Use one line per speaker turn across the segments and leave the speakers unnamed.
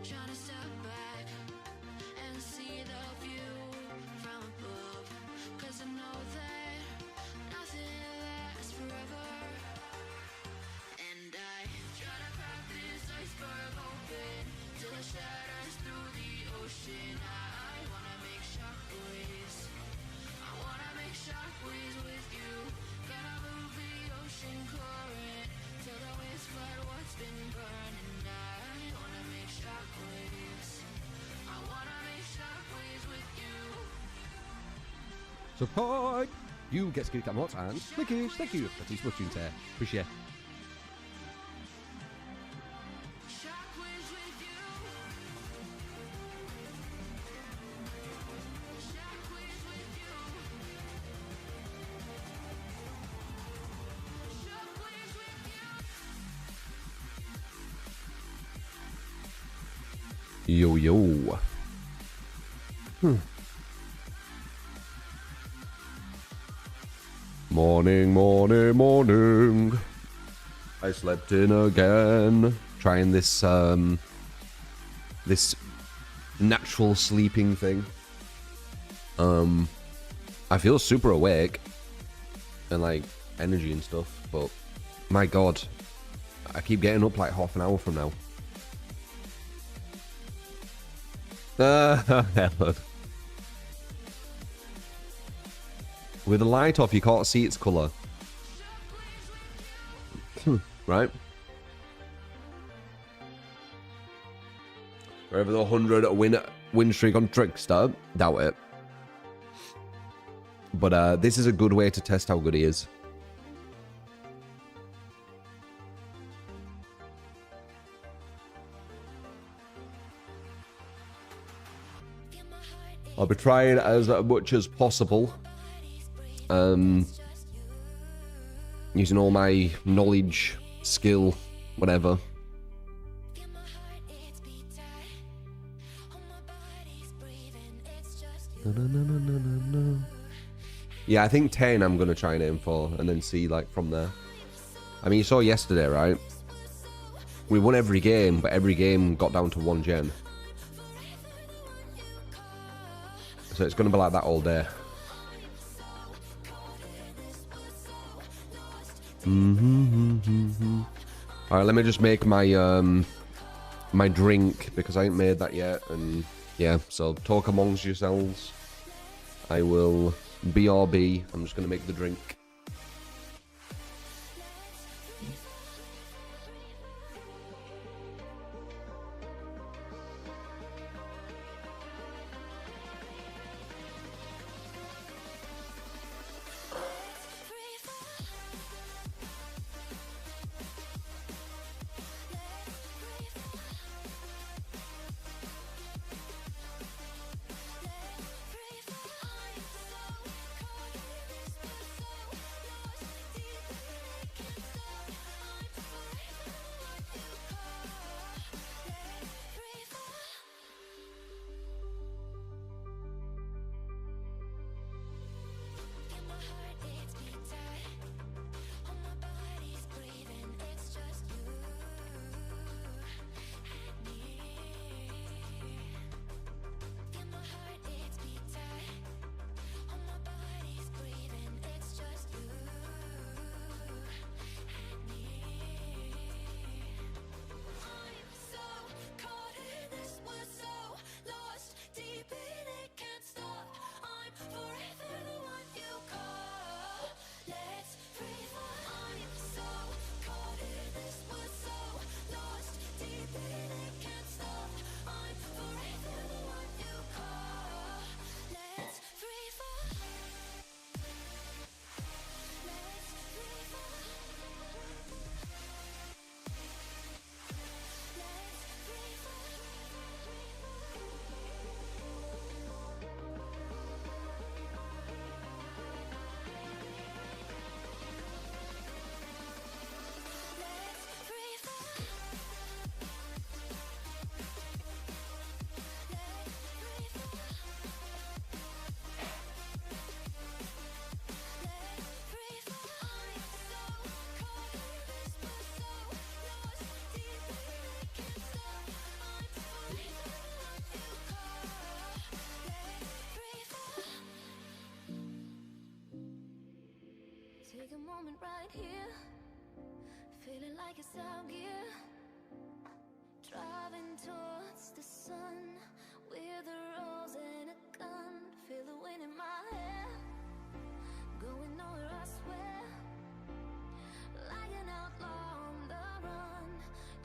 Trying to step back and see the view from above, 'cause I know that nothing lasts forever. And I try to crack this iceberg open till it shatters through the ocean. I wanna make shockwaves. I wanna make shockwaves with you. Gonna move the ocean current till the winds flood what's been burning. I wanna make shockwaves. I wanna make shockwaves with you.
Support! You get skilled mods and Slickish, thank you for these watching there. Appreciate it.
Shockwaves with you. Shockwaves with you. Shockwaves with you.
Yo, yo. Morning, morning, morning. I slept in again. Trying this, this natural sleeping thing. I feel super awake. And, like, energy and stuff. But, my God. I keep getting up, like, half an hour from now. With the light off, you can't see its colour. Right? We're over the 100 win streak on Trickster. Doubt it. But this is a good way to test how good he is. I'll be trying as much as possible. Using all my knowledge, skill, whatever. Yeah, I think 10 I'm going to try and aim for, and then see, like, from there. I mean, you saw yesterday, right? We won every game, but every game got down to 1 gen. So it's going to be like that all day. Alright, let me just make my my drink, because I ain't made that yet. And yeah, so talk amongst yourselves. I will BRB. I'm just going to make the drink.
Take a moment right here, feeling like it's out gear. Driving towards the sun with a rose and a gun. Feel the wind in my hair, going nowhere I swear. Like an outlaw on the run,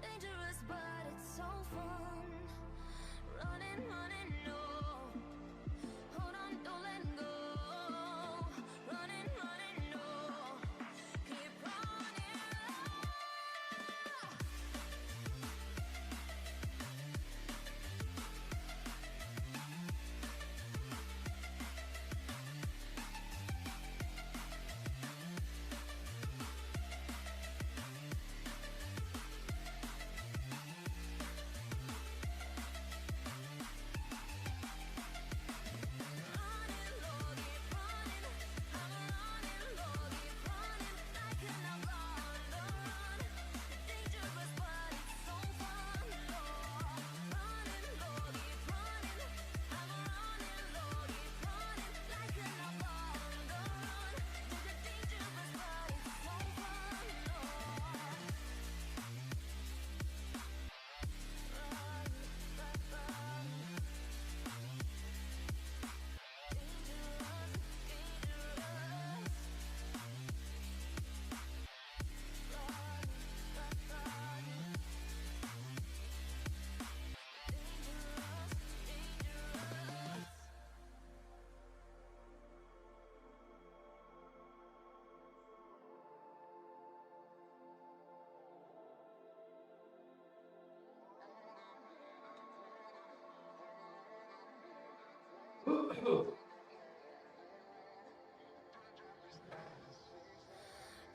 dangerous but it's so fun. Running, running, no, hold on, don't let go. Running, running, no, keep running.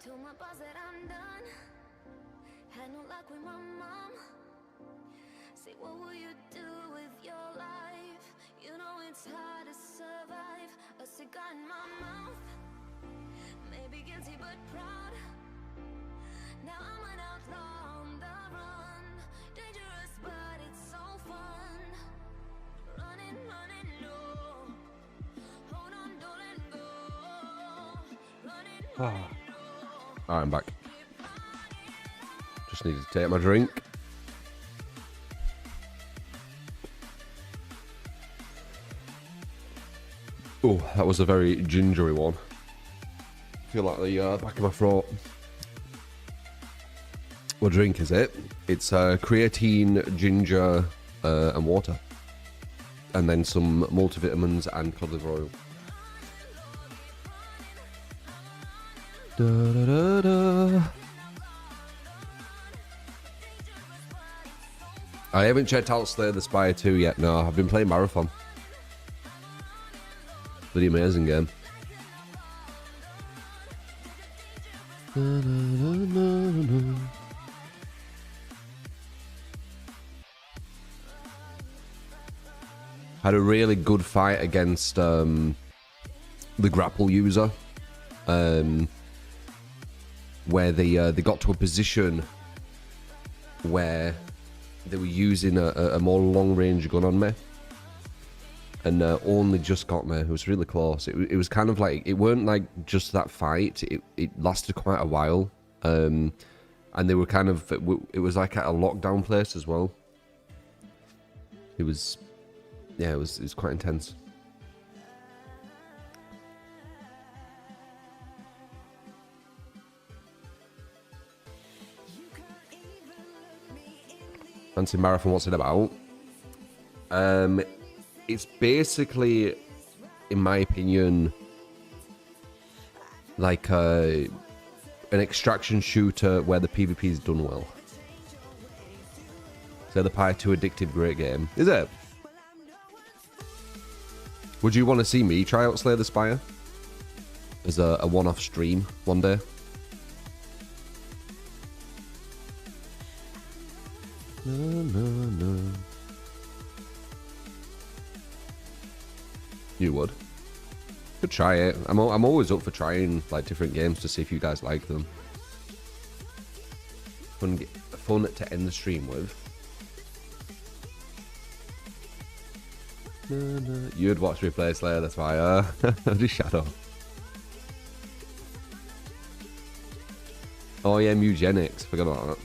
Told my boss that I'm done. Had no luck with my mom. Say, what will you do with your life? You know it's hard to survive. A cigar in my mouth. Maybe guilty but proud. Now I'm an outlaw on the run. Dangerous but it's so fun. Running, running, no. Hold on, don't let go. Running, running.
Alright, I'm back. Just needed to take my drink. Oh, that was a very gingery one. I feel like the back of my throat. What drink is it? It's creatine, ginger, and water. And then some multivitamins and cod liver oil. Da, da, da, da. I haven't checked out Slay the Spire 2 yet. No, I've been playing Marathon. Pretty amazing game. Da, da, da, da, da. Had a really good fight against the grapple user. Where they got to a position where they were using a more long-range gun on me, and only just got me. It was really close. It was kind of like, it weren't like just that fight. It lasted quite a while, and they were kind of, it was like at a lockdown place as well. It was, yeah, it was quite intense. Fancy Marathon, what's it about? It's basically, in my opinion, like an extraction shooter where the PvP is done well. So the Pyre 2 Addicted, great game. Is it? Would you want to see me try out Slay the Spire as a one-off stream one day? No, no, no. You would. Could try it. I'm always up for trying like different games to see if you guys like them. Fun to end the stream with. No, no. You'd watch me play Slayer, that's why. Just Shadow. Oh yeah, Mugenics. Forgot about that.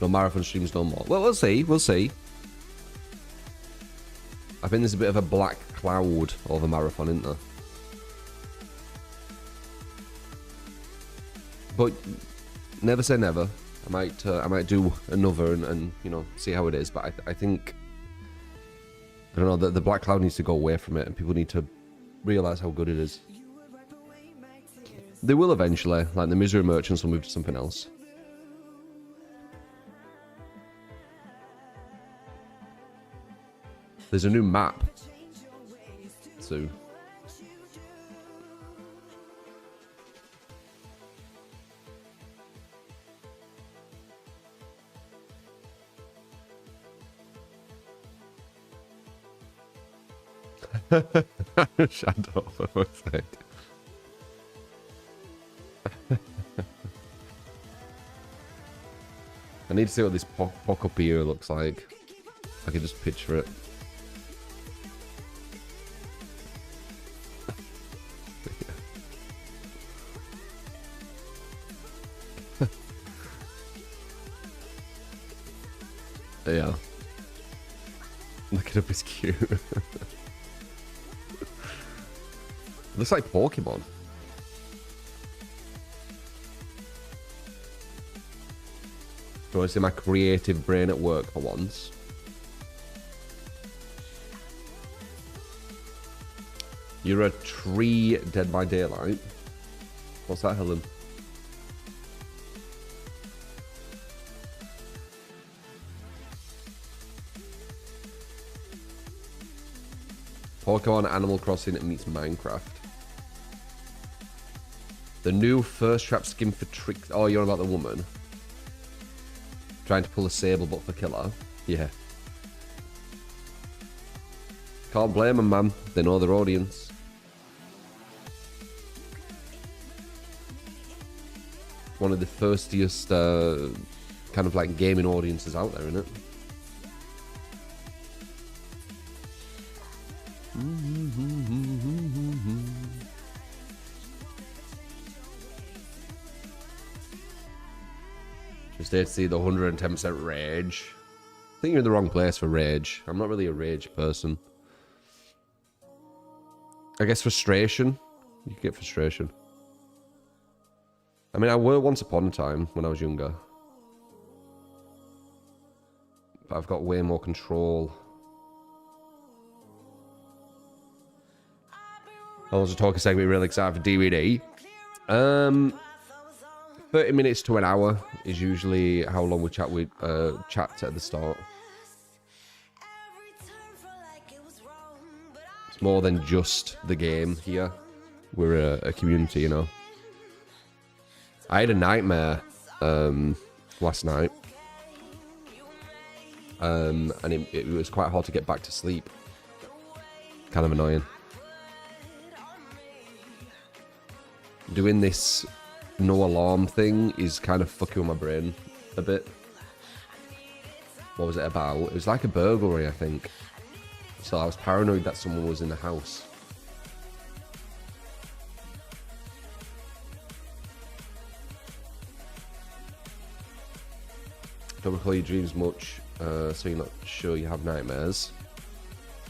No marathon streams no more. Well, we'll see. We'll see. I think there's a bit of a black cloud over marathon, isn't there? But never say never. I might do another and you know, see how it is. But I think, I don't know, the black cloud needs to go away from it, and people need to realize how good it is. They will eventually. Like the Misery Merchants will move to something else. There's a new map. So. Shadow for fuck's sake. I need to see what this pock up here looks like. I can just picture it. Yeah. Look it up, it's cute. Looks like Pokemon. Do you want to see my creative brain at work for once? You're a tree dead by daylight. What's that, Helen? Pokemon Animal Crossing meets Minecraft. The new first trap skin for Trick... Oh, you're on about the woman. Trying to pull a Sable but for killer. Yeah. Can't blame them, man. They know their audience. One of the firstiest kind of like gaming audiences out there, isn't it? Just there to see the 110% rage. I think you're in the wrong place for rage. I'm not really a rage person. I guess frustration. You can get frustration. I mean, I were once upon a time when I was younger. But I've got way more control. I was a talking segment, really excited for DVD. 30 minutes to an hour is usually how long we chat at the start. It's more than just the game here. We're a community, you know. I had a nightmare last night. And it was quite hard to get back to sleep. Kind of annoying. Doing this no alarm thing is kind of fucking with my brain a bit. What was it about? It was like a burglary, I think. So I was paranoid that someone was in the house. Don't recall your dreams much, so you're not sure you have nightmares.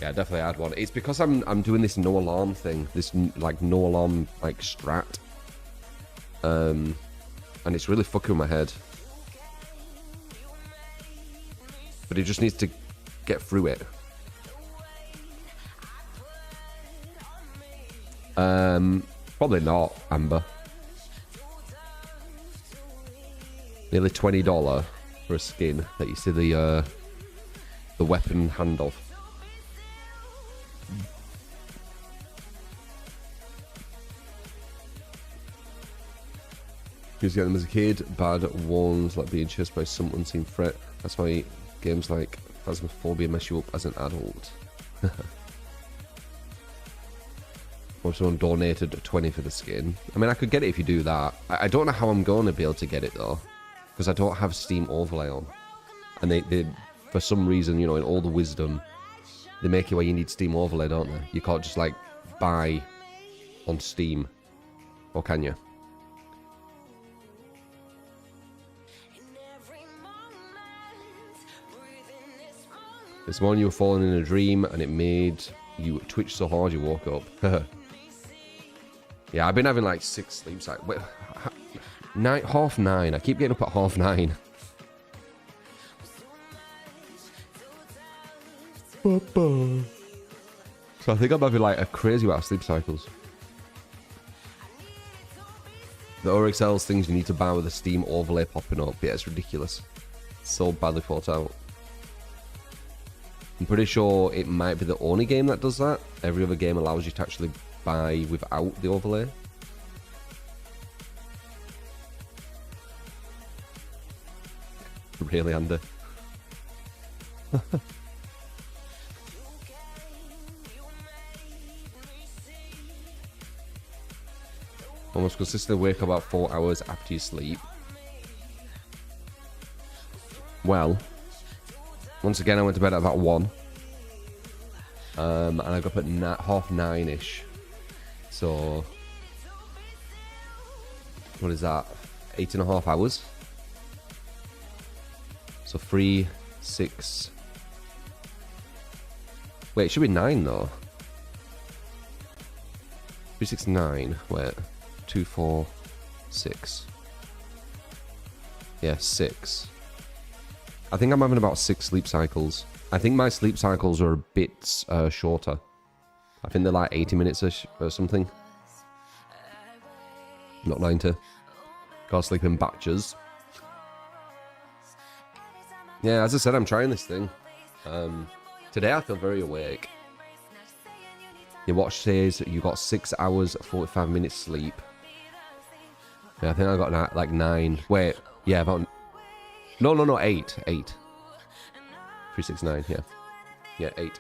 Yeah, I definitely had one. It's because I'm doing this no alarm thing, this like no alarm like strat. And it's really fucking with my head. But it just needs to get through it. Probably not, Amber. Nearly $20 for a skin that you see the weapon hand of. Used to get them as a kid. Bad ones like being chased by some unseen threat. That's why games like Phasmophobia mess you up as an adult. Or someone donated 20 for the skin. I mean, I could get it if you do that. I don't know how I'm going to be able to get it though, because I don't have Steam overlay on. And they for some reason, you know, in all the wisdom They make it where you need Steam Overlay, don't they? You can't just like buy on Steam, or can you? This morning you were falling in a dream and it made you twitch so hard you woke up. Yeah, I've been having like 6 sleep cycles. Wait, 9:30. I keep getting up at 9:30. So I think I'm having like a crazy amount of sleep cycles. The ORXL's things you need to buy with a Steam overlay popping up. Yeah, it's ridiculous. So badly thought out. I'm pretty sure it might be the only game that does that. Every other game allows you to actually buy without the overlay. Really, Andy? Almost consistently wake up about 4 hours after you sleep. Well, once again, I went to bed at about 1. And I got up at 9:30-ish. So, what is that? 8.5 hours. So 3, 6. Wait, it should be 9 though. 3, 6, 9. Wait. 2, 4, 6. Yeah, 6. I think I'm having about 6 sleep cycles. I think my sleep cycles are a bit shorter. I think they're like 80 minutes-ish or something. Not 90. Gotta sleep in batches. Yeah, as I said, I'm trying this thing. Today I feel very awake. Your watch says you got 6 hours, 45 minutes sleep. Yeah, I think I got like 9. Wait, yeah, about... No, 8. 8. 3, 6, 9, yeah. Yeah, 8.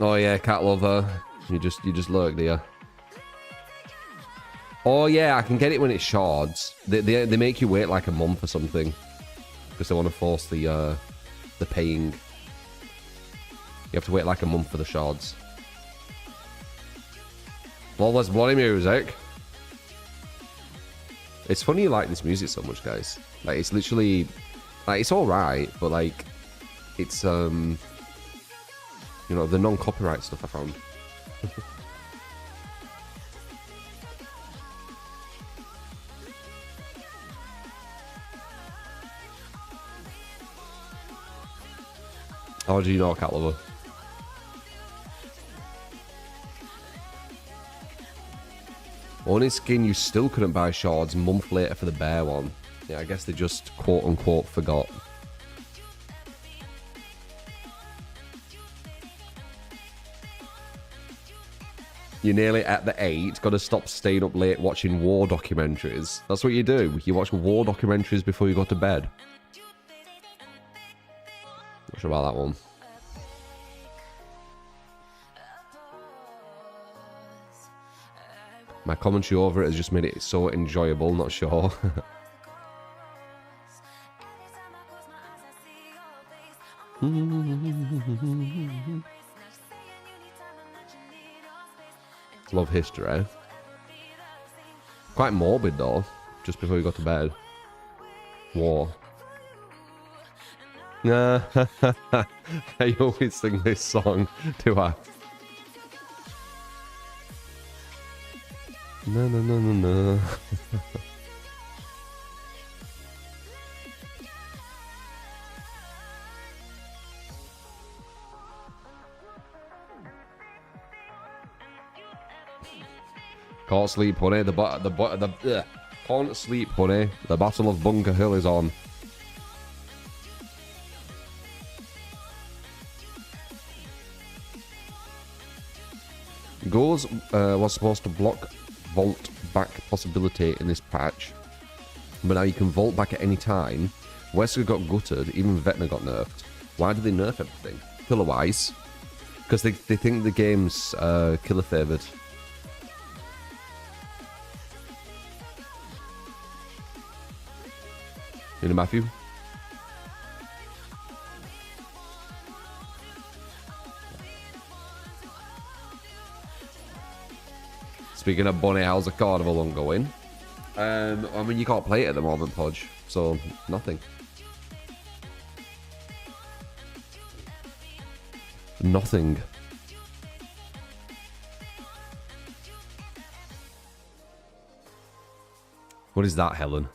Oh yeah, cat lover. You just lurk there. Oh yeah, I can get it when it's shards. They make you wait like a month or something. Because they want to force the paying. You have to wait like a month for the shards. Lawless bloody music. It's funny you like this music so much, guys. Like, it's literally... Like, it's alright, but, like... It's, you know, the non-copyright stuff I found. How do you know, cat lover? Only skin you still couldn't buy shards a month later for the bear one. Yeah, I guess they just quote-unquote forgot. You're nearly at the 8. Gotta stop staying up late watching war documentaries. That's what you do. You watch war documentaries before you go to bed. Not sure about that one. My commentary over it has just made it so enjoyable, not sure. Love history. Quite morbid though, just before you go to bed. War. I always sing this song, do I? No. Can't sleep, honey. Can't sleep, honey. The Battle of Bunker Hill is on. Goals was supposed to block vault back possibility in this patch, but now you can vault back at any time. Wesker got gutted, even Vecna got nerfed. Why did they nerf everything? Killer-wise? Because they think the game's killer favoured. You know, Matthew? Speaking of Bunny, how's the carnival ongoing? I mean, you can't play it at the moment, Podge, so nothing. Nothing. What is that, Helen?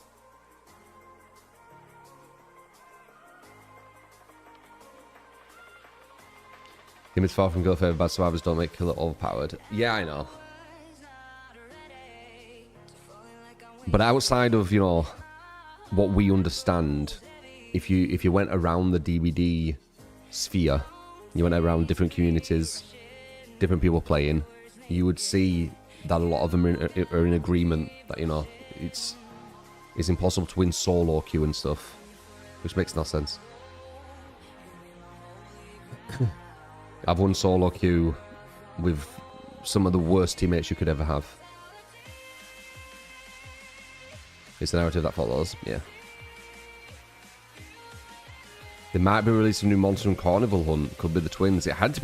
Game is far from good for bad survivors don't make killer overpowered. Yeah, I know. But outside of, you know, what we understand, if you went around the DBD sphere, you went around different communities, different people playing, you would see that a lot of them are in agreement that, you know, it's impossible to win solo queue and stuff, which makes no sense. I've won solo queue with some of the worst teammates you could ever have. It's the narrative that follows, yeah. They might be releasing a new Monster and Carnival Hunt. Could be the twins. It has to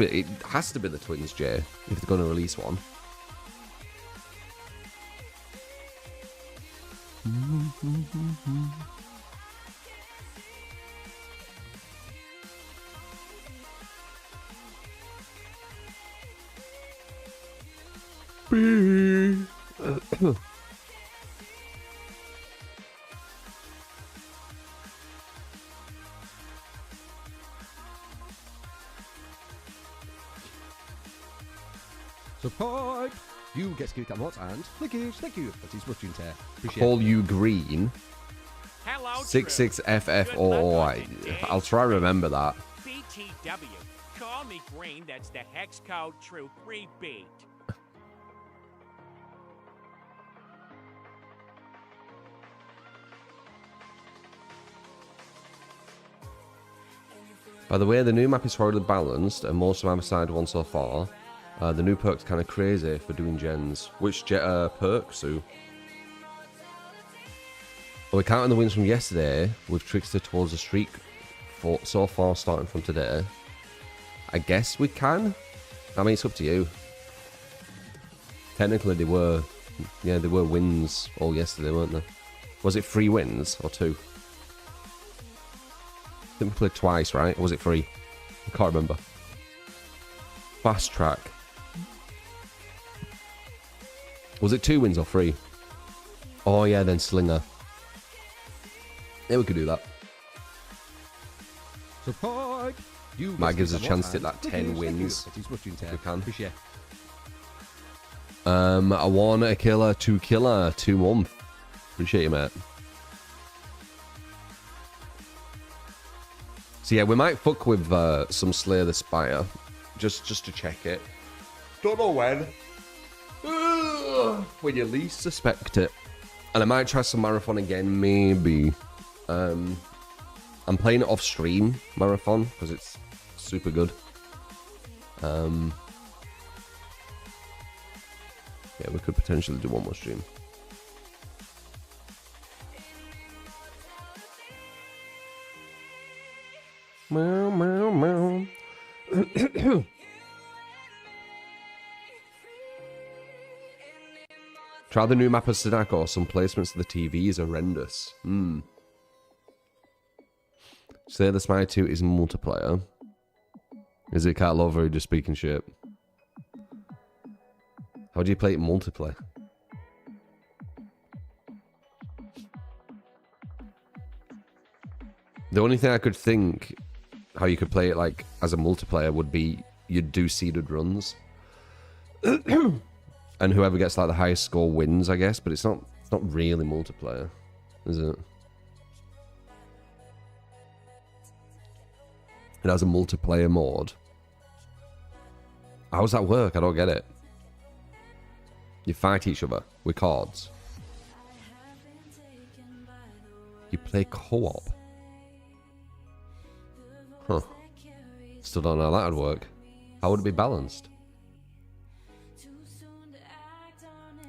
be the twins, Jay, if they're going to release one.
Support! You get skill cameras and thank you. That is what you tear.
Call you green.
Hello,
66FFOI. I'll try to remember that.
BTW. Call me green. That's the hex code true. Repeat.
By the way, the new map is horribly balanced, and most of my side one so far. The new perk's kind of crazy for doing gens. Which perk, Sue? Well, we're counting the wins from yesterday with Trickster towards the streak so far starting from today. I guess we can. I mean, it's up to you. Technically, they were wins all yesterday, weren't they? Was it 3 wins or 2? I think we played twice, right? Or was it 3? I can't remember. Fast track. Was it 2 wins or 3? Oh yeah, then Slinger. Yeah, we could do that.
Support! You
Might give us a chance to hit that 10 wins.
That is what you tear.
We can.
Appreciate.
A 1, a killer, 2 killer, 2 month. Appreciate you, mate. So yeah, we might fuck with some Slayer the Spire, just to check it. Don't know when. When you least suspect it. And I might try some Marathon again, maybe. I'm playing it off stream, Marathon, because it's super good. Yeah, we could potentially do one more stream. Meow, meow, meow. Try the new map of Sadako. Some placements of the TV is horrendous. Say the Spy 2 is multiplayer. Is it Cat Lover just speaking shit? How do you play it multiplayer? The only thing I could think how you could play it like as a multiplayer would be you'd do seeded runs. And whoever gets like the highest score wins, I guess, but it's not really multiplayer, is it? It has a multiplayer mode. How does that work? I don't get it. You fight each other with cards. You play co-op. Huh. Still don't know how that would work. How would it be balanced?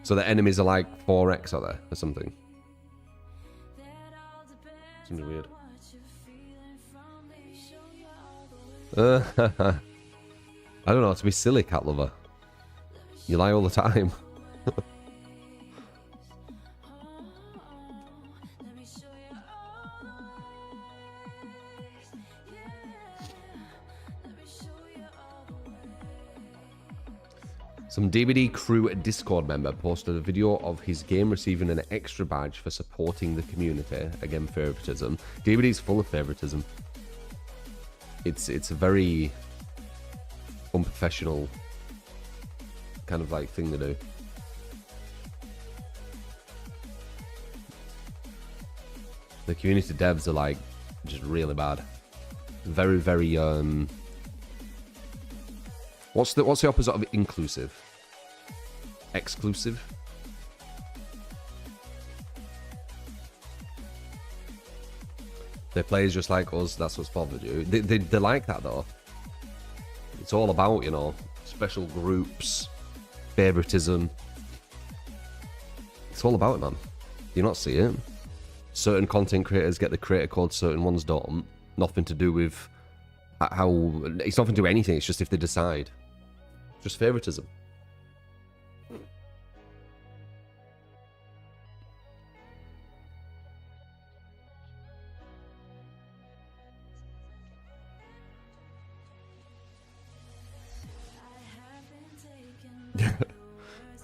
So the enemies are like 4x, are they? Or something? Seems weird. I don't know, to be silly, cat lover. You lie all the time. Some DVD Crew Discord member posted a video of his game receiving an extra badge for supporting the community. Again, favoritism. DVD's full of favoritism. It's a very unprofessional kind of like thing to do. The community devs are like just really bad. Very, very what's the opposite of inclusive? Exclusive? Their players just like us, that's what's bothered you. They like that though. It's all about, you know, special groups, favoritism. It's all about it, man. Do you not see it? Certain content creators get the creator code, certain ones don't. Nothing to do with how... It's nothing to do with anything, it's just if they decide. Just favoritism.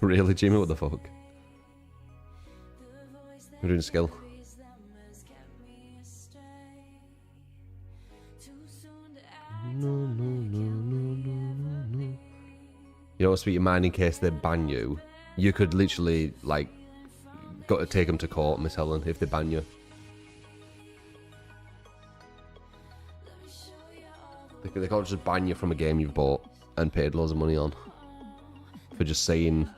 Really, Jimmy? What the fuck? We're doing skill. You know what's sweet your mind in case they ban you? You could literally, like, got to take them to court, Miss Helen, if they ban you. They can't just ban you from a game you've bought and paid loads of money on. For just saying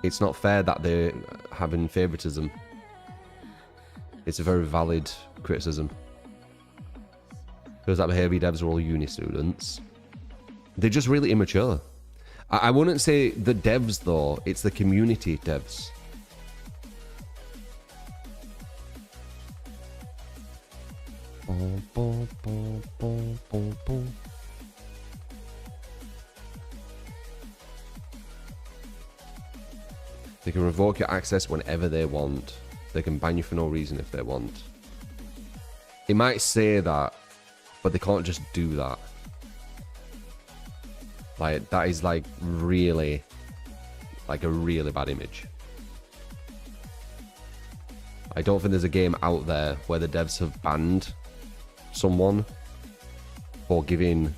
it's not fair that they're having favoritism. It's a very valid criticism. Because that behaviour devs are all uni students. They're just really immature. I wouldn't say the devs though, it's the community devs. They can revoke your access whenever they want. They can ban you for no reason if they want. It might say that, but they can't just do that. Like, that is like really, like a really bad image. I don't think there's a game out there where the devs have banned someone for giving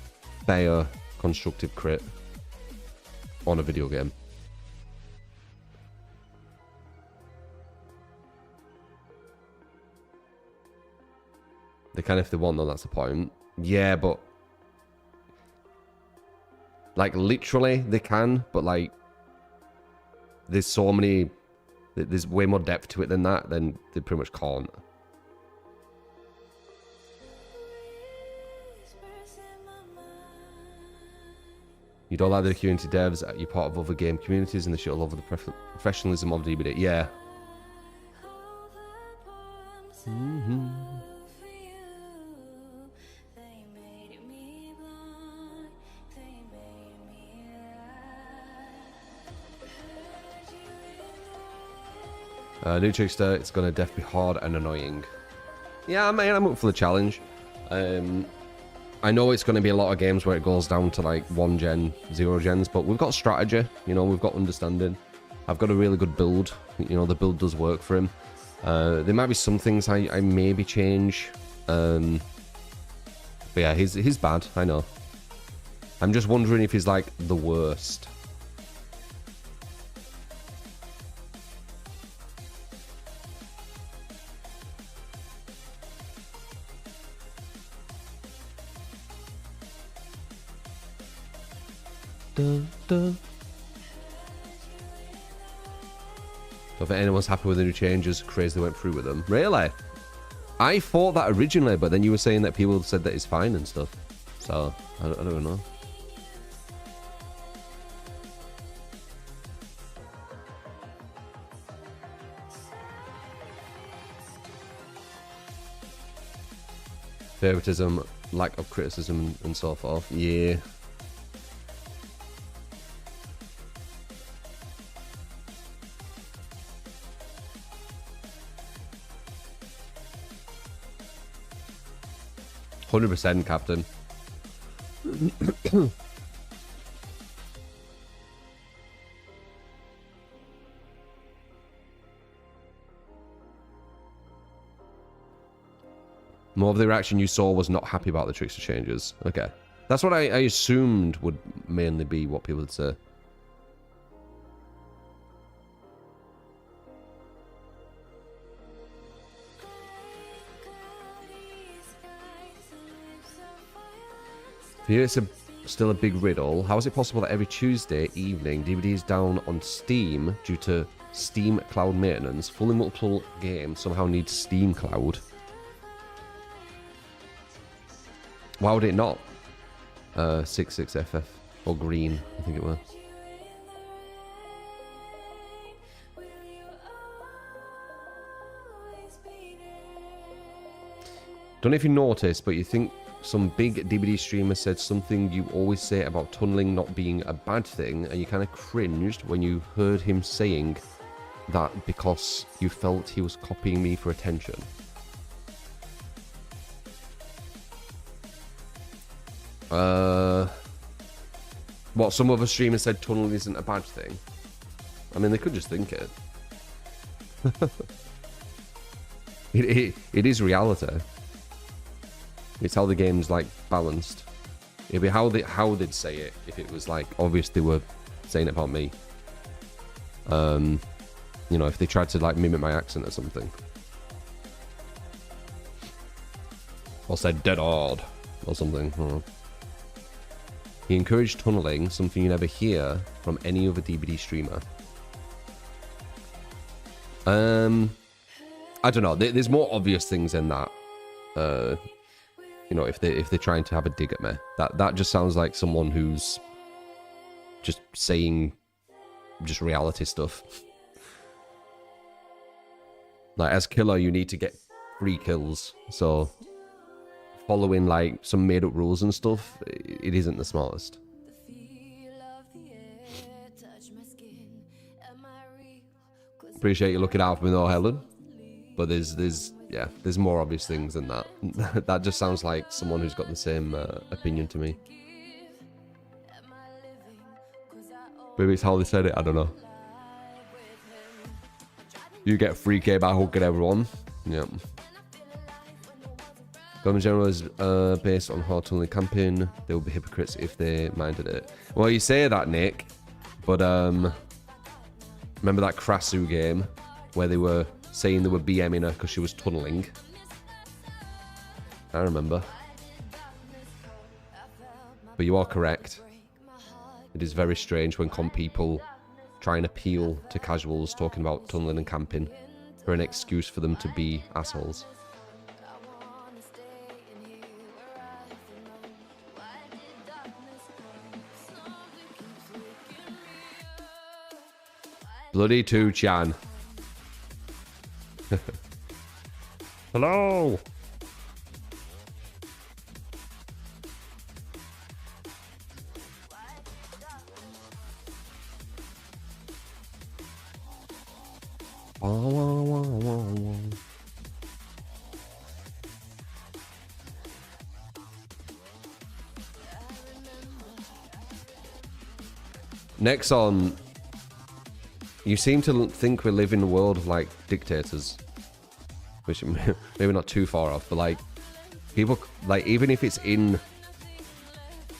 fair, constructive crit on a video game. They can if they want, though, that's the point. Yeah, but... Like, literally, they can, but, like... There's so many... There's way more depth to it than that, then they pretty much can't. You don't like the community devs, you're part of other game communities, and they shit all over the professionalism of DBD. Yeah. New Trickster, it's gonna def be hard and annoying. Yeah, man, I'm up for the challenge. I know it's gonna be a lot of games where it goes down to like 1 gen, 0 gens, but we've got strategy, you know, we've got understanding. I've got a really good build, you know, the build does work for him. There might be some things I maybe change. But yeah, he's bad, I know. I'm just wondering if he's like the worst. Don't think anyone's happy with the new changes. Crazy they went through with them. Really? I thought that originally, but then you were saying that people said that it's fine and stuff. So, I don't know. Favoritism, lack of criticism, and so forth. Yeah. %, Captain. More of the reaction you saw was not happy about the Trickster changes. Okay. That's what I assumed would mainly be what people would say. For you, it's still a big riddle. How is it possible that every Tuesday evening, DVDs down on Steam due to Steam Cloud maintenance, fully multiple games somehow need Steam Cloud? Why would it not? 66FF or green, I think it was. Don't know if you noticed, but you think some big DVD streamer said something you always say about tunneling not being a bad thing, and you kind of cringed when you heard him saying that because you felt he was copying me for attention. What, some other streamers said tunneling isn't a bad thing? I mean, they could just think it. It is reality. It's how the game's like balanced. It'd be how they'd say it if it was like obvious they were saying it about me. You know, if they tried to like mimic my accent or something, or said dead hard or something. I don't know. He encouraged tunneling, something you never hear from any other DBD streamer. I don't know. There's more obvious things in that. You know, if they're trying to have a dig at me, that just sounds like someone who's just saying just reality stuff. Like, as killer, you need to get 3 kills. So following like some made up rules and stuff, it isn't the smartest. Appreciate you looking out for me though, Helen. But there's more obvious things than that. That just sounds like someone who's got the same opinion to me. Maybe it's how they said it, I don't know. You get 3K by hooking everyone. Yep. Government General is based on hard tunneling camping. They would be hypocrites if they minded it. Well, you say that, Nick, but remember that Krasu game where they were saying they were BMing her because she was tunneling? I remember. But you are correct. It is very strange when people try and appeal to casuals talking about tunneling and camping for an excuse for them to be assholes. Bloody 2chan. Hello. Next on, you seem to think we live in a world of like dictators, which maybe not too far off, but like people, like even if it's in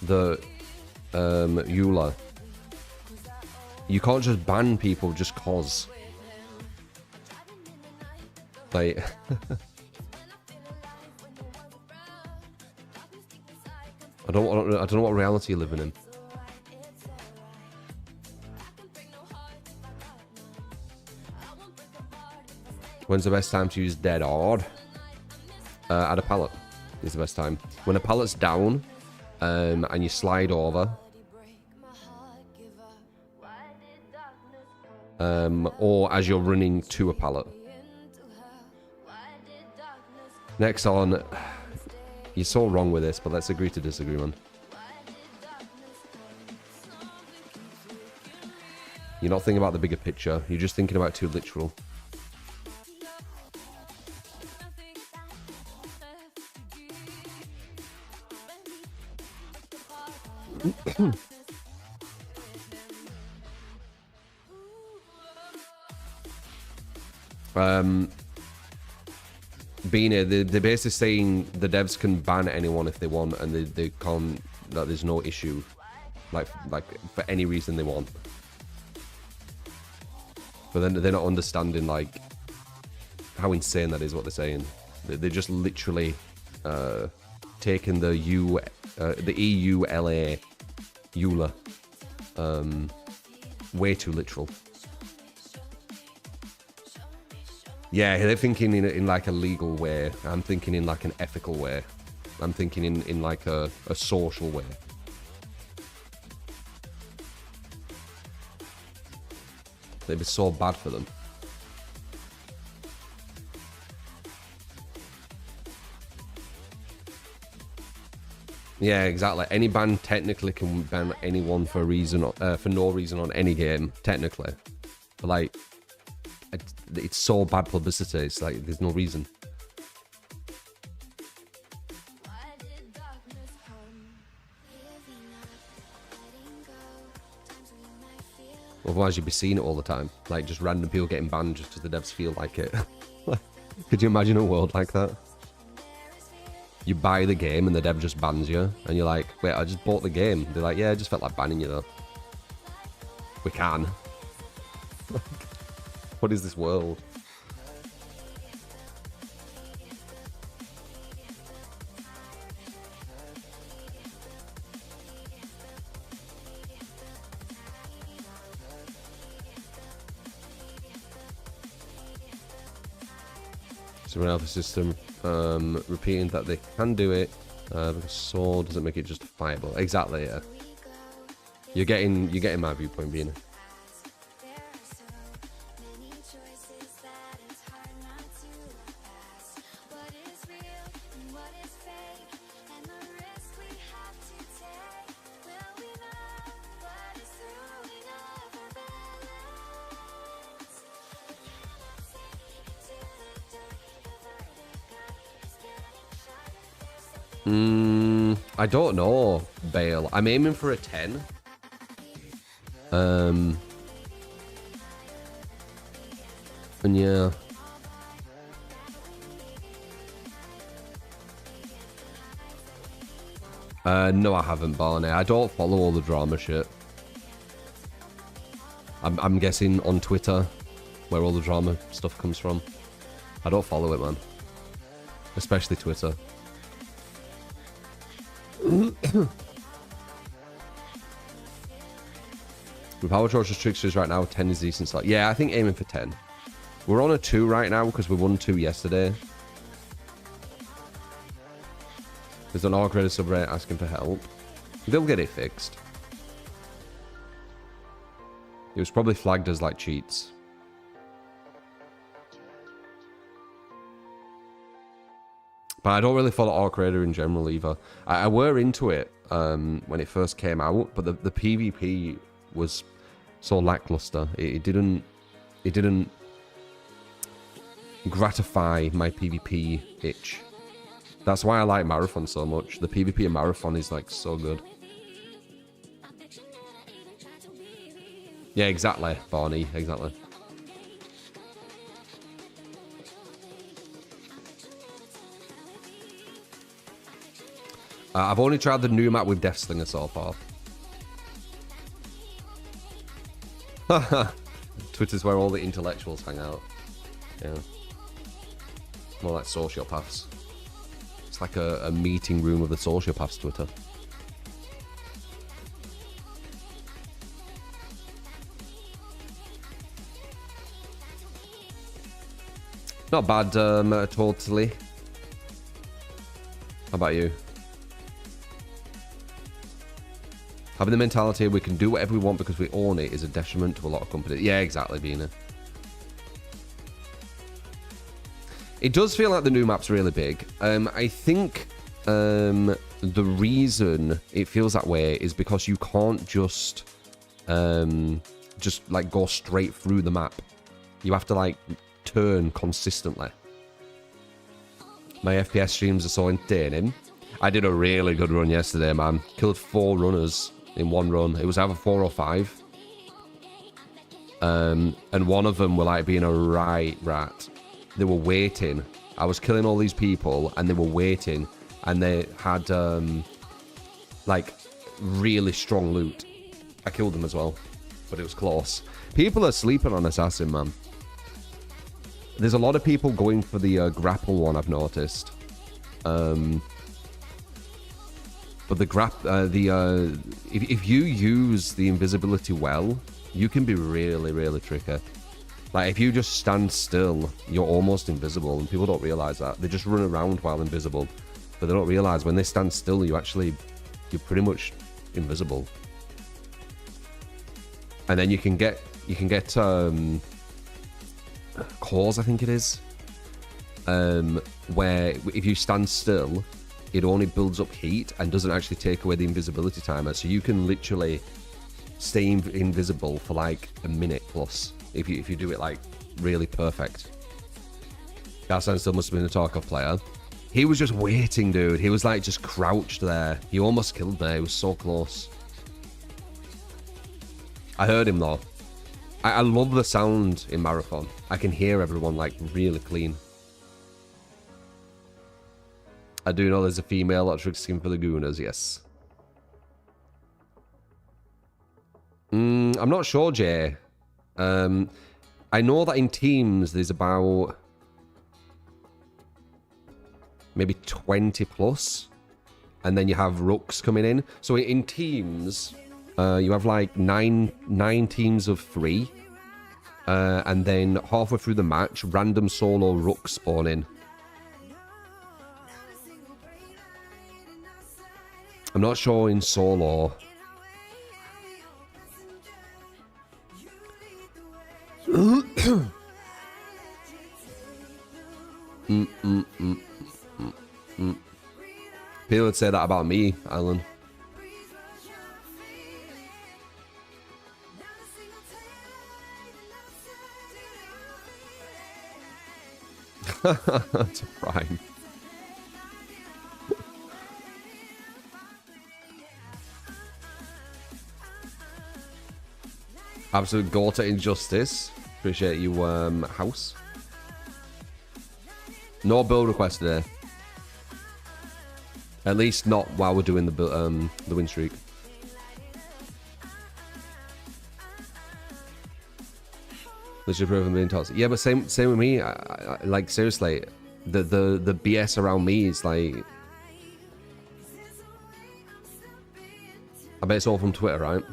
the EULA, you can't just ban people just cause. Like I don't know what reality you're living in. When's the best time to use dead hard? At a pallet is the best time. When a pallet's down, and you slide over, or as you're running to a pallet. Next on, You're so wrong with this, but let's agree to disagree, man. You're not thinking about the bigger picture. You're just thinking about too literal. Bina, they're basically saying the devs can ban anyone if they want, and they can't. That there's no issue, like for any reason they want. But then they're not understanding like how insane that is. What they're saying, they're just literally taking the EULA way too literal. Yeah, they're thinking in like a legal way. I'm thinking in like an ethical way. I'm thinking in like a social way. It'd be so bad for them. Yeah, exactly. Any ban technically can ban anyone for a reason, for no reason on any game, technically. But like, it's so bad publicity. It's like there's no reason. Otherwise, you'd be seeing it all the time. Like just random people getting banned just because the devs feel like it. Could you imagine a world like that? You buy the game and the dev just bans you, and you're like, "Wait, I just bought the game." They're like, "Yeah, I just felt like banning you though." We can. What is this world? Someone else system repeating that they can do it because sword doesn't make it justifiable. Exactly, yeah. You're getting my viewpoint, Bina. I don't know, Bale. I'm aiming for a 10. And yeah. No, I haven't, Barney. I don't follow all the drama shit. I'm guessing on Twitter, where all the drama stuff comes from. I don't follow it, man. Especially Twitter. With Power Torches Tricksters right now, 10 is decent start. Yeah, I think aiming for 10. We're on a 2 right now because we won 2 yesterday. There's an Arc Reddit subreddit asking for help. They'll get it fixed. It was probably flagged as like cheats. But I don't really follow Arc Raider in general either. I were into it when it first came out, but the PvP was so lackluster. It didn't gratify my PvP itch. That's why I like Marathon so much. The PvP in Marathon is like so good. Yeah, exactly, Barney, exactly. I've only tried the new map with Deathslinger so far. Twitter's where all the intellectuals hang out. Yeah. More like sociopaths. It's like a meeting room of the sociopaths, Twitter. Not bad, totally. How about you? Having the mentality we can do whatever we want because we own it is a detriment to a lot of companies. Yeah, exactly, Bina. It does feel like the new map's really big. I think the reason it feels that way is because you can't just like go straight through the map. You have to like turn consistently. My FPS streams are so entertaining. I did a really good run yesterday, man. Killed 4 runners in one run. It was either 4 or 5. And one of them were like being a right rat. They were waiting. I was killing all these people and they were waiting, and they had like really strong loot. I killed them as well, but it was close. People are sleeping on Assassin, man. There's a lot of people going for the grapple one, I've noticed. But the if you use the invisibility well, you can be really, really tricky. Like, if you just stand still, you're almost invisible, and people don't realize that. They just run around while invisible, but they don't realize when they stand still, you're pretty much invisible. And then you can get cores, I think it is, where if you stand still, it only builds up heat and doesn't actually take away the invisibility timer. So you can literally stay invisible for like a minute plus if you do it like really perfect. Garsan still must have been a Tarkov player. He was just waiting, dude. He was like just crouched there. He almost killed me. He was so close. I heard him though. I love the sound in Marathon. I can hear everyone like really clean. I do know there's a female at Trickskin for the Gooners, yes. I'm not sure, Jay. I know that in teams there's about maybe 20 plus, and then you have rooks coming in. So in teams, you have like nine teams of 3, and then halfway through the match, random solo rooks spawn in. I'm not sure in solo. People would say that about me, Alan. That's a prime. Absolute go to Injustice. Appreciate you, House. No build request today. At least not while we're doing the win streak. Let's just prove them being toxic. Yeah, but same with me. I, like seriously, the BS around me is like. I bet it's all from Twitter, right?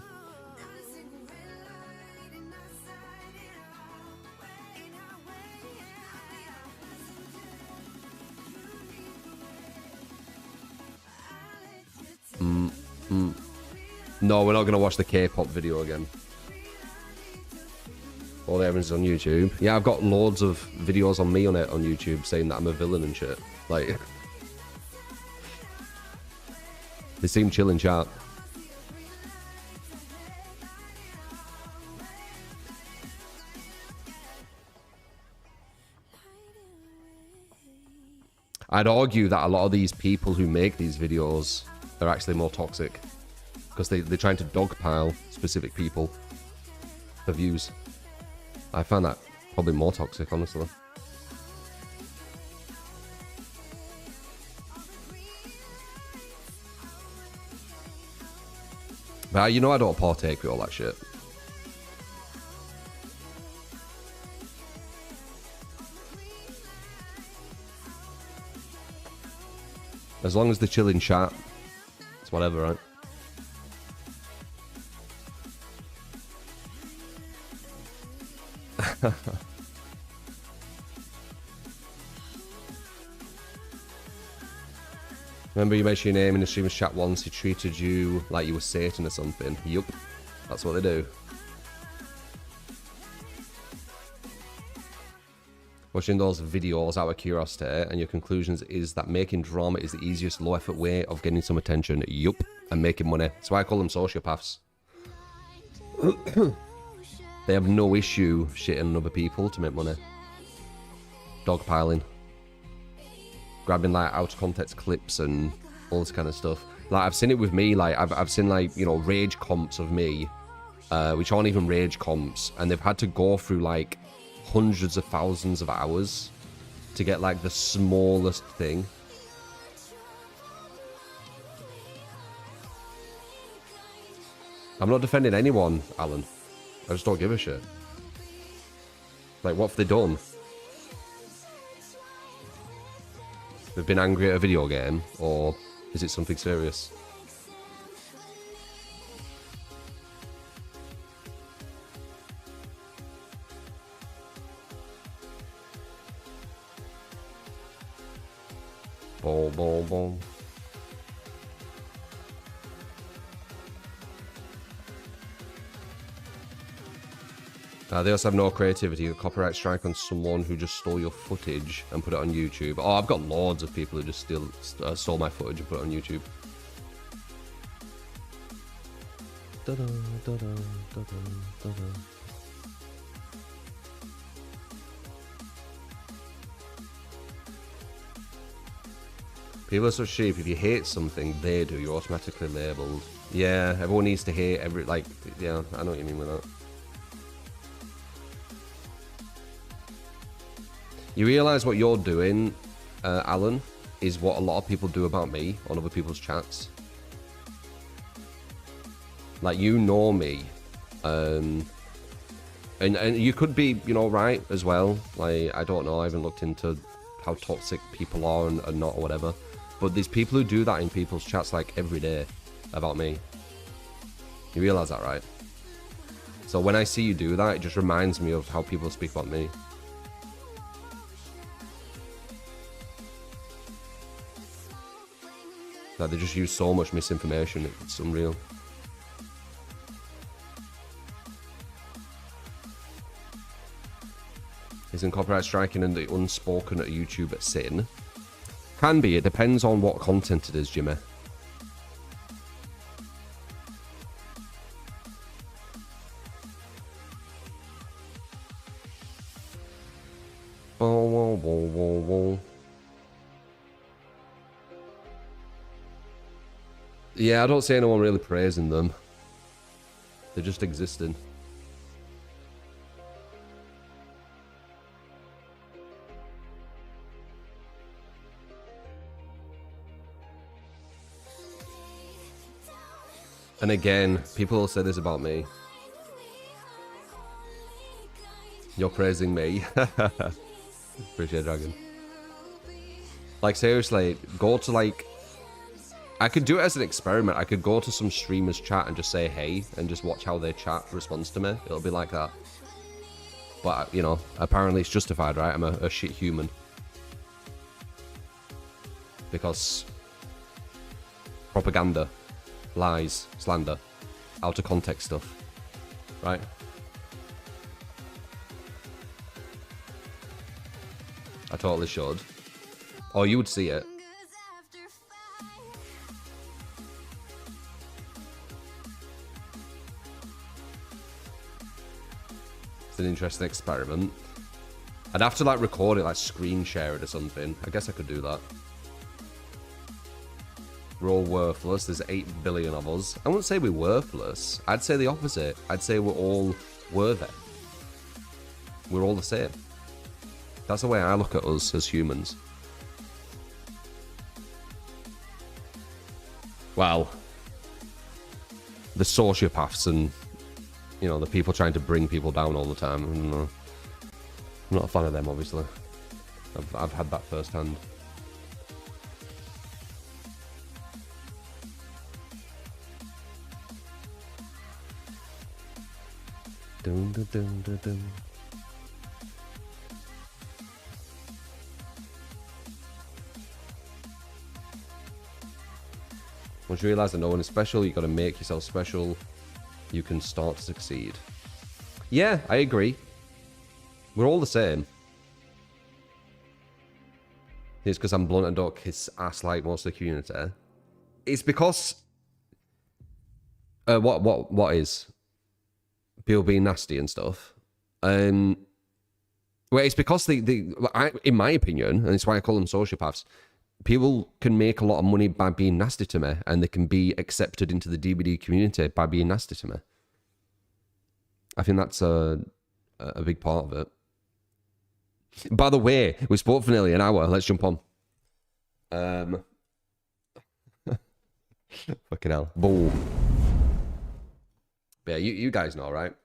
No, we're not going to watch the K-pop video again. All the evidence is on YouTube. Yeah, I've got loads of videos on me on YouTube saying that I'm a villain and shit. Like, they seem chill in chat. I'd argue that a lot of these people who make these videos are actually more toxic. Because they're trying to dogpile specific people for views. I find that probably more toxic, honestly. But you know I don't partake with all that shit. As long as they're chill in chat, it's whatever, right? Remember you mentioned your name in the streamer's chat once, he treated you like you were Satan or something. Yup, that's what they do. Watching those videos out of curiosity, and your conclusions is that making drama is the easiest low-effort way of getting some attention. Yup, and making money. That's why I call them sociopaths. They have no issue shitting on other people to make money. Dogpiling. Grabbing, like, out-of-context clips and all this kind of stuff. Like, I've seen it with me. Like, I've seen, like, you know, rage comps of me, which aren't even rage comps, and they've had to go through, like, hundreds of thousands of hours to get like the smallest thing. I'm not defending anyone, Alan. I just don't give a shit. Like, what have they done? They've been angry at a video game, or is it something serious? Boom, boom, boom. They also have no creativity. A copyright strike on someone who just stole your footage and put it on YouTube. Oh, I've got loads of people who just stole my footage and put it on YouTube. Da-da, da-da, da-da, da-da. People are so sheep. If you hate something they do, you're automatically labelled. Yeah, everyone needs to hate every, like, yeah, I know what you mean with that. You realise what you're doing, Alan, is what a lot of people do about me on other people's chats. Like, you know me. And you could be, you know, right as well. Like, I don't know, I haven't looked into how toxic people are and not or whatever. But there's people who do that in people's chats, like, every day about me. You realise that, right? So when I see you do that, it just reminds me of how people speak about me. Like, they just use so much misinformation, it's unreal. Isn't copyright striking and the unspoken at YouTube a sin? Can be, it depends on what content it is, Jimmy. Whoa, whoa, whoa, whoa, whoa. Yeah, I don't see anyone really praising them. They're just existing. And again, people will say this about me. You're praising me. Appreciate it, Dragon. Like, seriously, go to, like... I could do it as an experiment. I could go to some streamer's chat and just say hey, and just watch how their chat responds to me. It'll be like that. But, you know, apparently it's justified, right? I'm a shit human. Because... propaganda. Lies, slander, out of context stuff, right? I totally should. Oh, you would see it. It's an interesting experiment. I'd have to, like, record it, like, screen share it or something. I guess I could do that. We're all worthless. There's 8 billion of us. I wouldn't say we're worthless. I'd say the opposite. I'd say we're all worthy. We're all the same. That's the way I look at us as humans. Well, the sociopaths and, you know, the people trying to bring people down all the time. I don't know. I'm not a fan of them, obviously. I've had that firsthand. Dun, dun, dun, dun, dun. Once you realise that no one is special, you got to make yourself special. You can start to succeed. Yeah, I agree. We're all the same. it's because I'm blunt and don't kiss ass like most of the community. It's because what is people being nasty and stuff. Well, it's because in my opinion, and it's why I call them sociopaths. People can make a lot of money by being nasty to me, and they can be accepted into the DBD community by being nasty to me. I think that's a big part of it. By the way, we spoke for nearly an hour. Let's jump on. Fucking hell. Boom. But yeah, you guys know, right?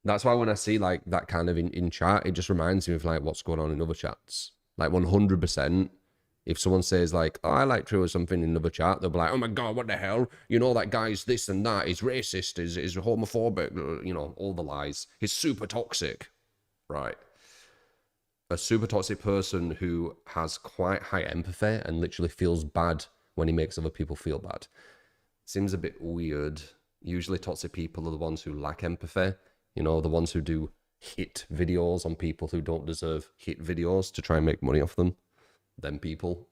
That's why when I see like that kind of in chat, it just reminds me of like what's going on in other chats. Like 100%. If someone says like, oh, I like True or something in another chat, they'll be like, oh my God, what the hell? You know, that guy's this and that. He's racist. He's homophobic. You know, all the lies. He's super toxic. Right. A super toxic person who has quite high empathy and literally feels bad when he makes other people feel bad. Seems a bit weird. Usually toxic people are the ones who lack empathy. You know, the ones who do hit videos on people who don't deserve hit videos to try and make money off them. Them people.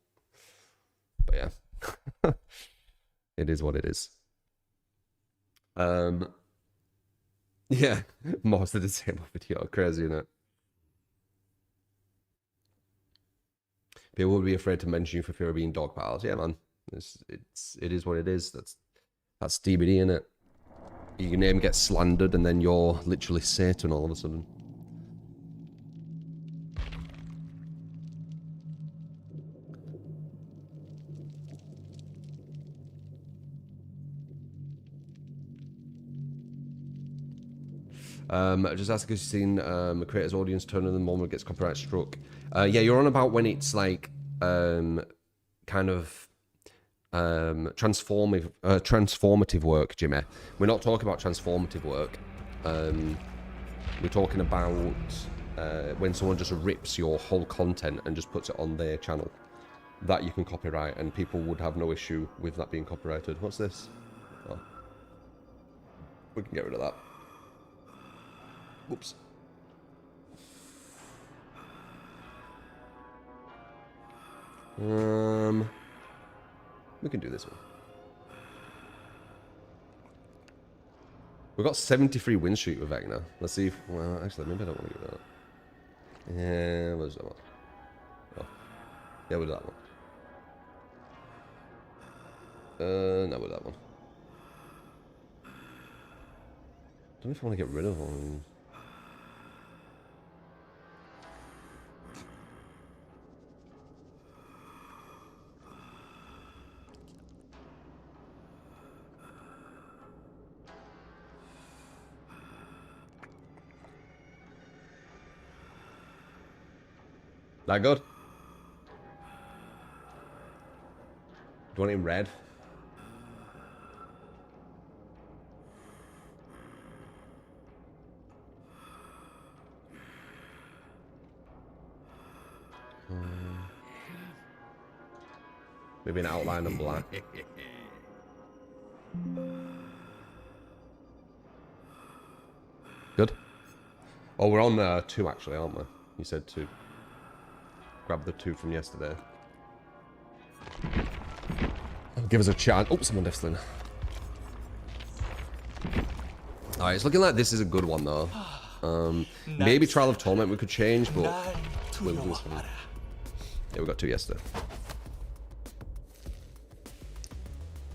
But yeah. It is what it is. Yeah. Most of the same video. Crazy, isn't it? People would be afraid to mention you for fear of being dog piles. Yeah, man. It is what it is. That's DBD, innit? Your name gets slandered and then you're literally Satan all of a sudden. Just ask if you've seen a creator's audience turn on the moment it gets copyright struck. Yeah, you're on about when it's like kind of transformative work, Jimmy. We're not talking about transformative work. We're talking about when someone just rips your whole content and just puts it on their channel. That you can copyright, and people would have no issue with that being copyrighted. What's this? Oh. We can get rid of that. Whoops. We can do this one. We've got 73 win streak with Vecna. Let's see if... Well, actually, maybe I don't want to give that. Yeah, where's that one? Oh. Yeah, we'll do that one. No, we'll do that one. I don't know if I want to get rid of one. That good? Do you want it in red? Maybe an outline of black. Good. Oh, we're on 2 actually, aren't we? You said 2. Grab the 2 from yesterday. Give us a chance. Oh, someone definitely. Alright, it's looking like this is a good one though. Maybe Trial of Torment we could change, but we'll do this one. Yeah, we got 2 yesterday.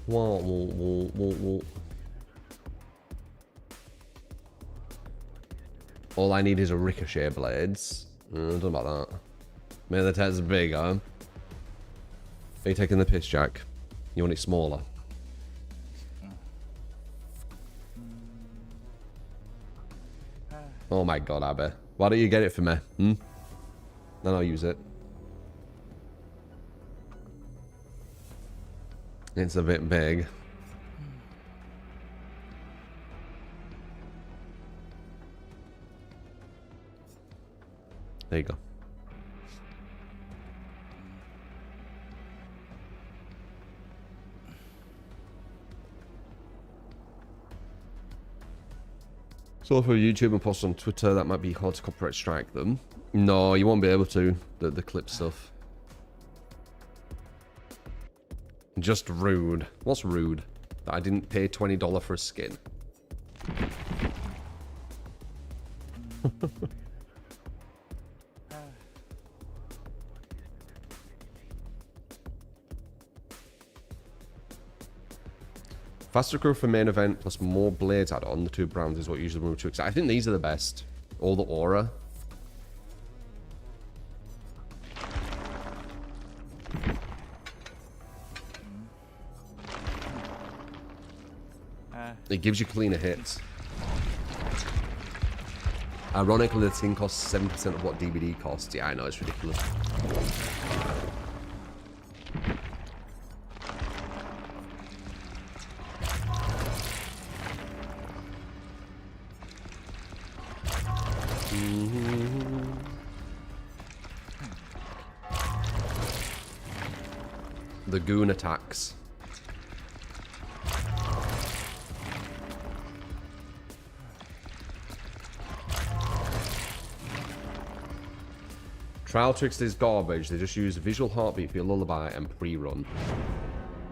Whoa. All I need is a ricochet blades. I don't know about that. Maybe the tent's big, huh? Are you taking the piss, Jack? You want it smaller? Oh my god, Abby. Why don't you get it for me? Then I'll use it. It's a bit big. There you go. So for YouTube and post on Twitter, that might be hard to copyright strike them. No, you won't be able to. The clip stuff. Just rude. What's rude? That I didn't pay $20 for a skin. Faster crew for main event plus more blades add-on. The 2 browns is what usually move to excite. I think these are the best. All the aura. It gives you cleaner hits. Ironically, the thing costs 70% of what DVD costs. Yeah, I know, it's ridiculous. The goon attacks. Trial Trickster is garbage. They just use visual heartbeat for your lullaby and pre-run.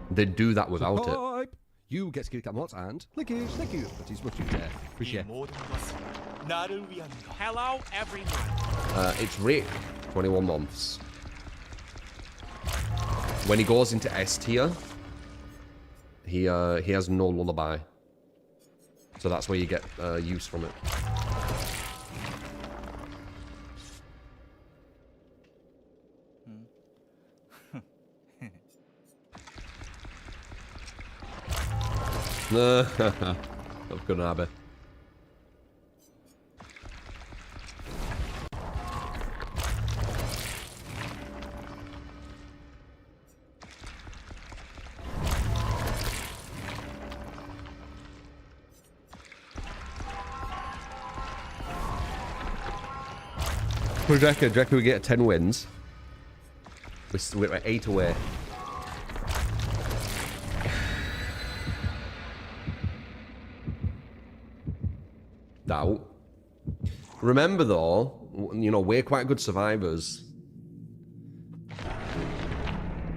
They do that without it.
You get skill mods and clickish. Thank you. That is much there. Appreciate.
Hello, everyone.
It's Rick, 21 months. When he goes into S tier, he has no lullaby. So that's where you get use from it. I've got an habit. Do you reckon we get 10 wins? We're at 8 away. Doubt. Remember though, you know, we're quite good survivors.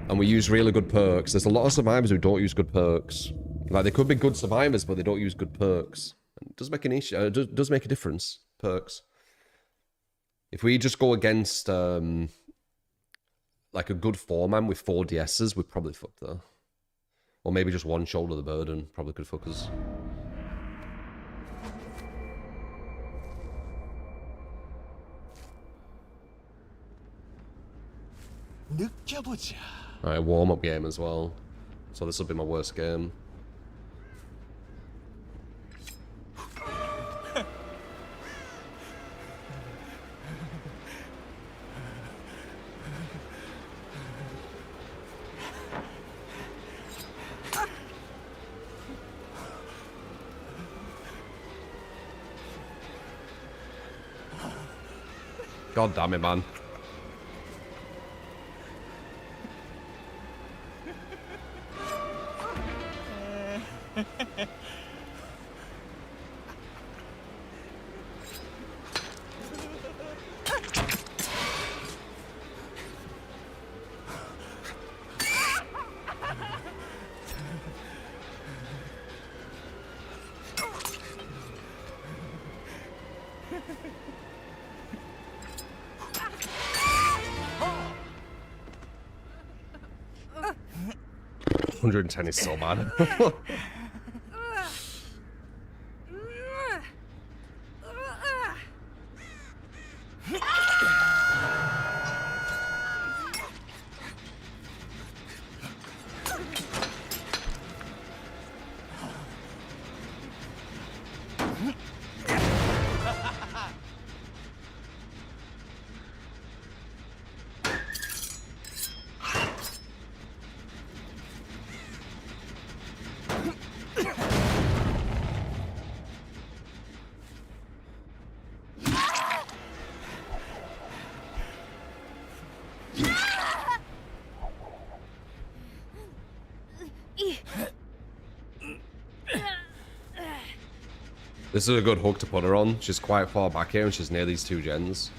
And we use really good perks. There's a lot of survivors who don't use good perks. Like, they could be good survivors, but they don't use good perks. It does make an issue. Does make a difference, perks. If we just go against like a good 4-man with 4 DSs, we're probably fucked though. Or maybe just one shoulder the burden, probably could fuck us. Alright, warm-up game as well. So this will be my worst game. God damn it, man. $110 is so bad. This is a good hook to put her on. She's quite far back here and she's near these 2 gens.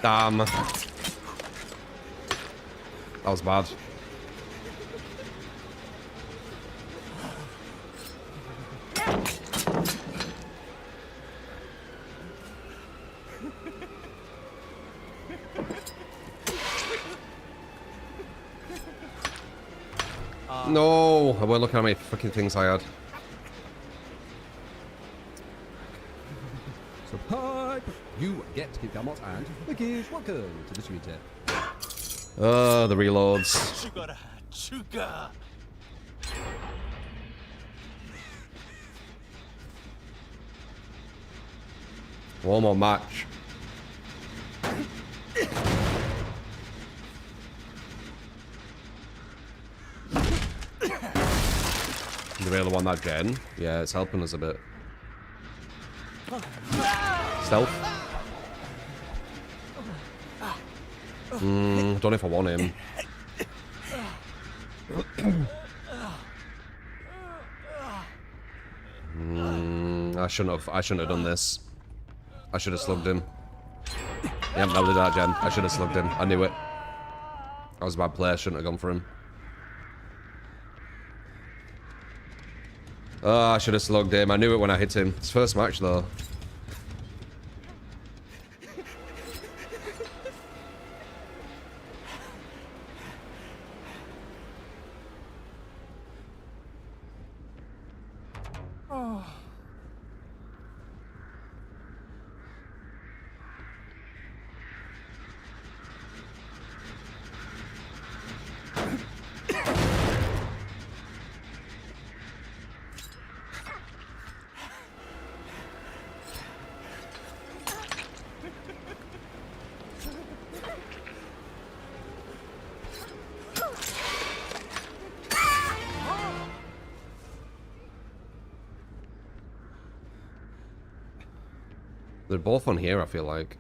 Damn. That was bad. No, I weren't looking at how many fucking things I had.
So pipe, you get Gamot and Mickey's welcome to the street here.
The reloads.
죽어라, 죽어.
One more match. You really want that gen? Yeah, it's helping us a bit. Stealth. Don't know if I want him. I shouldn't have done this. I should have slugged him. Yeah, that was that gen. I should have slugged him. I knew it. I was a bad player. I shouldn't have gone for him. Oh, I should have slugged him. I knew it when I hit him. It's first match though. They're both on here, I feel like.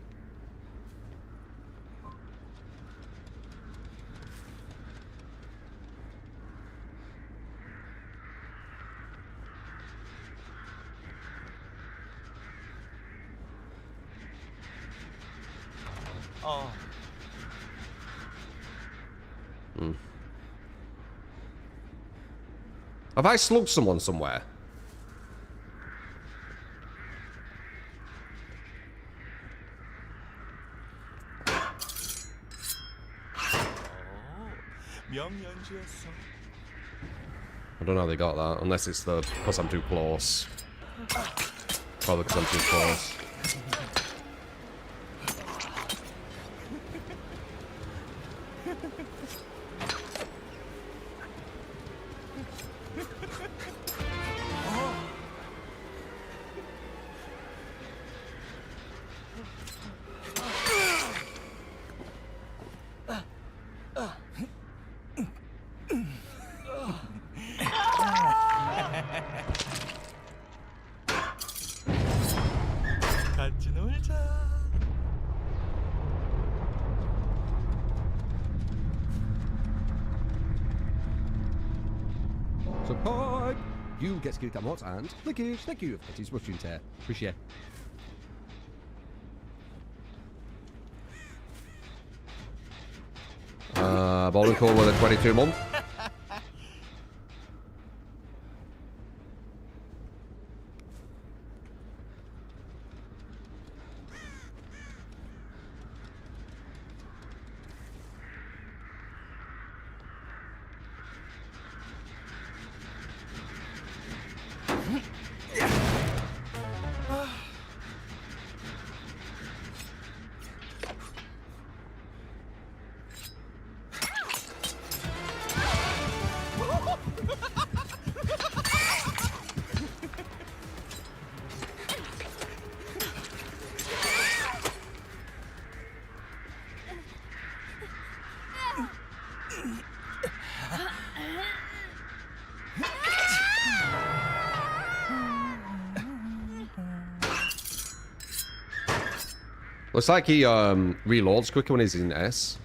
Have I slugged someone somewhere?
명연주였어.
I don't know how they got that, unless it's because I'm too close. Probably because I'm too close.
같이 놀자.
So pipe, you get Gamot and Mickey's. Thank you. It is mushroom tear. Appreciate.
Bowling call with a 22 month. Looks like he reloads quicker when he's in S.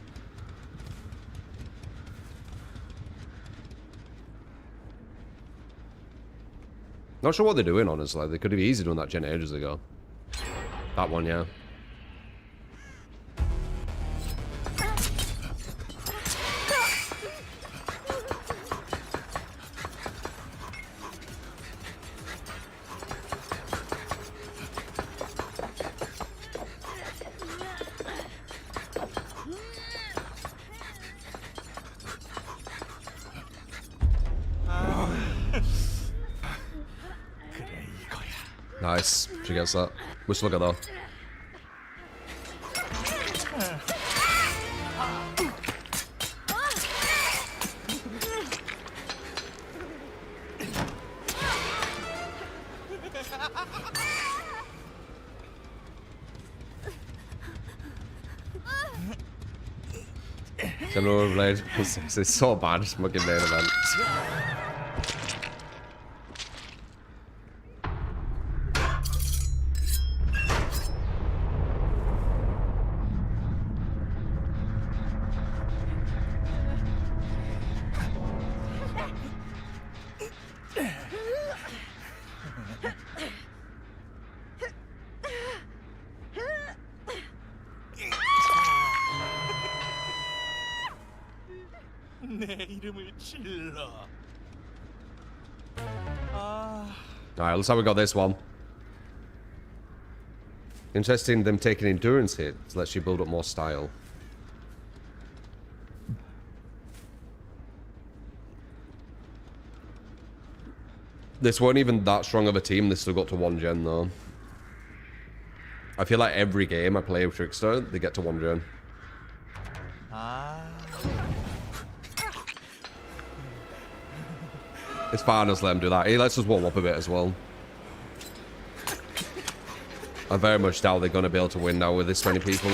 Not sure what they're doing, honestly. They could have easily done that gen ages ago. That one, yeah. Nice. She gets that. Wish look at though. General Blade. It's so bad. Fucking main event.
내 이름을 질러. 아,
Alright, looks like we got this one. Interesting them taking endurance hits lets you build up more style. This weren't even that strong of a team, they still got to 1 gen though. I feel like every game I play with Trickster, they get to 1 gen.
아.
It's fine, just let him do that. He lets us warm up a bit as well. I very much doubt they're going to be able to win now with this many people.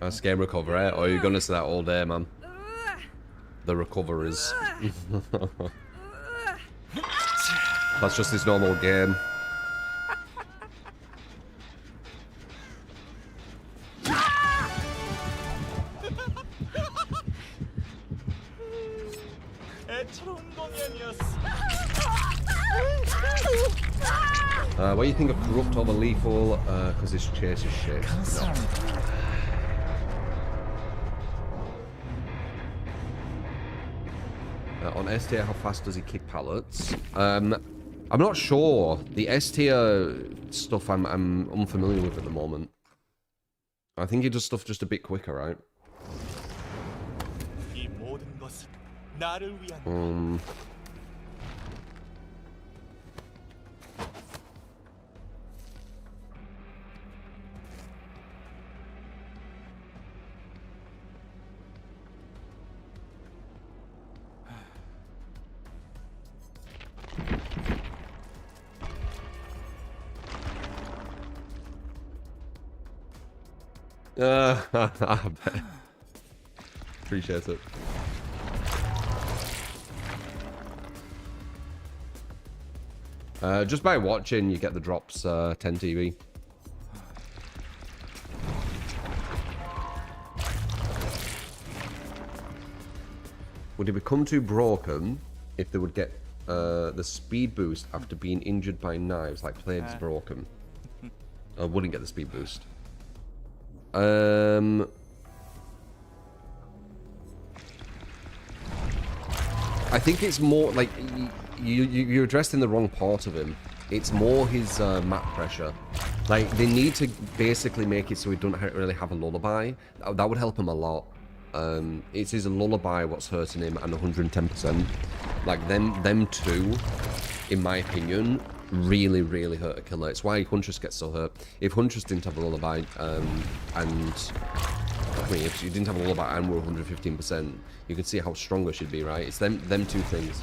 That's game recover, eh? Or you're gonna say that all day, man. The recoveries. That's just his normal game.
애처로운 공연이었어.
What do you think of corrupt over lethal? Because his chase is shit. No. On S tier, how fast does he kick pallets? I'm not sure. The S tier stuff I'm unfamiliar with at the moment. I think he does stuff just a bit quicker, right?
이 모든 것은 나를 위한.
I bet. Appreciate it. Just by watching, you get the drops 10 TV. Would it become too broken if they would get the speed boost after being injured by knives, like Plague's broken? I wouldn't get the speed boost. I think it's more like you're addressing the wrong part of him. It's more his map pressure. Like they need to basically make it so he doesn't really have a lullaby. That would help him a lot. It's his lullaby what's hurting him, and 110%. Like them two, in my opinion, really hurt a killer. It's why Huntress gets so hurt. If Huntress didn't have a lullaby, and I mean, if you didn't have a lullaby and were 115%, you could see how stronger she'd be, right? It's them two things.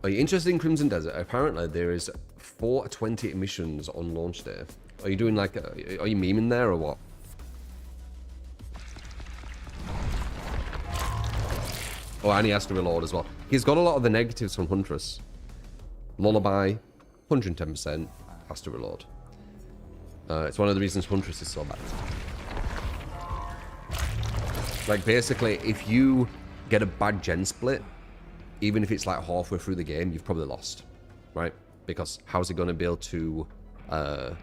Are you interested in Crimson Desert? Apparently there is 420 missions on launch day. Are you doing like, are you memeing there or what? Oh, and he has to reload as well. He's got a lot of the negatives from Huntress. Lullaby, 110%, has to reload. It's one of the reasons Huntress is so bad. Like basically, if you get a bad gen split, even if it's like halfway through the game, you've probably lost, right? Because how's it going to be able to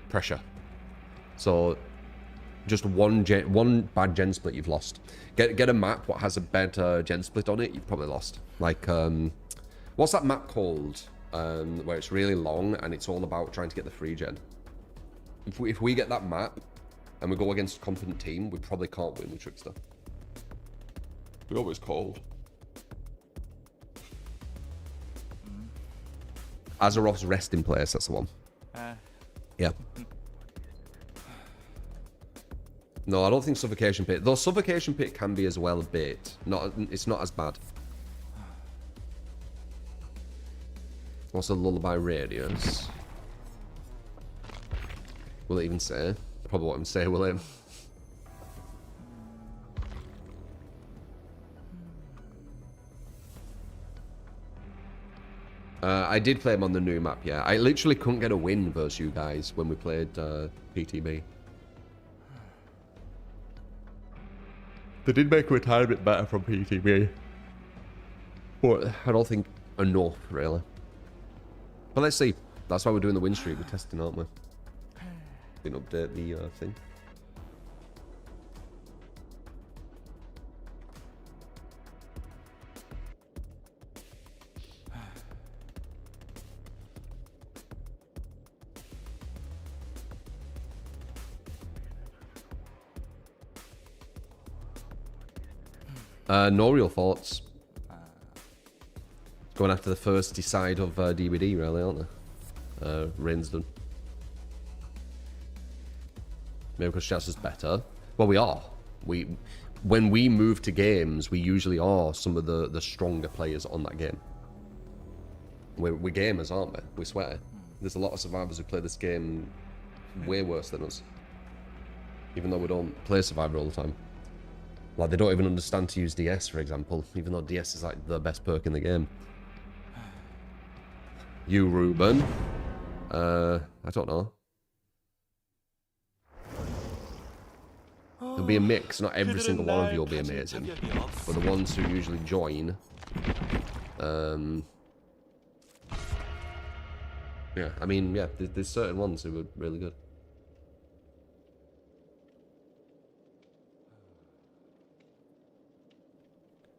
pressure? So just one bad gen split, you've lost. Get a map what has a better gen split on it, you've probably lost. Like, what's that map called? Where it's really long and it's all about trying to get the free gen. If we get that map and we go against a competent team, we probably can't win with Trickster. We always called. Azeroth's resting place, that's the one. Yeah. No, I don't think Suffocation Pit. Though Suffocation Pit can be as well a bait. It's not as bad. What's the lullaby radius? Will it even say? Probably won't even say, will it? I did play him on the new map, yeah. I literally couldn't get a win versus you guys when we played PTB. They did make him a tiny bit better from PTB. But I don't think enough, really. But let's see. That's why we're doing the win streak. We're testing, aren't we? Didn't update the thing. No real thoughts. Going after the first side of DVD, really, aren't they? Rain's done. Maybe because Chess is better. Well, we are. When we move to games, we usually are some of the stronger players on that game. We're gamers, aren't we? We swear. There's a lot of survivors who play this game way worse than us. Even though we don't play Survivor all the time. Like, they don't even understand to use DS, for example, even though DS is like the best perk in the game. You, Ruben. I don't know. There'll be a mix. Not every single one of you will be amazing. But the ones who usually join... yeah, I mean, yeah, there's certain ones who are really good.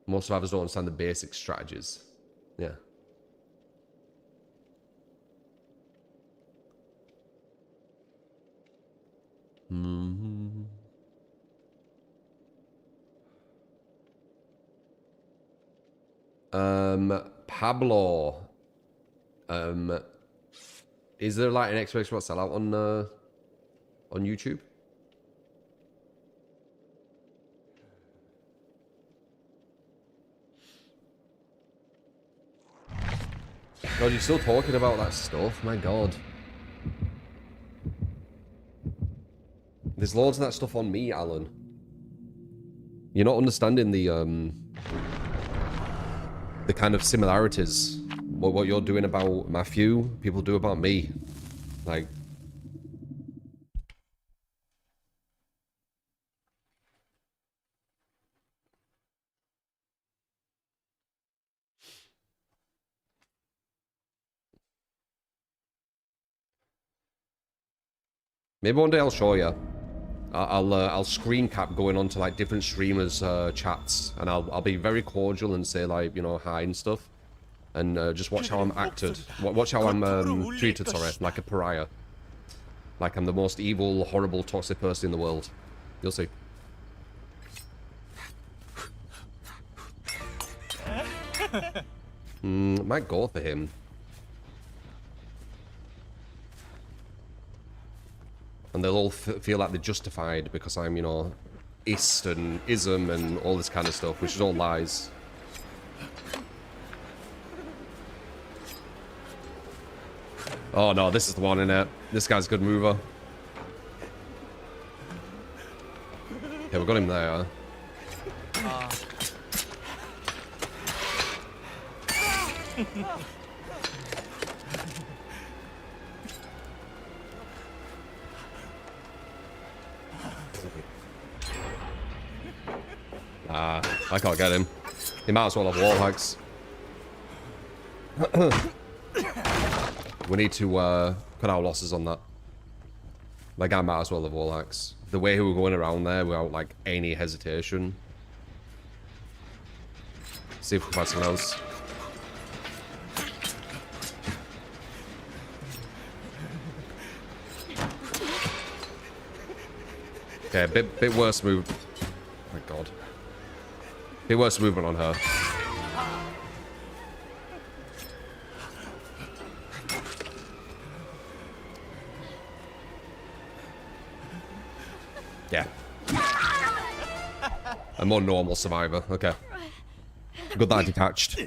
Most survivors don't understand the basic strategies. Yeah. Pablo. Is there like an Xbox One sellout on YouTube? God, you're still talking about that stuff? My God. There's loads of that stuff on me, Alan. You're not understanding the kind of similarities. What you're doing about Matthew, people do about me. Like... Maybe one day I'll show you. I'll screen cap going on to like different streamers' chats, and I'll be very cordial and say like, you know, hi and stuff, and just watch how I'm acted. Watch how I'm treated. Sorry, like a pariah. Like I'm the most evil, horrible, toxic person in the world. You'll see. Might go for him. And they'll all feel like they're justified because I'm, you know, ist and ism and all this kind of stuff, which is all lies. Oh no, this is the one, innit? This guy's a good mover. Yeah, we got him there. I can't get him. He might as well have wall hacks. We need to cut our losses on that. Like, I might as well have all axe. The way we were going around there without, like, any hesitation. See if we can find someone else. Okay, a bit worse move. Oh my god. Bit worse movement on her. Yeah. A more normal survivor. Okay. Good that I detached.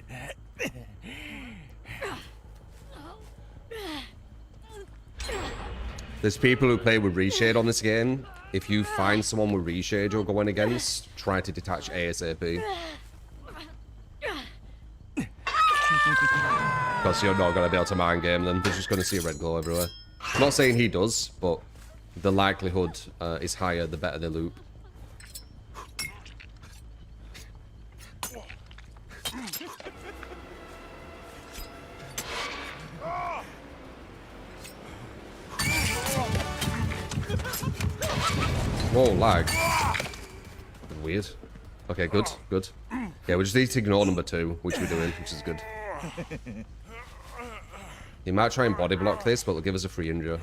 There's people who play with reshade on this game. If you find someone with reshade you're going against, try to detach ASAP. Because you're not going to be able to mind game them. They're just going to see a red glow everywhere. I'm not saying he does, but the likelihood is higher the better they loop. Whoa, lag. Weird. Okay, good, good. Yeah, we just need to ignore number 2, which we're doing, which is good. He might try and body block this, but it'll give us a free injure.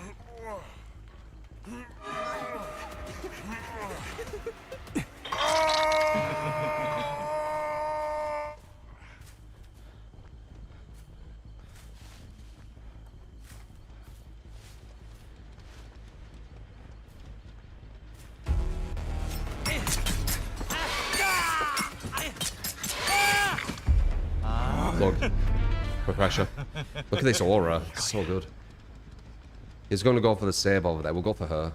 Look. For pressure. Look at this aura. It's so good. He's going to go for the save over there. We'll go for her.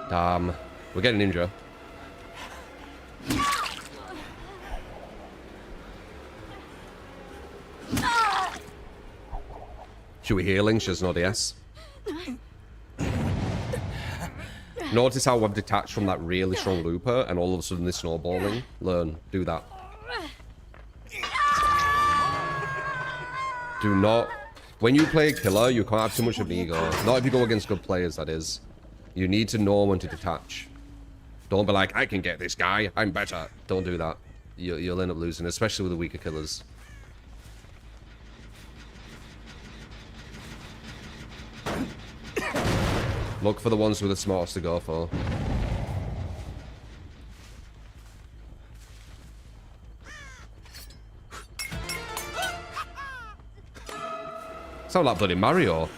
Damn. We're getting ninja. Should we healing? She has no DS. Notice how I've detached from that really strong looper and all of a sudden they're snowballing. Learn. Do that. Do not... When you play a killer, you can't have too much of an ego. Not if you go against good players, that is. You need to know when to detach. Don't be like, I can get this guy, I'm better. Don't do that. You'll end up losing, especially with the weaker killers. Look for the ones who are the smartest to go for. Sound like bloody Mario.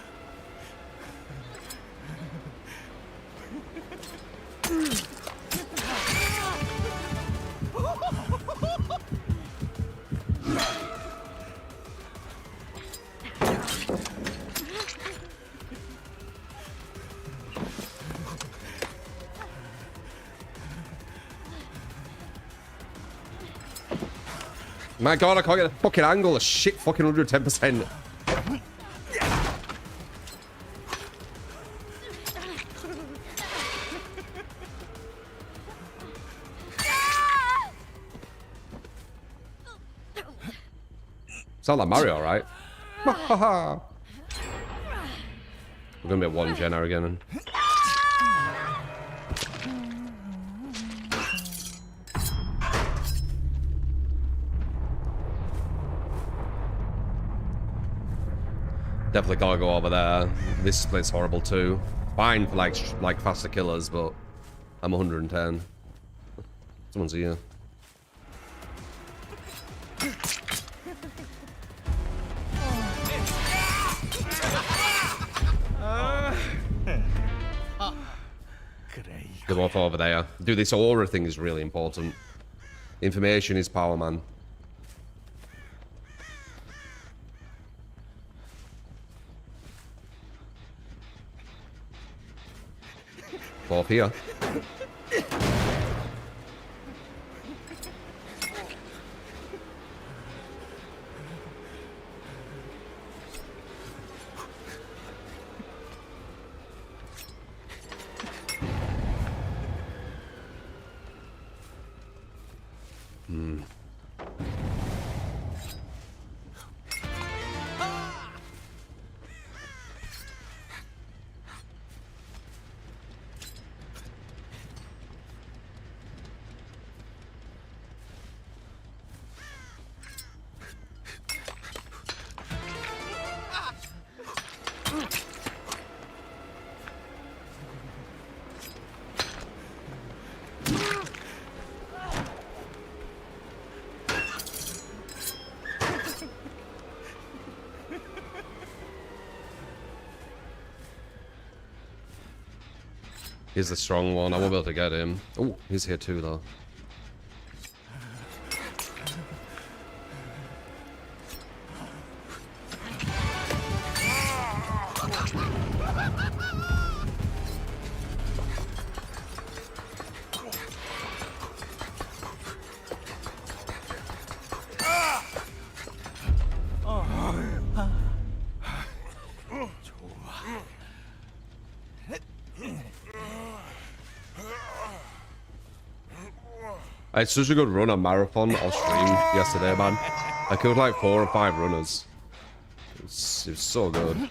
My god, I can't get a fucking angle. A shit fucking 110%. Sound like Mario, right? We're gonna be at 1 Jenna again. Definitely gotta go over there. This split's horrible too. Fine for like faster killers, but I'm 110. Someone's here. Go off over there. Dude, this aura thing is really important. Information is power, man. Both here. He's the strong one. I won't be able to get him. Oh, he's here too, though. I had such a good run on marathon or stream yesterday, man. I killed like 4 or 5 runners. It was so good.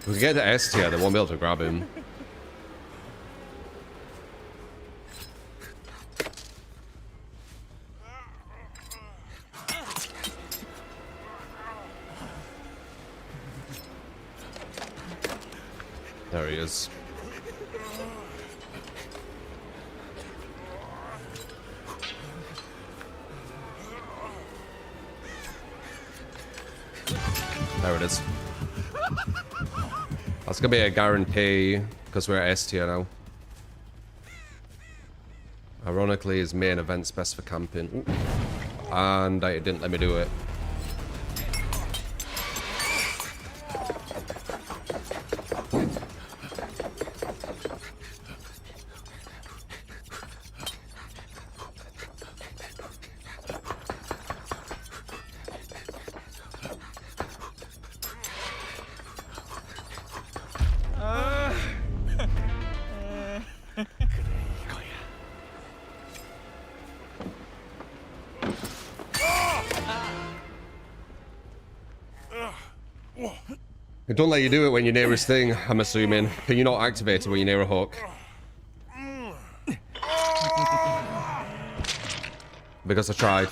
If we can get to S tier, they won't be able to grab him. There he is. There it is. That's gonna be a guarantee because we're at S tier now. Ironically, his main event's best for camping. Ooh. And it didn't let me do it. It don't let you do it when you're near his thing, I'm assuming. Can you not activate it when you're near a hook? Because I tried.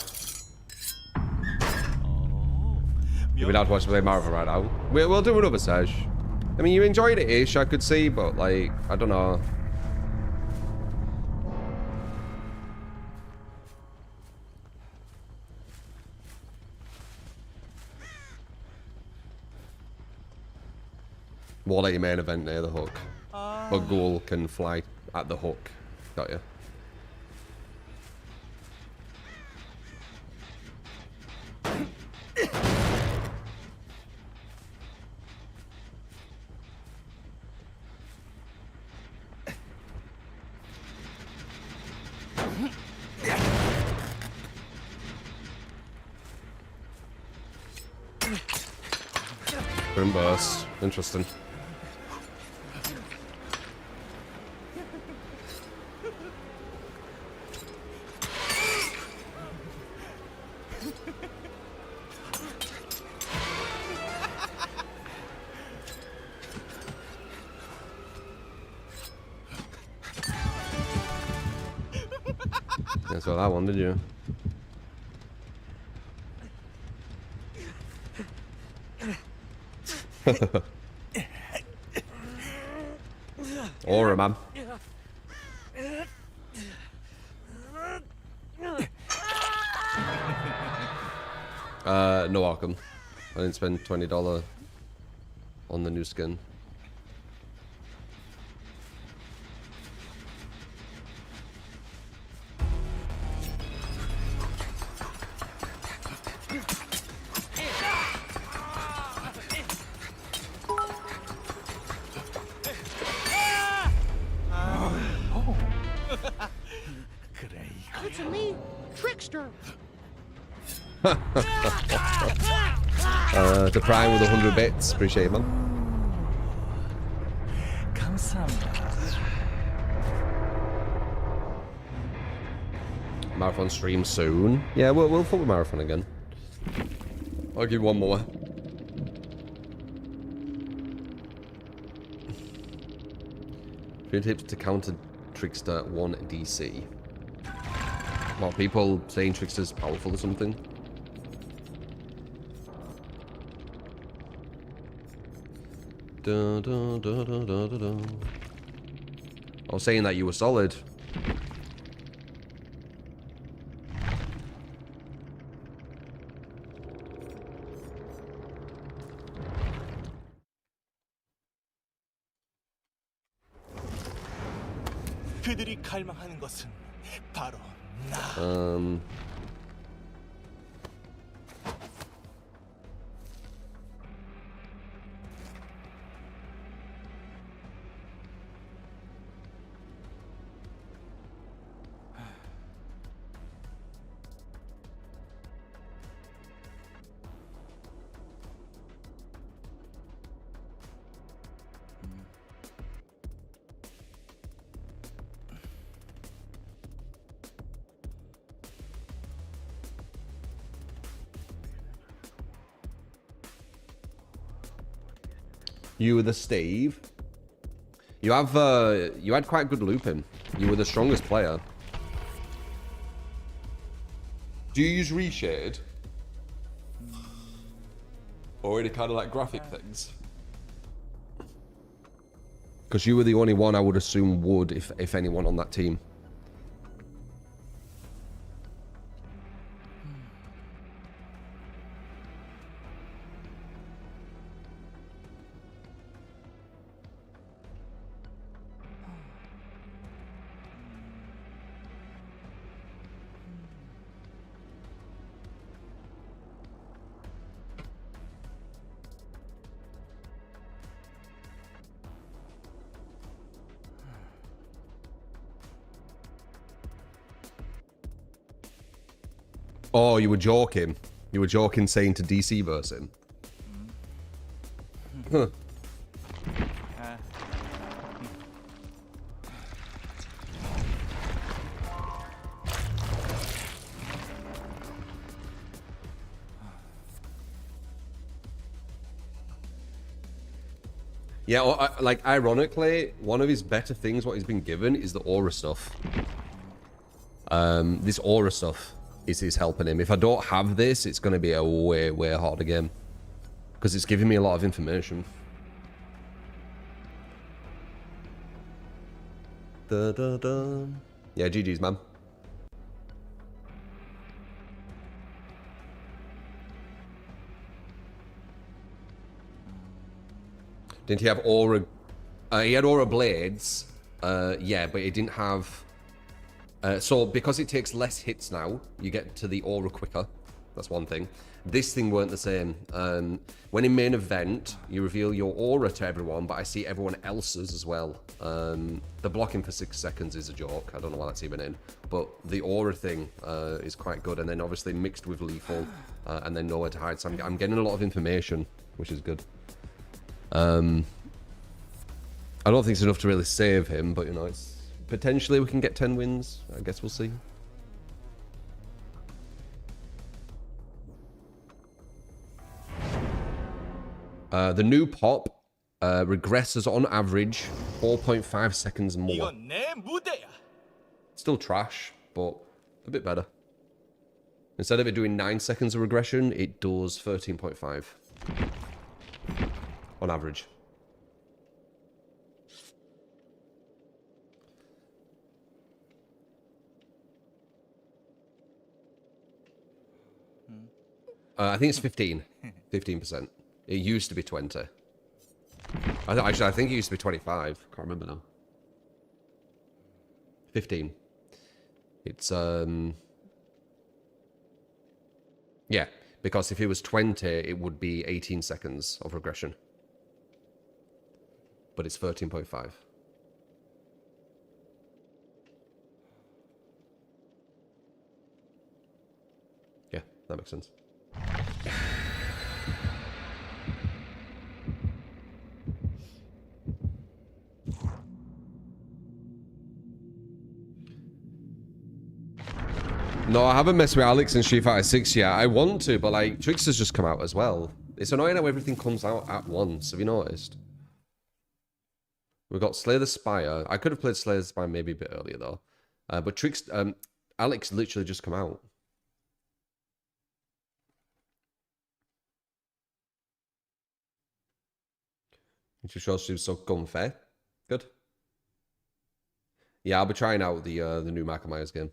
You'll be down to watch me play marathon right now. We'll do another sesh. I mean, you enjoyed it-ish, I could see, but like, I don't know. Wall at your main event near the hook. But Ghoul can fly at the hook. Got you. Boom burst. Interesting. That's what I wanted, you. Aura, man. No Arkham. I didn't spend $20 on the new skin.
Answer me, Trickster.
To Prime with 100 bits. Appreciate it, man. Marathon stream soon. Yeah, we'll fuck with Marathon again. I'll give you one more. Few tips to counter Trickster 1 DC. Well, people saying Trickster's powerful or something. Da, da, da, da, da, da, da. I was saying that you were solid.
그들이 갈망하는 것은 바로 나.
You were the Steve. You have you had quite good looping. You were the strongest player. Do you use reshade? Or any kind of like graphic things? Because you were the only one I would assume would, if anyone on that team. Oh, you were joking. You were joking saying to DC verse him. Huh. Yeah, like, ironically, one of his better things, what he's been given, is the aura stuff. This aura stuff is helping him. If I don't have this, it's going to be a way, way harder game. Because it's giving me a lot of information. Da, da, da. Yeah, GG's, man. Didn't he have aura? He had aura blades. Yeah, but he didn't have... so because it takes less hits now, you get to the aura quicker. That's one thing. This thing weren't the same. When in main event, you reveal your aura to everyone, but I see everyone else's as well. The blocking for 6 seconds is a joke. I don't know why that's even in. But the aura thing is quite good. And then obviously mixed with lethal, and then nowhere to hide. So I'm getting a lot of information, which is good. I don't think it's enough to really save him, but you know, it's potentially we can get 10 wins. I guess we'll see. The new pop regresses on average 4.5 seconds more.
이건 내 무대야.
Still trash, but a bit better. Instead of it doing 9 seconds of regression, it does 13.5 on average. I think it's 15%. It used to be 20. Actually, I think it used to be 25. Can't remember now. 15. It's yeah, because if it was 20, it would be 18 seconds of regression. But it's 13.5. Yeah, that makes sense. No, I haven't messed with Alex in Street Fighter 6 yet. I want to, but like, TRICKSTER's just come out as well. It's annoying how everything comes out at once. Have you noticed? We've got Slay the Spire. I could have played Slay the Spire maybe a bit earlier though. But Alex literally just come out. It just shows she was so comfy. Good. Yeah, I'll be trying out the new Michael Myers game.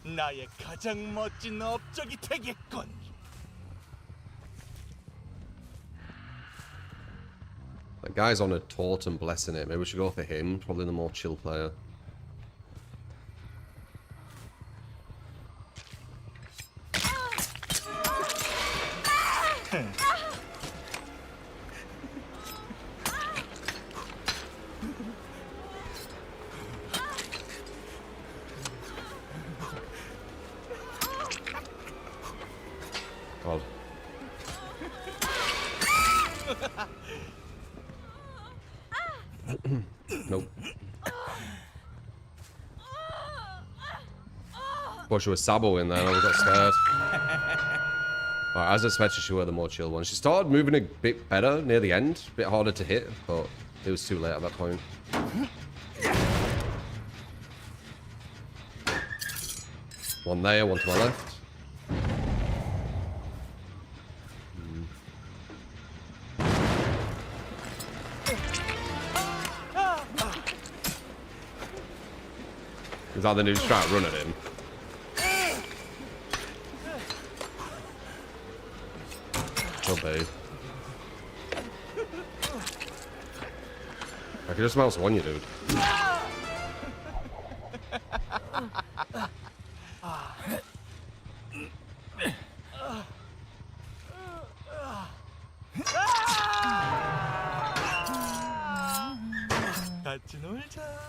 나의 가장 멋진 업적이 되겠군.
That guy's on a totem blessing it. Maybe we should go for him. Probably the more chill player. God. Nope. Thought she was Sabo in there, and I got scared. Right, as expected, she were the more chill one. She started moving a bit better near the end, a bit harder to hit, but it was too late at that point. One there, one to my left. Is that the new strat? Run at him. Okay. I can just mouse one you, dude.
같이 놀자.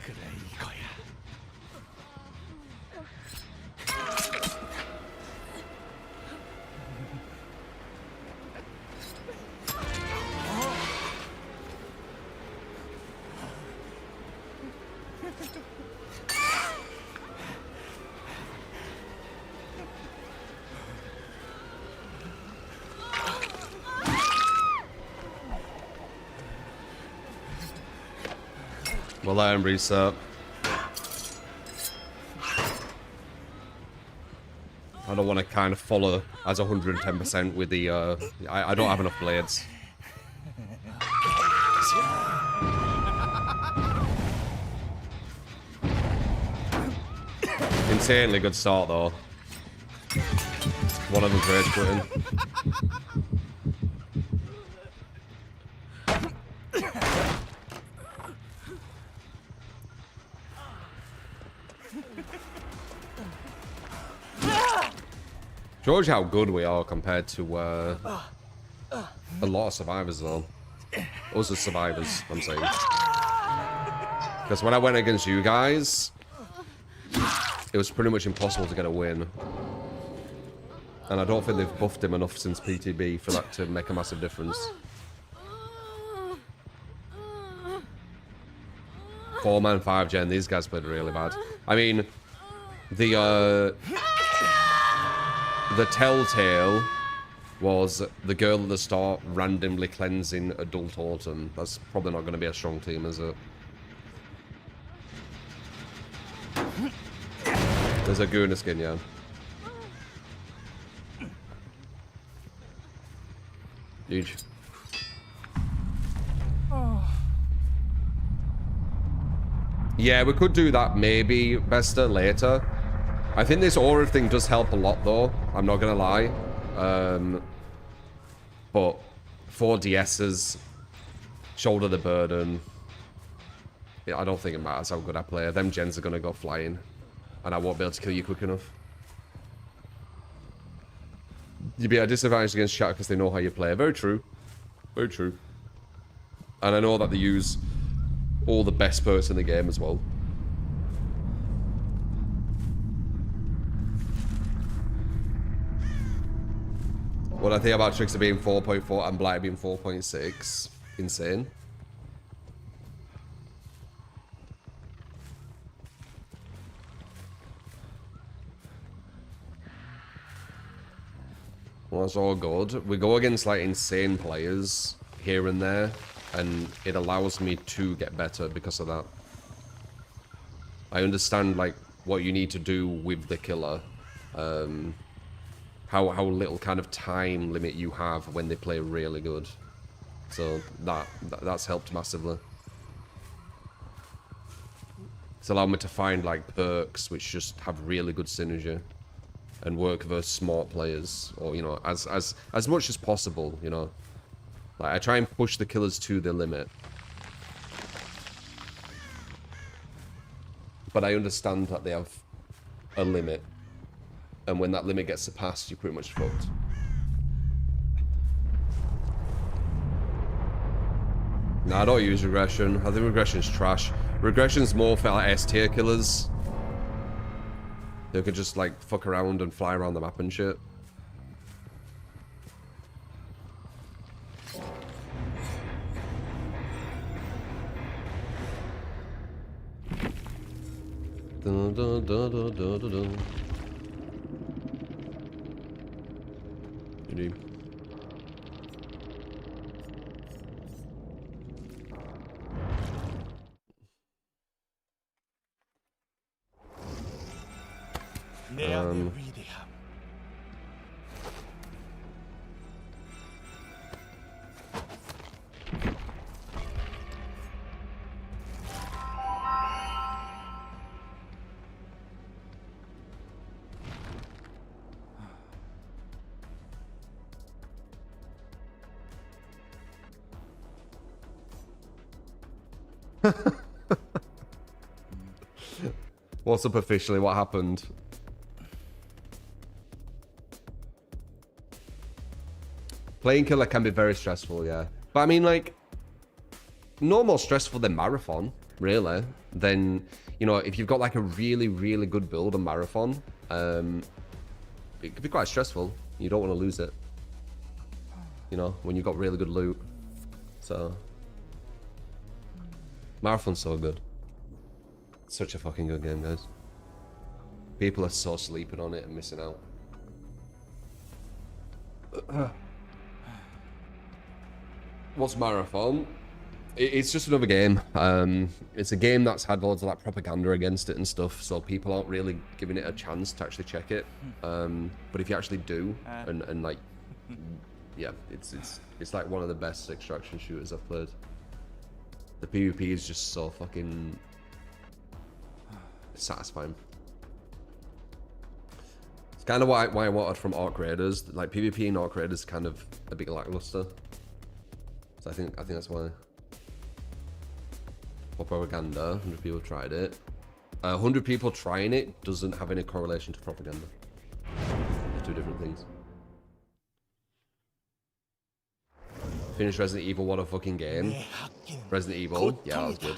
그래 이거야.
We'll let him reset. I don't want to kind of follow as 110% with the, I don't have enough blades. Insanely good start though. One of them's rage quitting. Shows you how good we are compared to a lot of survivors, though. Us as survivors, I'm saying. Because when I went against you guys, it was pretty much impossible to get a win. And I don't think they've buffed him enough since PTB for that to make a massive difference. 4-man, 5-gen, these guys played really bad. I mean, the telltale was the girl at the start randomly cleansing adult autumn. That's probably not going to be a strong team, is it? There's a Guna skin, yeah. Huge. Yeah, we could do that maybe, Bester, later. I think this aura thing does help a lot, though. I'm not gonna lie. But 4 DSs, shoulder the burden. I don't think it matters how good I play. Them gens are going to go flying. And I won't be able to kill you quick enough. You'd be at a disadvantage against chat because they know how you play. Very true. Very true. And I know that they use all the best perks in the game as well. What I think about Trickster being 4.4 and Blight being 4.6. Insane. Well, that's all good. We go against like insane players here and there, and it allows me to get better because of that. I understand like what you need to do with the killer, how little kind of time limit you have when they play really good. So that's helped massively. It's allowed me to find like perks which just have really good synergy and work versus smart players, or you know, as much as possible, you know. Like I try and push the killers to their limit. But I understand that they have a limit. And when that limit gets surpassed, you're pretty much fucked. Nah, I don't use regression. I think regression's trash. Regression's more for like S-tier killers. They could just like fuck around and fly around the map and shit. Dun, dun, dun, dun, dun, dun, dun. What's up officially? What happened? Playing killer can be very stressful, yeah. But I mean, like, no more stressful than Marathon, really. Then, you know, if you've got like a really, really good build on Marathon, it could be quite stressful. You don't want to lose it, you know, when you've got really good loot. So, Marathon's so good. Such a fucking good game, guys. People are so sleeping on it and missing out. What's Marathon? It's just another game. It's a game that's had loads of like propaganda against it and stuff, so people aren't really giving it a chance to actually check it. But if you actually do, and like, yeah, it's like one of the best extraction shooters I've played. The PvP is just so fucking satisfying. It's kind of why I wanted from Arc Raiders. Like PvP in Arc Raiders is kind of a bit lackluster. So I think that's why. For propaganda, 100 people tried it. 100 people trying it doesn't have any correlation to propaganda. They're two different things. Finished Resident Evil, what a fucking game. Resident Evil, yeah, that was good.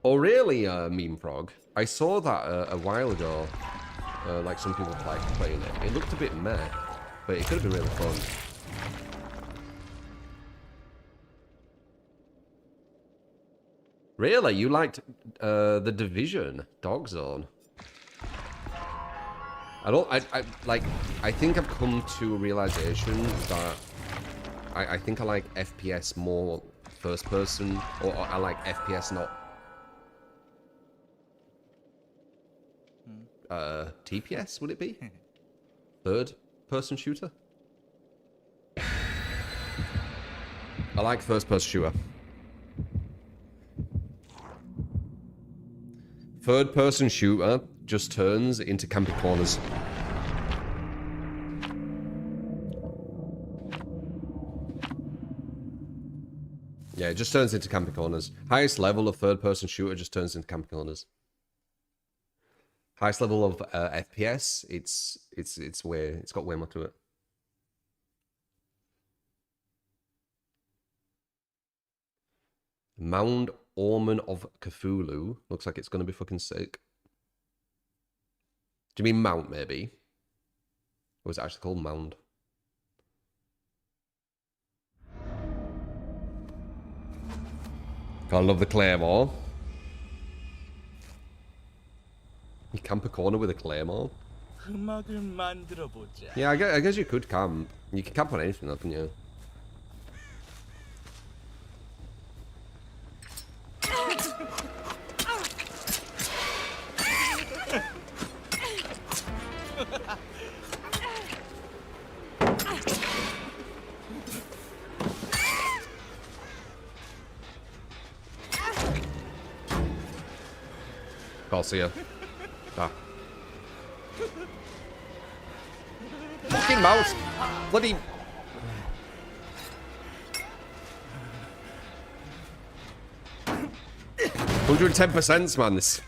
Oh really, Meme Frog? I saw that a while ago. Like some people like playing it. It looked a bit meh, but it could have been really fun. Really? You liked The Division, Dog Zone? I think I've come to a realization that I think I like FPS more first person, or I like FPS not TPS, would it be? Third person shooter? I like first person shooter. third-person shooter just turns into camping corners. Yeah, it just turns into camping corners. Highest level of third-person shooter just turns into camping corners. Highest level of FPS, it's got way more to it. Mound Omen of Cthulhu. Looks like it's going to be fucking sick. Do you mean Mount, maybe? Or is it actually called Mound? I love the Claymore. You camp a corner with a Claymore?
음악을 만들어 보자.
Yeah, I guess you could camp. You can camp on anything, though, can you? I'll see ya. Ah. Fucking mouse! Bloody... 110%, man, this...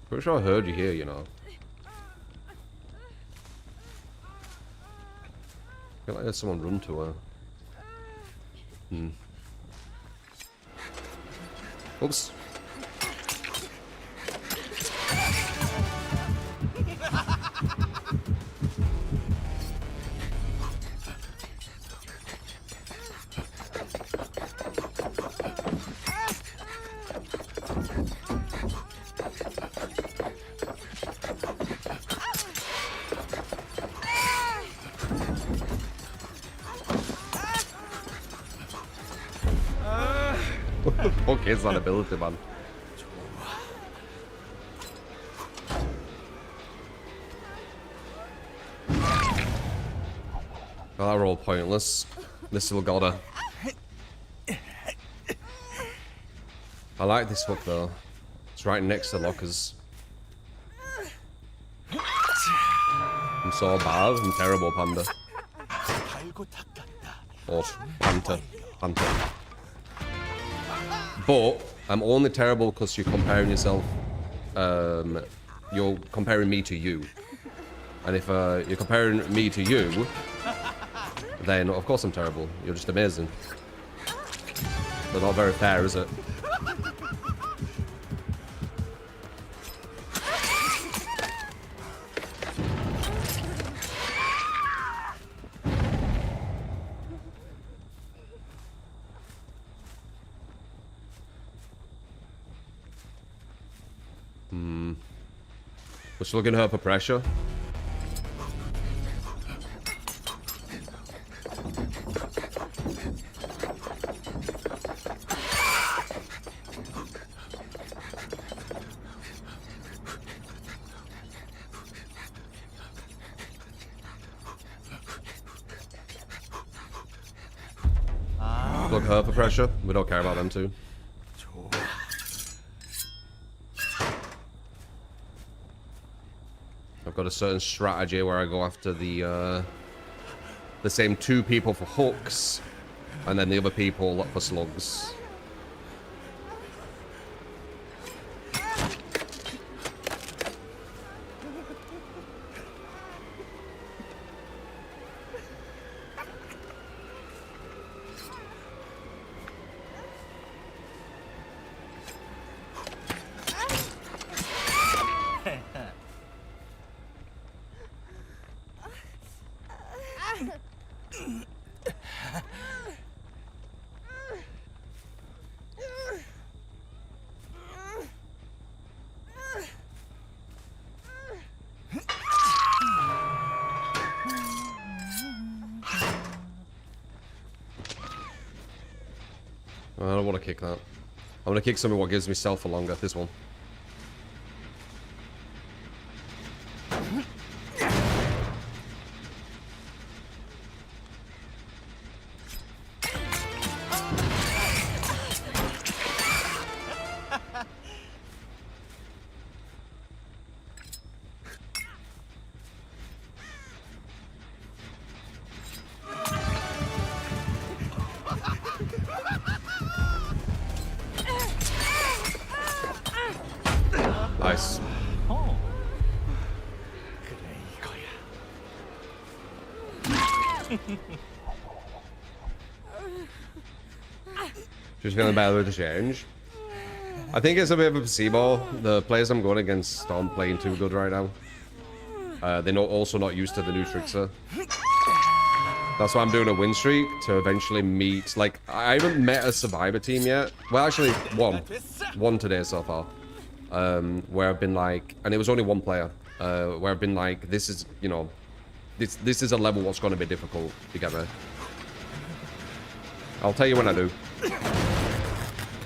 Pretty sure I heard you here, you know. I feel like there's someone run to her. Oops. What is that ability, man? Well, that were all pointless. This still got her. I like this hook though. It's right next to lockers. I'm so bad. I'm terrible, Panda. Or Panther. Panther. But I'm only terrible because you're comparing yourself. You're comparing me to you. And if you're comparing me to you, then of course I'm terrible. You're just amazing. But not very fair, is it? Was she looking at her for pressure? Look at her for pressure. We don't care about them two. I've got a certain strategy where I go after the same two people for hooks, and then the other people for slugs. I don't want to kick that. I'm gonna kick something what gives me stealth for longer. This one. Nice. Just feeling better with the change. I think it's a bit of a placebo. The players I'm going against aren't playing too good right now. They're also not used to the new Trickster. That's why I'm doing a win streak to eventually meet. Like, I haven't met a Survivor team yet. Well, actually, one today so far. Where I've been like, and it was only one player. Where I've been like, this is, you know, this is a level what's going to be difficult to get there. I'll tell you when I do.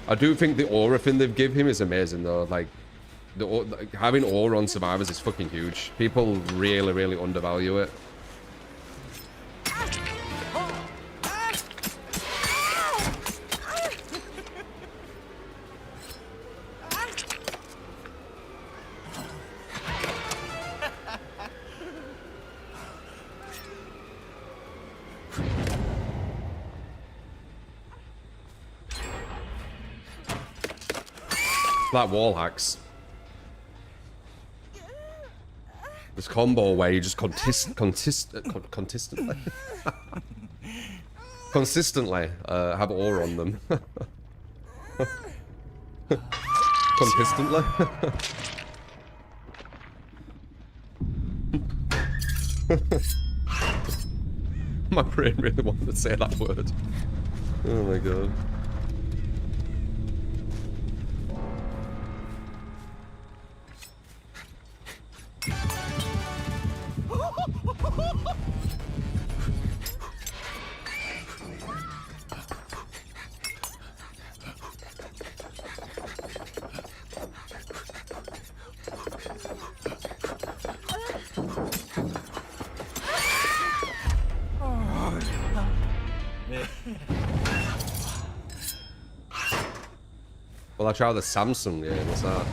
I do think the aura thing they've given him is amazing though. Like, having aura on survivors is fucking huge. People really, really undervalue it. Like wall hacks. This combo where you just consistently have aura on them. Consistently. My brain really wanted to say that word. Oh my god. Well, I tried the Samsung game, what's that?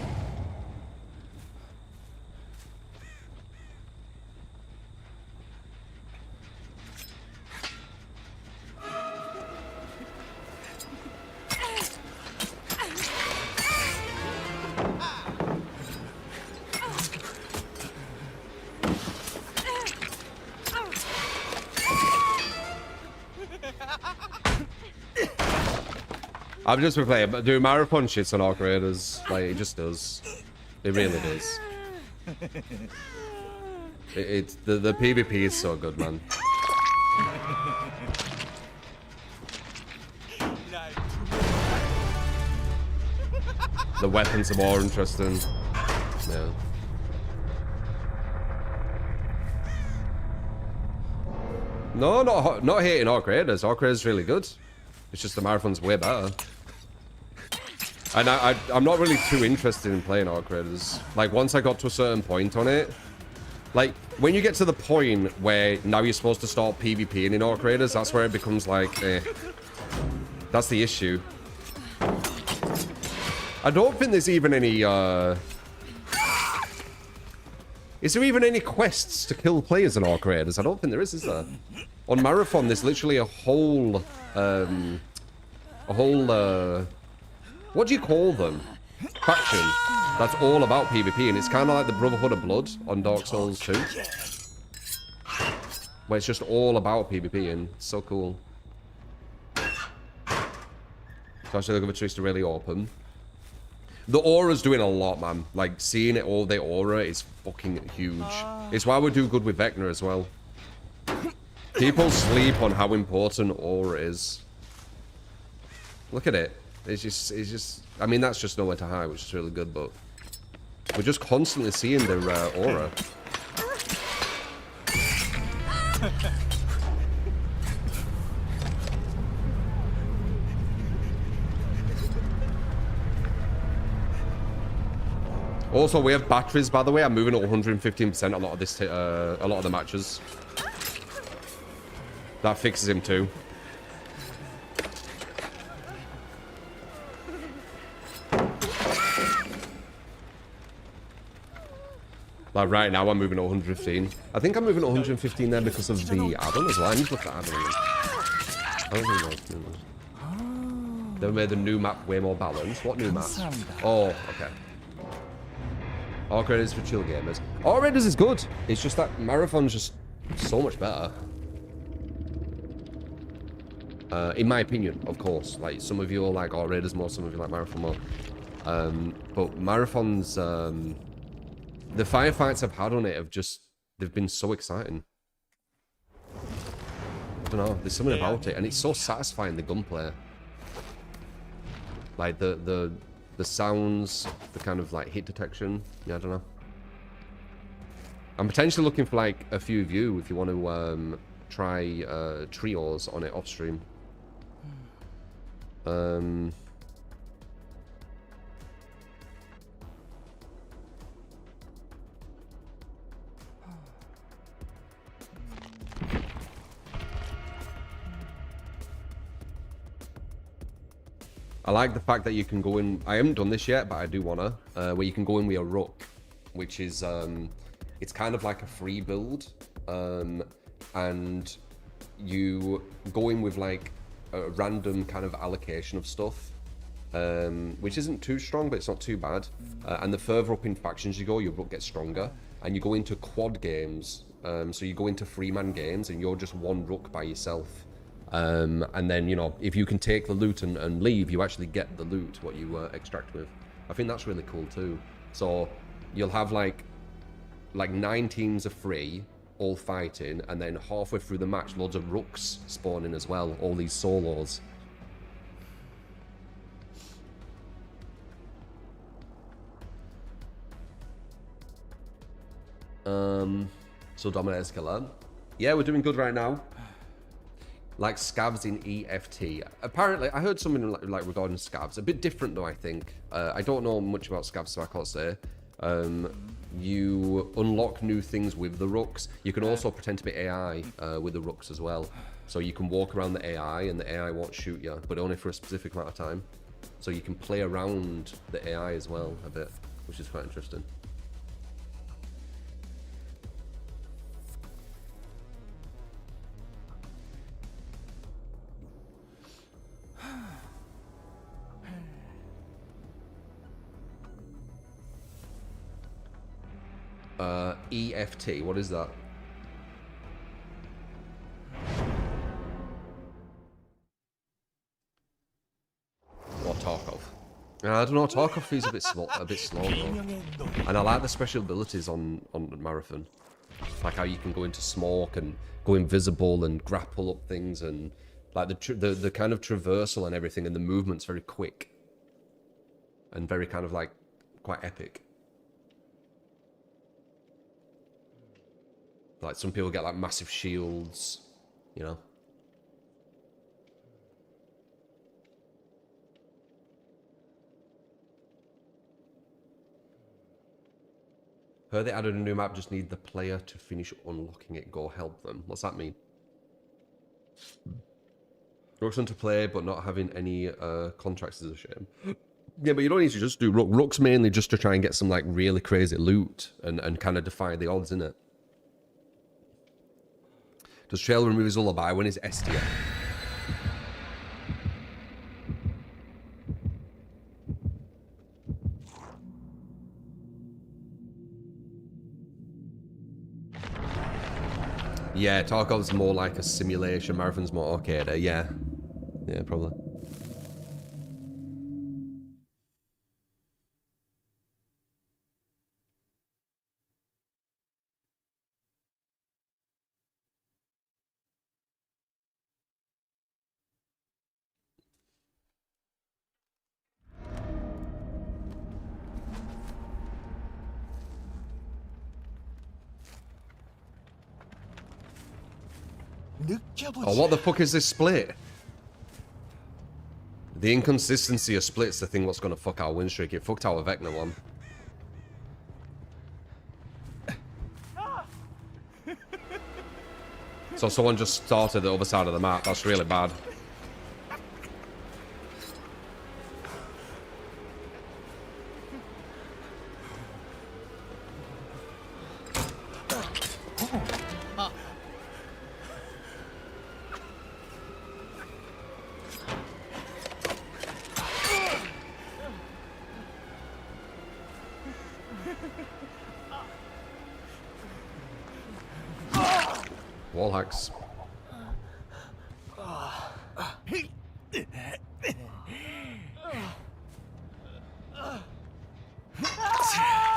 I've just been playing, but do marathon shits on Arc Raiders. Like, it just does. It really does. The PvP is so good, man. The weapons are more interesting. Yeah. No, not hating Arc Raiders. Arc Raiders is really good. It's just the marathon's way better. And I'm not really too interested in playing Arc Raiders. Like, once I got to a certain point on it, like, when you get to the point where now you're supposed to start PvPing in Arc Raiders, that's where it becomes like, eh. That's the issue. I don't think there's even any, is there even any quests to kill players in Arc Raiders? I don't think there is there? On Marathon, there's literally a whole, what do you call them? Faction. That's all about PvP, and it's kind of like the Brotherhood of Blood on Dark Souls 2. Where it's just all about PvP, and it's so cool. So actually looking for Trickster to really open. The aura's doing a lot, man. Like, seeing it all, the aura is fucking huge. It's why we do good with Vecna as well. People sleep on how important aura is. Look at it. It's just, I mean, that's just nowhere to hide, which is really good, but we're just constantly seeing their aura. Also, we have batteries, by the way. I'm moving at 115% a lot of this, a lot of the matches. That fixes him too. Like right now, I'm moving at 115. I think I'm moving at 115 there because of the add-on as well. I need to look at add-on. I don't think no. They made the new map way more balanced. What new map? Oh, okay. Arc Raiders for chill gamers. Arc Raiders is good. It's just that Marathon's just so much better. In my opinion, of course. Like, some of you are like Arc Raiders more, some of you like Marathon more. But Marathon's... the firefights I've had on it have just... They've been so exciting. I don't know. There's something about it. And it's so satisfying, the gunplay. Like, the sounds, the kind of, like, hit detection. Yeah, I don't know. I'm potentially looking for, like, a few of you if you want to try trios on it off stream. I like the fact that you can go in... I haven't done this yet, but I do wanna. Where you can go in with a Rook, which is... it's kind of like a free build. And you go in with like a random kind of allocation of stuff. Which isn't too strong, but it's not too bad. And the further up in factions you go, your Rook gets stronger. And you go into quad games. So you go into 3-man games and you're just one Rook by yourself. And then, you know, if you can take the loot and leave, you actually get the loot, what you extract with. I think that's really cool too. So you'll have like 9 teams of free, all fighting, and then halfway through the match, loads of Rooks spawning as well, all these solos. So Dominator's Killer. Yeah, we're doing good right now. Like scavs in EFT. Apparently, I heard something like regarding scavs. A bit different though, I think. I don't know much about scavs, so I can't say. You unlock new things with the Rooks. You can also pretend to be AI with the Rooks as well. So you can walk around the AI and the AI won't shoot you, but only for a specific amount of time. So you can play around the AI as well a bit, which is quite interesting. EFT, what is that? Or Tarkov. I don't know, Tarkov is a bit slow though. And I like the special abilities on Marathon. Like how you can go into smoke and go invisible and grapple up things, and like the kind of traversal and everything, and the movement's very quick. And very kind of like quite epic. Like some people get like massive shields, you know. Heard they added a new map, just need the player to finish unlocking it, go help them. What's that mean? Rook's fun to play, but not having any contracts is a shame. Yeah, but you don't need to just do Rook. Rook's mainly just to try and get some like really crazy loot and kind of defy the odds, innit? Does Trail remove his lullaby when he's STF? Yeah, Tarkov's more like a simulation, Marathon's more arcade. Yeah. Yeah, probably. Oh, what the fuck is this split? The inconsistency of splits the thing what's gonna fuck our win streak. It fucked our Vecna one. So someone just started the other side of the map. That's really bad. Wall hacks.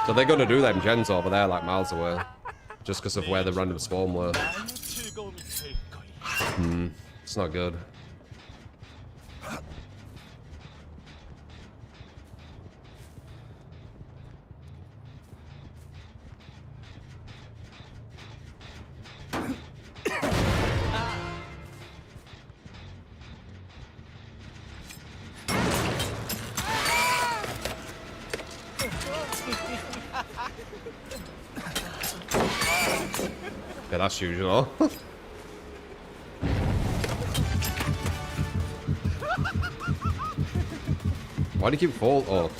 So they're gonna do them gens over there like miles away. Just because of where the random spawn were.
즐거움이 될 거야.
It's not good. Yeah, that's usual. Why do you keep fall? Oh.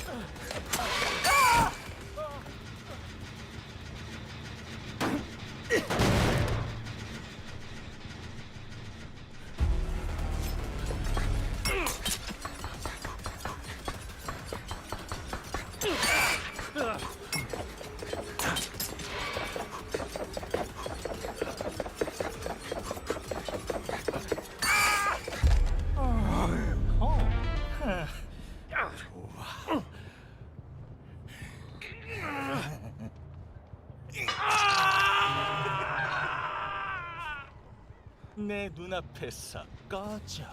내 눈앞에서 꺼져.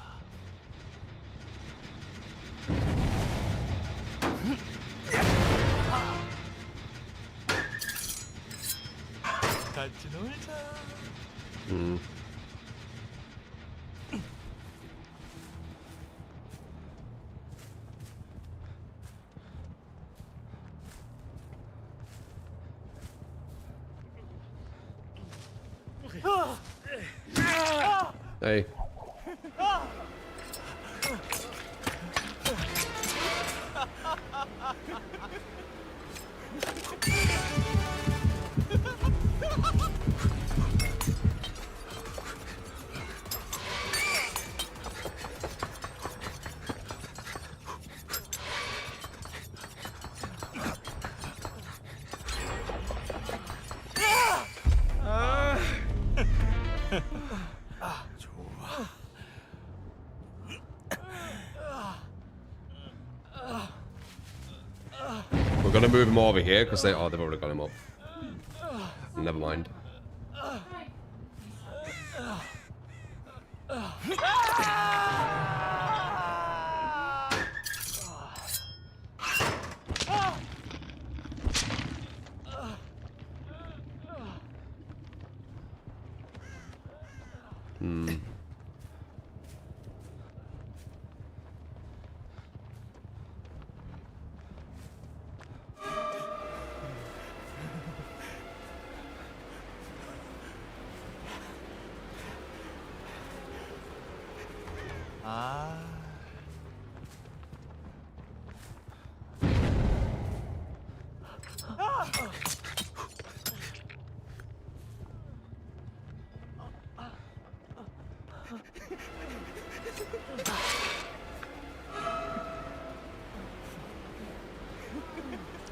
같이 놀자.
Hey. We're gonna move him over here because they've already got him up. Never mind.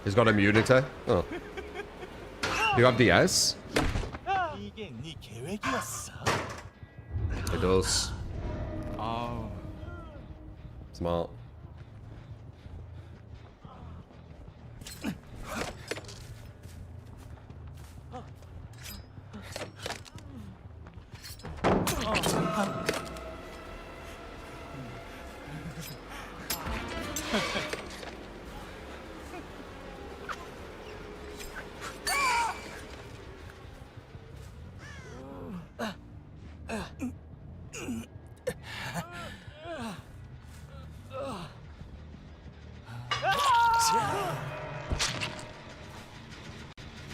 He's got immunity. Oh. You have DS?
이게 네 계획이었어?
It does.
아우.
Smart.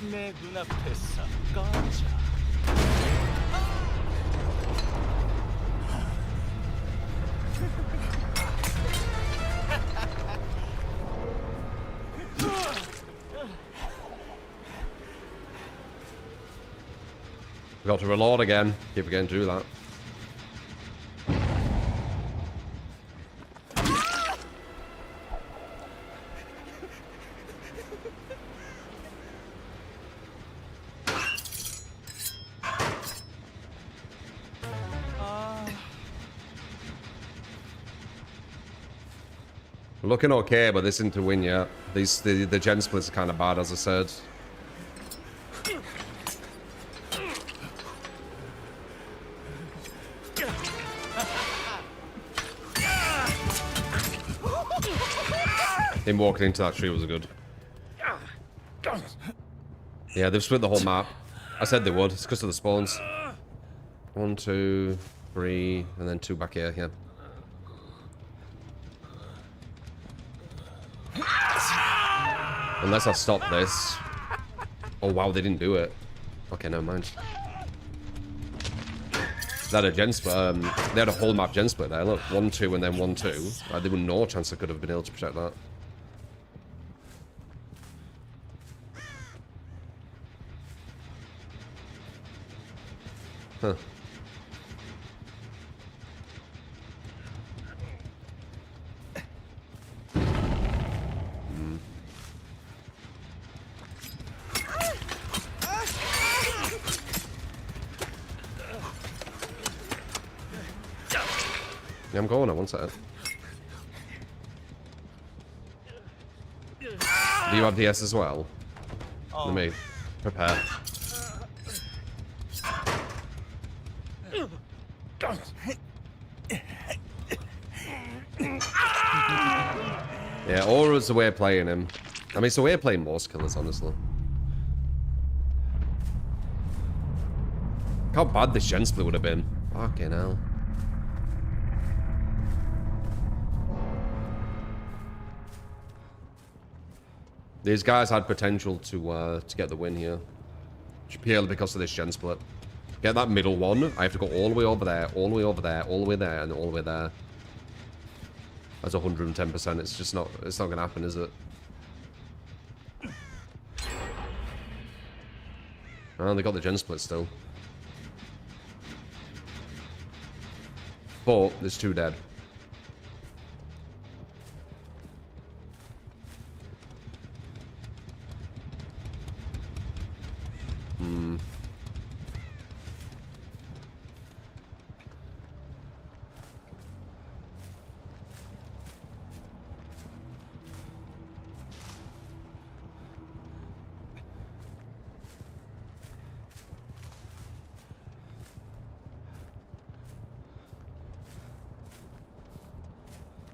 내 눈앞에서 꺼져.
Got to reload again. Keep forgetting to do that. Looking okay, but this isn't to win yet. The gen splits are kind of bad, as I said. Him walking into that tree was good. Yeah, they've split the whole map. I said they would. It's because of the spawns. 1, 2, 3, and then 2 back here. Yeah. Unless I stop this. Oh wow, they didn't do it. Okay, never mind. They had a gen split. They had a whole map gen split there. Look, 1, 2, and then 1, 2. There was no chance I could have been able to protect that. Huh. Yeah, I'm going on one second. Do you have DS as well? Let me prepare. Yeah, Aura's the way of playing him. I mean, it's the way of playing most killers, honestly. Look how bad this gen split would have been. Fucking hell. These guys had potential to get the win here. Purely because of this gen split. Get that middle one. I have to go all the way over there, all the way over there, all the way there, and all the way there. That's 110%. It's just not. It's not gonna happen, is it? Oh, they got the gen split still. But there's 2 dead.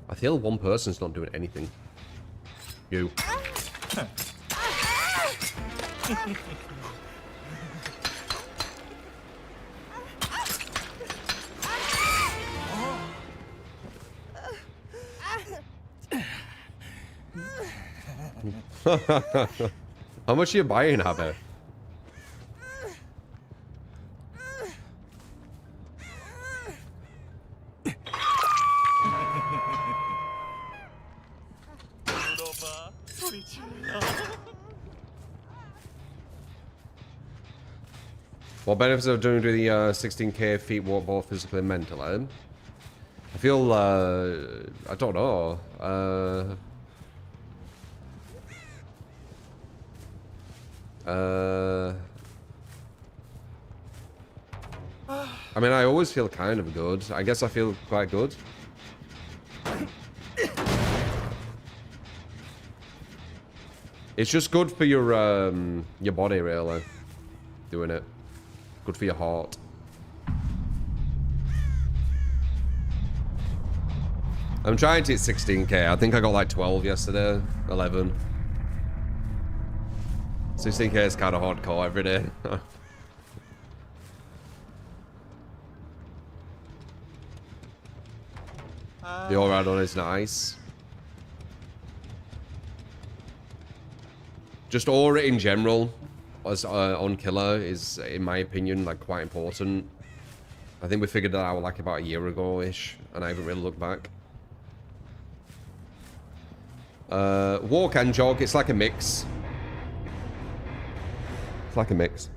I feel one person's not doing anything. You. How much are you buying, Abby? What benefits of doing the 16k feet walk both physically and mentally? I feel, I don't know. I mean, I always feel kind of good. I guess I feel quite good. It's just good for your body, really. Doing it. Good for your heart. I'm trying to hit 16k. I think I got like 12 yesterday. 11. 16k is kind of hardcore every day. The all around on is nice. Just aura in general, as on killer, is, in my opinion, like quite important. I think we figured that out like about a year ago-ish, and I haven't really looked back. Walk and jog, it's like a mix. It's like a mix.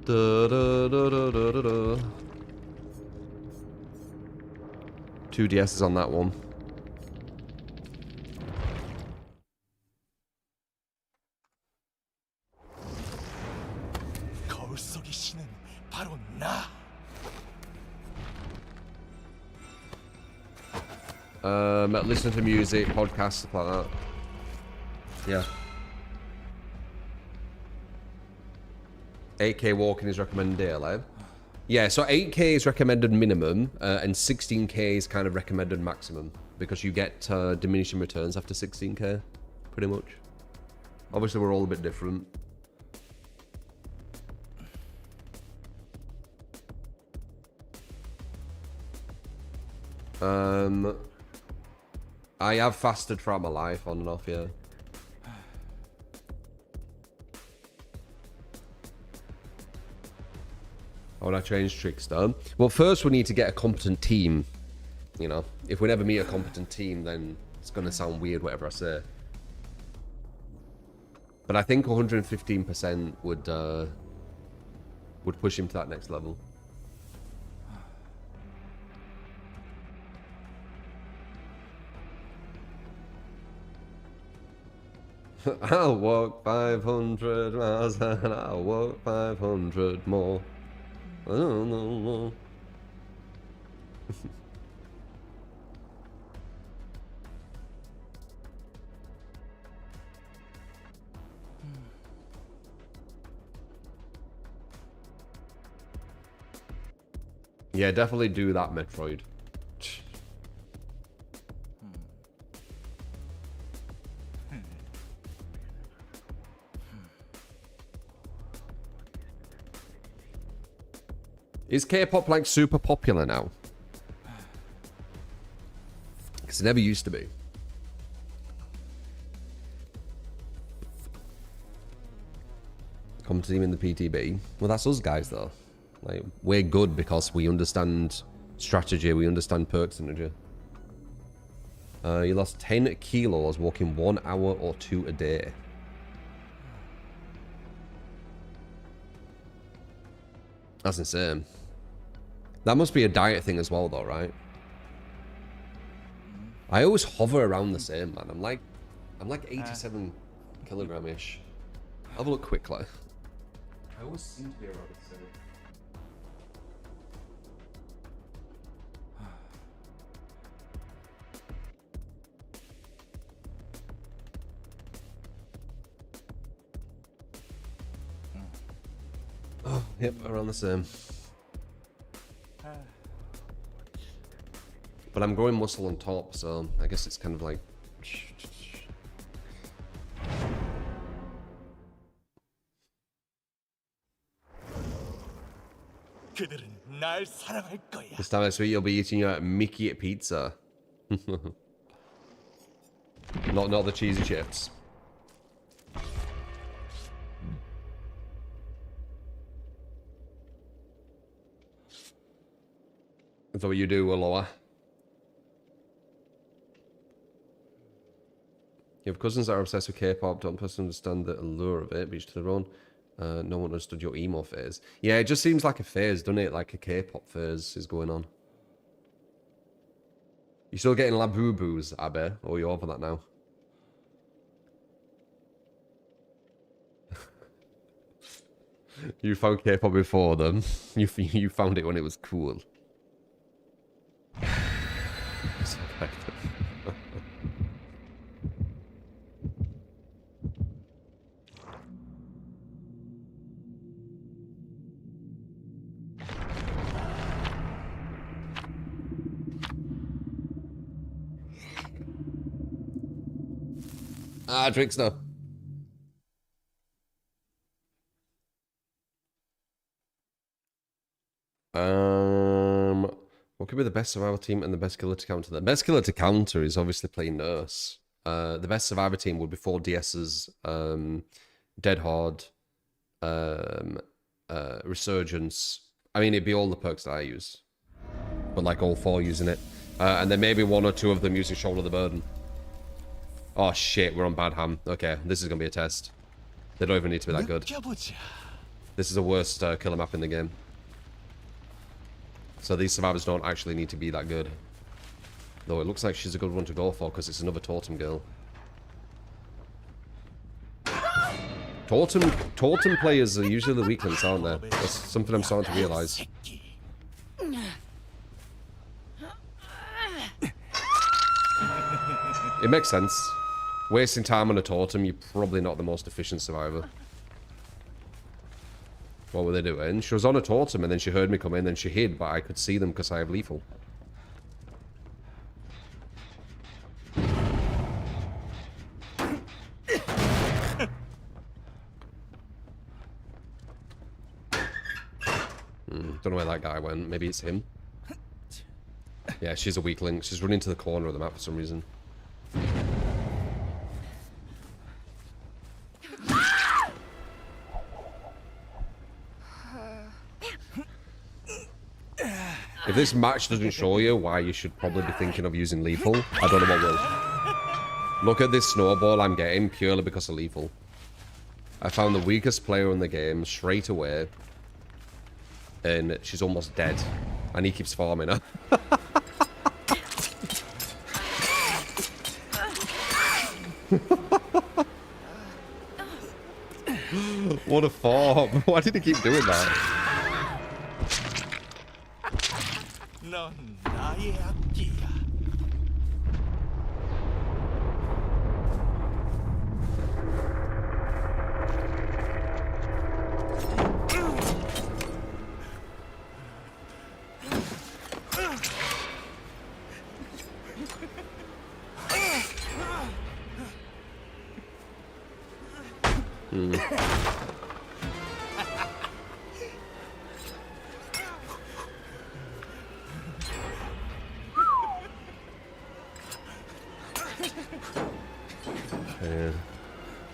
Da, da, da, da, da, da, da. 2 DSs on that one.
거울 속의 신은 바로 나.
Listen to music, podcasts, stuff like that. Yeah. 8K walking is recommended daily. Yeah, so 8K is recommended minimum, and 16K is kind of recommended maximum, because you get diminishing returns after 16K, pretty much. Obviously, we're all a bit different. I have fasted throughout my life, on and off, yeah. How would I change Trickster? Well, first we need to get a competent team. You know, if we never meet a competent team, then it's going to sound weird, whatever I say. But I think 115% would push him to that next level. I'll walk 500 miles and I'll walk 500 more. I don't know. Yeah, definitely do that, Metroid. Is K-pop like super popular now? Because it never used to be. Come to team in the PTB. Well, that's us guys though. Like, we're good because we understand strategy, we understand perk synergy. You lost 10 kilos walking 1 hour or 2 a day. That's insane. That must be a diet thing as well though, right? I always hover around the same, man. I'm like 87 kilogram-ish. I'll have a look quickly. I always seem to be around the same. Oh, yep, around the same. But I'm growing muscle on top, so I guess it's kind of like...
그들은 날 사랑할 거야.
This time next week you'll be eating your Mickey pizza. not the cheesy chips. Is that what you do, Aloha? You have cousins that are obsessed with K-pop, don't personally understand the allure of it, but each to their own. No one understood your emo phase. Yeah, it just seems like a phase, doesn't it? Like a K-pop phase is going on. You still getting Labubu's, Abe? Or are you over that now? You found K-pop before them. You found it when it was cool. So effective. Ah, Trickster. What could be the best survivor team and the best killer to counter? The best killer to counter is obviously playing Nurse. The best survivor team would be 4 DS's, Dead Hard, Resurgence. I mean, it'd be all the perks that I use, but like all 4 using it, and then maybe 1 or 2 of them using Shoulder the Burden. Oh shit, we're on bad ham. Okay, this is gonna be a test. They don't even need to be that good.
느껴보자.
This is the worst killer map in the game. So these survivors don't actually need to be that good. Though it looks like she's a good one to go for because it's another totem girl. Totem players are usually the weak links, aren't they? That's something I'm starting to realise. It makes sense. Wasting time on a totem, you're probably not the most efficient survivor. What were they doing? She was on a totem and then she heard me come in, then she hid, but I could see them because I have lethal. Don't know where that guy went. Maybe it's him. Yeah, she's a weak link. She's running to the corner of the map for some reason. If this match doesn't show you why you should probably be thinking of using lethal, I don't know what will. Look at this snowball I'm getting purely because of lethal. I found the weakest player in the game straight away, and she's almost dead, and he keeps farming her. What a farm. Why did he keep doing that?
넌 나의 악기야.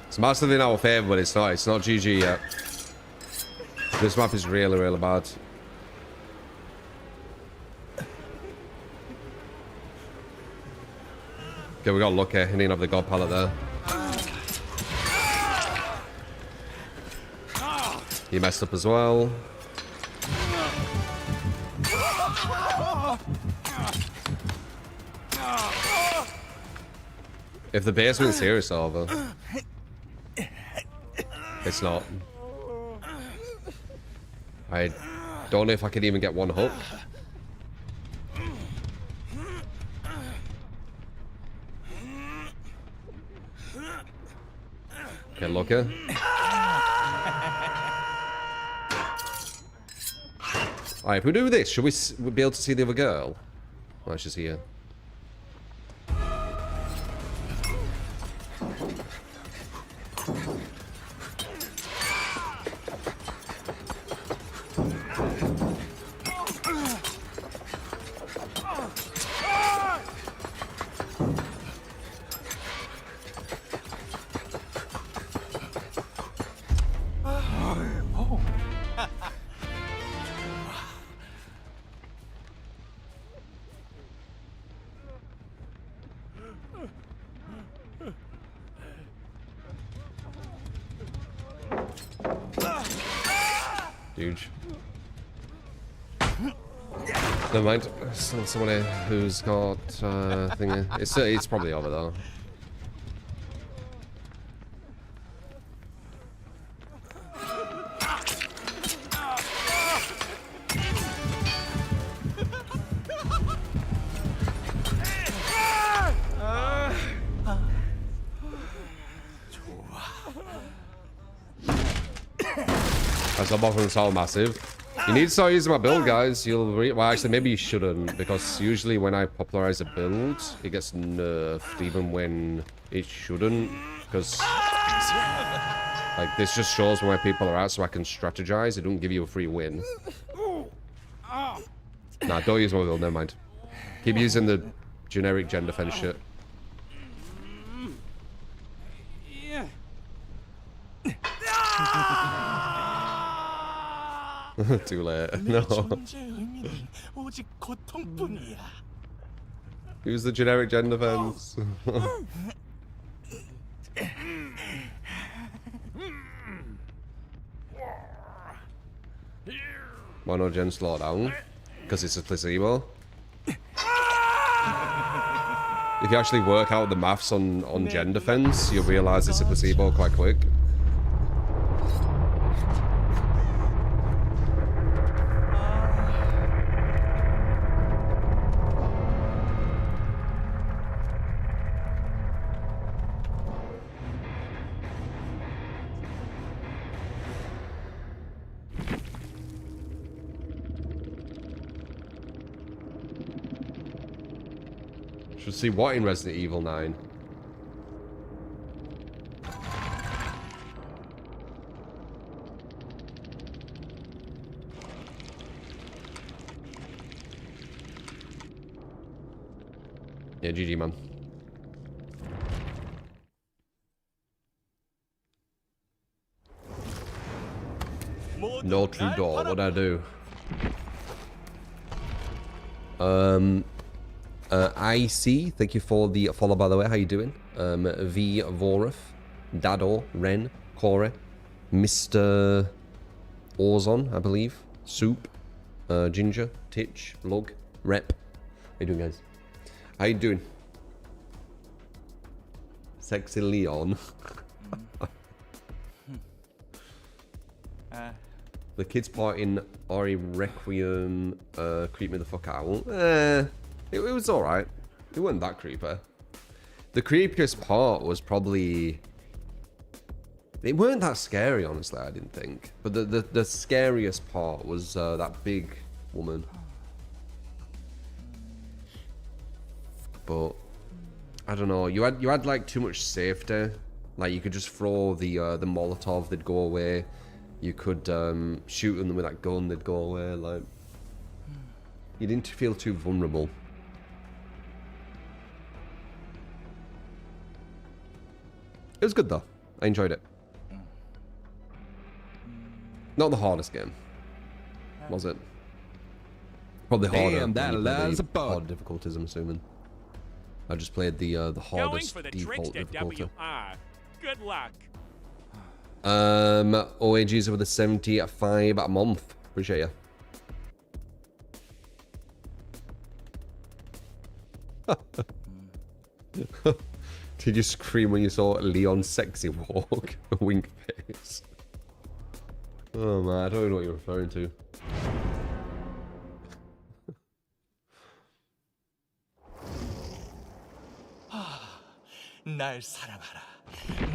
It's massively in our favour, but it's not. It's not GG yet. This map is really, really bad. Okay, we got lucky. He didn't have the god pallet there. He messed up as well. If the basement's here, it's over. It's not. I don't know if I can even get one hook. Okay, lucky. Alright, if we do this, should we be able to see the other girl? Oh, she's here. Huge. Never mind. Still someone here who's got thingy. It's probably over though. That's not bothering so massive. You need to start using my build, guys. Well, actually, maybe you shouldn't, because usually when I popularize a build, it gets nerfed, even when it shouldn't. Because like this just shows where people are at, so I can strategize. It don't give you a free win. Nah, don't use my build. Never mind. Keep using the generic gen defense shit. Too late. No.
오직 고통뿐이야.
Use the generic gen defense. Why not Gen slow down? Because it's a placebo. If you actually work out the maths on Gen defense, you'll realize it's a placebo quite quick. Should see what in Resident Evil 9. Yeah, GG, man. No true door. What'd I do? IC, thank you for the follow, by the way. How you doing? V Voruf, Dado, Ren, Kore, Mr. Orzon, I believe, Soup, Ginger, Titch, Lug, Rep. How you doing, guys? How you doing? Sexy Leon. The kids part in Ori Requiem creep me the fuck out. It was alright. It wasn't that creepy. The creepiest part was probably... It weren't that scary, honestly, I didn't think. But the scariest part was that big woman. But I don't know. You had like too much safety. Like you could just throw the Molotov, they'd go away. You could shoot them with that gun, they'd go away. Like you didn't feel too vulnerable. It was good though. I enjoyed it. Not the hardest game, was it? Probably harder.
Damn, that allows a bug.
Hard difficulties, I'm assuming. I just played the hardest
Going for the
default
Trickster
difficulty.
WR. Good luck.
OAGs with a 75 a month. Appreciate you. Did you scream when you saw Leon's sexy walk? Wink face. Oh man, I don't know what you're referring to.
날 사랑하라.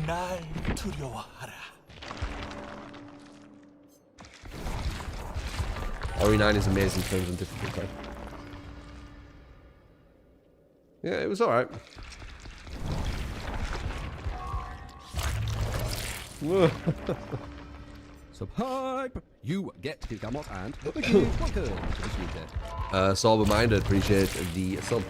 날 두려워하라.
Ori 9 is amazing in terms of difficulty. Yeah, it was alright.
Subhype! You get his gamut and welcome to the stream there.
Sober minded, appreciate the sub.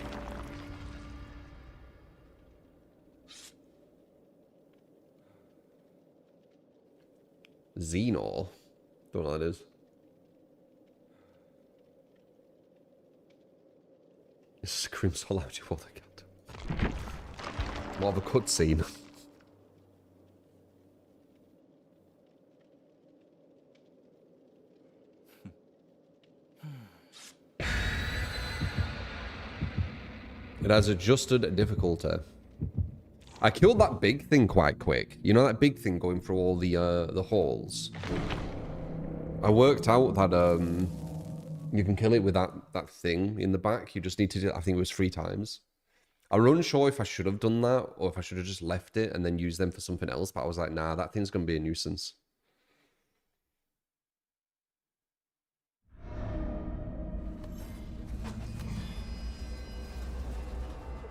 Xenor. Don't know what that is. It screams so loud you want to get. More of a cutscene. It has adjusted difficulty. I killed that big thing quite quick. You know that big thing going through all the halls? I worked out that you can kill it with that thing in the back. You just need to do, I think it was 3 times. I was unsure if I should have done that or if I should have just left it and then used them for something else, but I was like, nah, that thing's gonna be a nuisance.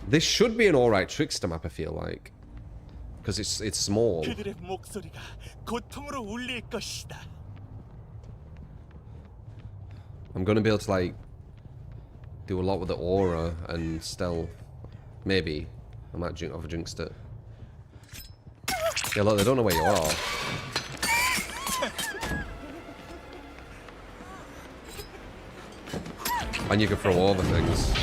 This should be an alright Trickster map, I feel like. Because it's small.
그들의 목소리가 고통으로 울릴 것이다.
I'm gonna be able to like do a lot with the aura and stealth. Maybe. I might have jinxed it. Yeah, look, they don't know where you are. And you can throw over things.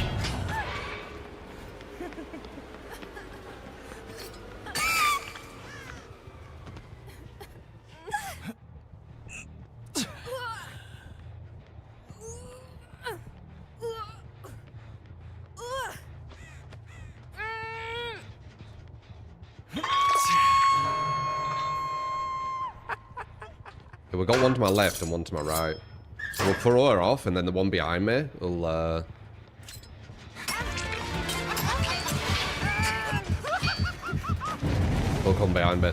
Okay, we've got one to my left and one to my right. So we'll throw her off, and then the one behind me will, will come behind me.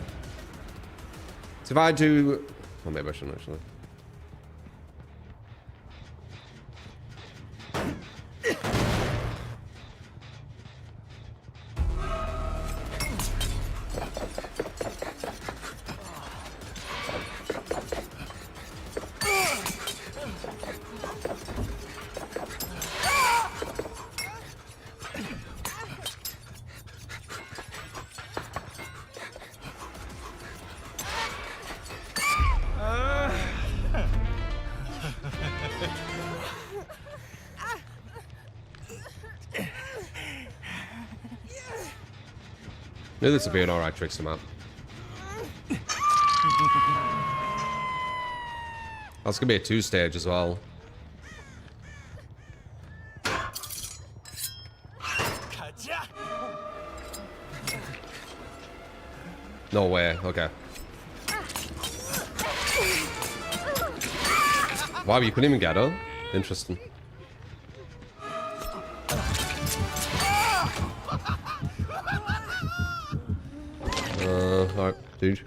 So if I do... Oh, maybe I shouldn't, actually. Knew this would be an alright trickster map. That's gonna be a 2-stage as well. No way, okay. Wow, you couldn't even get her? Interesting. Alright, dude.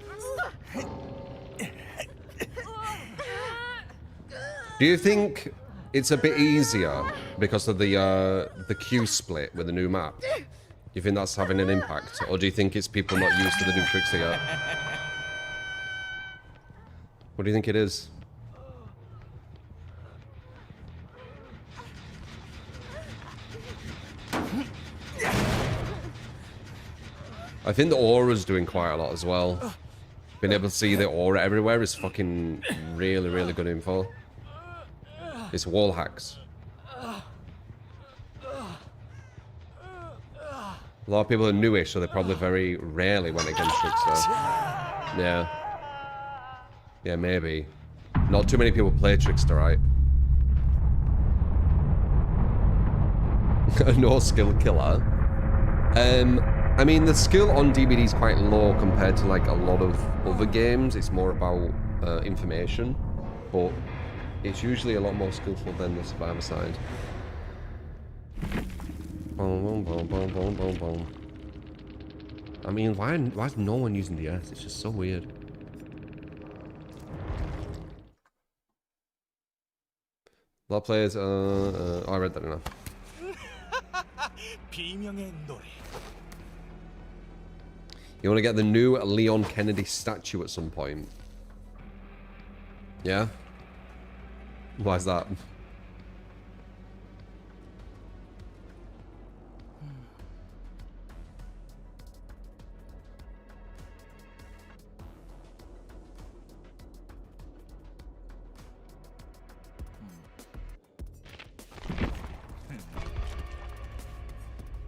Do you think it's a bit easier because of the queue split with the new map? Do you think that's having an impact? Or do you think it's people not used to the new tricks yet? What do you think it is? I think the aura's doing quite a lot as well. Being able to see the aura everywhere is fucking really, really good info. It's wall hacks. A lot of people are newish, so they probably very rarely went against Trickster. Yeah. Yeah, maybe. Not too many people play Trickster, right? No skill killer. I mean, the skill on DBD is quite low compared to like a lot of other games. It's more about information, but it's usually a lot more skillful than the survivor side. Boom, boom, boom, boom, boom, boom. I mean, why is no one using the S? It's just so weird. A lot of players. Oh, I read that enough. You want to get the new Leon Kennedy statue at some point? Yeah? Why is that?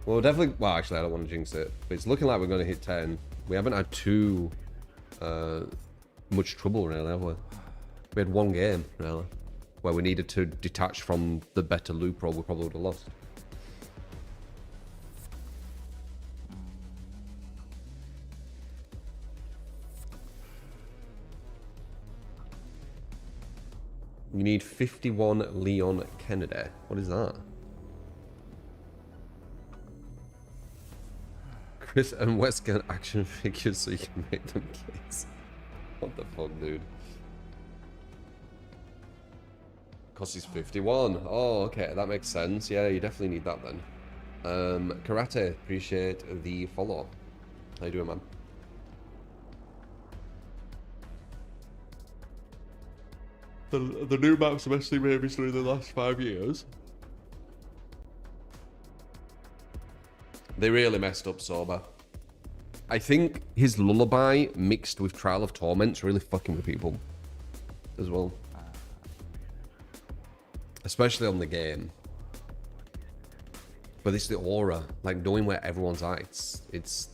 Well, definitely... Well, actually, I don't want to jinx it. But it's looking like we're going to hit 10. We haven't had too much trouble, really, have we? We had one game, really, where we needed to detach from the better loop, or we probably would have lost. You need 51 Leon Kennedy. What is that? Chris and West get action figures so you can make them kids. What the fuck, dude? Because he's 51. Oh, okay, that makes sense. Yeah, you definitely need that then. Karate, appreciate the follow. How you doing, man? The new maps, especially maybe through the last 5 years. They really messed up Sober. I think his Lullaby mixed with Trial of Torment's really fucking with people as well. Especially on the game. But it's the aura, like knowing where everyone's at. It's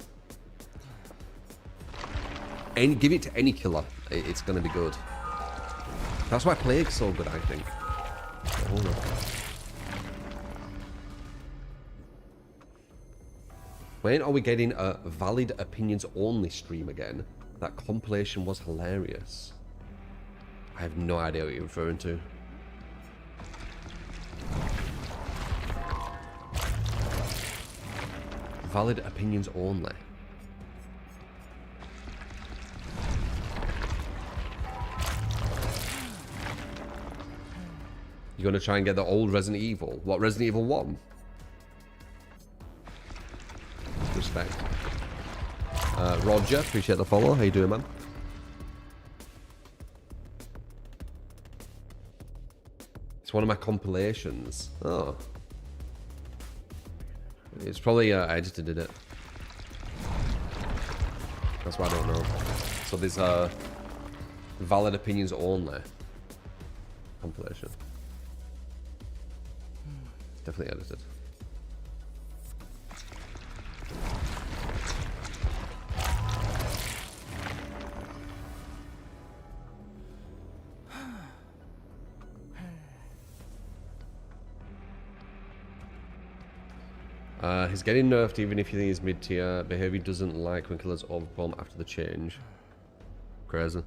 give it to any killer, it's gonna be good. That's why Plague's so good, I think. Oh, no. When are we getting a valid opinions only stream again? That compilation was hilarious. have no idea what you're referring to. Valid opinions only. You're gonna try and get the old Resident Evil? What, Resident Evil 1? Respect. Roger, appreciate the follow. How you doing, man? It's one of my compilations. Oh. It's probably I edited it. That's why I don't know. So there's valid opinions only compilation. It's definitely edited. He's getting nerfed even if you think he's mid-tier. Behavior doesn't like when killers overperform after the change. Crazy.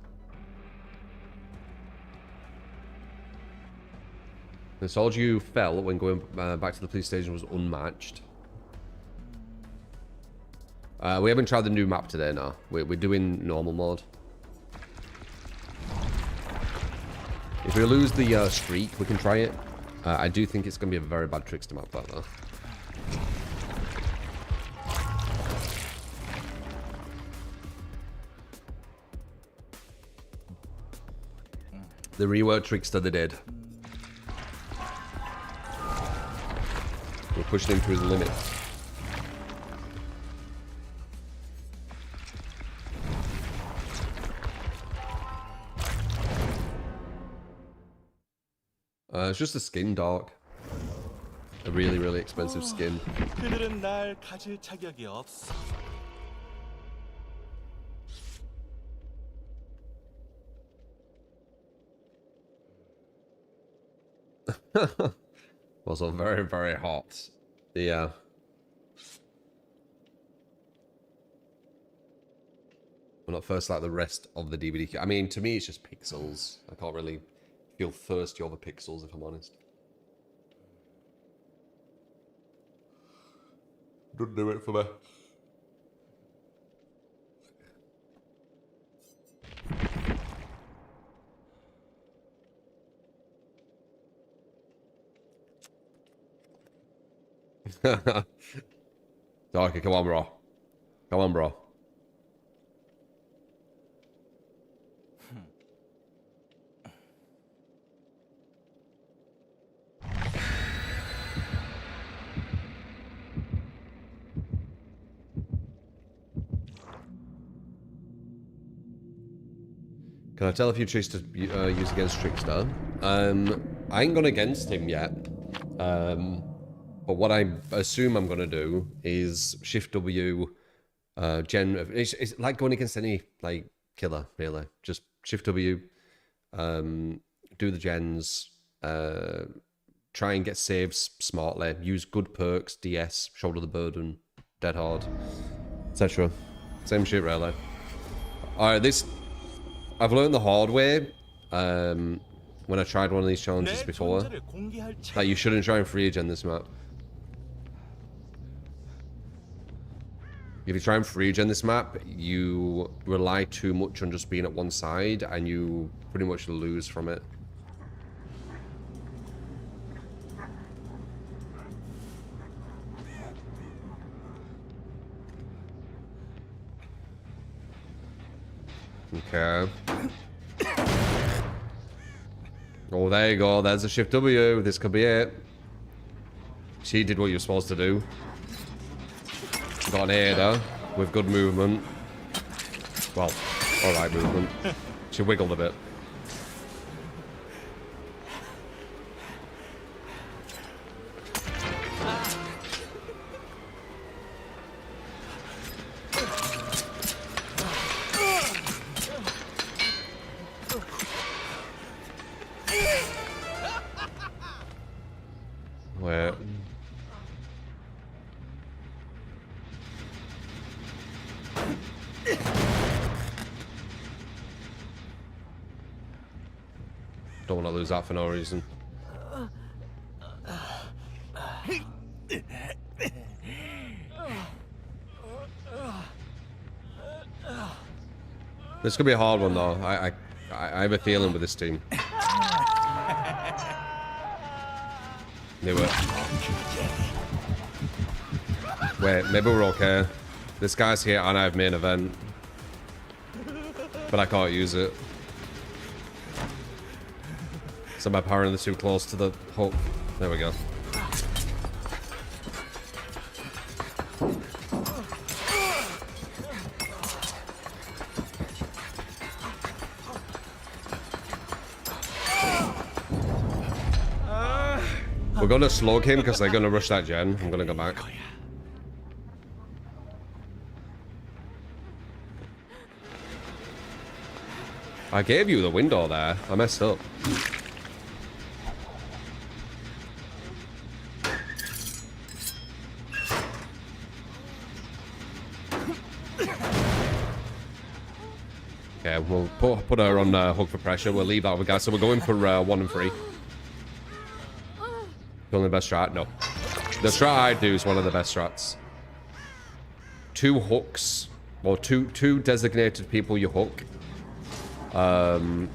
The soldier you fell when going back to the police station was unmatched. We haven't tried the new map today, no. We're doing normal mode. If we lose the streak, we can try it. I do think it's going to be a very bad trickster map, that though. The reworked Trickster they did. We're pushing him to his limit. It's just a skin, Dark. A really, really expensive skin.
그들은 날 가질 자격이 없어.
Also very, very hot. Yeah. Well, not first like the rest of the DVD. I mean, to me, it's just pixels. I can't really feel thirsty over pixels, if I'm honest. Doesn't do it for me. Darky, come on, bro. Come on, bro. Can I tell if you choose to use against Trickster? I ain't gone against him yet. But what I assume I'm going to do is Shift W, it's like going against any, like, killer, really. Just Shift W, do the gens, try and get saves smartly, use good perks, DS, Shoulder the Burden, Dead Hard, etc. Same shit, really. Alright, this... I've learned the hard way, when I tried one of these challenges before, that you shouldn't try and free gen this map. If you try and free gen this map, you rely too much on just being at one side, and you pretty much lose from it. Okay. Oh, there you go. There's a Shift W. This could be it. She did what you're supposed to do. Got an Ada with good movement. Well, alright movement. She wiggled a bit. Where? Don't want to lose that for no reason. This could be a hard one though. I have a feeling with this team. Knew it. Wait, maybe we're okay. This guy's here and I have main event. But I can't use it. So my power is too close to the hook. There we go. We're gonna slog him because they're gonna rush that gen. I'm gonna go back. I gave you the window there. I messed up. Okay, we'll put her on hook for pressure. We'll leave that with guys. So we're going for 1 and 3. Feeling the best strat? No. The strat I do is one of the best strats. 2 hooks, or two designated people you hook, and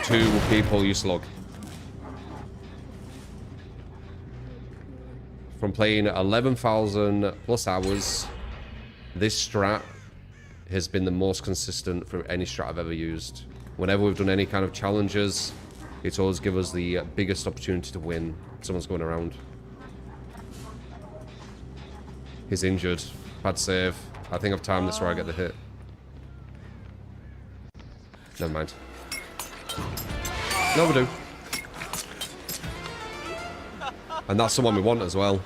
2 people you slug. From playing 11,000 plus hours, this strat has been the most consistent for any strat I've ever used. Whenever we've done any kind of challenges, it's always given us the biggest opportunity to win. Someone's going around. He's injured. Bad save. I think I've timed this where I get the hit. Never mind. No, we do. And that's the one we want as well.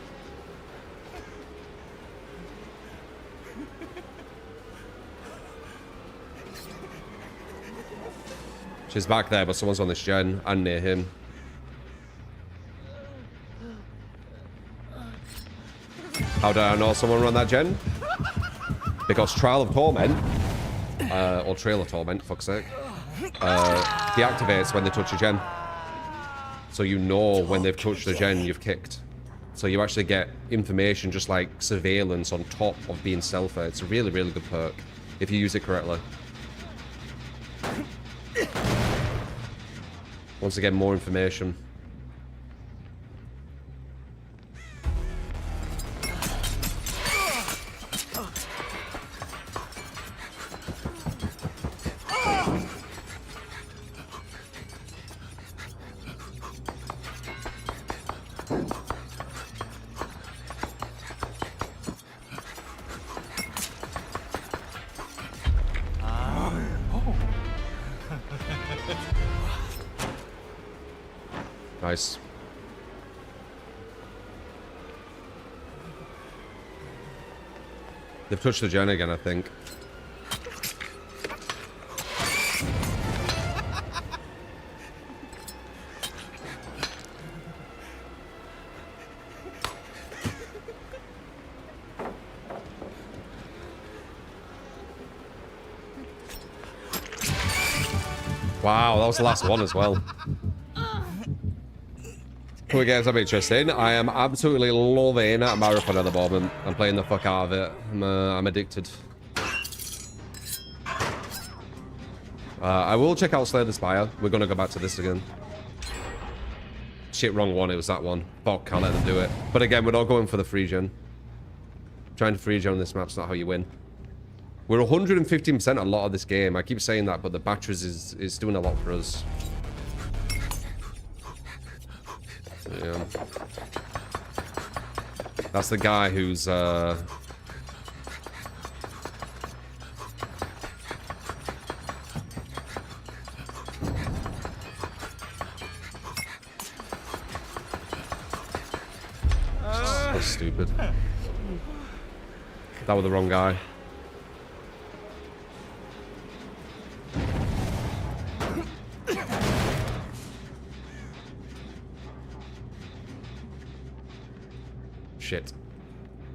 She's back there, but someone's on this gen and near him. How do I know someone ran that gen? Because Trial of Torment, or Trail of Torment, fuck's sake, deactivates when they touch a gen. So you know when they've touched the gen, you've kicked. So you actually get information just like surveillance on top of being stealthy. It's a really, really good perk if you use it correctly. Once again, more information. Nice. They've touched the gen again, I think. Wow, that was the last one as well. Cool games, I'm interested. I am absolutely loving Marathon at the moment. I'm playing the fuck out of it. I'm addicted. I will check out Slay the Spire. We're gonna go back to this again. Shit, wrong one. It was that one. Fuck, can't let them do it. But again, we're not going for the free gen. Trying to free gen on this map's not how you win. We're 115% a lot of this game. I keep saying that, but the batteries is doing a lot for us. Yeah. That's the guy who's so stupid. That was the wrong guy. Shit.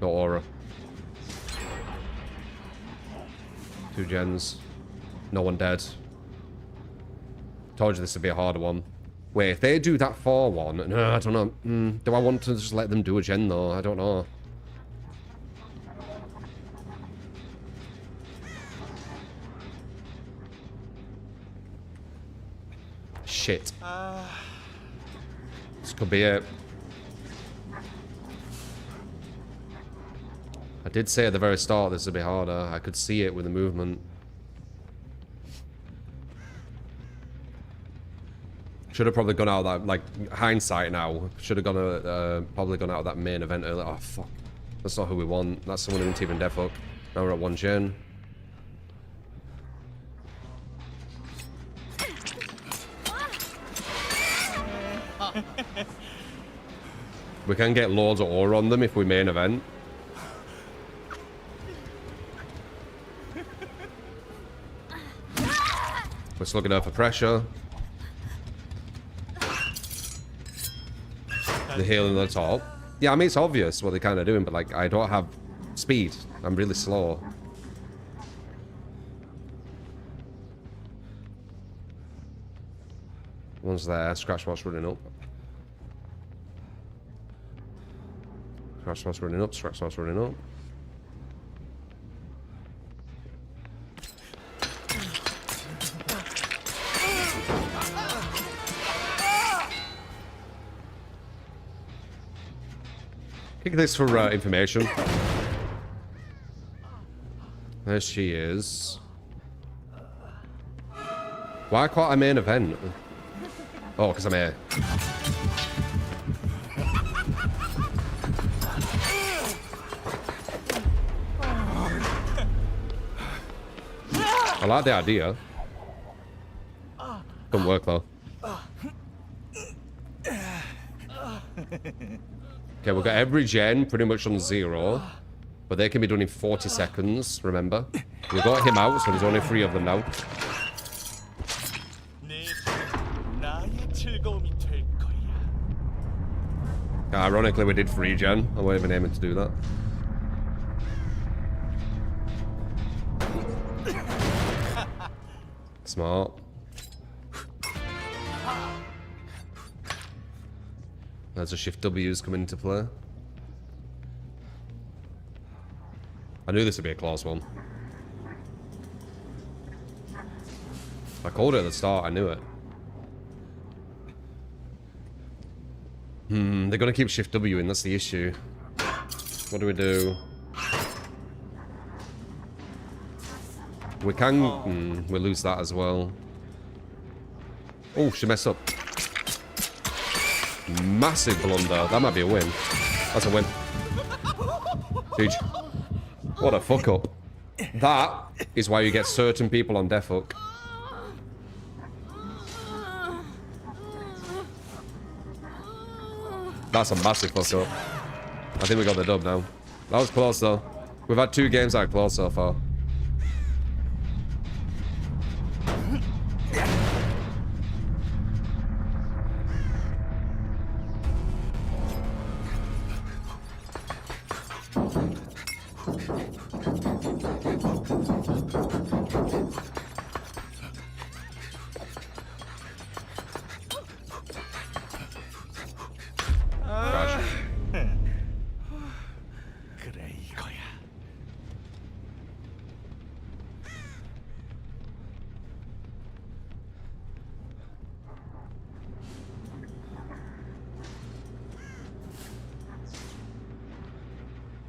No aura. 2 gens. No one dead. Told you this would be a harder one. Wait, if they do that 4-1, no, I don't know. Do I want to just let them do a gen though? I don't know. Shit. This could be it. I did say at the very start this would be harder. I could see it with the movement. Should have probably gone out of that, like, hindsight now. Should have gone, probably gone out of that main event earlier. Oh, fuck. That's not who we want. That's someone who didn't even def up. Now we're at 1 gen. We can get loads of ore on them if we main event. We're still looking out for pressure. The healing at the top. Yeah, I mean, it's obvious what they're kind of doing, but, like, I don't have speed. I'm really slow. One's there. Scratch Boss running up. Scratch Boss running up. Scratch Boss running up. Kick this for information. There she is. Why can't I main event? Oh, because I'm here. I like the idea. Doesn't work though. Okay, we've got every gen pretty much on 0. But they can be done in 40 seconds, remember? We got him out, so there's only 3 of them now. Ironically, we did 3 gen. I wasn't even aiming to do that. Smart. There's a shift W's coming into play. I knew this would be a close one. I called it at the start, I knew it. They're gonna keep shift W in, that's the issue. What do we do? We can... we lose that as well. Oh, she messed up. Massive blunder. That might be a win. That's a win. Huge. What a fuck up. That is why you get certain people on def hook. That's a massive fuck up. I think we got the dub now. That was close though. We've had 2 games that are close so far.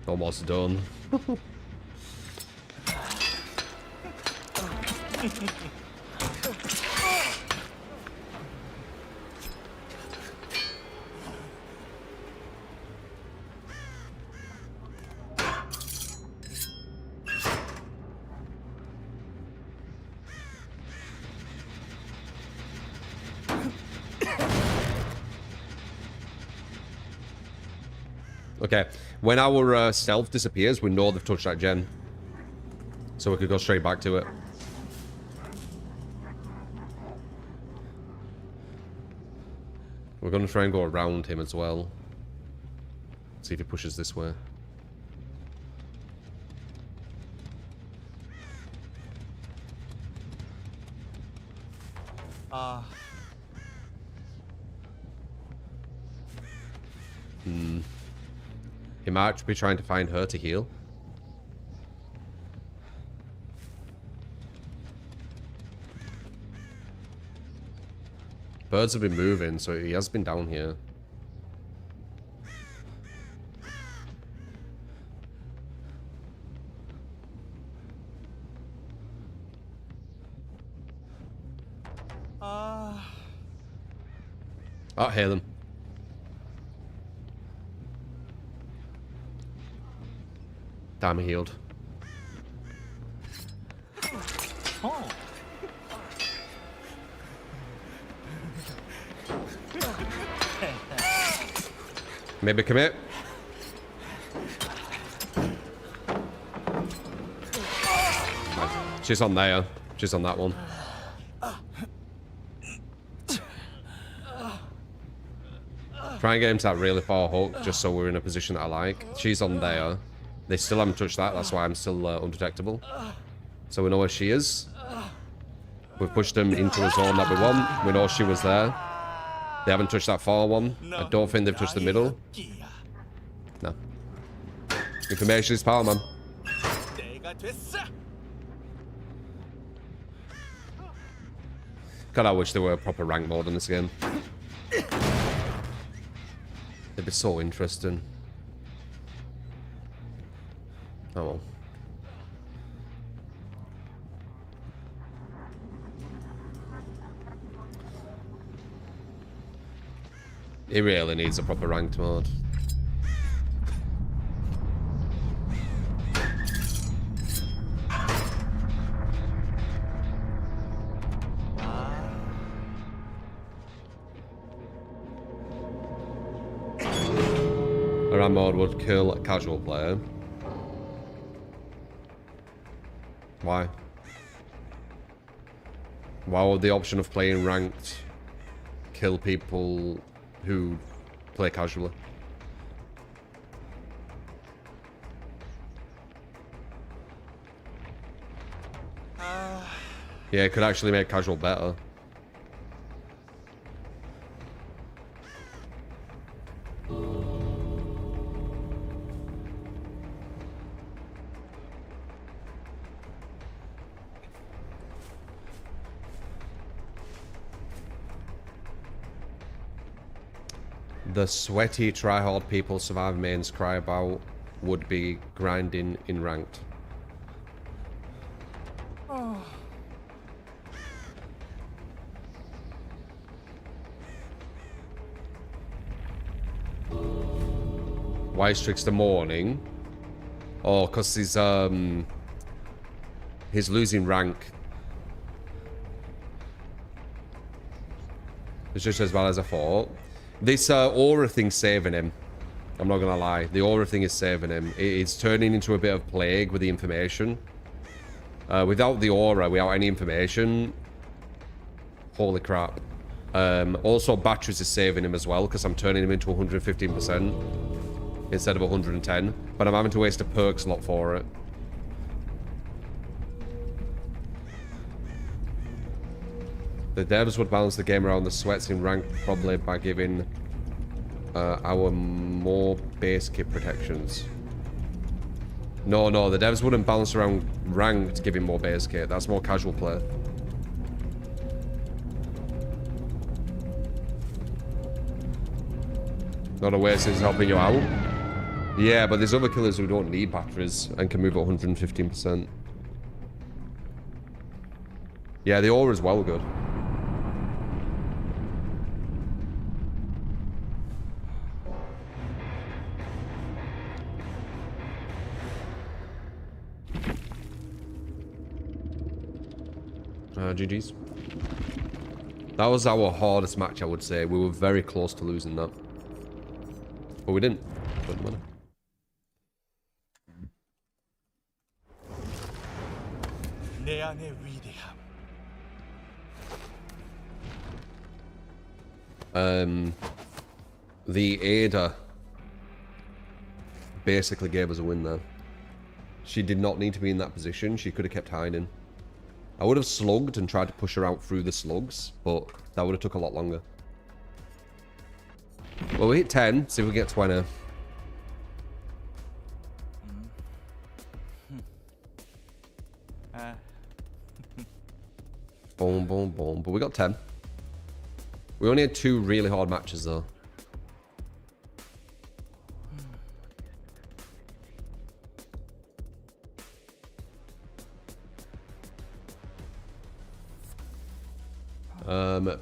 Almost done. Okay, when our stealth disappears, we know they've touched that gen. So we could go straight back to it. We're going to try and go around him as well. See if he pushes this way. He might be trying to find her to heal. Birds have been moving, so he has been down here. Oh, hear them. Damn, he healed. Maybe commit. She's on there. She's on that one. Try and get him to that really far hook, just so we're in a position that I like. She's on there. They still haven't touched that, that's why I'm still undetectable. So we know where she is. We've pushed them into the zone that we want. We know she was there. They haven't touched that far one. I don't think they've touched the middle. No. Information is power, man. God, I wish there were a proper rank mode in this game. It'd be so interesting. Oh well. It really needs a proper ranked mode. A ranked mode would kill a casual player. Why? Why would the option of playing ranked kill people who play casually? Yeah, it could actually make casual better. The sweaty, try-hard people Survivor mains cry about would be grinding in ranked. Why is Trickster mourning? Oh, because he's losing rank. It's just as bad as I thought. This aura thing's saving him. I'm not gonna lie. The aura thing is saving him. It's turning into a bit of plague with the information. Without the aura, without any information, holy crap. Also, batteries is saving him as well, because I'm turning him into 115% instead of 110. But I'm having to waste a perk slot for it. The devs would balance the game around the sweats in rank probably by giving our more base kit protections. No, the devs wouldn't balance around ranked giving more base kit. That's more casual play. Not a waste is helping you out. Yeah, but there's other killers who don't need batteries and can move at 115%. Yeah, the aura is well good. GG's. That was our hardest match, I would say. We were very close to losing that. But we didn't. Doesn't matter. The Ada basically gave us a win there. She did not need to be in that position. She could have kept hiding. I would have slugged and tried to push her out through the slugs, but that would have took a lot longer. Well, we hit 10. See if we get 20. Boom, boom, boom. But we got 10. We only had 2 really hard matches, though.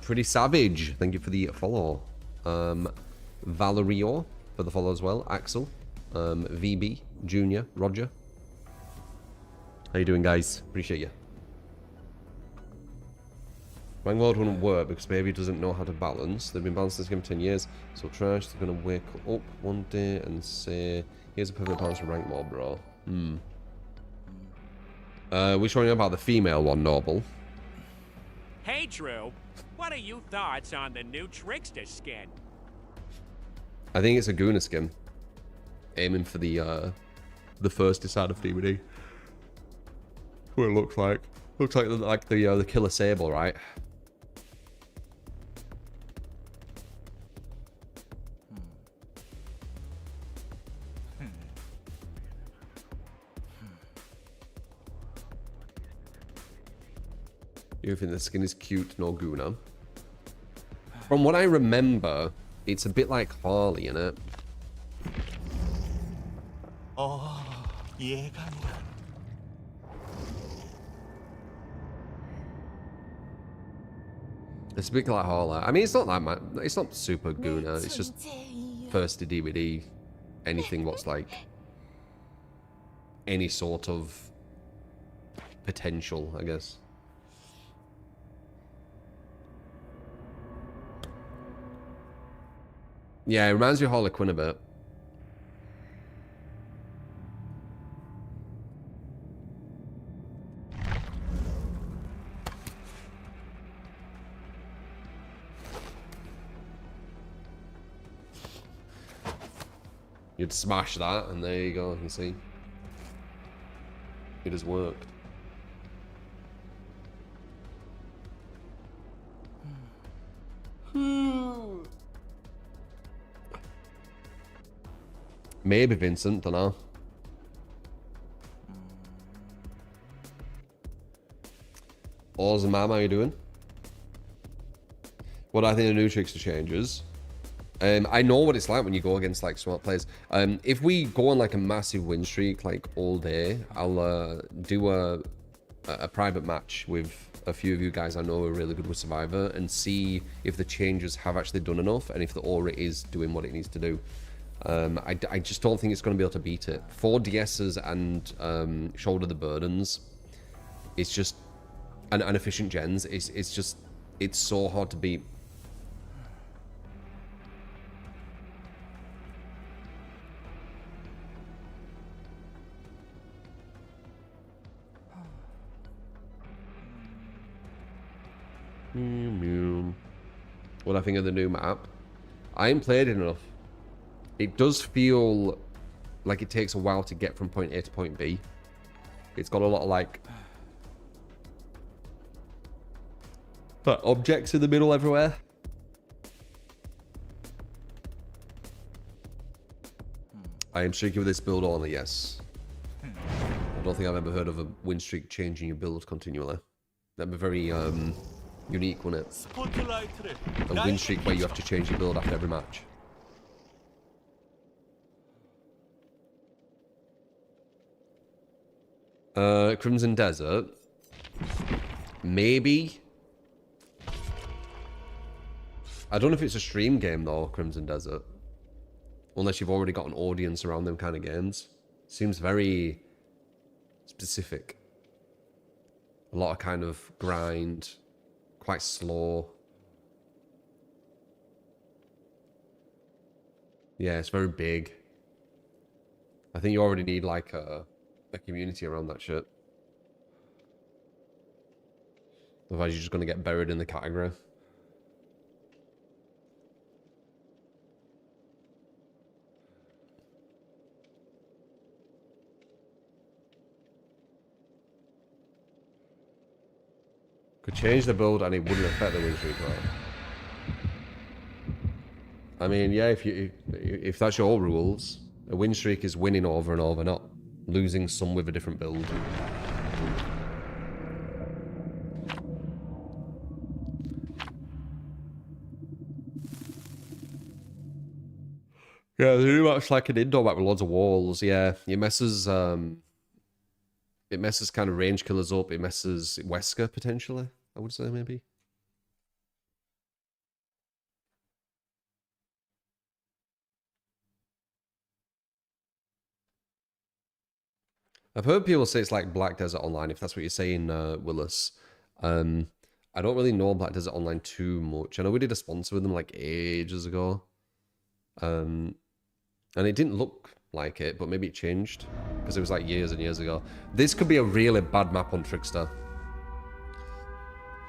Pretty savage. Thank you for the follow. Valerio for the follow as well. Axel. VB. Junior. Roger. How you doing, guys? Appreciate you. Rank Lord wouldn't work because baby doesn't know how to balance. They've been balancing this game for 10 years. So trash, they're going to wake up one day and say, here's a perfect balance for Rank Lord, bro. We're showing you about the female one, Noble.
Hey, Drew. What are your thoughts on the new Trickster skin?
I think it's a Guna skin. Aiming for the first Decide of DVD. What it looks like. Looks like the Killer Sable, right? You think the skin is cute, no Guna? From what I remember, it's a bit like Harley, innit?
예감이란.
It's a bit like Harley. I mean, it's not that it's not super Guna. It's just first to DVD. Anything what's like any sort of potential, I guess. Yeah, it reminds me of Harley Quinn a bit. You'd smash that, and there you go. You see, it has worked. Maybe Vincent, don't know. Awesome, ma'am, how you doing? What I think the new Trickster changes. I know what it's like when you go against like smart players. If we go on like a massive win streak like all day, I'll do a private match with a few of you guys I know are really good with Survivor and see if the changes have actually done enough and if the aura is doing what it needs to do. I just don't think it's going to be able to beat it. 4 DSs and shoulder the burdens. It's just and efficient gens. It's so hard to beat. What I think of the new map. I ain't played it enough. It does feel like it takes a while to get from point A to point B. It's got a lot of like objects in the middle everywhere. I am streaking with this build only, yes. I don't think I've ever heard of a win streak changing your build continually. That'd be very unique, wouldn't it?
스포트라이트를
A win streak where you have to change your build after every match. Crimson Desert. Maybe. I don't know if it's a stream game though, Crimson Desert. Unless you've already got an audience around them kind of games. Seems very specific. A lot of kind of grind. Quite slow. Yeah, it's very big. I think you already need like a community around that shit. Otherwise you're just going to get buried in the category. Could change the build and it wouldn't affect the win streak, right? I mean, yeah, if that's your rules, a win streak is winning over and over, not losing some with a different build. Yeah, they do much like an indoor map with loads of walls. Yeah, it messes kind of range killers up. It messes Wesker potentially, I would say, maybe. I've heard people say it's like Black Desert Online, if that's what you're saying, Willis. I don't really know Black Desert Online too much. I know we did a sponsor with them like ages ago. And it didn't look like it, but maybe it changed. Because it was like years and years ago. This could be a really bad map on Trickster.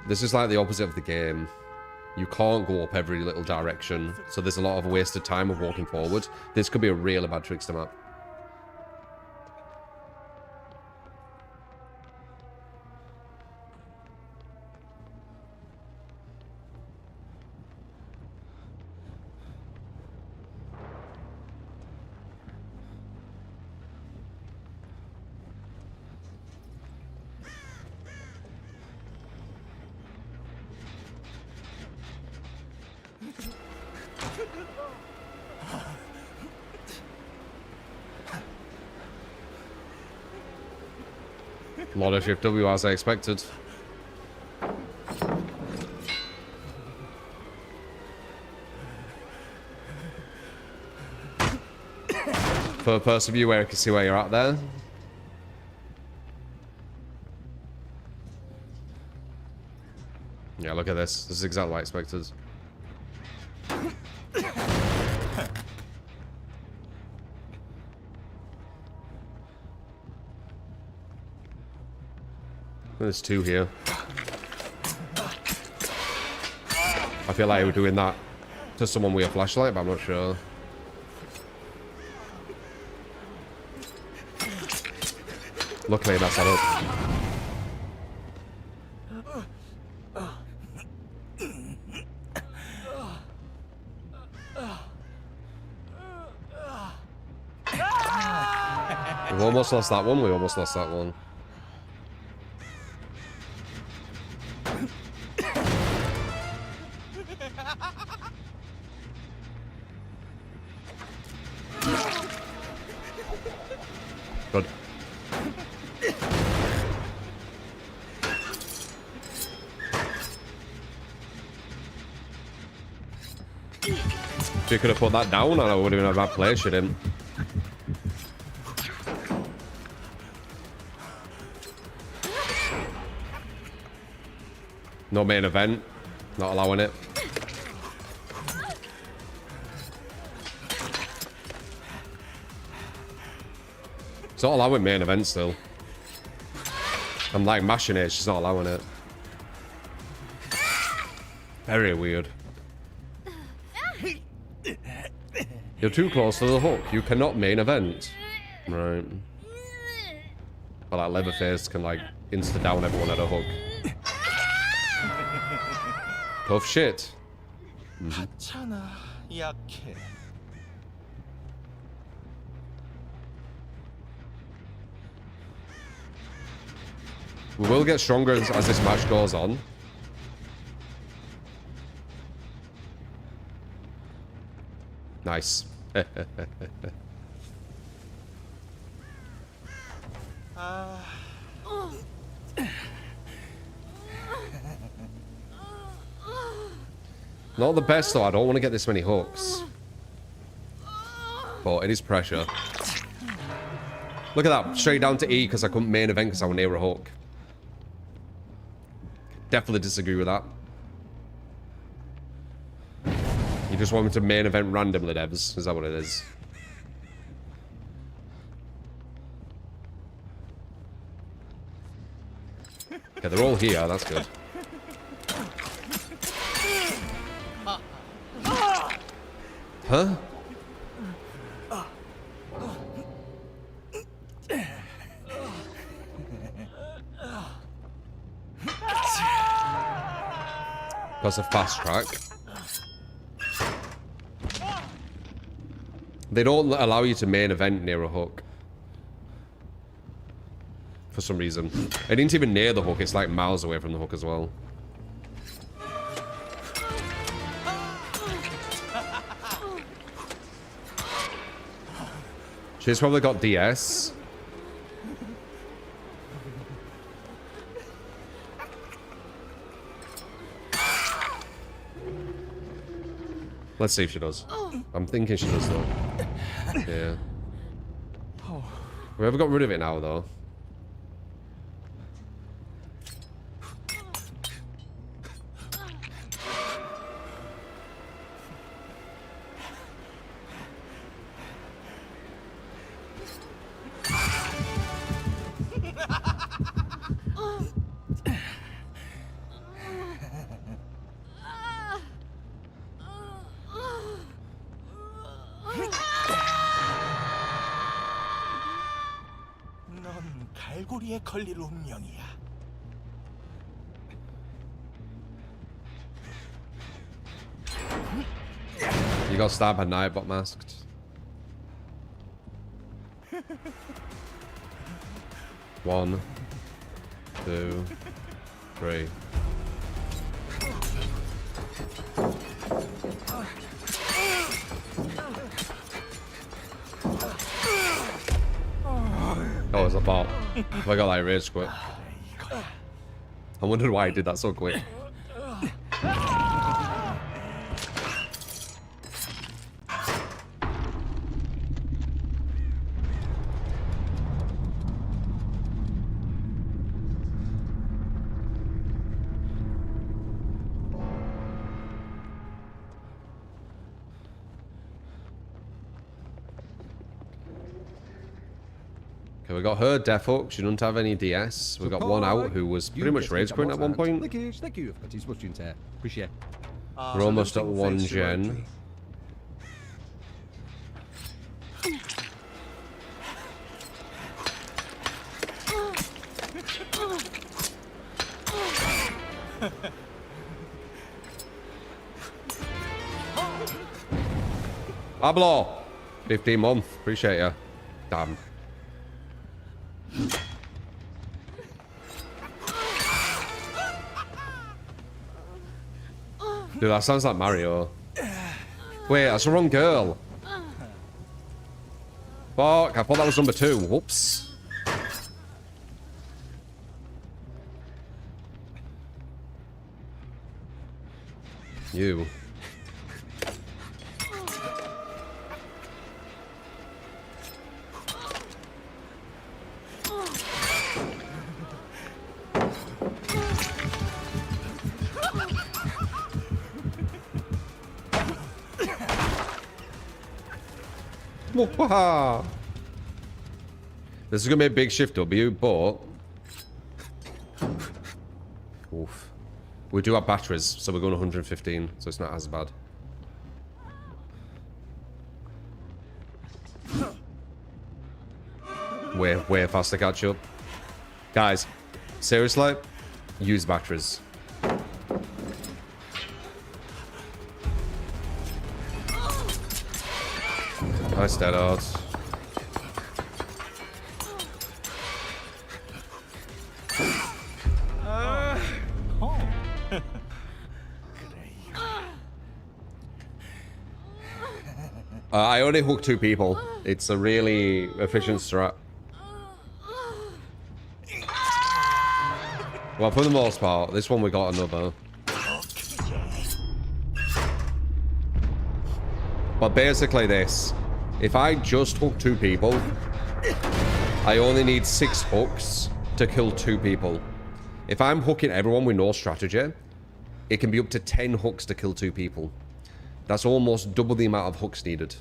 This is like the opposite of the game. You can't go up every little direction. So there's a lot of wasted time of walking forward. This could be a really bad Trickster map. A lot of Shift W as I expected. Third person view where I can see where you're at there. Yeah, look at this. This is exactly what I expected. There's two here. I feel like we're doing that to someone with a flashlight, but I'm not sure. Luckily, that's not up. We've almost lost that one. We almost lost that one. Good. She could have put that down and I would have been a bad play, she didn't. No main event. Not allowing it. It's not allowing main event still. I'm like mashing it, she's not allowing it. Very weird. You're too close to the hook. You cannot main event. Right. Well, that Leatherface can like insta down everyone at a hook. Tough shit.
하찮아, 약해.
We will get stronger as this match goes on. Nice. Not the best though, I don't want to get this many hooks. But it is pressure. Look at that, straight down to E because I couldn't main event because I was near a hook. Definitely disagree with that. You just want me to main event randomly, devs? Is that what it is? Okay, they're all here, that's good. Huh? That's a fast track. They don't allow you to main event near a hook. For some reason. It ain't even near the hook, it's like miles away from the hook as well. She's probably got DS. Let's see if she does. I'm thinking she does though. Yeah. We ever got rid of it now though?
넌 갈고리에 걸릴 운명이야.
You got stabbed at night, but masked. One, two, three. Oh, it's a bot. I got like rage quit. I wondered why he did that so quick. Okay, we got her death hook. She doesn't have any DS. We got one out who was pretty much rage quitting at one point.
Lickage, thank you for his watching tear. Appreciate.
We're almost at one gen. Pablo, 15 month. Appreciate ya. Damn. Dude, that sounds like Mario. Wait, that's the wrong girl. Fuck, I thought that was number 2. Whoops. You. This is gonna be a big shift W, but oof. We do have batteries, so we're going 115, so it's not as bad. Way faster catch up. Guys, seriously, use batteries. Nice dead odds. I only hook 2 people. It's a really efficient strat. Well, for the most part, this one we got another. But basically this, if I just hook 2 people, I only need 6 hooks to kill 2 people. If I'm hooking everyone with no strategy, it can be up to 10 hooks to kill 2 people. That's almost double the amount of hooks needed.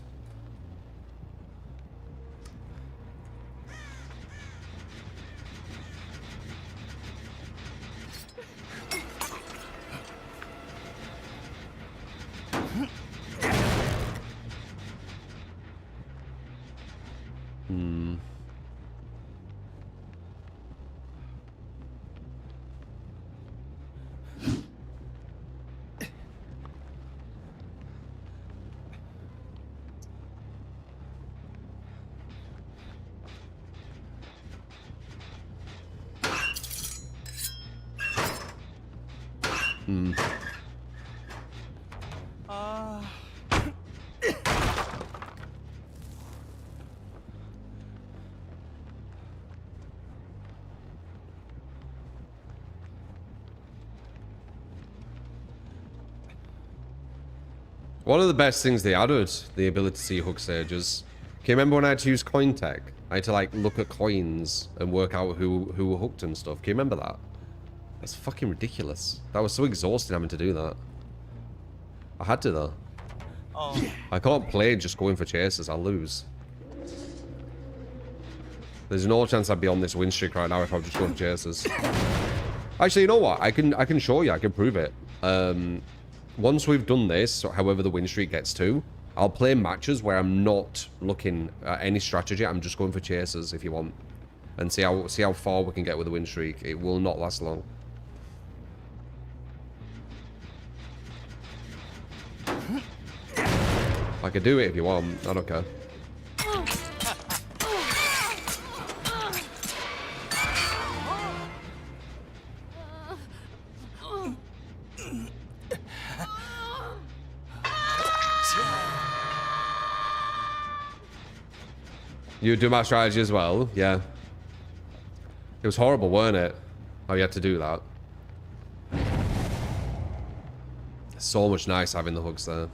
아,
One of the best things they added, the ability to see hook stages. Can you remember when I had to use coin tech? I had to like look at coins and work out who were hooked and stuff. Can you remember that? That's fucking ridiculous. That was so exhausting having to do that. I had to though. I can't play just going for chases. I'll lose. There's no chance I'd be on this win streak right now if I'm just going for chases. Actually, you know what? I can show you. I can prove it. Once we've done this, however the win streak gets to, I'll play matches where I'm not looking at any strategy. I'm just going for chases if you want, and see how far we can get with the win streak. It will not last long. I could do it if you want. I don't care. You do my strategy as well? Yeah. It was horrible, weren't it? How you had to do that. It's so much nice having the hooks there.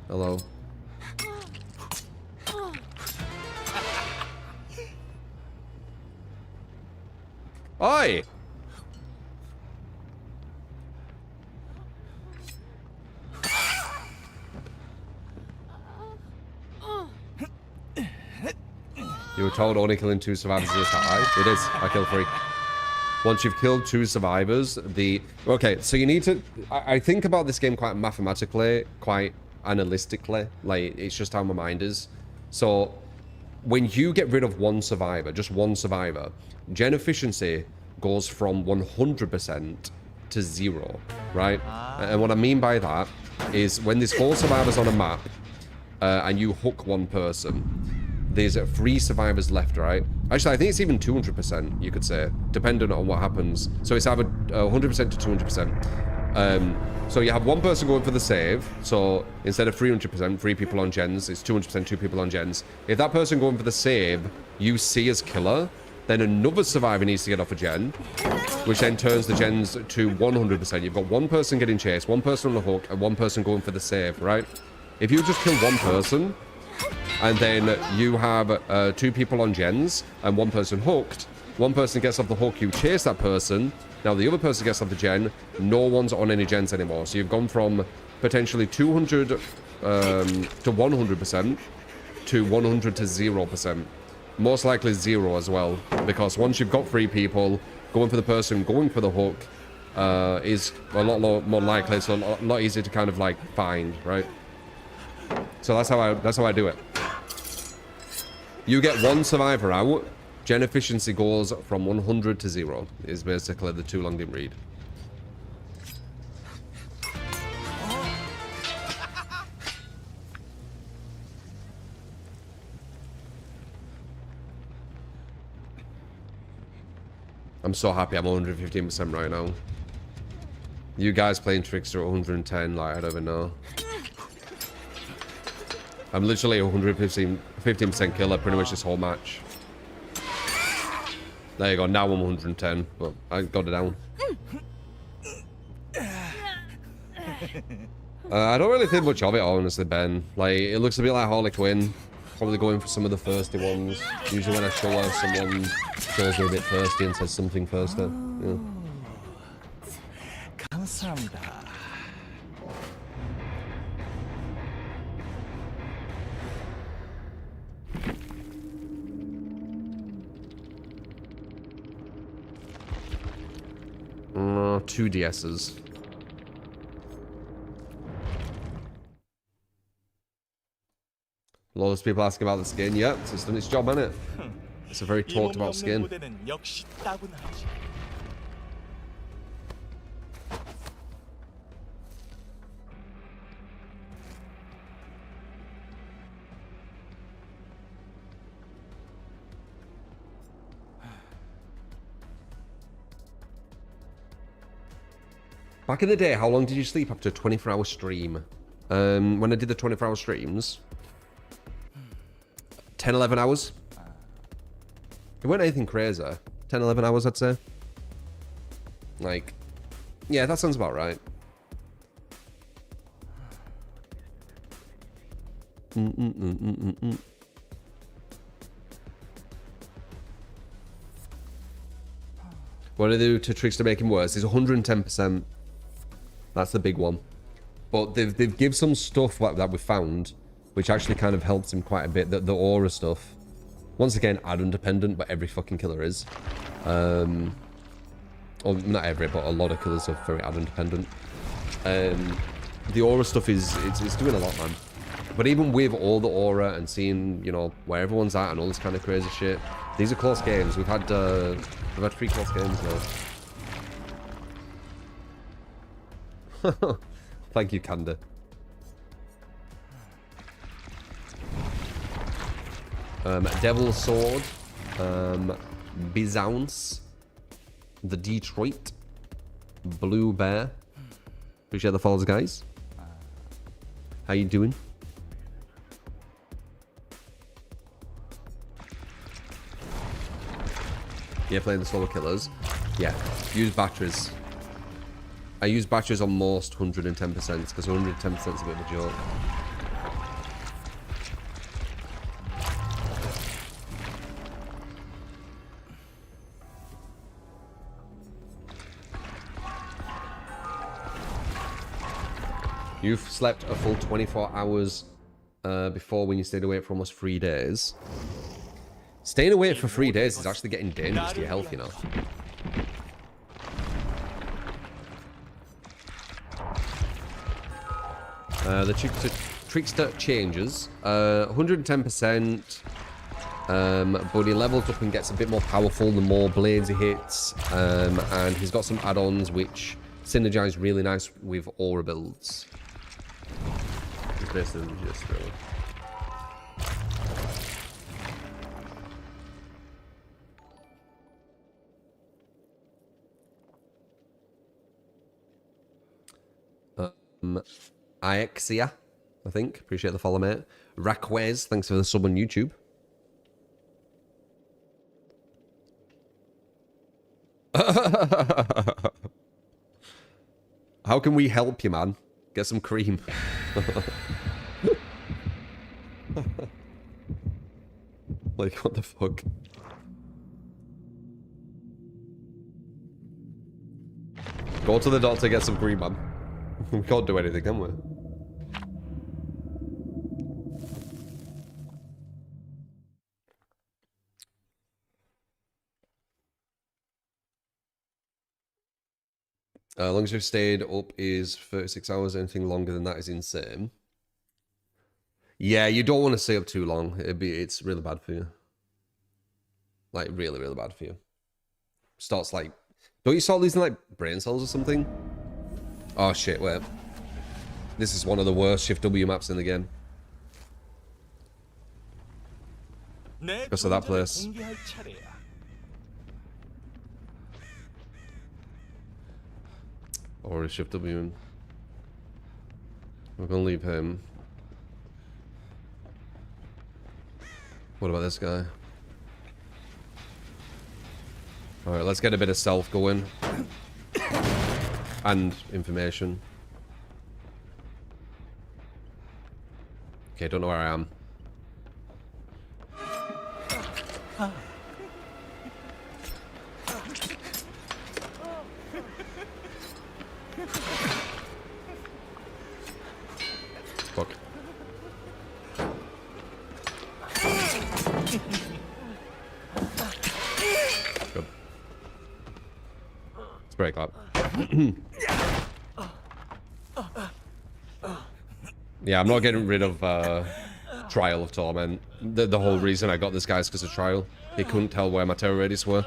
Hello. Oi! You were told only killing 2 survivors is high. It is. I killed 3. Once you've killed 2 survivors, okay, so you need to... I think about this game quite mathematically, quite analytically. Like, it's just how my mind is. So, when you get rid of 1 survivor, just 1 survivor, gen efficiency goes from 100% to 0, right? And what I mean by that is when there's 4 survivors on a map, and you hook 1 person, there's 3 survivors left, right? Actually, I think it's even 200%, you could say, depending on what happens. So it's either 100% to 200%. So you have 1 person going for the save. So instead of 300%, 3 people on gens, it's 200%, 2 people on gens. If that person going for the save, you see as killer, then another survivor needs to get off a gen, which then turns the gens to 100%. You've got 1 person getting chased, 1 person on the hook, and 1 person going for the save, right? If you just kill 1 person, and then you have 2 people on gens and 1 person hooked. 1 person gets off the hook, you chase that person. Now the other person gets off the gen. No one's on any gens anymore. So you've gone from potentially 200 to 100% to 100 to 0%. Most likely 0 as well. Because once you've got 3 people, going for the person, going for the hook is a lot more likely. It's a lot easier to kind of like find, right? So that's how I do it. You get 1 survivor out, gen efficiency goes from 100 to 0. Is basically the too long didn't read. I'm so happy I'm 115% right now. You guys playing Trickster at 110, like I don't even know. I'm literally 15% killer pretty much this whole match. There you go, now I'm 110, but I got it down. I don't really think much of it, honestly, Ben. Like, it looks a bit like Harley Quinn. Probably going for some of the thirsty ones. Usually when I show her, someone shows me a bit thirsty and says something thirsty. Yeah.
감사합니다.
Two DSs. Loads of people asking about the skin. Yep, it's done its job, hasn't it? It's a very talked about skin.
무대는 역시 따분하지.
Back in the day, how long did you sleep after a 24-hour stream? When I did the 24-hour streams, 10, 11 hours. It wasn't anything crazy. 10, 11 hours, I'd say. Like, yeah, that sounds about right. What do they do to Tricks to make him worse? It's 110%. That's the big one. But they've give some stuff that we found, which actually kind of helps him quite a bit. The aura stuff. Once again, add-on dependent, but every fucking killer is. Or not every, but a lot of killers are very add-on dependent. The aura stuff it's doing a lot, man. But even with all the aura and seeing, you know, where everyone's at and all this kind of crazy shit, these are close games. We've had 3 close games now. Thank you, Kanda. Devil's Sword, Bizounce, the Detroit, Blue Bear. Appreciate the follows, guys. How you doing? Yeah, playing the solo killers. Yeah, use batteries. I use batteries on most 110% because 110% is a bit of a joke. You've slept a full 24 hours before when you stayed awake for almost 3 days. Staying awake for 3 days is actually getting dangerous to your health, you know. The Trickster changes. 110%. But he levels up and gets a bit more powerful the more blades he hits. And he's got some add-ons which synergize really nice with aura builds. It's basically just really. Iexia, I think. Appreciate the follow, mate. Raquez, thanks for the sub on YouTube. How can we help you, man? Get some cream. Like, what the fuck? Go to the doctor, get some cream, man. We can't do anything, can we? As long as you've stayed up is 36 hours. Anything longer than that is insane. Yeah, you don't want to stay up too long. It's really bad for you. Like, really, really bad for you. Starts like... Don't you start losing, like, brain cells or something? Oh, shit, wait. This is one of the worst Shift W maps in the game. Because of that place. Or Shift W. We're gonna leave him. What about this guy? Alright, let's get a bit of stealth going. And information. Okay, don't know where I am. Fuck. Good. Let's break up. Yeah, I'm not getting rid of Trial of Torment. The whole reason I got this guy is because of Trial. He couldn't tell where my terror radius were.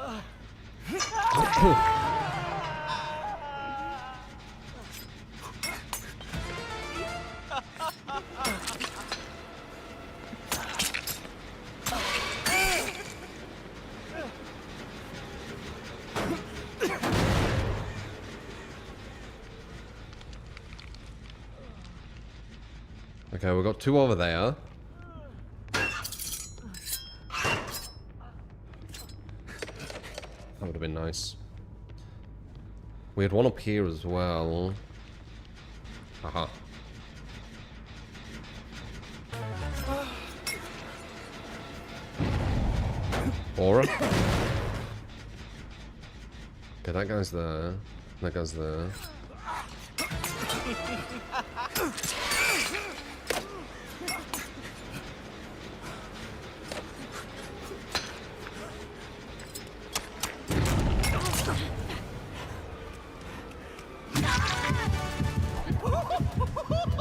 Okay, we've got 2 over there. That would have been nice. We had 1 up here as well. Aha. Aura. Okay, that guy's there. That guy's there.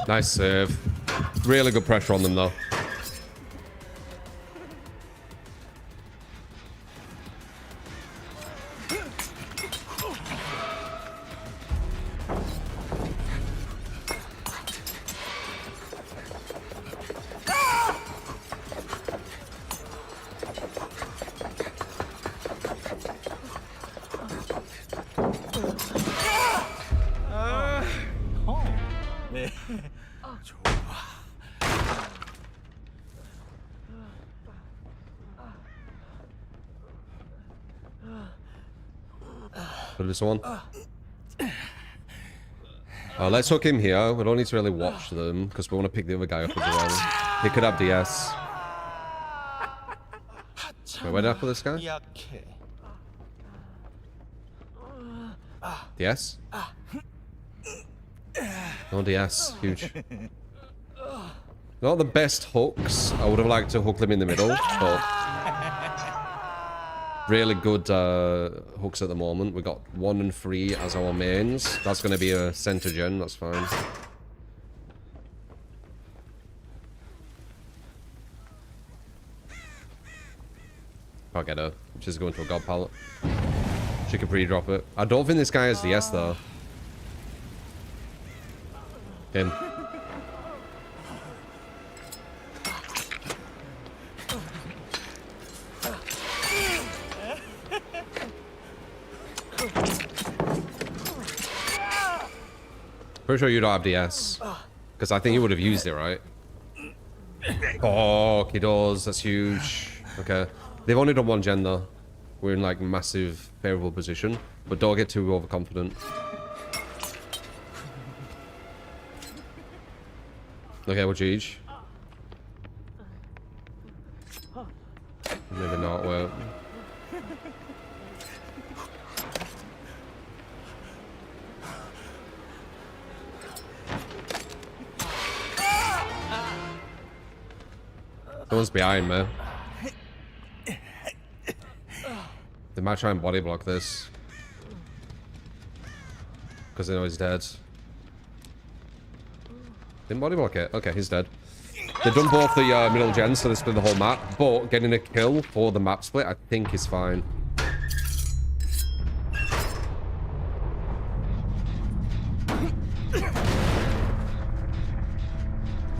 Nice save. Really good pressure on them, though.
네.
Put this one. Let's hook him here. We don't need to really watch them because we want to pick the other guy up as well. He could have DS. Wait, where did I put this guy?
약해.
DS? No DS. Huge. Not the best hooks. I would have liked to hook them in the middle, but really good hooks at the moment. We got 1 and 3 as our mains. That's going to be a center gen. That's fine. I'll get her. She's going to a god pallet. She can pre-drop it. I don't think this guy has DS though. Him. Pretty sure you don't have DS. Because I think you would have used it, right? Oh, he does. That's huge. Okay. They've only done 1 gen though. We're in like massive favorable position. But don't get too overconfident. Okay, we're GG. Maybe not, well. Someone's behind me. They might try and body block this. Because they know he's dead. Didn't body block it. Okay, he's dead. They've done both the middle gens, so they split the whole map. But getting a kill for the map split, I think is fine.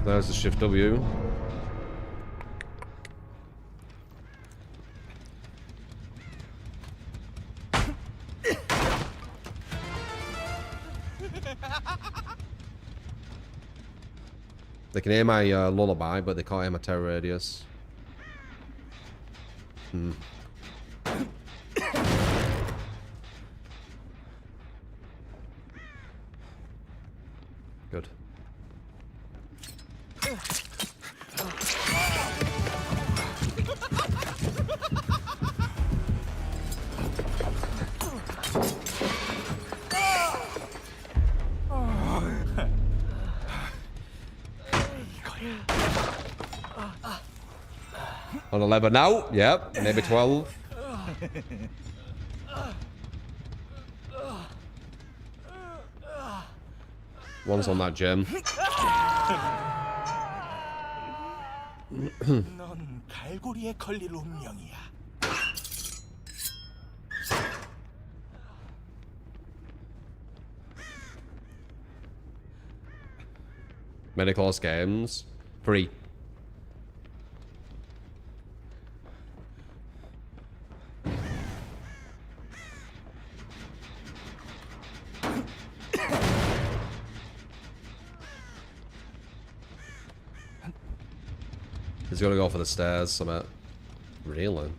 There's the shift W. They can hear my lullaby, but they can't hear my terror radius. Good. On 11 now. Yep, maybe 12. One's on that gem.
넌 갈고리에 걸릴 운명이야.
Medical games. Free. He's gonna go for the stairs, something. Really?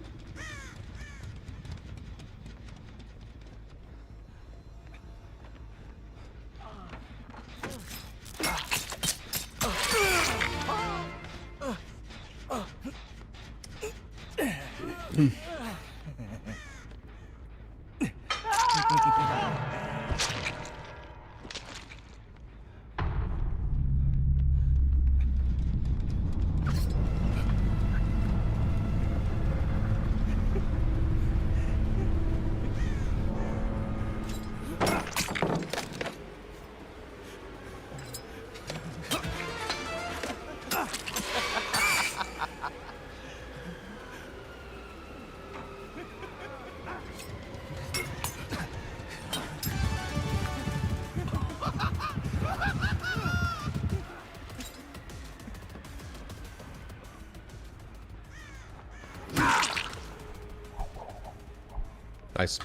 Nice.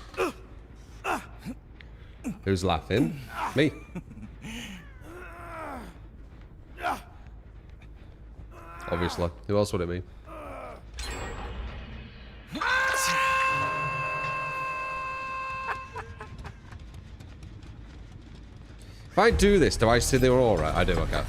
Who's laughing? Me. Obviously. Who else would it be? If I do this, do I see the aura? I do, okay.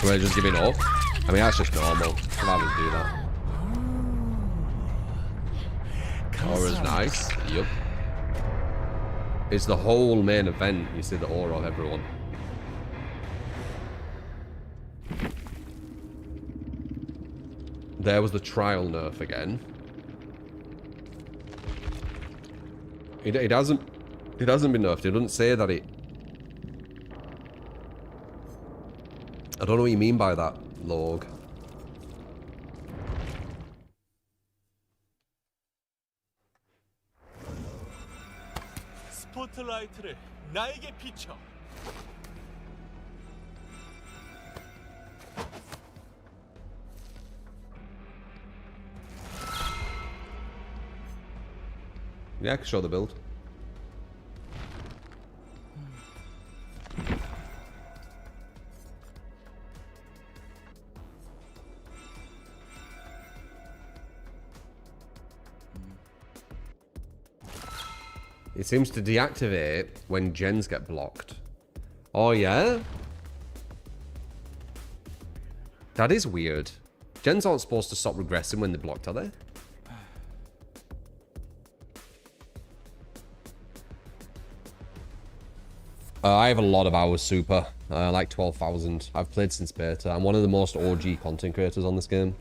Am I just giving up? I mean, that's just normal. Survivors do that. Aura's nice. Yup. It's the whole main event. You see the aura of everyone. There was the trial nerf again. It hasn't been nerfed. It doesn't say that it... I don't know what you mean by that, Log.
스포트라이트를 나에게 비춰.
Yeah, I can show the build. It seems to deactivate when gens get blocked. Oh, yeah? That is weird. Gens aren't supposed to stop regressing when they're blocked, are they? I have a lot of hours super. Like 12,000. I've played since beta. I'm one of the most OG content creators on this game.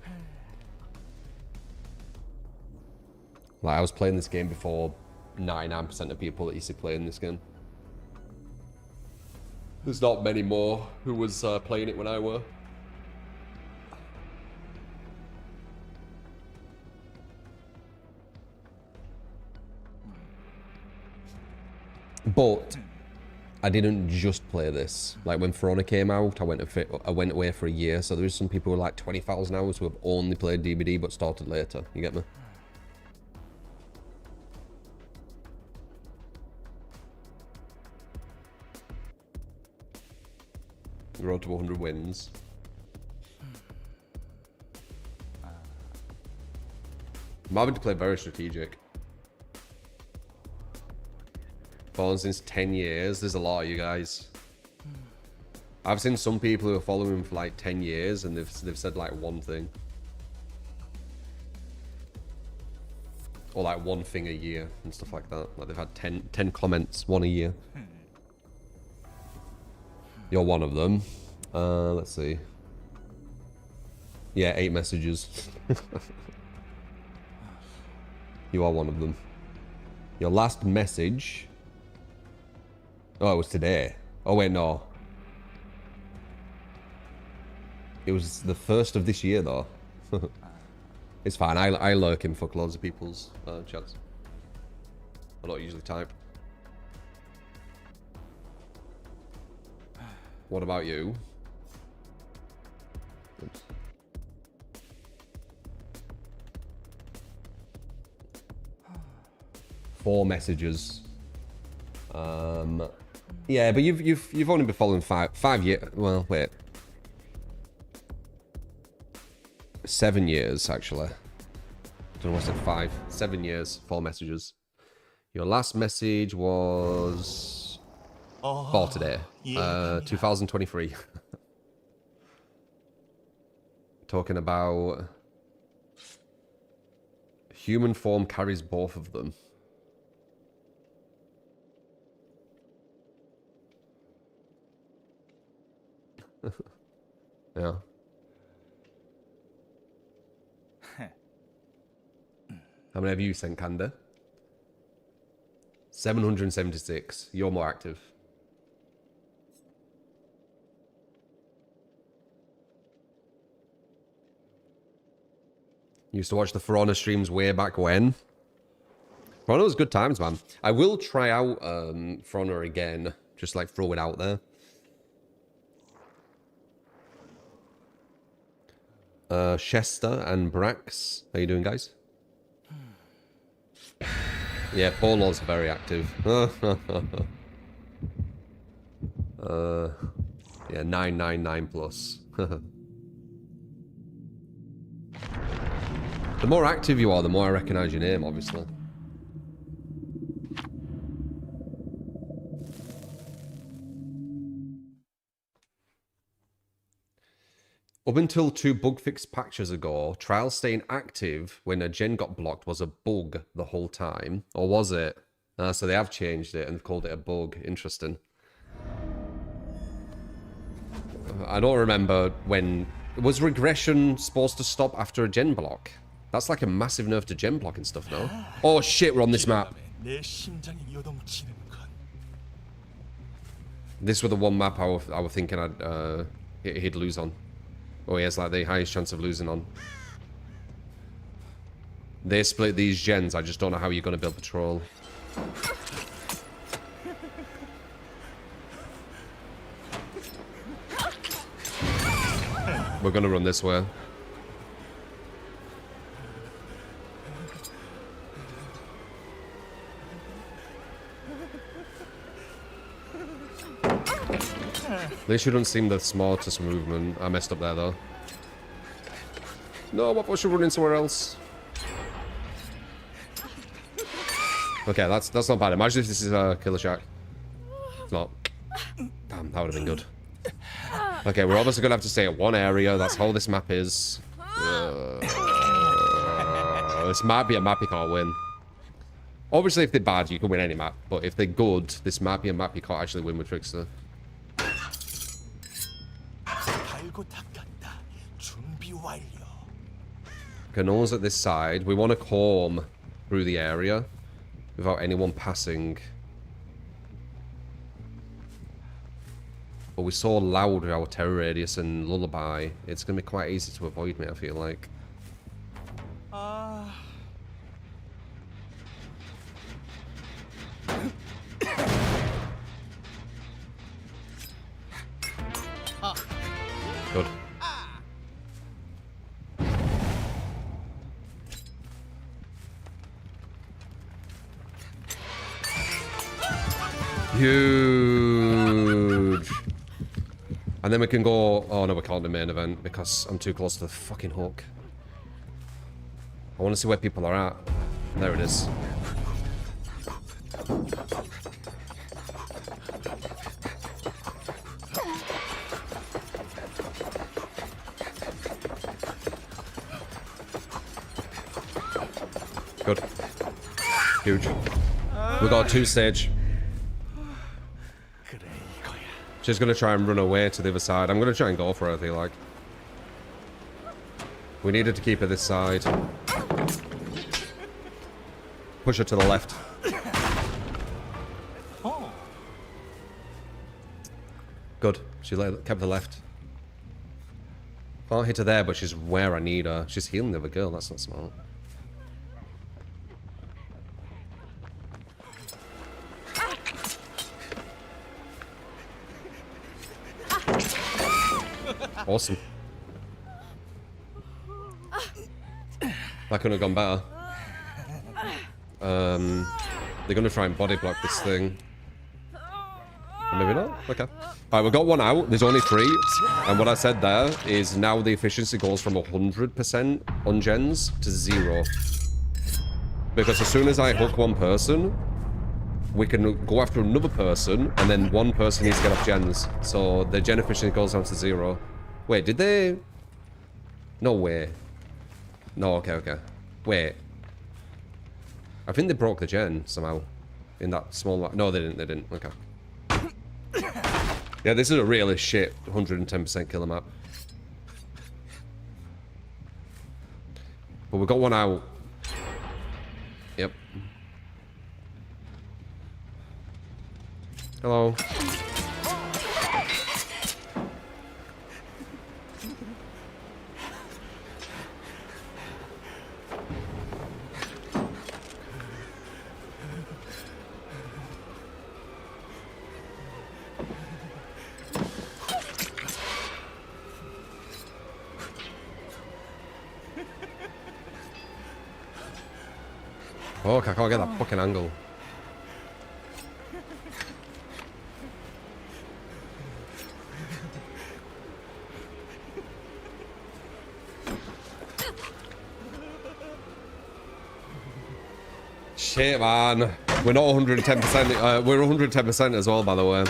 Like, I was playing this game before 99% of people that used to play in this game. There's not many more who was playing it when I were. But I didn't just play this. Like when Verona came out, I went away for a year. So there's some people who are like 20,000 hours who have only played DBD but started later. You get me? Road to 100 wins. I'm having to play very strategic. Following since 10 years. There's a lot of you guys. I've seen some people who are following him for like 10 years and they've said like one thing. Or like one thing a year and stuff like that. Like they've had 10 comments, one a year. You're one of them. Let's see. Yeah, 8 messages. You are one of them. Your last message... Oh, it was today. Oh, wait, no. It was the 1st of this year, though. It's fine. I lurk and fuck loads of people's chats. I don't usually type. What about you? Oops. Four messages. Yeah, but you've only been following 5 years. Well, wait. 7 years actually. Don't know what I said 5. 7 years. 4 messages. Your last message was for today. 2023. Talking about human form carries both of them. Yeah. How many have you sent, Kanda? 776. You're more active. Used to watch the For Honor streams way back when. For Honor was good times, man. I will try out For Honor again. Just like throw it out there. Chester and Brax. How you doing, guys? Yeah, Polo's very active. Yeah, 999 plus. The more active you are, the more I recognize your name, obviously. Up until 2 bug fix patches ago, trial staying active when a gen got blocked was a bug the whole time. Or was it? So they have changed it and called it a bug. Interesting. I don't remember when... Was regression supposed to stop after a gen block? That's like a massive nerf to gen block and stuff now. Oh shit, we're on this map. This was the one map I was thinking he'd lose on. Oh, he has like the highest chance of losing on. They split these gens. I just don't know how you're going to build patrol. We're going to run this way. They shouldn't seem the smartest movement. I messed up there, though. No, what was she running somewhere else? Okay, that's not bad. Imagine if this is a Killer Shack. It's not. Damn, that would have been good. Okay, we're obviously going to have to stay at one area. That's how this map is. This might be a map you can't win. Obviously, if they're bad, you can win any map. But if they're good, this might be a map you can't actually win with Trickster. Okay, no one's at this side. We want to comb through the area without anyone passing. But we're so loud with our terror radius and lullaby. It's going to be quite easy to avoid me, I feel like. Good. Huge. And then we can go... Oh, no, we can't do main event because I'm too close to the fucking hook. I want to see where people are at. There it is. Good. Huge. We got a 2-stage. She's going to try and run away to the other side. I'm going to try and go for her, I feel like. We needed to keep her this side. Push her to the left. Good. She kept the left. Can't hit her there, but she's where I need her. She's healing the other girl. That's not smart. Awesome. That couldn't have gone better. They're gonna try and body block this thing. Or maybe not? Okay. Alright, we got one out. There's only 3. And what I said there is now the efficiency goes from 100% on gens to 0. Because as soon as I hook one person, we can go after another person, and then one person needs to get off gens. So the gen efficiency goes down to 0. Wait, did they? No way. No, okay. Wait. I think they broke the gen somehow. In that small... No, they didn't. Okay. Yeah, this is a really shit 110% killer map. But we got one out. Yep. Hello. Oh, I can't get that fucking angle. Shit, man. We're not 110%. We're 110% as well, by the way.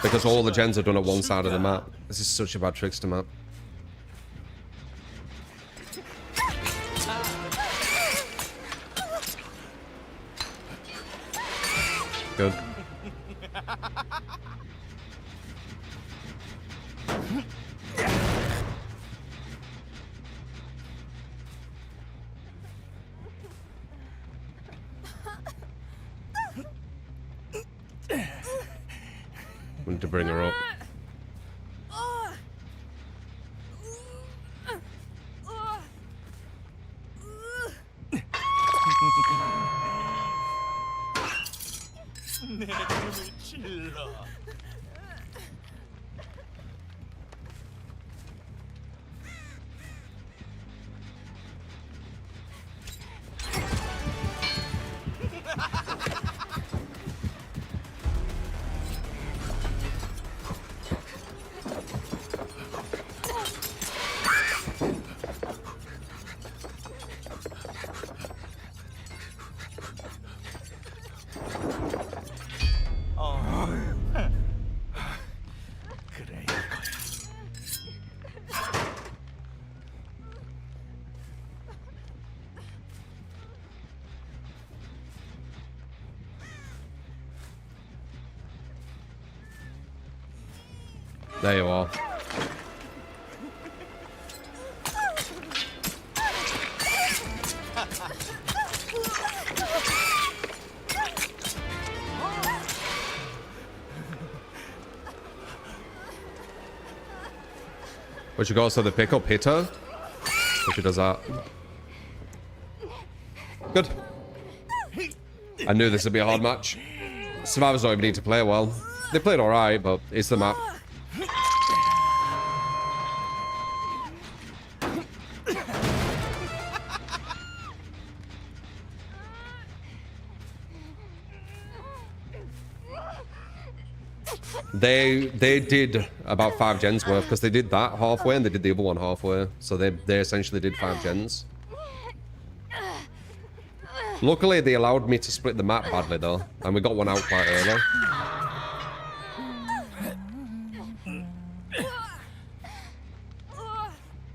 Because all the gens are done at one side of the map. This is such a bad trickster map. Good. We need to bring her up.
내 등을 찔러. 그래 이거야.
There you are. We should go also the pickup hitter. Which does that. Good. I knew this would be a hard match. Survivors don't even need to play well. They played alright, but it's the map. They did about 5 gens worth because they did that halfway and they did the other one halfway. So they essentially did 5 gens. Luckily, they allowed me to split the map badly though, and we got one out quite early.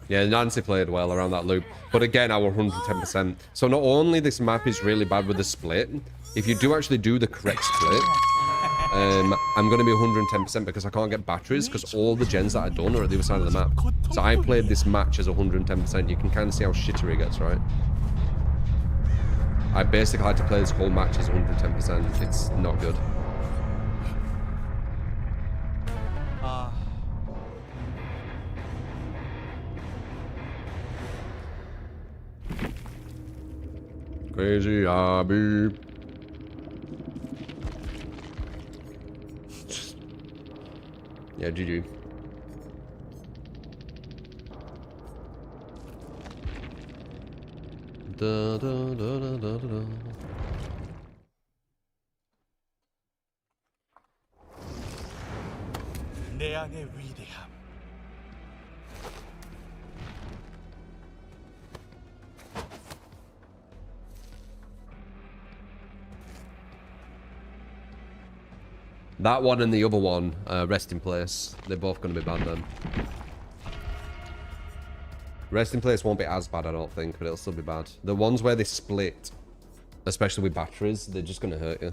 Yeah, Nancy played well around that loop, but again, I was 110%. So not only this map is really bad with the split, if you do actually do the correct split, I'm going to be 110% because I can't get batteries because all the gens that I've done are at the other side of the map. So I played this match as 110%. You can kind of see how shittery it gets, right? I basically had to play this whole match as 110%. It's not good. Crazy Abby. Yeah, GG. Da, da, da, da, da, da.
내 안의 위대함.
That one and the other one, rest in place. They're both going to be bad then. Rest in place won't be as bad, I don't think, but it'll still be bad. The ones where they split, especially with batteries, they're just going to hurt you.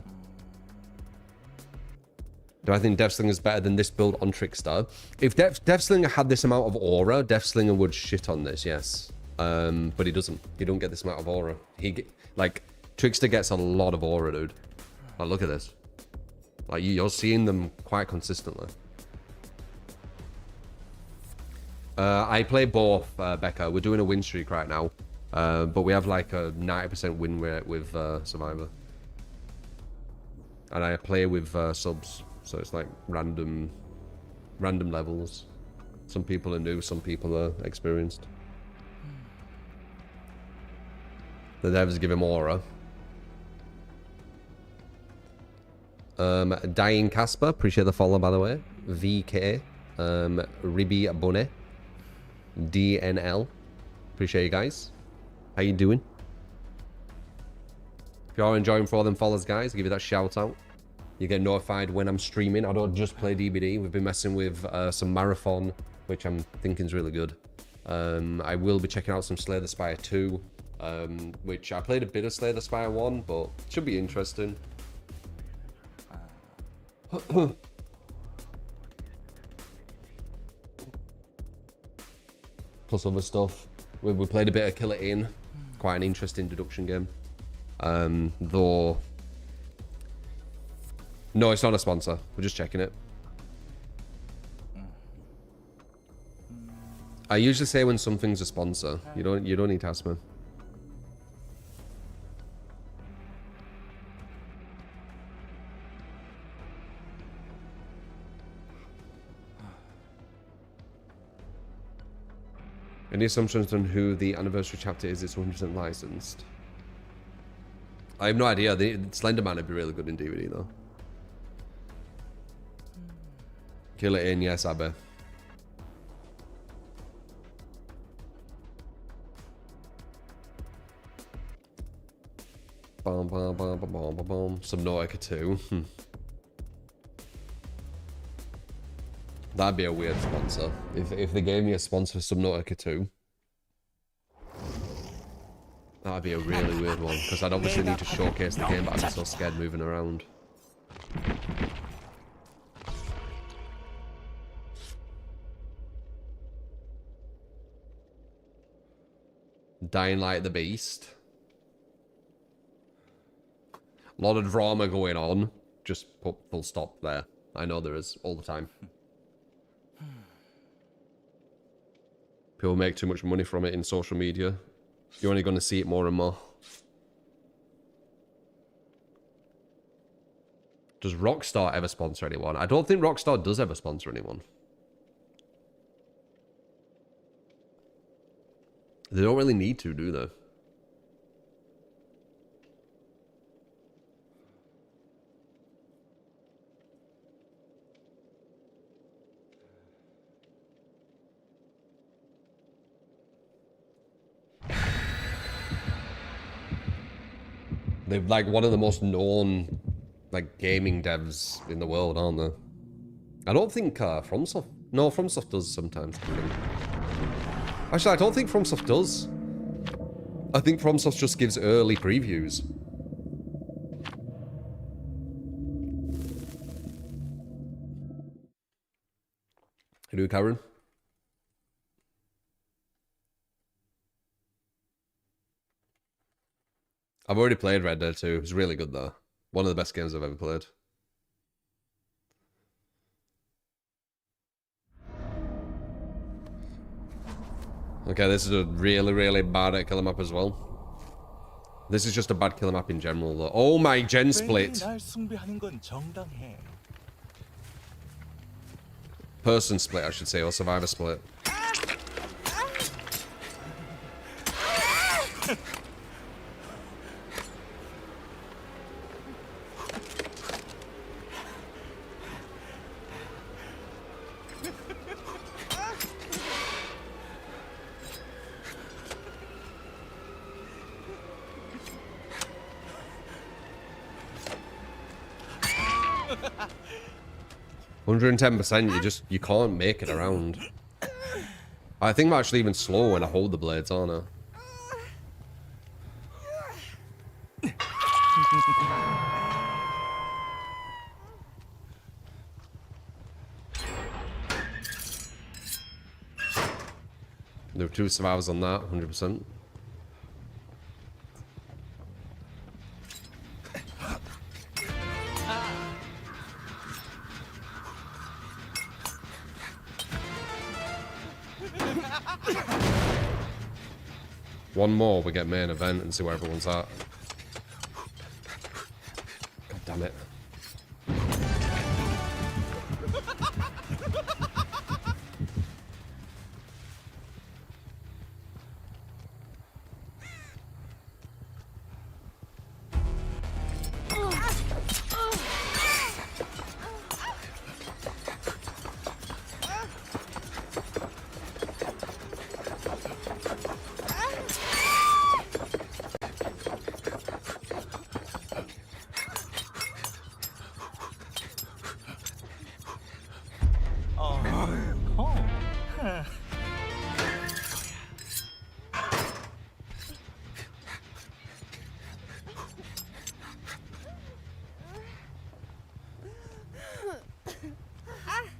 Do I think Deathslinger is better than this build on Trickster? If Deathslinger had this amount of aura, Deathslinger would shit on this, yes. But he doesn't. He don't get this amount of aura. Like, Trickster gets a lot of aura, dude. Like, look at this. Like, you're seeing them quite consistently. I play both, Becca. We're doing a win streak right now. But we have like a 90% win rate with Survivor. And I play with subs. So it's like random levels. Some people are new, some people are experienced. The devs give him aura. Dying Casper, appreciate the follow by the way. VK, Ribi Bonnet, DNL, appreciate you guys. How you doing? If you're enjoying for them follows, guys, I'll give you that shout out. You get notified when I'm streaming. I don't just play DBD. We've been messing with some Marathon, which I'm thinking is really good. I will be checking out some Slay the Spire 2, which I played a bit of Slay the Spire 1, but should be interesting. Plus other stuff. We played a bit of Kill It In. Quite an interesting deduction game. Though... No, it's not a sponsor. We're just checking it. I usually say when something's a sponsor. You don't need to ask me. Any assumptions on who the anniversary chapter is? It's 100% licensed. I have no idea. The Slenderman would be really good in DVD though. Kill It In, yes, Abby. Bum, bum, bum, bum, bum, bum. Subnautica 2. That'd be a weird sponsor. If they gave me a sponsor for Subnautica 2. That'd be a really weird one. Because I'd obviously need to showcase the game, but I'd be so scared moving around. Dying Light the Beast. A lot of drama going on. Just put full stop there. I know there is all the time. People make too much money from it in social media. You're only going to see it more and more. Does Rockstar ever sponsor anyone? I don't think Rockstar does ever sponsor anyone. They don't really need to, do they? They're like one of the most known like gaming devs in the world, aren't they? I don't think FromSoft... No, FromSoft does sometimes. Actually, I don't think FromSoft does. I think FromSoft just gives early previews. Hello, Karen. I've already played Red Dead 2. It's really good, though. One of the best games I've ever played. Okay, this is a really, really bad killer map as well. This is just a bad killer map in general, though. Oh my, gen split. Person split, I should say, or survivor split. 110%, you can't make it around. I think I'm actually even slower when I hold the blades, aren't I? There were 2 survivors on that, 100%. One more, we get main event and see where everyone's at. God damn it.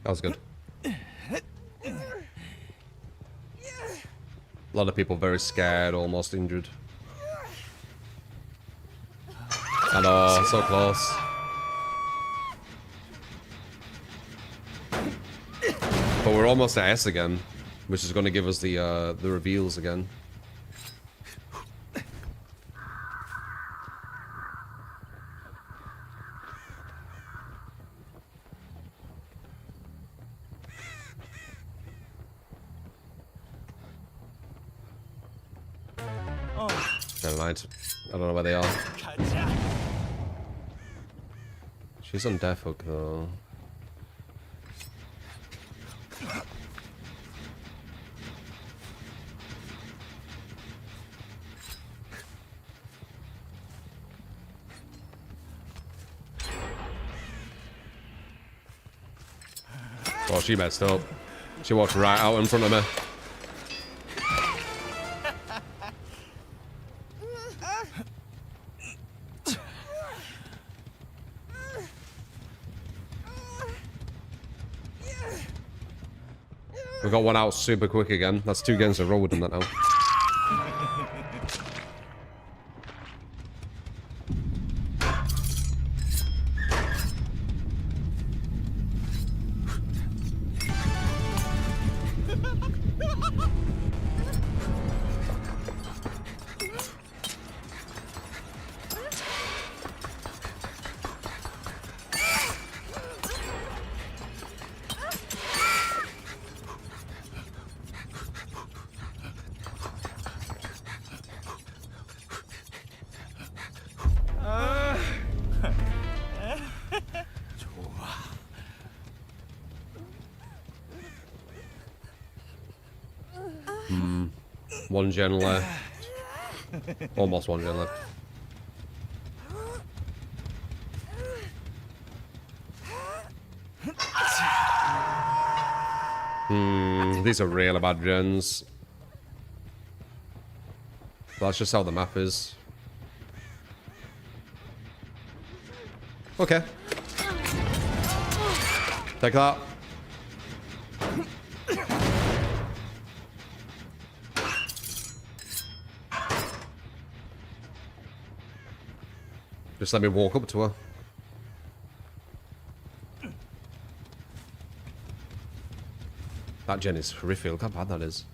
That was good. A lot of people very scared, almost injured. I know, so close. But we're almost at S again, which is going to give us the reveals again. Never mind. I don't know where they are.
가자.
She's on death hook though. Oh, she messed up. She walked right out in front of me. We got one out super quick again. That's 2 games in a row we've done that now. One gen left. Almost 1 gen left. These are really bad gens. That's just how the map is. Okay. Take that. Just let me walk up to her. That gen is horrific. Look how bad that is.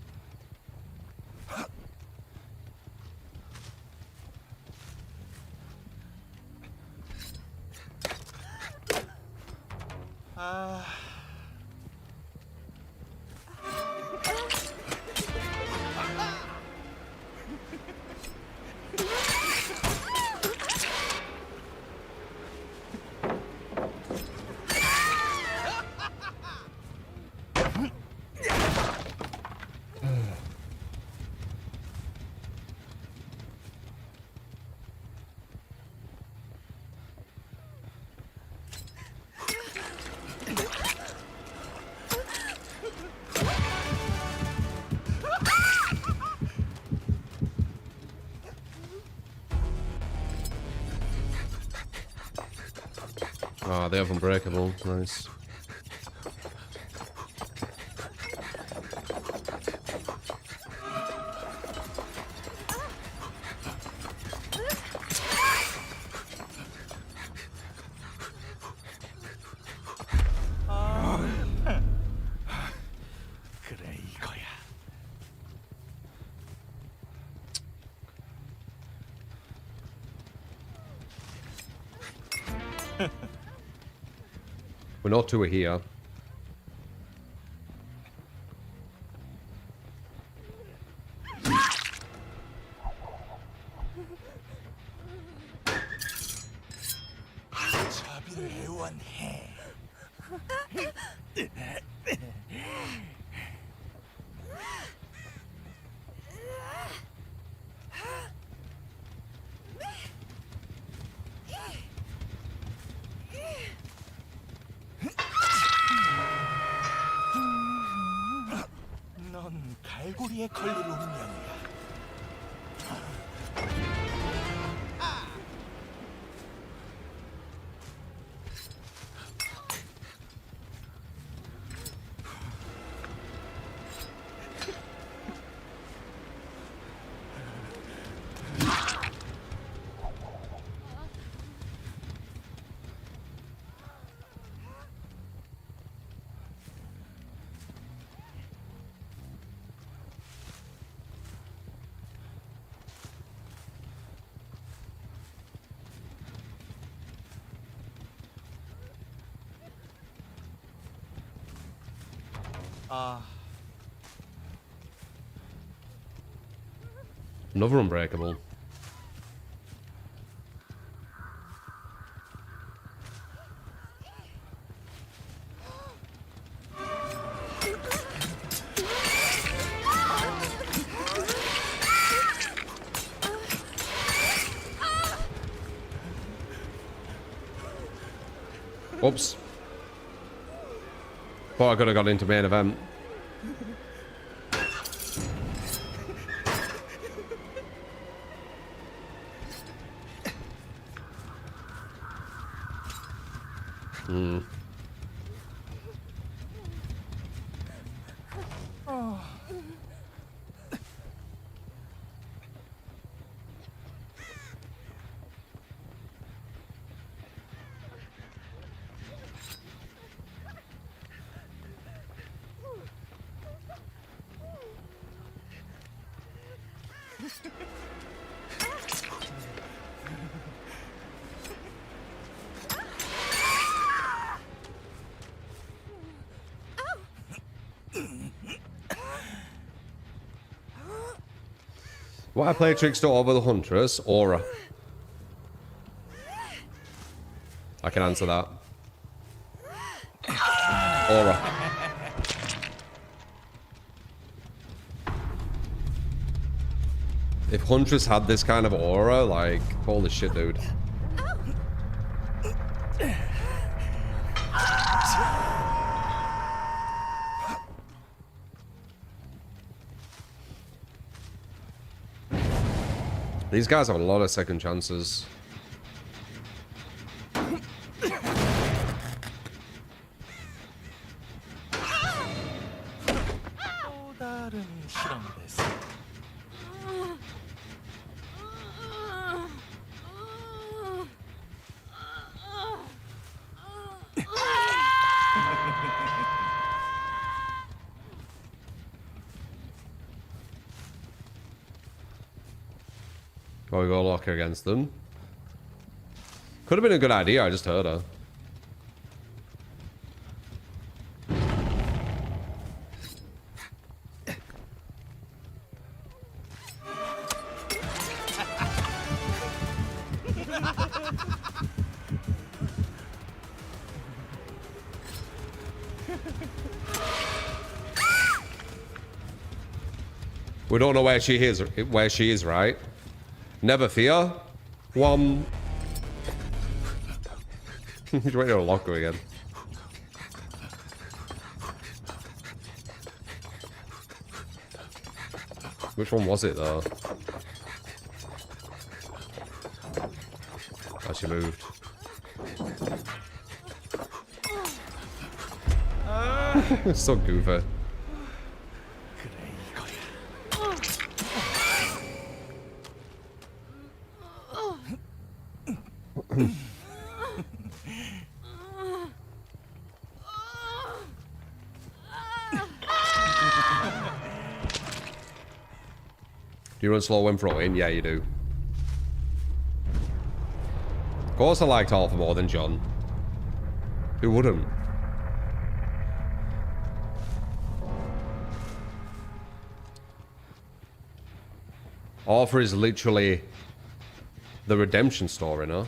they have unbreakable. Nice.
그래 이거야.
We're not two here.
자비를 애원해. 넌 갈고리에 걸릴 운명이야.
Another unbreakable. Oops. Thought I could have got into main event. Why I play Trickster over the Huntress? Aura. I can answer that. Aura. If Huntress had this kind of aura, like, holy shit, dude. These guys have a lot of second chances.
또 다른 실험됐어.
Oh, we go lock her against them. Could have been a good idea, I just heard her. We don't know where she is, right? Never fear. One. He's ready to lock her again. Which one was it though? Oh, she moved. So goofy.
그래 이거야.
Do you run slow when throwing? Yeah, you do. Of course I liked Arthur more than John. Who wouldn't? Arthur is literally the redemption story, no?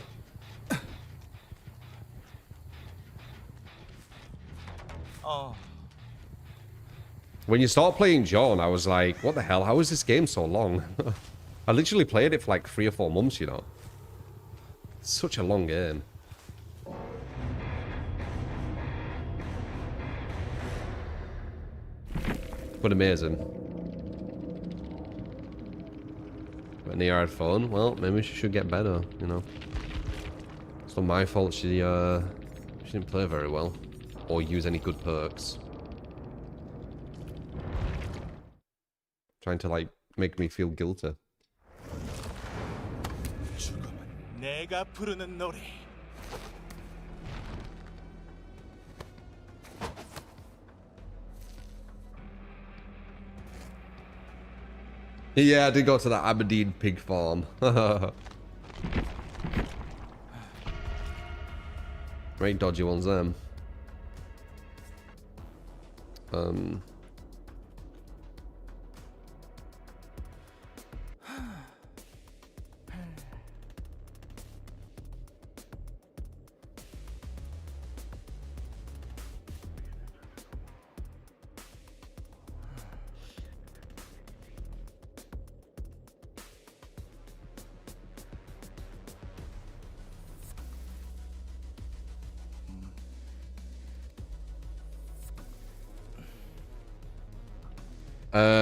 When you start playing John, I was like, what the hell? How is this game so long? I literally played it for like 3 or 4 months, you know? It's such a long game. But amazing. When they had fun, well, maybe she should get better, you know? It's not my fault she didn't play very well. Or use any good perks. Trying to, like, make me feel guilty.
죽음은 내가 부르는 노래.
Yeah, I did go to that Aberdeen pig farm. Very dodgy ones, them.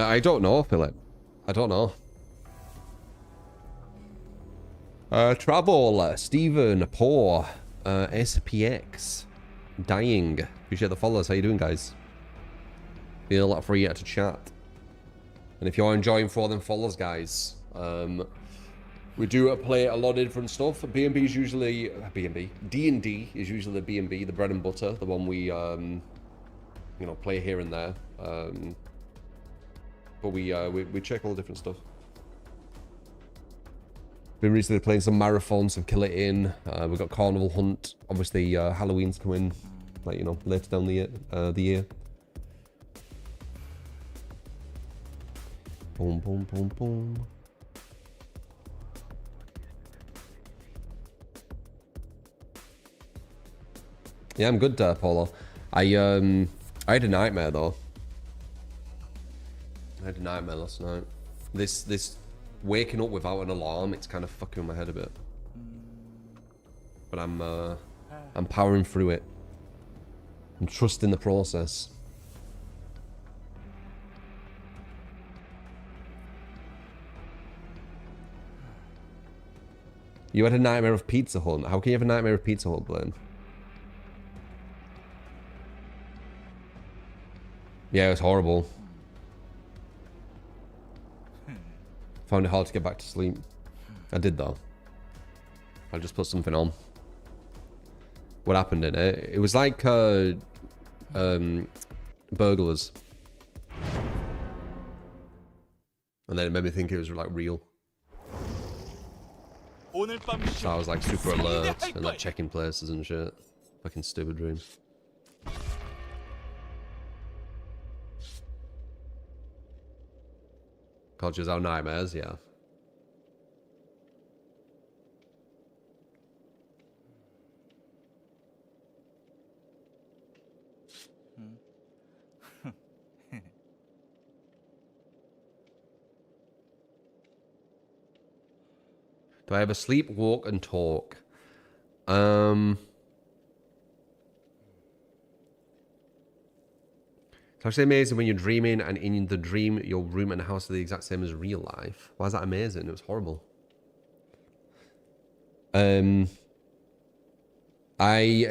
I don't know, Philip. I don't know. Travel, Stephen, Poor, SPX, Dying. Appreciate the followers. How you doing, guys? Feel free to chat. And if you're enjoying for them follows, guys, we do play a lot of different stuff. B&B is usually B&B. D&D is usually the B&B, the bread and butter, the one we you know, play here and there. But we check all the different stuff. Been recently playing some marathons, some Kill It In. We've got Carnival Hunt. Obviously, Halloween's coming, like, you know, later down the year. Boom, boom, boom, boom. Yeah, I'm good, Paulo. I had a nightmare though. I had a nightmare last night. This waking up without an alarm, it's kind of fucking with my head a bit. But I'm powering through it. I'm trusting the process. You had a nightmare of Pizza Hut. How can you have a nightmare of Pizza Hut, Blaine? Yeah, it was horrible. Found it hard to get back to sleep. I did though. I'll just put something on. What happened in it? It was like burglars. And then it made me think it was like real. So I was like super alert and like checking places and shit. Fucking stupid dream. Cultures our nightmares, yeah. Do I ever sleep, walk, and talk? It's actually amazing when you're dreaming and in the dream your room and house are the exact same as real life. Why is that amazing? It was horrible. I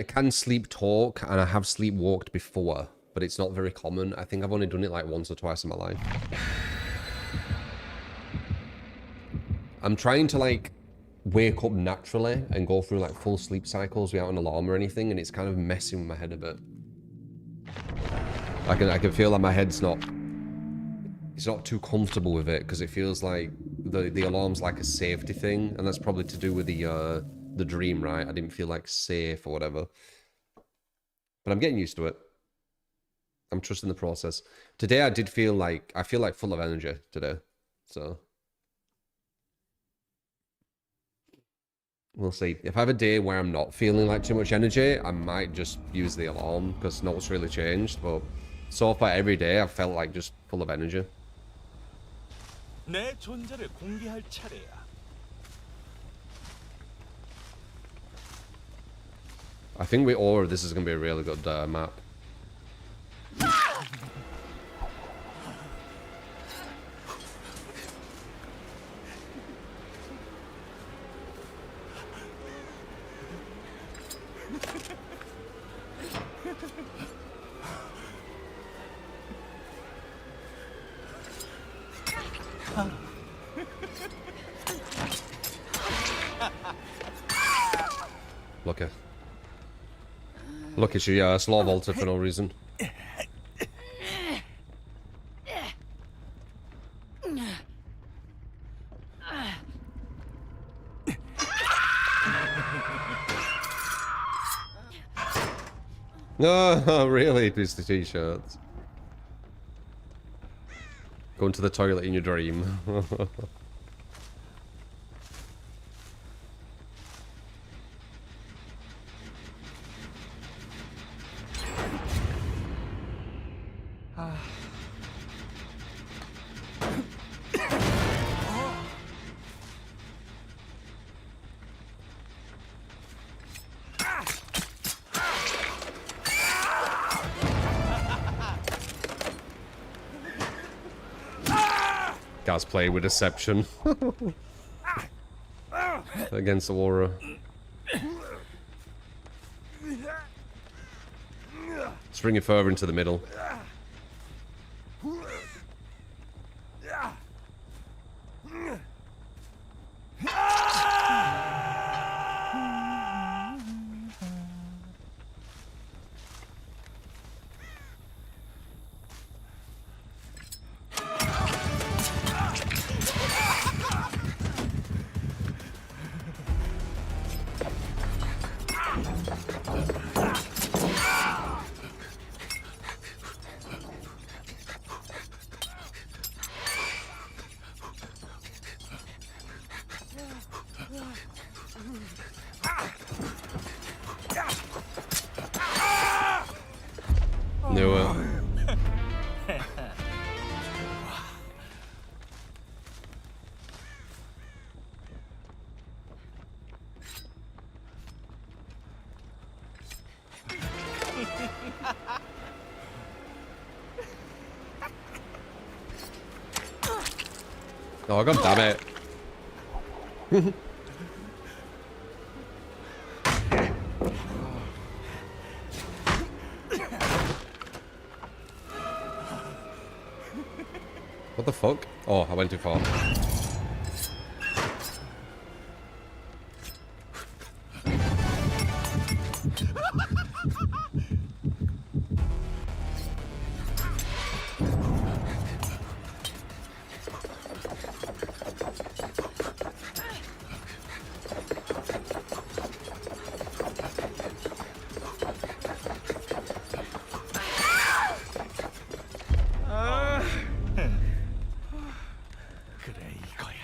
can sleep talk and I have sleepwalked before. but it's not very common. I think I've only done it like once or twice in my life. I'm trying to like wake up naturally and go through like full sleep cycles without an alarm or anything, and it's kind of messing with my head a bit. I can feel like my head's not, it's not too comfortable with it, because it feels like the alarm's like a safety thing, and that's probably to do with the dream, right? I didn't feel like safe or whatever. But I'm getting used to it. I'm trusting the process. Today I did feel like, I feel like full of energy today. So we'll see. If I have a day where I'm not feeling like too much energy, I might just use the alarm, because not what's really changed. But so far every day I've felt like just full of energy.
내 존재를 공개할 차례야.
I think with Aura, this is going to be a really good map. Lucky. Lucky she slow vaulted for no reason. No, really, it's the t-shirts. Going to the toilet in your dream. Guys play with deception against Aura. Let's bring it further into the middle. Knew it. Oh, god damn it. What the fuck? Oh, I went too far.
그래 이거야.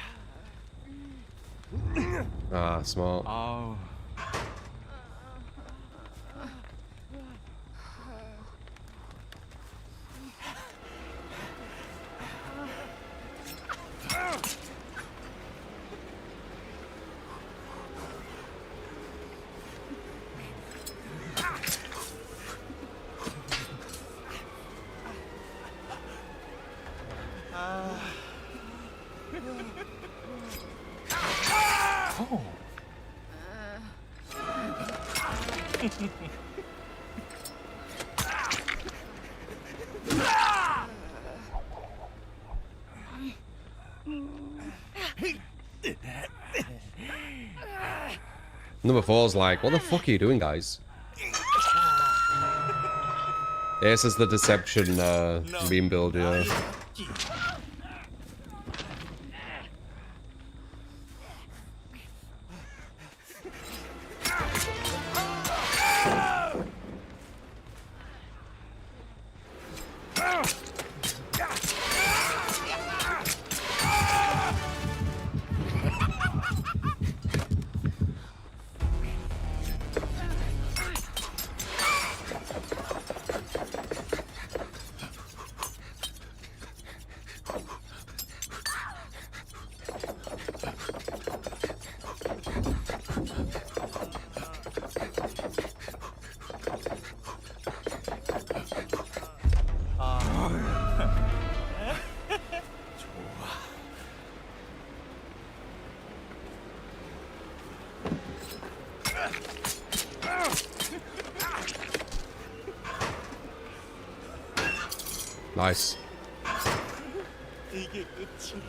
Ah, smart.
아우.
Number 4's like, what the fuck are you doing, guys? This is the deception being built, yeah. Nice.
이게 끝이야.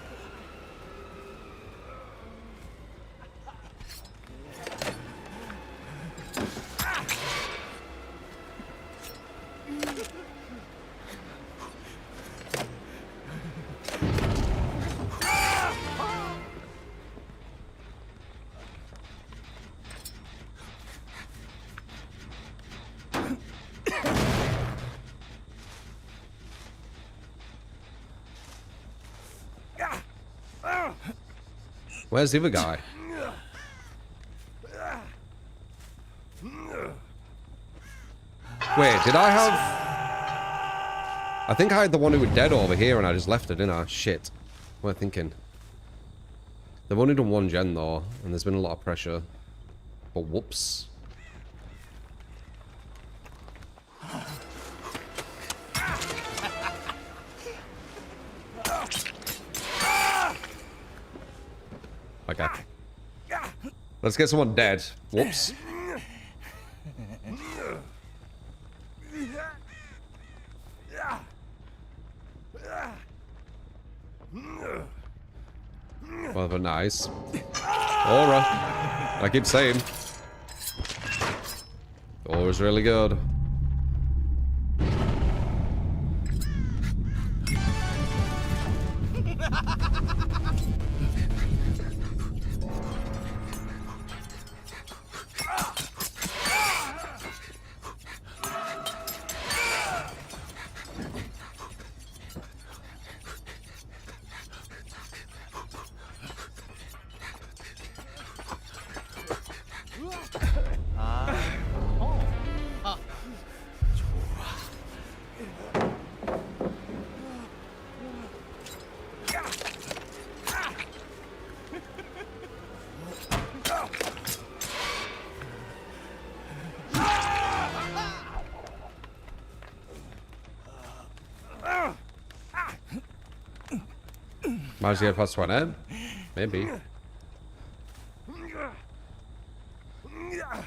Where's the other guy? Wait, did I have... I think I had the one who was dead over here and I just left it, didn't I? Shit. What am I thinking? They've only done 1 gen though, and there's been a lot of pressure. But whoops. Okay. Let's get someone dead. Whoops. Well, but nice. Aura. I keep saying. Aura's really good. Managed to get past 20? Maybe.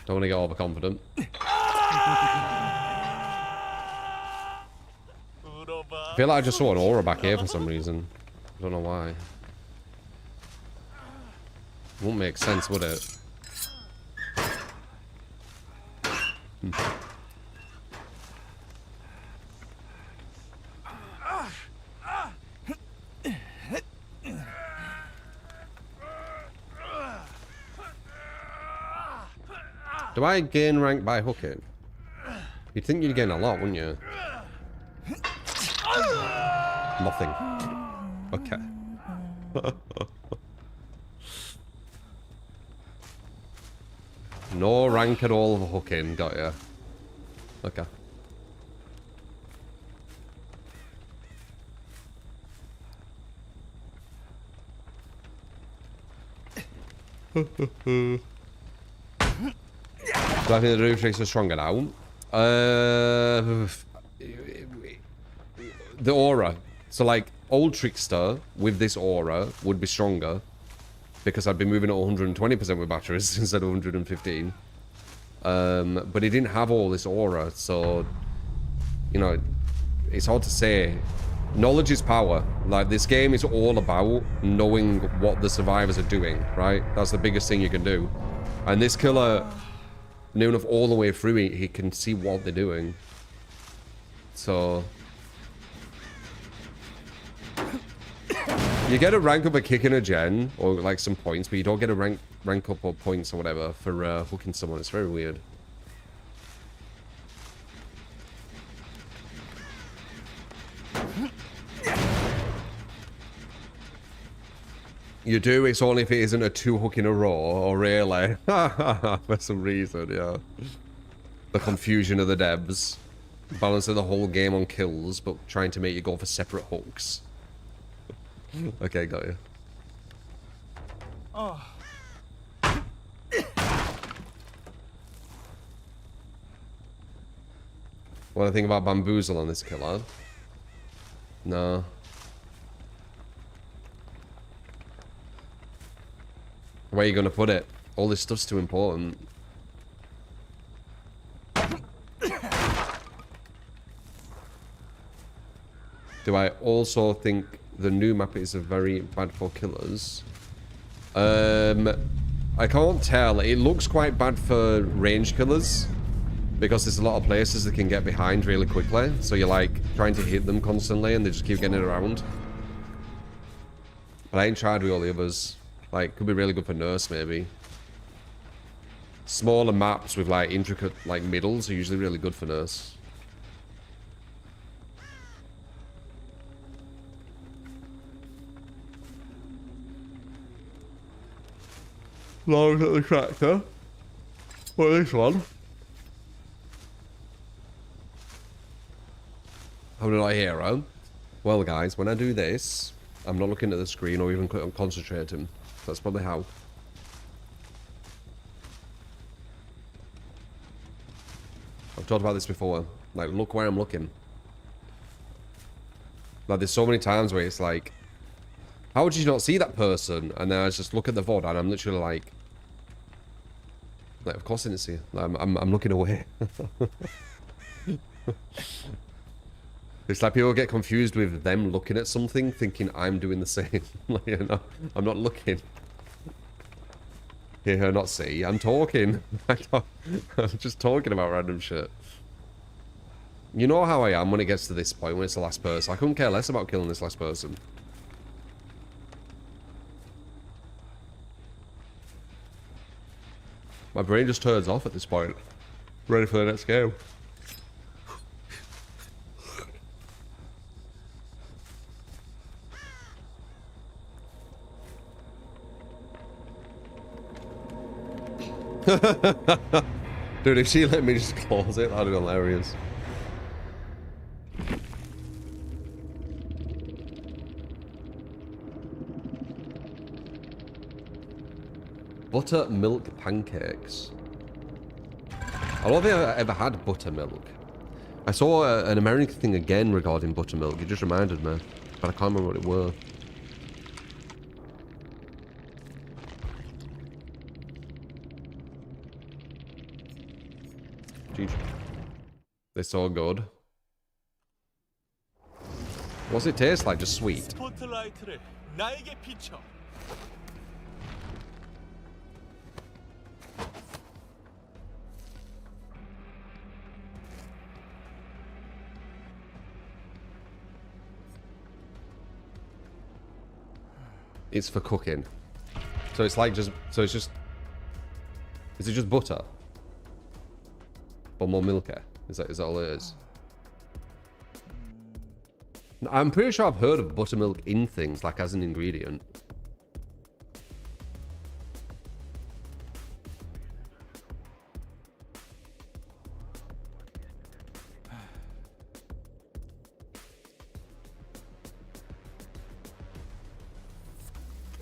Don't want to get overconfident. I feel like I just saw an aura back here for some reason. I don't know why. Won't make sense, would it? Do I gain rank by hooking? You'd think you'd gain a lot, wouldn't you? Nothing. Okay. No rank at all for hooking, got ya. Okay. Do I think the new tricks are stronger now? The aura. So like, old Trickster with this aura would be stronger because I'd be moving at 120% with batteries instead of 115. But he didn't have all this aura, so, you know, it's hard to say. Knowledge is power. Like, this game is all about knowing what the survivors are doing, right? That's the biggest thing you can do. And this killer, near enough all the way through, he can see what they're doing. So... You get a rank up a kick in a gen, or like some points, but you don't get a rank up or points or whatever for hooking someone. It's very weird. You do, it's only if it isn't a 2 hook in a row, or really. For some reason, yeah. The confusion of the devs. Balancing the whole game on kills, but trying to make you go for separate hooks. Okay, got you.
어,
What do I think about bamboozle on this killer? No. Where are you going to put it? All this stuff's too important. Do I also think the new map is very bad for killers? I can't tell. It looks quite bad for range killers because there's a lot of places that can get behind really quickly. So you're like trying to hit them constantly and they just keep getting around. But I ain't tried with all the others. Like, could be really good for nurse maybe. Smaller maps with like intricate like middles are usually really good for nurse. Long at the tractor. What is this one? How did I hear him? Well guys, when I do this, I'm not looking at the screen or even concentrating. That's probably how. I've talked about this before. Like, look where I'm looking. Like, there's so many times where it's like, how would you not see that person? And then I just look at the VOD and I'm literally like, of course I didn't see it. I'm looking away. It's like people get confused with them looking at something, thinking I'm doing the same. Like, you know, I'm not looking. Hear her not see. I'm talking. I'm just talking about random shit. You know how I am when it gets to this point, when it's the last person. I couldn't care less about killing this last person. My brain just turns off at this point. Ready for the next game. Dude, if she let me just close it, that'd be hilarious. Buttermilk pancakes. I don't think I've ever had buttermilk. I saw an American thing again regarding buttermilk. It just reminded me, but I can't remember what it were. GG. They're so good. What's it taste like? Just sweet.
스포트라이트를 나에게 비춰.
It's for cooking. So it's like just, so it's just, is it just butter? But more milky? Is that all it is? I'm pretty sure I've heard of buttermilk in things, like as an ingredient.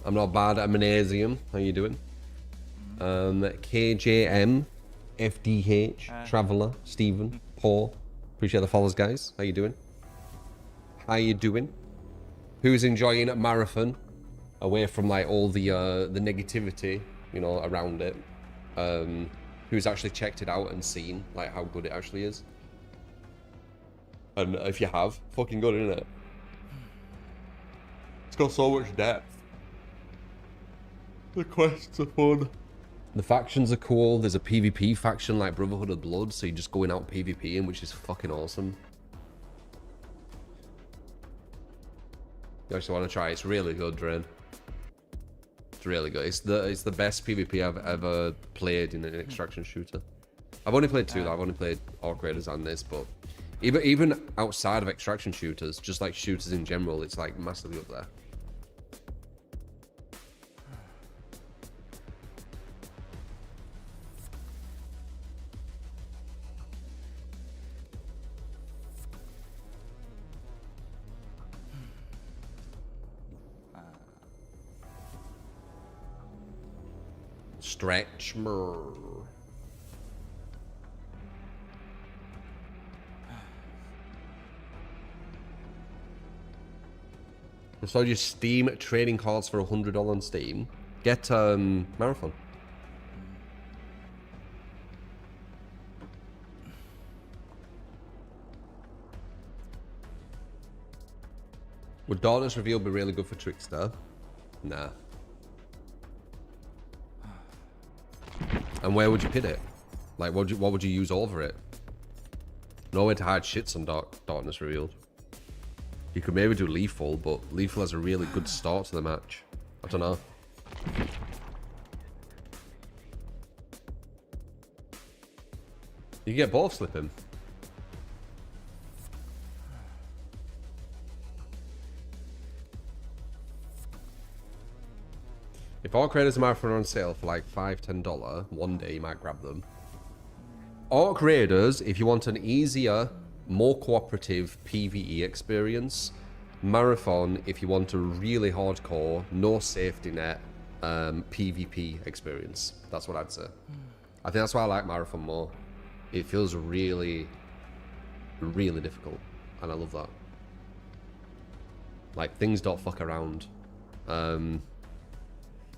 I'm not bad at magnesium. How you doing? KJM, FDH, Traveller, Stephen, Paul. Appreciate the follows, guys. How you doing? How you doing? Who's enjoying a marathon away from like all the negativity, you know, around it? Who's actually checked it out and seen like how good it actually is? And if you have, fucking good, isn't it? It's got so much depth. The quests are fun. The factions are cool. There's a PvP faction like Brotherhood of Blood, so you're just going out PvPing, which is fucking awesome. You actually want to try it? It's really good, Drain. It's really good. It's the best PvP I've ever played in an extraction shooter. I've only played two though. I've only played Orc Raiders and this, but even outside of extraction shooters, just like shooters in general, it's like massively up there. Stretch more. So your Steam trading cards for $100 on Steam. Get Marathon. Would Darkness Reveal be really good for Trickster? Nah. And where would you pit it? Like, what would you use over it? Nowhere to hide shits on Darkness Revealed. You could maybe do Lethal, but Lethal has a really good start to the match. I don't know. You can get both slipping. If Orc Raiders Marathon are on sale for like $5–10, one day you might grab them. Orc Raiders, if you want an easier, more cooperative PvE experience. Marathon, if you want a really hardcore, no safety net PvP experience. That's what I'd say. I think that's why I like Marathon more. It feels really, really difficult, and I love that. Like, things don't fuck around.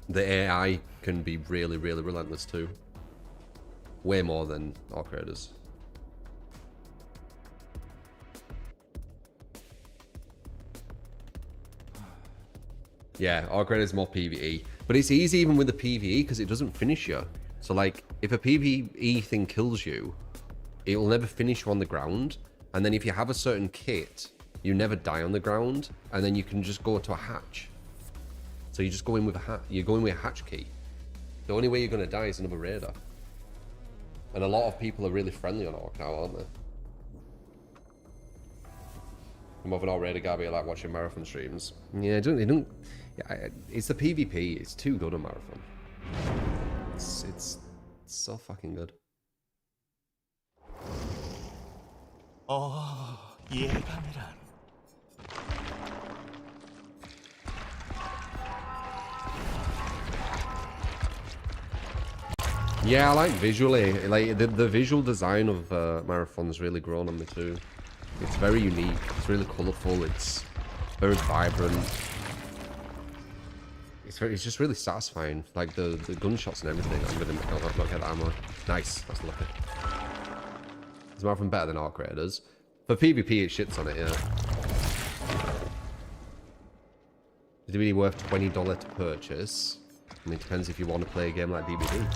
The AI can be really, really relentless too. Way more than Orc Raiders. Yeah, Orc Raiders is more PvE. But it's easy even with the PvE because it doesn't finish you. So like, if a PvE thing kills you, it will never finish you on the ground. And then if you have a certain kit, you never die on the ground. And then you can just go to a hatch. So you just go in with a hatch. You're going with a hatch key. The only way you're going to die is another raider. And a lot of people are really friendly on Orc now, aren't they? I'm of an Orc Raider Gabby, I like watching Marathon streams. Yeah, they don't. Yeah, it's the PvP. It's too good on Marathon. It's so fucking good.
예감이란.
Yeah, I like visually. Like the visual design of Marathon's really grown on me too. It's very unique. It's really colourful. It's very vibrant. It's just really satisfying. Like the gunshots and everything. I'm gonna not get the ammo. Nice. That's lucky. Is Marathon better than Orc Raiders? For PvP, it shits on it. Yeah. Is it really worth $20 to purchase? I mean, it depends if you want to play a game like DBD.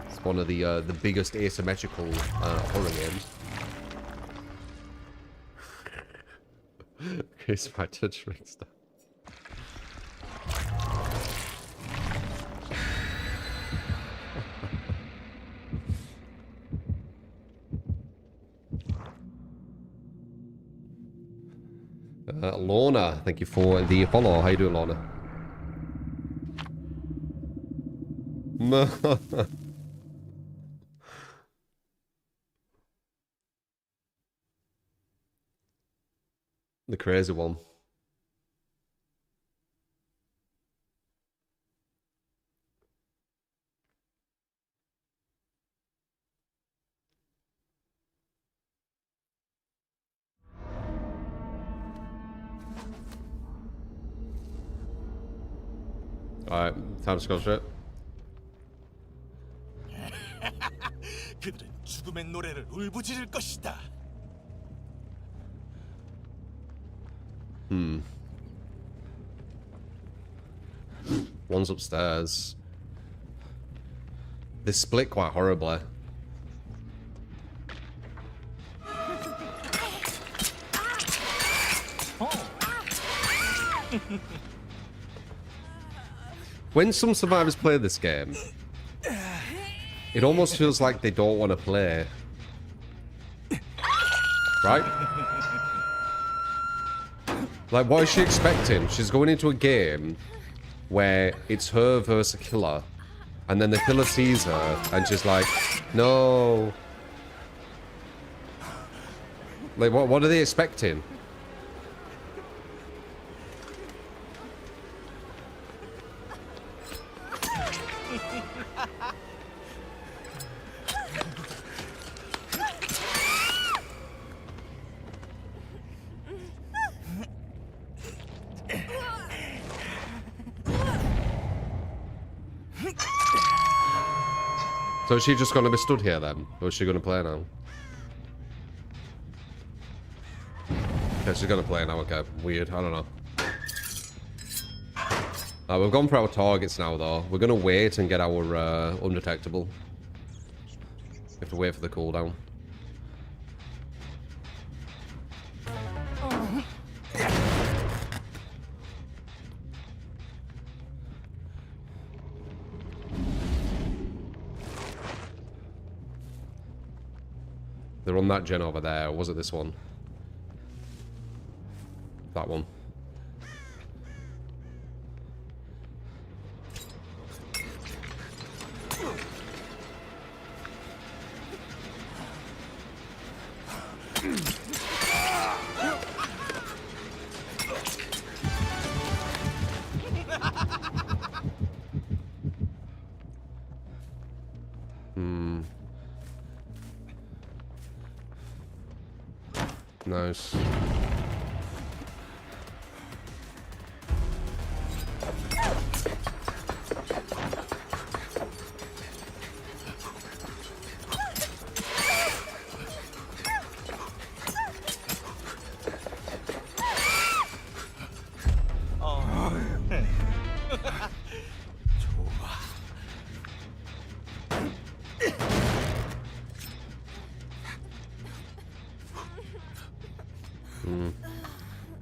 It's one of the biggest asymmetrical horror games. Here's my touch trickster. Lorna, thank you for the follow. How you doing, Lorna? The crazy one. Alright, time to go straight.
그들은 죽음의 노래를 울부짖을 것이다.
One's upstairs. They split quite horribly. When some survivors play this game, it almost feels like they don't want to play. Right? Like, what is she expecting? She's going into a game where it's her versus a killer, and then the killer sees her, and she's like, no. Like, what are they expecting? So is she just going to be stood here then? Or is she going to play now? Okay, she's going to play now. Okay, weird. I don't know. We've gone for our targets now, though. We're going to wait and get our undetectable. We have to wait for the cooldown. They're on that gen over there, or was it this one? That one. Nice.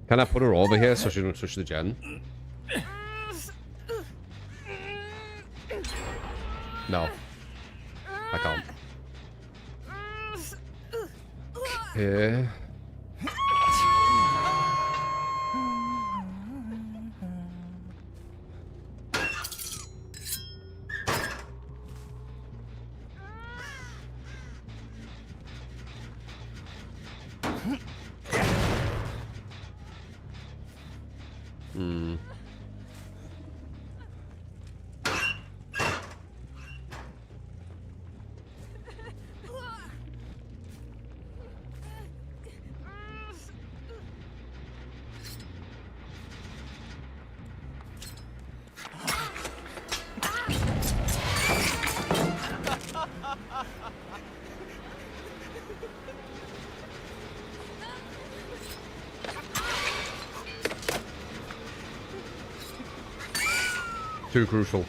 Can I put her over here so she doesn't touch the gen? No. I can't. Yeah. Too crucial.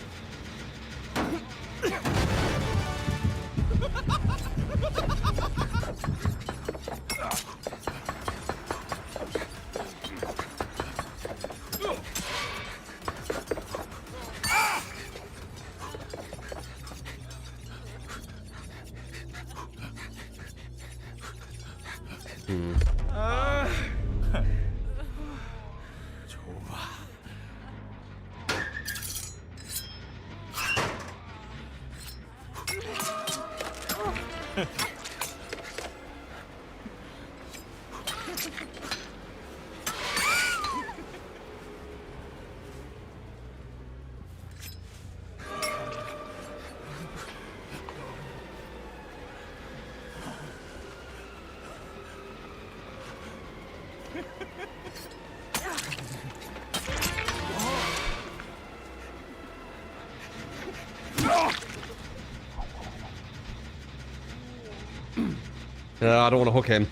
I don't want to hook him.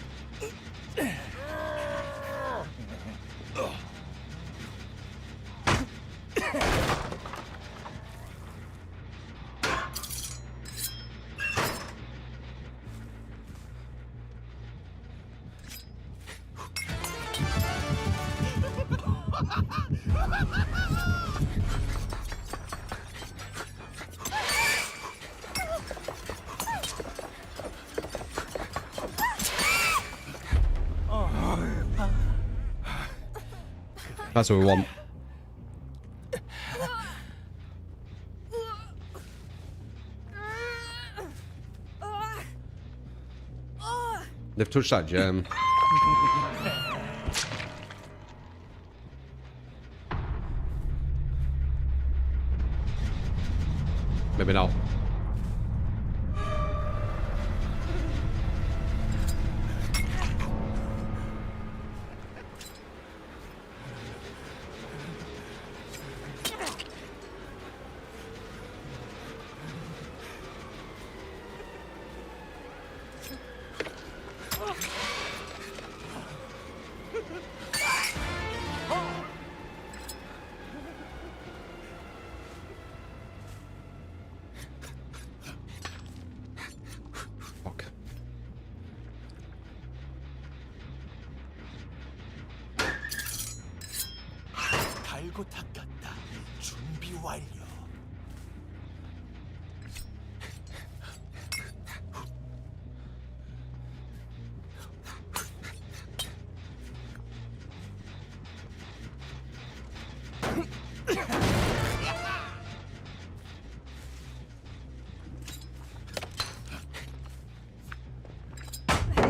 That's what we want. They've touched that gem. Maybe not. Fuck.
달고 닦았다. 준비 완료.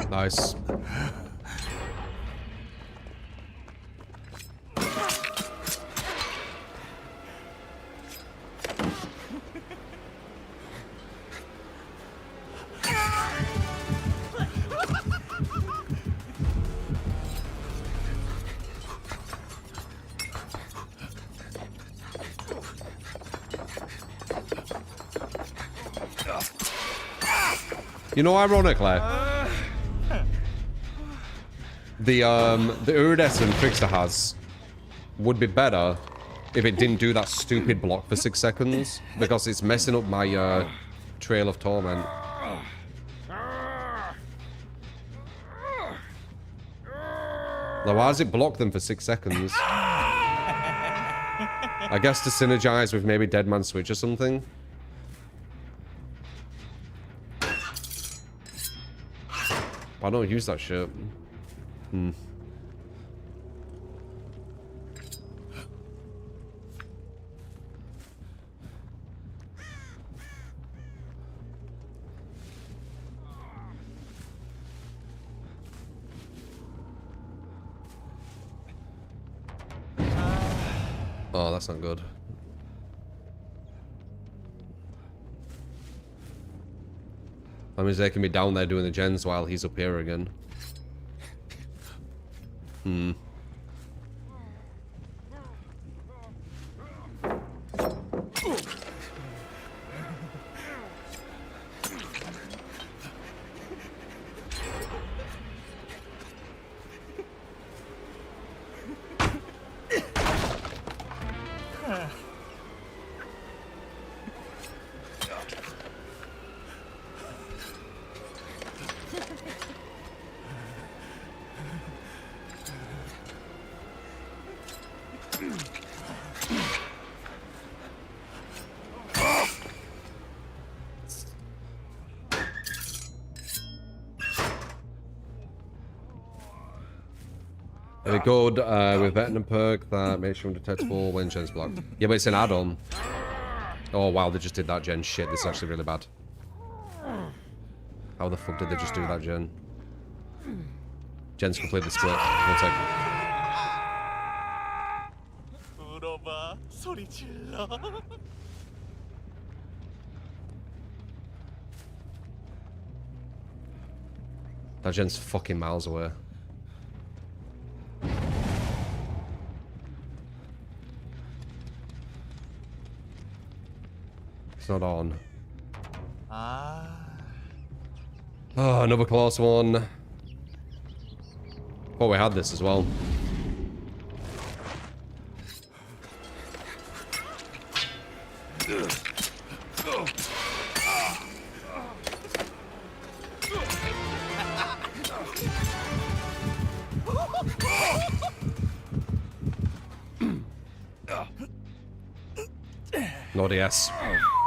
Nice. You know, ironically, the iridescent Trickster has would be better if it didn't do that stupid block for 6 seconds, because it's messing up my trail of torment. Like, why does it block them for 6 seconds? I guess to synergize with maybe Dead Man Switch or something. I don't use that shit. Oh, that's not good. That means they can be down there doing the gens while he's up here again. Very good with veteran perk that makes you undetectable when gen's blocked. Yeah, but it's an add-on. Oh wow, they just did that gen. Shit, this is actually really bad. How the fuck did they just do that gen? Gen's completely split. 1 second.
물어봐. 소리 질러.
That gen's fucking miles away. It's not on.
아,
Oh, another close one. Oh, we had this as well. No DS.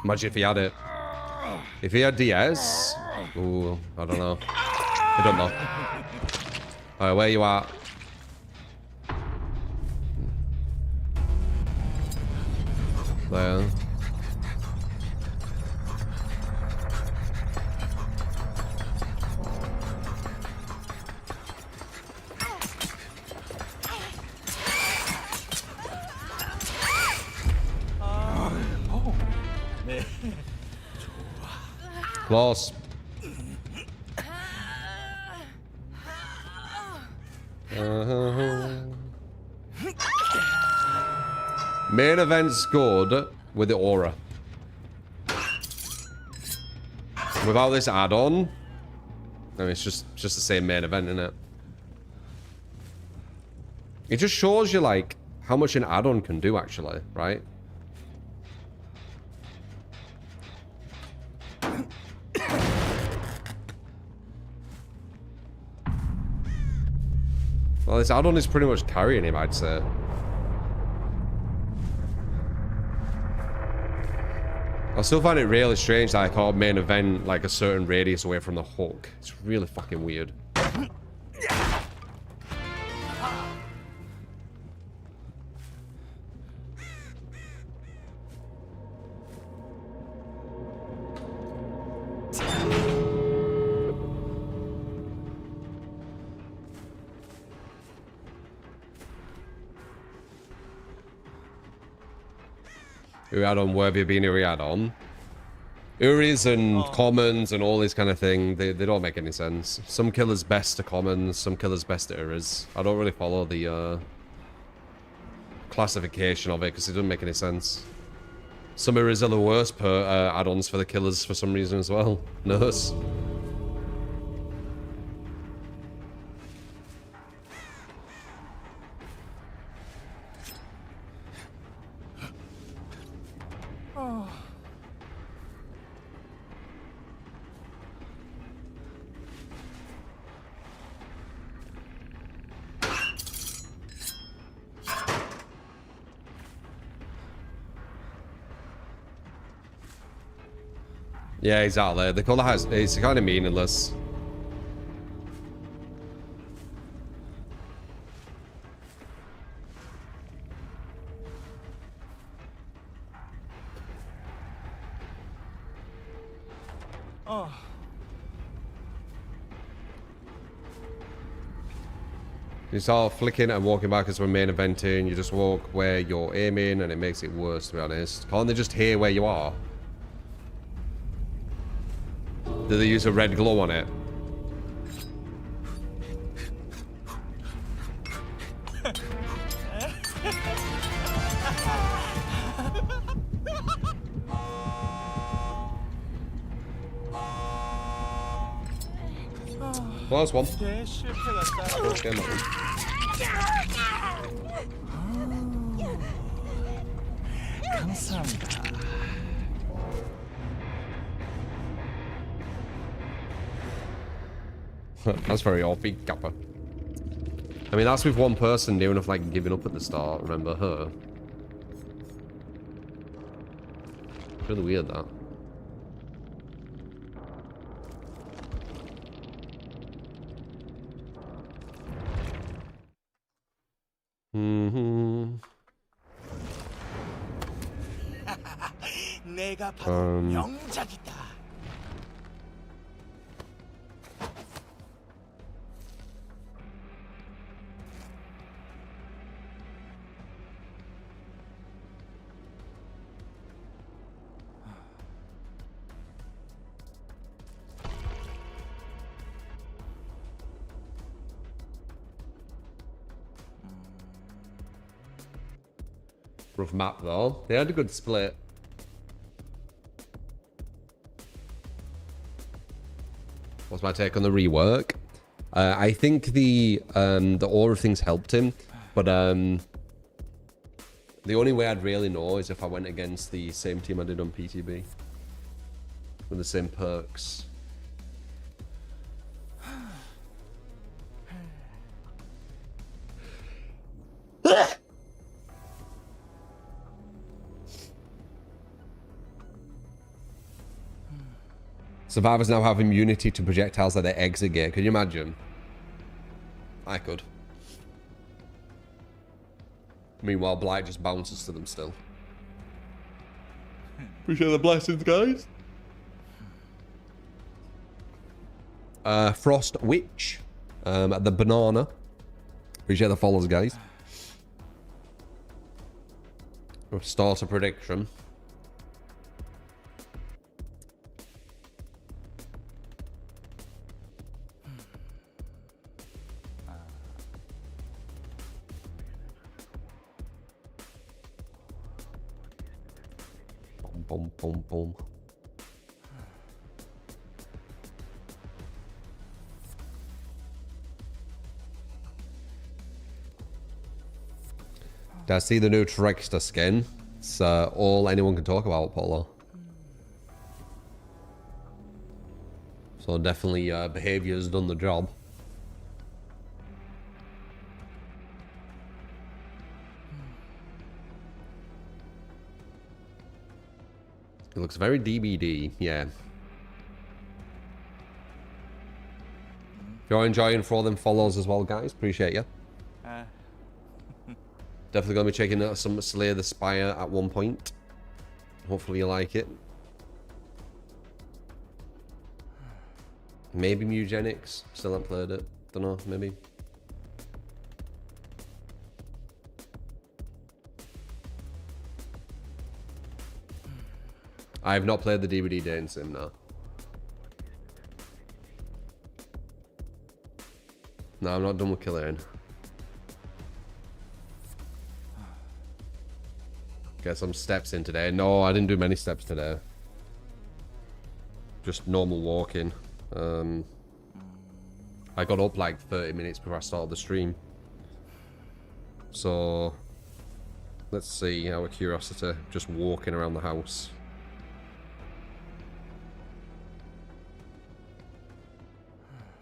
Imagine if he had it. If he had DS... Ooh, I don't know. I don't know. Alright, where you at? there. Close. Main event scored with the aura. Without this add-on, I mean, it's just the same main event, isn't it? It just shows you, like, how much an add-on can do, actually, right? Well, this add-on is pretty much carrying him, I'd say. I still find it really strange that I call main event like a certain radius away from the hook. It's really fucking weird. Who add-on worthy of being Uri add-on? Uris and commons and all this kind of thing, they don't make any sense. Some killers best to commons, some killers best to Uris. I don't really follow the classification of it because it doesn't make any sense. Some Uris are the worst per add-ons for the killers for some reason as well. Nurse. Yeah, exactly. The colour it's kind of meaningless. You start flicking and walking back as we're main eventing. You just walk where you're aiming and it makes it worse, to be honest. Can't they just hear where you are? Do they use a red glow on it? Last one. Okay, that's very offbeat, Kappa. I mean, that's with one person near enough like giving up at the start. Remember her? It's really weird, that.
내가 바로 명작이다.
Rough map though. They had a good split. What's my take on the rework? I think the aura things helped him, but the only way I'd really know is if I went against the same team I did on PTB with the same perks. Survivors now have immunity to projectiles at their exit gate. Could you imagine? I could. Meanwhile, Blight just bounces to them still. Appreciate the blessings, guys. Frost Witch. The banana. Appreciate the follows, guys. We'll start a prediction. Boom, boom, boom. Did I see the new Trickster skin? It's all anyone can talk about, Polo. So definitely behavior's done the job. It looks very DBD, yeah. If you're enjoying for all them follows as well, guys, appreciate you. Definitely gonna be checking out some Slay the Spire at one point. Hopefully you like it. Maybe Mugenics. Still haven't played it. Don't know, maybe. I have not played the DVD dating sim now. No, I'm not done with killing. Get some steps in today. No, I didn't do many steps today. Just normal walking. I got up like 30 minutes before I started the stream. So, let's see, our curiosity. Just walking around the house.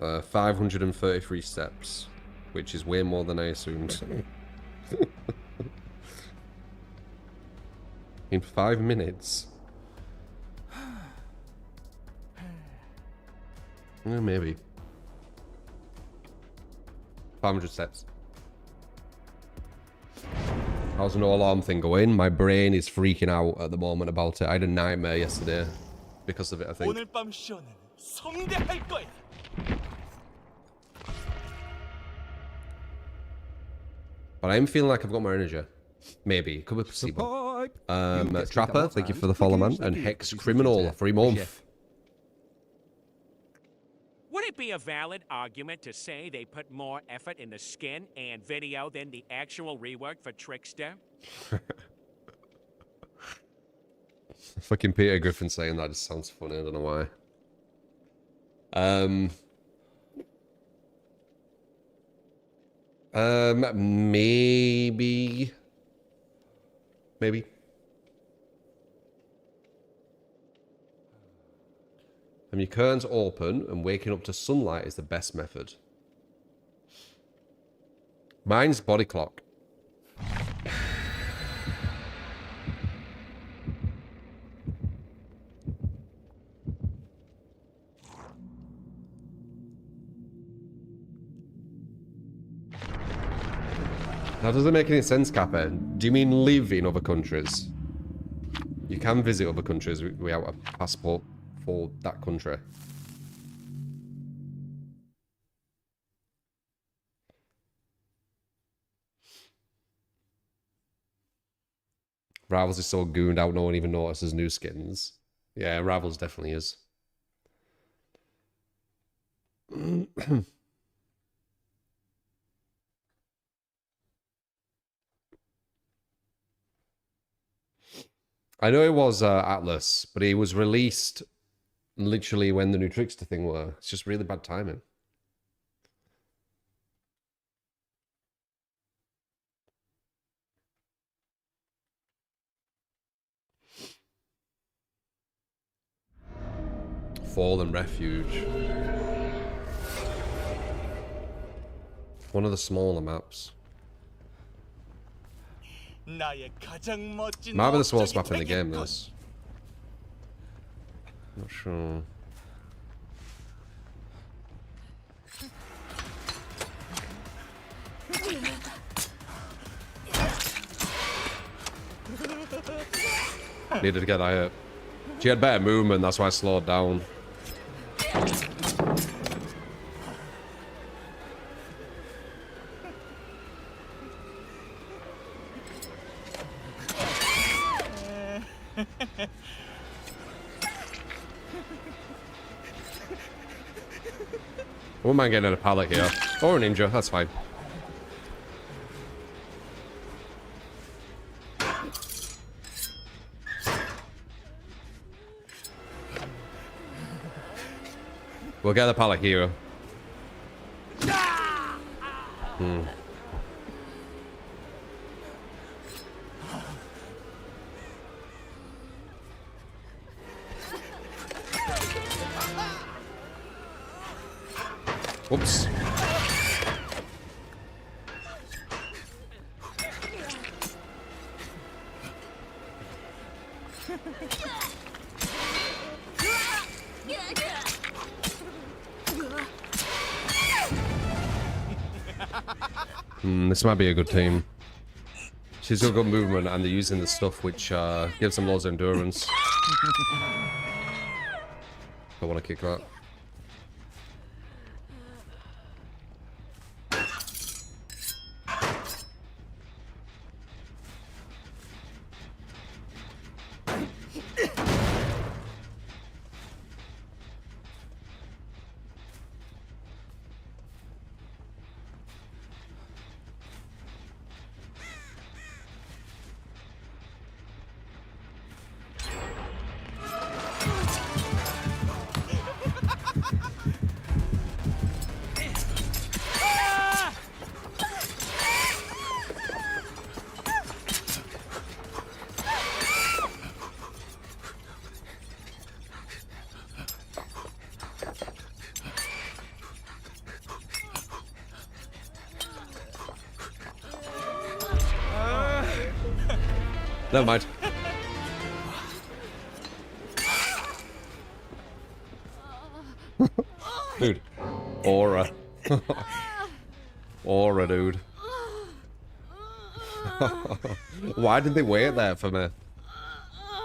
Uh, 533 steps, which is way more than I assumed. In 5 minutes. Maybe. 500 steps. How's an alarm thing going? My brain is freaking out at the moment about it. I had a nightmare yesterday because of it, I think.
오늘 밤 쇼는 성대할 거야.
But I'm feeling like I've got more energy. Maybe. Could be placebo. Trapper, thank you for the follow, man. And Hex Criminal, 3 month.
Would it be a valid argument to say they put more effort in the skin and video than the actual rework for Trickster?
Fucking Peter Griffin saying that just sounds funny, I don't know why. Maybe. Maybe. When your curtains open and waking up to sunlight is the best method. Mine's body clock. That doesn't make any sense, Kappa. Do you mean live in other countries? You can visit other countries without a passport for that country. Rivals is so gooned out no one even notices new skins. Yeah, Rivals definitely is. I know it was Atlas, but he was released literally when the new Trickster thing were. It's just really bad timing. Fallen Refuge. One of the smaller maps.
나의 가장 멋진
Might be the smallest
업적이
map in the game,
되겠군.
this. Not sure. Needed to get that hit. She had better movement, that's why I slowed down. I wouldn't mind getting a pallet here. Or a ninja, that's fine. We'll get the pallet here. Whoops. This might be a good team. She's got good movement and they're using the stuff which gives them loads of endurance. I want to kick that. Never mind. Dude. Aura. Aura, dude. Why did they wait there for me?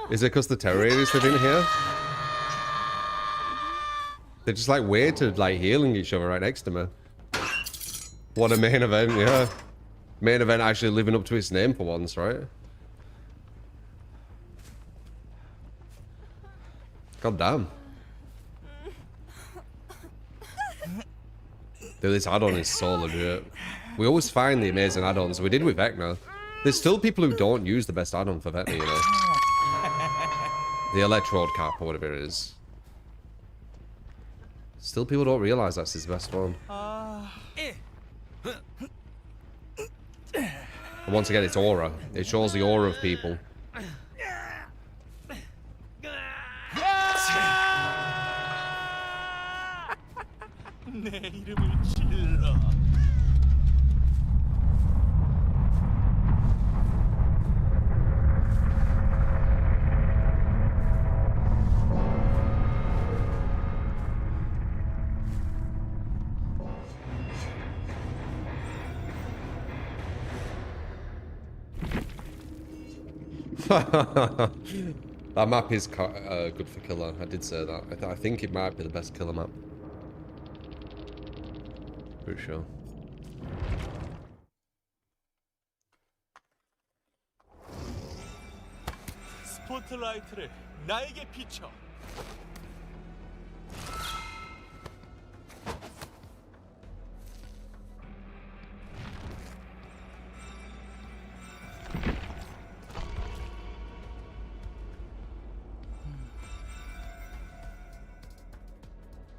Is it because the terror areas they didn't hear? They just like waited, like healing each other right next to me. What a main event, yeah. Main event actually living up to its name for once, right? God damn. Dude, this add-on is so legit. We always find the amazing add-ons. We did with Vecna. There's still people who don't use the best add-on for Vecna, you know? The electrode cap or whatever it is. Still people don't realize that's his best one. And once again, it's aura. It shows the aura of people.
내 이름을 질러.
That map is good for killer. I did say that. I think it might be the best killer map. For sure.
스포트라이트를 나에게 비춰.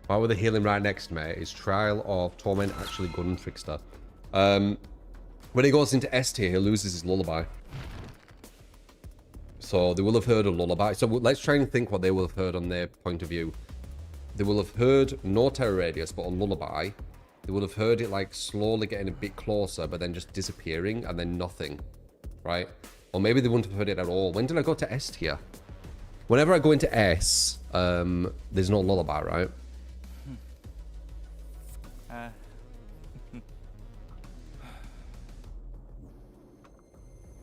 Why were they healing right next to me? Is Trial of Torment actually good in Trickster? When he goes into S tier, he loses his lullaby. So they will have heard a lullaby. So let's try and think what they will have heard on their point of view. They will have heard no terror radius, but on lullaby, they will have heard it like slowly getting a bit closer, but then just disappearing, and then nothing, right? Or maybe they wouldn't have heard it at all. When did I go to S tier? Whenever I go into S, there's no lullaby, right?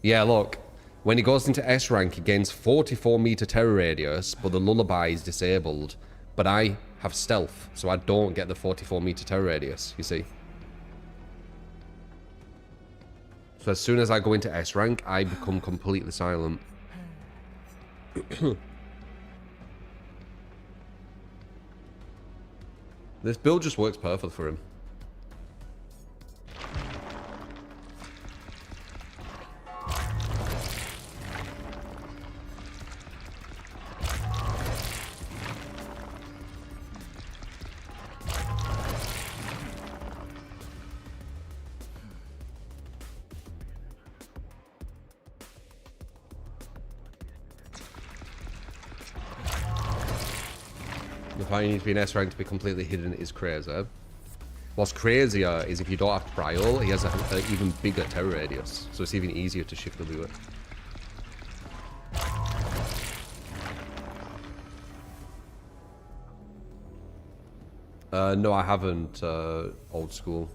Yeah, look. When he goes into S rank, he gains 44-meter terror radius, but the lullaby is disabled. But I have stealth, so I don't get the 44-meter terror radius, you see. So as soon as I go into S rank, I become completely silent. This build just works perfect for him. The fact you need to be in S rank to be completely hidden is crazy. What's crazier is if you don't have Priol, he has an even bigger terror radius, so it's even easier to shift W it. No, I haven't, old school.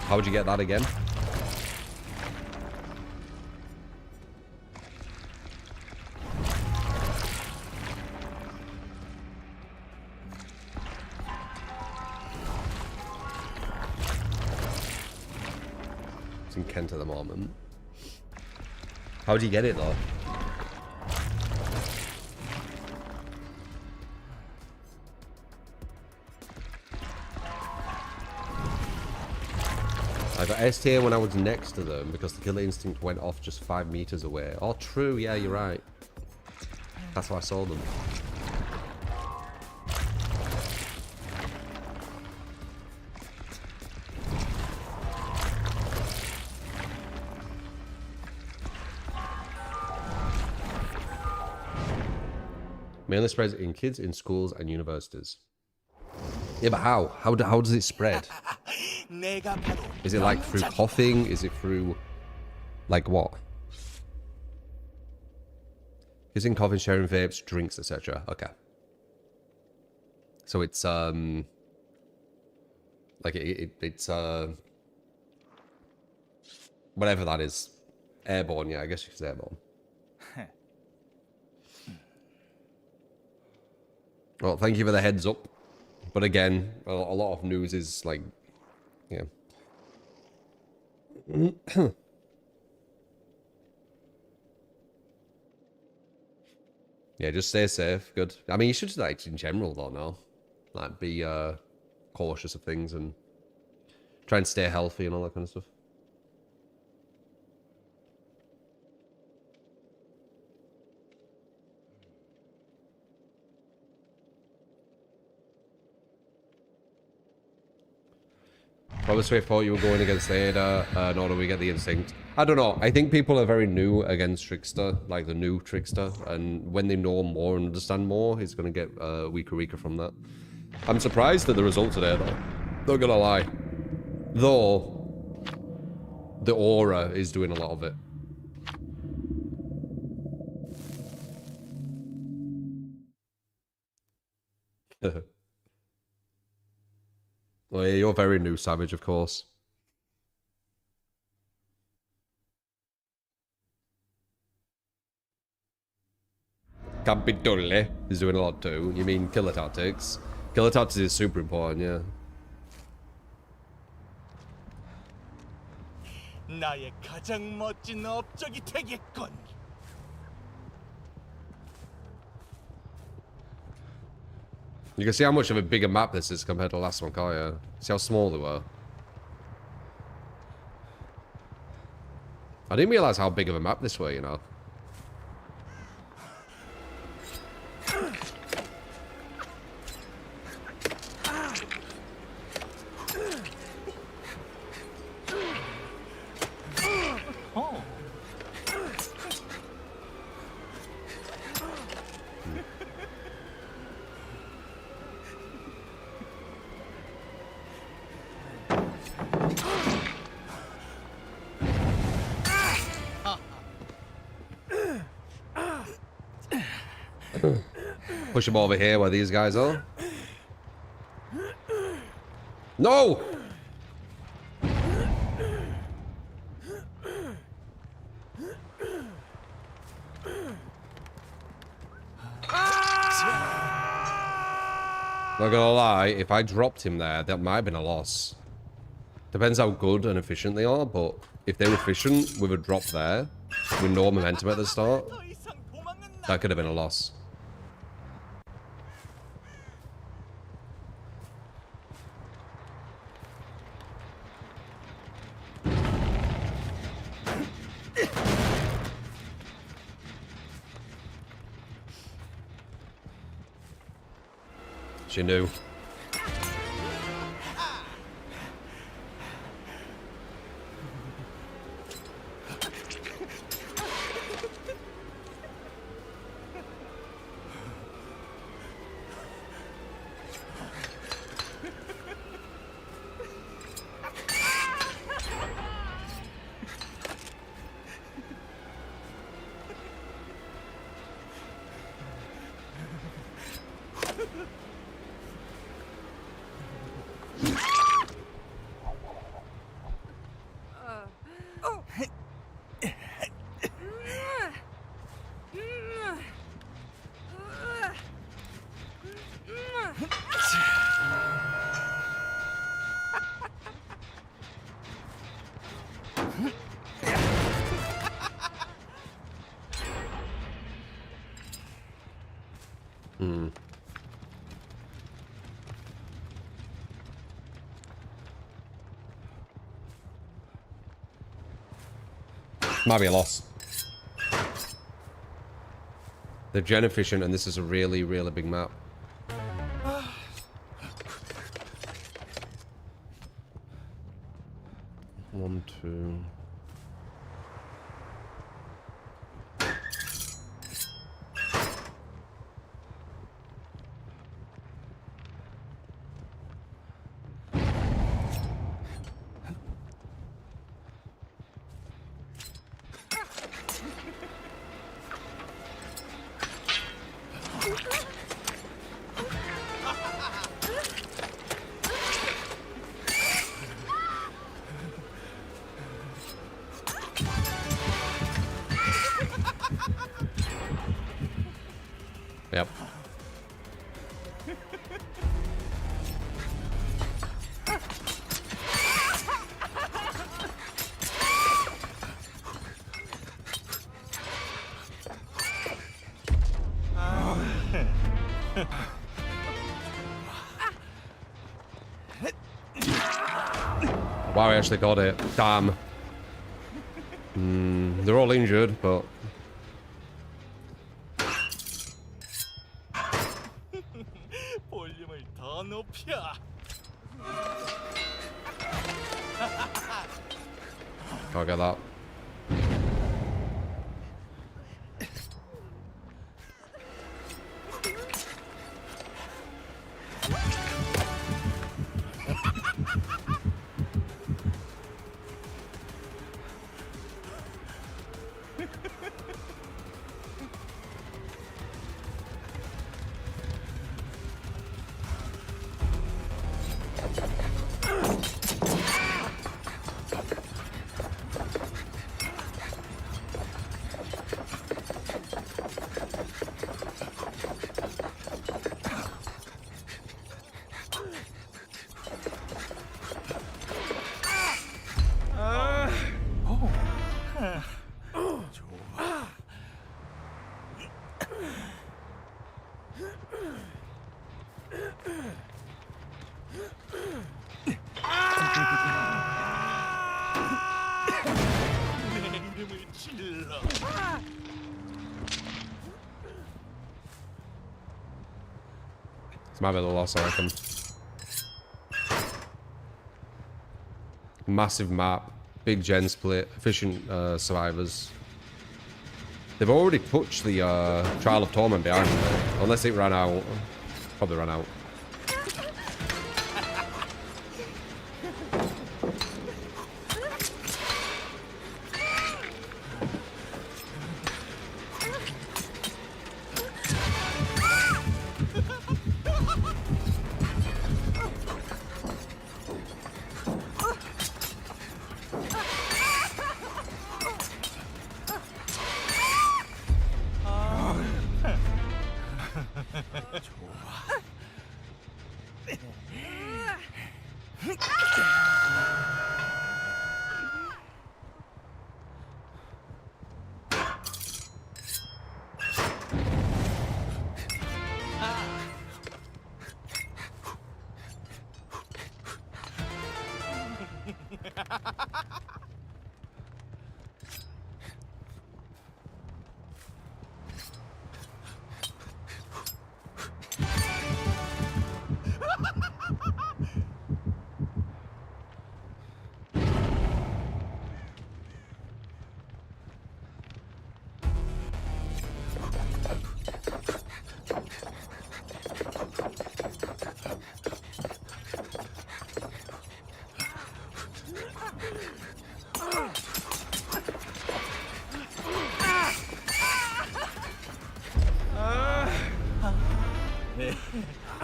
How would you get that again? It's in Kent at the moment. How do you get it though? I got S tier when I was next to them because the killer instinct went off just 5 meters away. Oh, true. Yeah, you're right. That's why I saw them. Mainly spreads in kids in schools and universities. Yeah, but how? How does it spread? Is it like through coughing? Is it through, like what? Using coughing, sharing vapes, drinks, etc. Okay. So it's like it's whatever that is, airborne. Yeah, I guess you could say airborne. Well, thank you for the heads up. But again, a lot of news is like, yeah. Yeah, just stay safe. Good. I mean, you should, like, in general, though, no? Like, be cautious of things and try and stay healthy and all that kind of stuff. Obviously, I thought you were going against Ada. No, we get the instinct. I don't know. I think people are very new against Trickster, like the new Trickster. And when they know more and understand more, he's going to get weaker from that. I'm surprised at the result today, though. Not going to lie. Though, the aura is doing a lot of it. Well, yeah, you're very new, Savage, of course. Capitole is doing a lot too. You mean killer tactics? Killer tactics is super important, yeah.
나의 가장 멋진 업적이 되겠군.
You can see how much of a bigger map this is compared to the last one, can't you? See how small they were. I didn't realize how big of a map this were, you know. Push him over here where these guys are. No! gonna lie, if I dropped him there, that might have been a loss. Depends how good and efficient they are, but if they were efficient with a drop there, with no momentum at the start, that could have been a loss. She knew. Might be a loss. They're gen efficient, and this is a really, really big map. One, two. Yep. Wow, I actually got it. Damn. They're all injured, but...
볼륨을 더 높여.
Can't get that.
내 이름을 질러.
This might be the loss, I reckon. Massive map, big gen split, efficient survivors. They've already pushed the Trial of Torment behind them, unless it ran out. Probably ran out.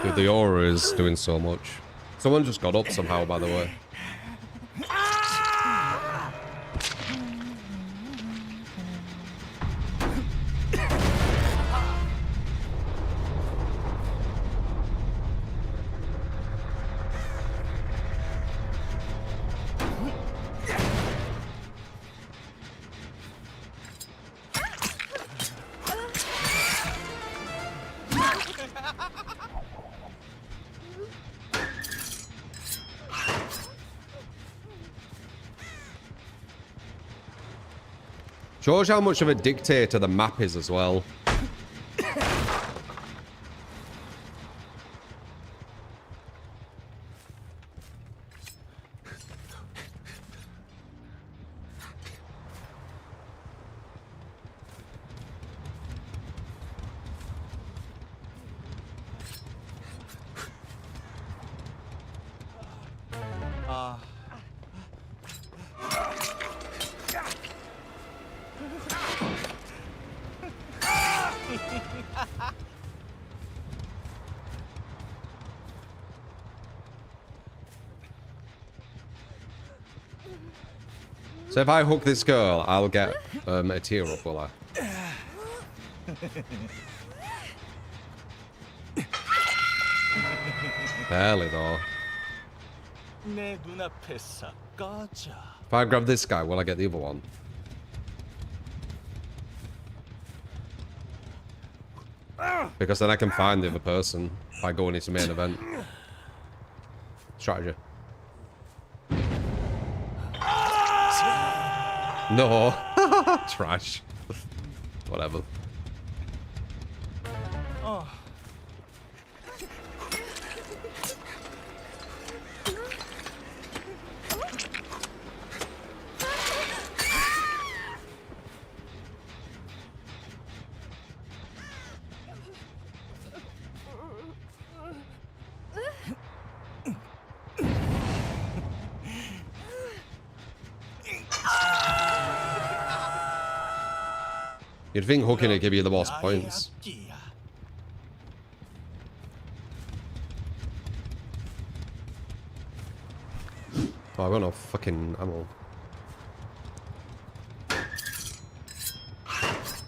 Dude, the aura is doing so much. Someone just got up somehow, by the way. Shows how much of a dictator the map is as well. So if I hook this girl, I'll get a tear up, will I? Barely though.
내 눈앞에서 꺼져.
If I grab this guy, will I get the other one? Because then I can find the other person by going into main event. Strategy. No. Trash. Whatever. You'd think hooking it give you the most points.
악기야.
Oh, I got no fucking ammo.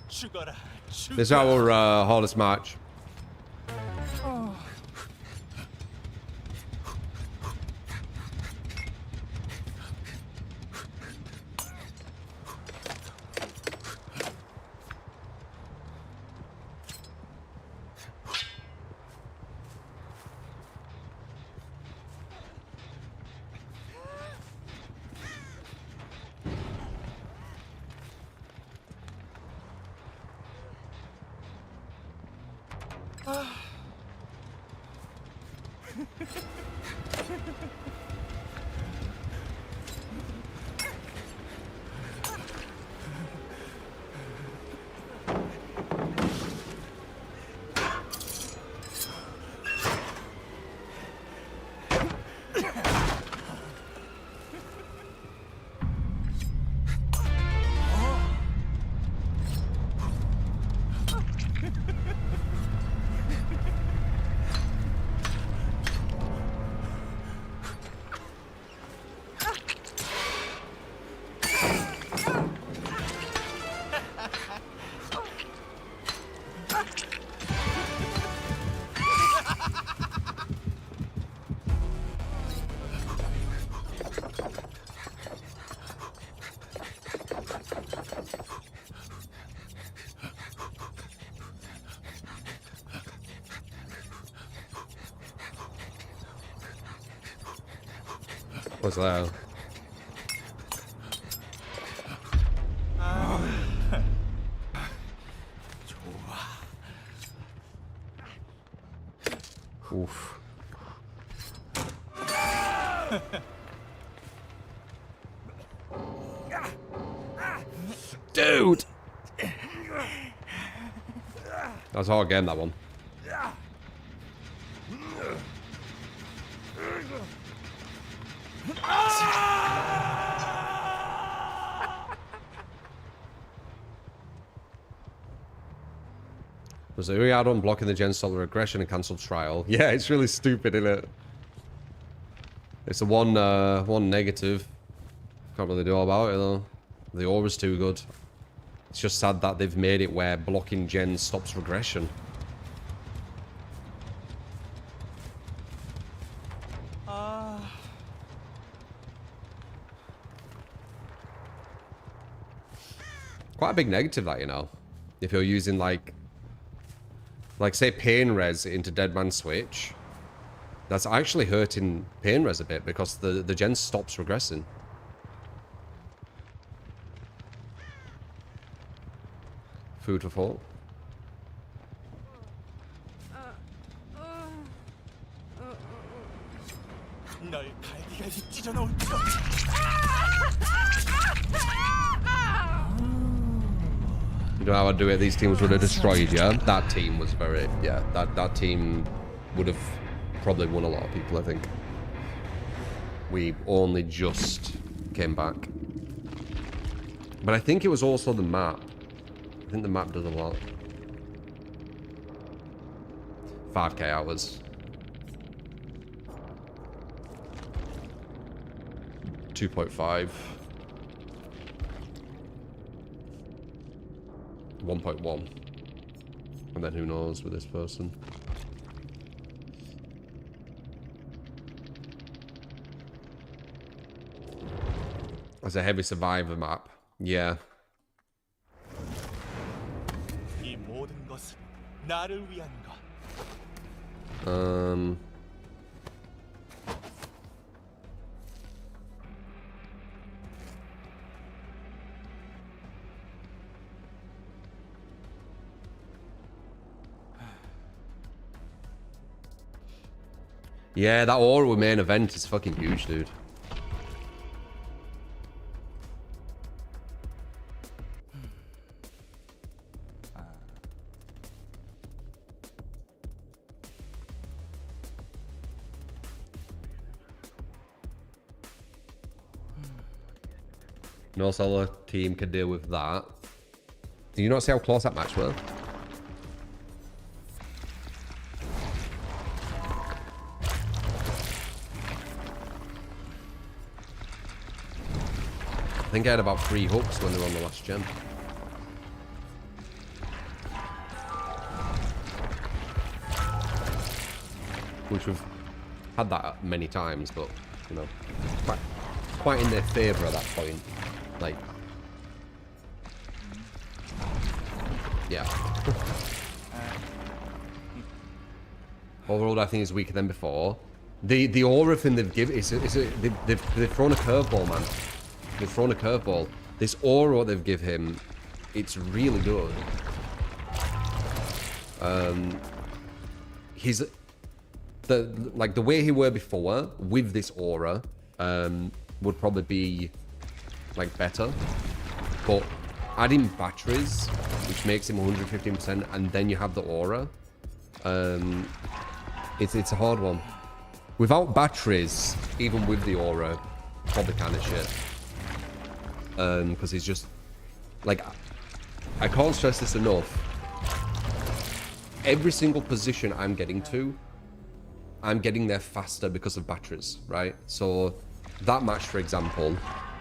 죽어라.
This is our hardest match. What's that? Oof. Dude! That was a hard game, that one. Was the Uriadon blocking the Gen Solar aggression and cancelled trial? Yeah, it's really stupid, isn't it? It's the one negative. Can't really do all about it though. The aura's too good. It's just sad that they've made it where blocking Gen stops regression. Quite a big negative, that, you know. If you're using like say pain res into Dead Man Switch, that's actually hurting pain res a bit because the gen stops regressing. Food for thought.
널 갈기갈기 찢어놓을 거.
You know how I do it? These teams would have destroyed you. That team was very, yeah, that team would have probably won a lot of people, I think. We only just came back. But I think it was also the map. I think the map does a lot. 5k hours. 2.5. 1.1. And then who knows with this person. That's a heavy survivor map. Yeah.
이 모든 것은 나를 위한 것.
Yeah, that aura with main event is fucking huge, dude. No solo team can deal with that. Did you not see how close that match was? I think I had about 3 hooks when they were on the last gen. Which we've had that many times, but, you know, quite in their favour at that point. Like, yeah. Overall, I think it's weaker than before. The aura thing they've given they've thrown a curveball, man. They've thrown a curveball. This aura they've give him, it's really good. He's the way he were before with this aura would probably be like better, but adding batteries, which makes him 115%, and then you have the aura, it's a hard one. Without batteries, even with the aura, probably kind of shit. Because he's just like, I can't stress this enough. Every single position I'm getting to, I'm getting there faster because of batteries, right? So that match, for example,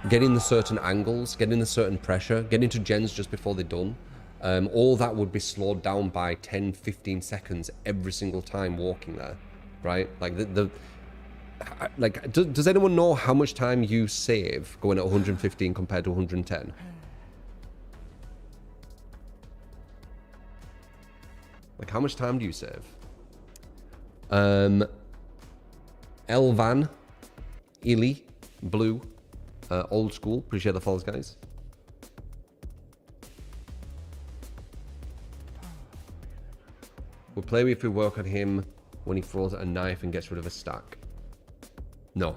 getting the certain angles, getting the certain pressure, getting to gens just before they're done, all that would be slowed down by 10-15 seconds every single time walking there, right? Like does anyone know how much time you save going at 115 compared to 110? Like, how much time do you save? Elvan, Illy, Blue, old school. Appreciate the follows, guys. We'll play if we work on him when he throws a knife and gets rid of a stack. No.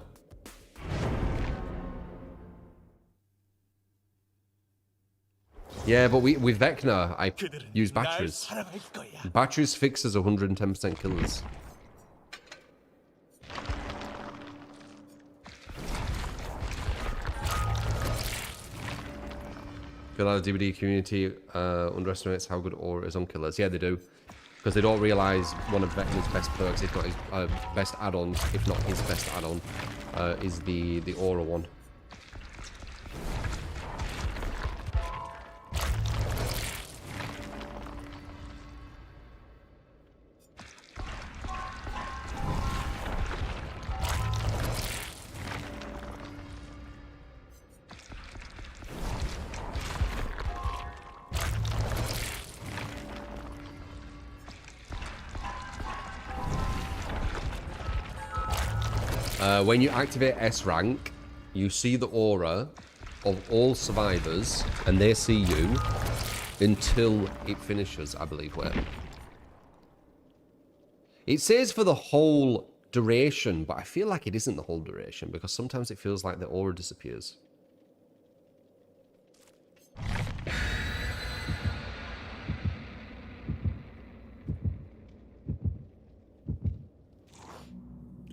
Yeah, but with Vecna, I use
날
batteries.
사랑할 거야.
Batteries fixes 110% killers. I feel like the DVD community underestimates how good Aura is on killers. Yeah, they do. Because they don't realise one of Vecna's best perks, if not his best add-ons, if not his best add-on, is the Aura one. When you activate S rank, you see the aura of all survivors, and they see you until it finishes, I believe. Where it says for the whole duration, but I feel like it isn't the whole duration because sometimes it feels like the aura disappears.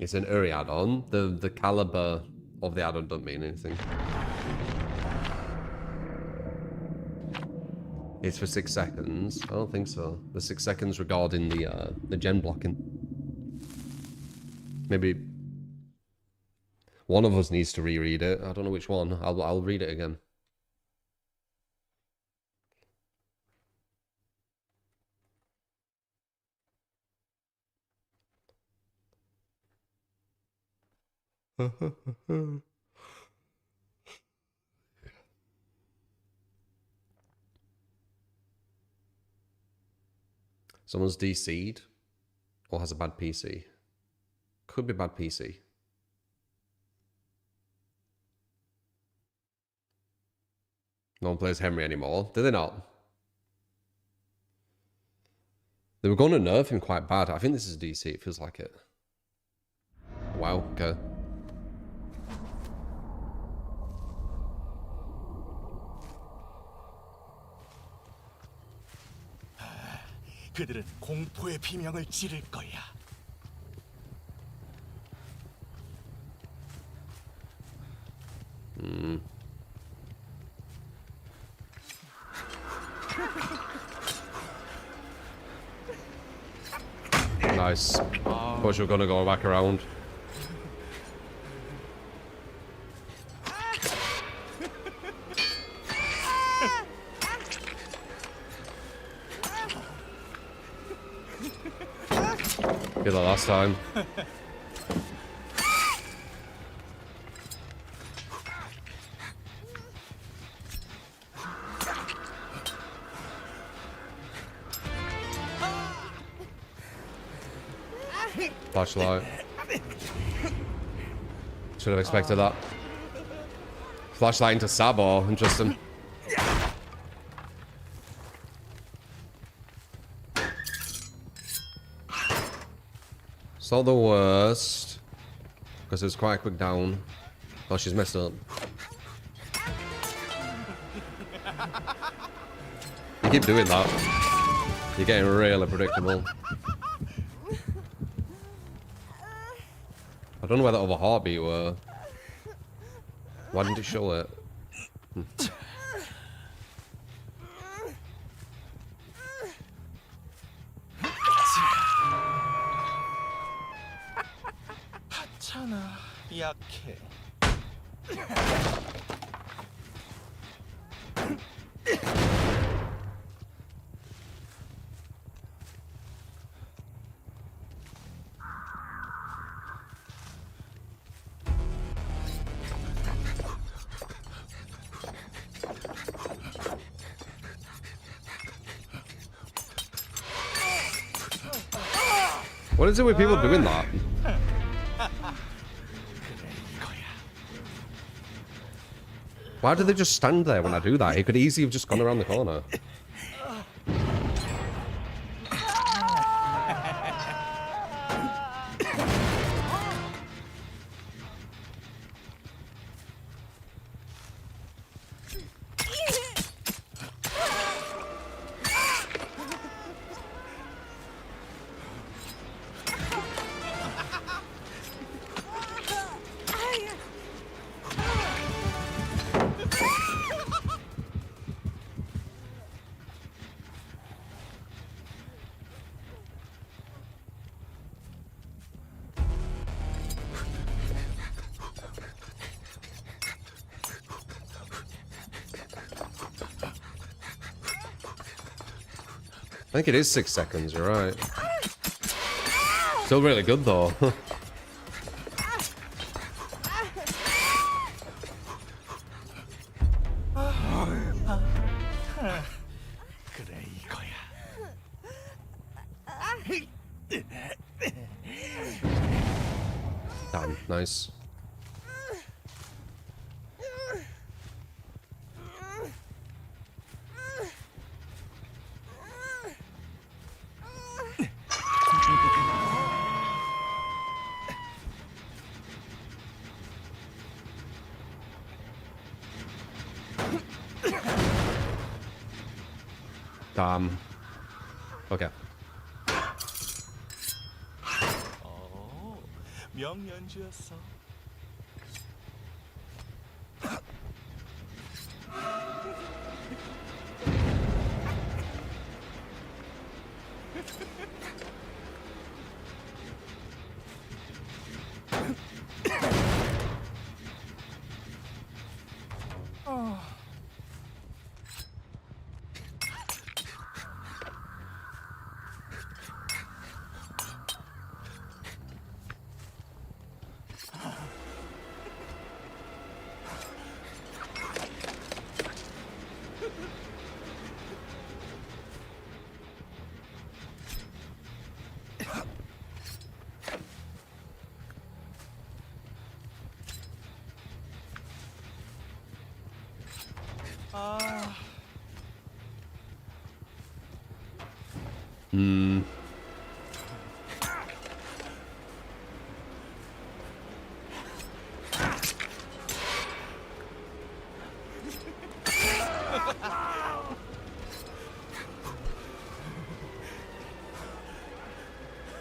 It's an Uri add-on. The caliber of the add-on doesn't mean anything. It's for 6 seconds. I don't think so. The 6 seconds regarding the gen blocking. Maybe one of us needs to reread it. I don't know which one. I'll read it again. Someone's DC'd or has a bad PC. Could be bad PC. No one plays Henry anymore. Do they not? They were going to nerf him quite bad. I think this is DC. It feels like it. Wow, okay.
그들은 공포의 비명을 지를 거야.
Nice. Thought you were gonna go back around. Did that last time. Flashlight. Should have expected that. Flashlight into Sabo, interesting. It's not the worst, because it was quite a quick down. Oh, she's messed up. You keep doing that. You're getting really predictable. I don't know where that other heartbeat were. Why didn't it show it?
하찮아, 약해.
What is it with people doing that? Why do they just stand there when I do that? He could easily have just gone around the corner. I think it is 6 seconds, you're right. Still really good though.
그래 이거야.
Damn, nice. Damn. Okay.
명연주였어.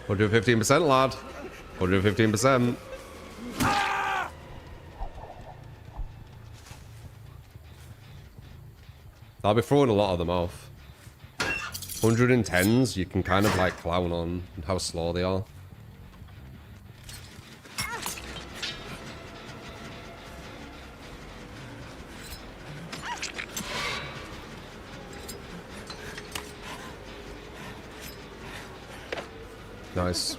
We'll do 15%, lad. We'll do 15%. I'll be throwing a lot of them off. 110s, you can kind of like clown on how slow they are. Nice.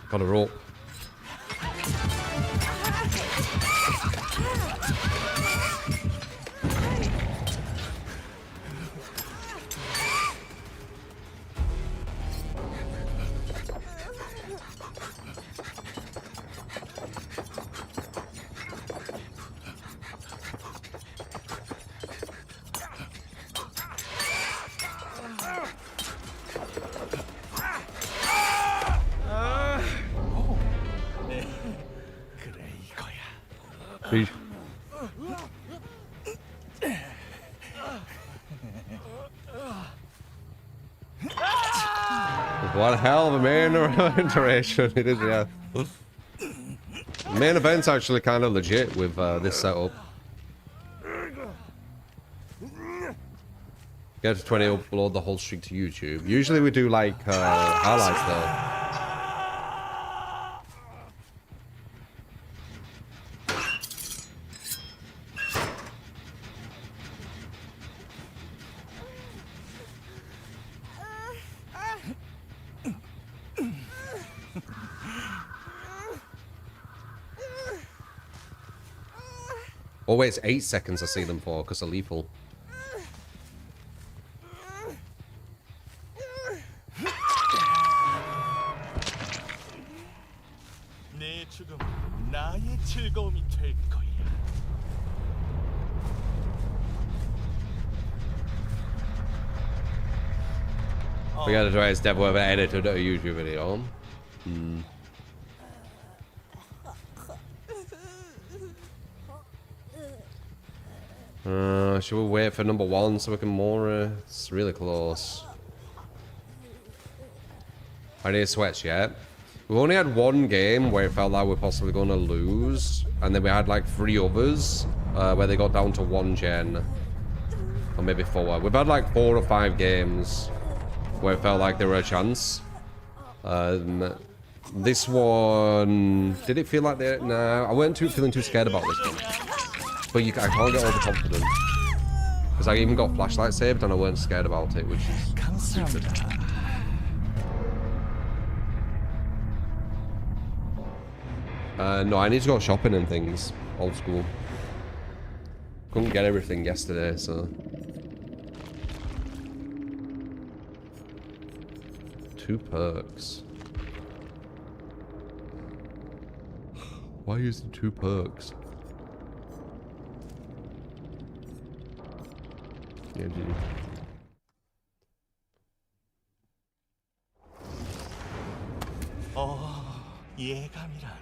Got a rope. Please. What a hell of a main iteration it is, yeah. The main event's actually kind of legit with this setup. Get to 20, upload the whole streak to YouTube. Usually we do like highlights though. Oh wait, it's 8 seconds I see them for, because they're lethal.
내 죽음은 나의 즐거움이 될 거야.
We gotta try a step over edited a YouTube video. Should we wait for number 1 so we can more? It's really close. I need to switch yet. We've only had 1 game where it felt like we're possibly going to lose, and then we had like 3 others where they got down to 1 gen, or maybe 4. We've had like 4 or 5 games where it felt like there were a chance. This one, did it feel like they? Nah, I weren't feeling too scared about this one. But I can't get overconfident. Because I even got flashlight saved and I weren't scared about it, which is stupid. No, I need to go shopping and things. Old school. Couldn't get everything yesterday, so... 2 perks. Why using 2 perks? Yeah, dude.
예감이란.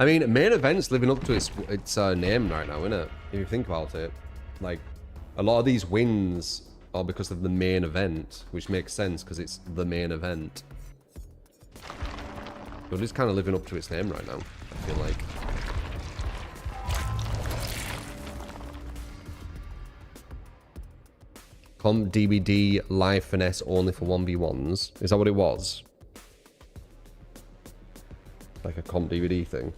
I mean, main event's living up to its name right now, isn't it? If you think about it. Like, a lot of these wins are because of the main event, which makes sense because it's the main event. But it's kind of living up to its name right now, I feel like. Comp DBD live finesse only for 1v1s. Is that what it was? Like a comp DVD thing.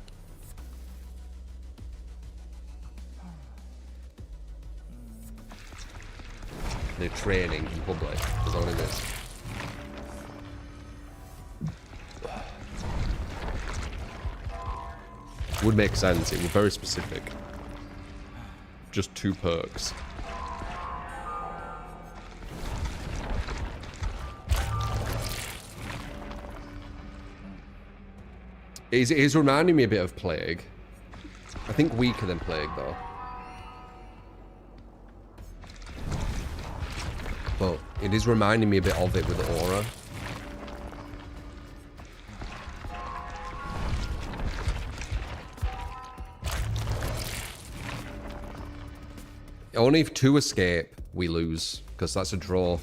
They're training in public. Is that what it is? Would make sense. It was very specific. Just 2 perks. It is reminding me a bit of Plague. I think weaker than Plague, though. But it is reminding me a bit of it with the aura. Only if 2 escape, we lose. Because that's a draw.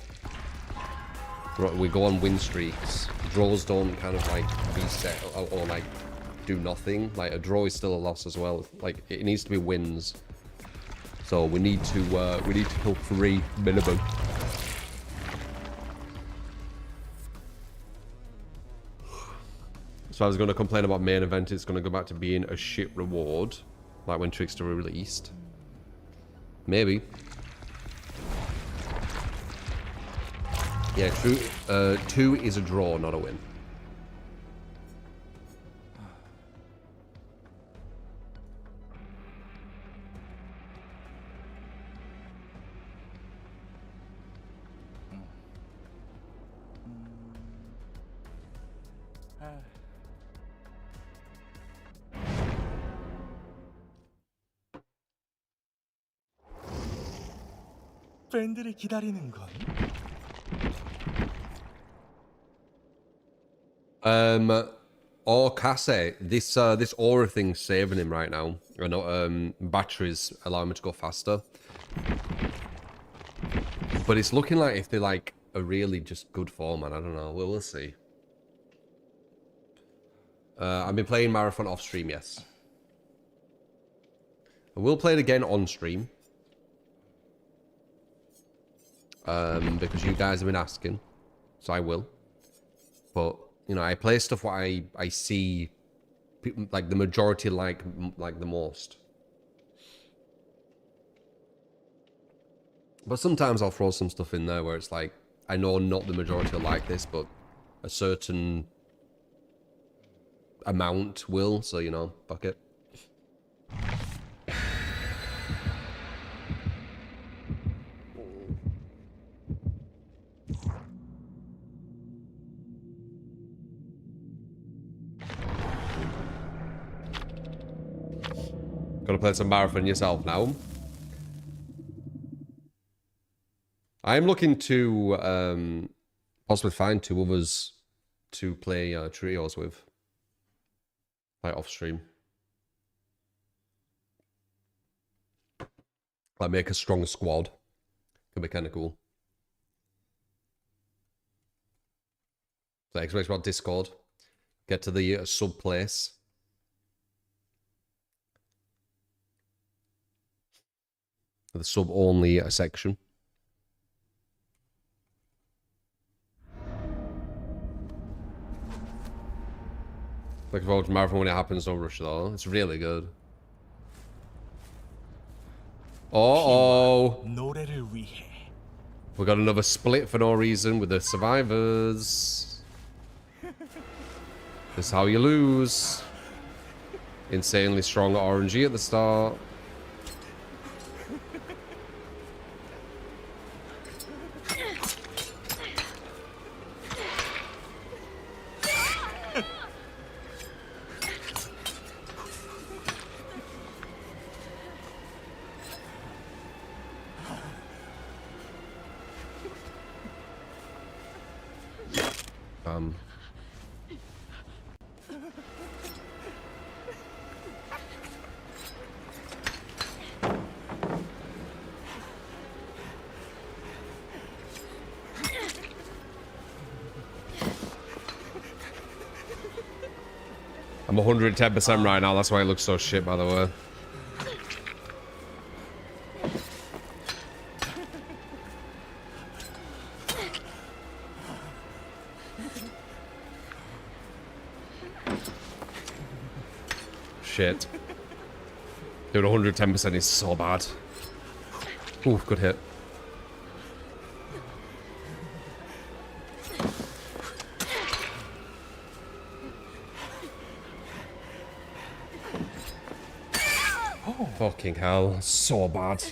We go on win streaks. Draws don't kind of like reset or like do nothing. Like a draw is still a loss as well. Like it needs to be wins. So we need to kill 3 minimum. So I was going to complain about main event. It's going to go back to being a shit reward, like when Trickster released. Maybe. Yeah, true. 2 is a draw, not a win.
팬들이 기다리는 건
Or Casse, this aura thing's saving him right now. I know batteries allow him to go faster. But it's looking like if they're like a really just good form, man. I don't know. We'll see. I've been playing Marathon off stream, yes. I will play it again on stream. Because you guys have been asking. So I will. But, you know, I play stuff what I see people, like the majority like the most. But sometimes I'll throw some stuff in there where it's like, I know not the majority will like this, but a certain amount will, so, you know, fuck it. Gotta play some Marathon yourself now. I am looking to possibly find 2 others to play trios with. Like off stream. Like make a strong squad. Could be kind of cool. So expect about Discord. Get to the sub place. The sub only section. Looking forward to Marathon when it happens, don't rush though. It's really good. Uh-oh.
노래를 위해.
We got another split for no reason with the survivors. This is how you lose. Insanely strong RNG at the start. I'm 110% right now, that's why it looks so shit, by the way. Shit. Dude, 110% is so bad. Ooh, good hit. Fucking hell, so bad.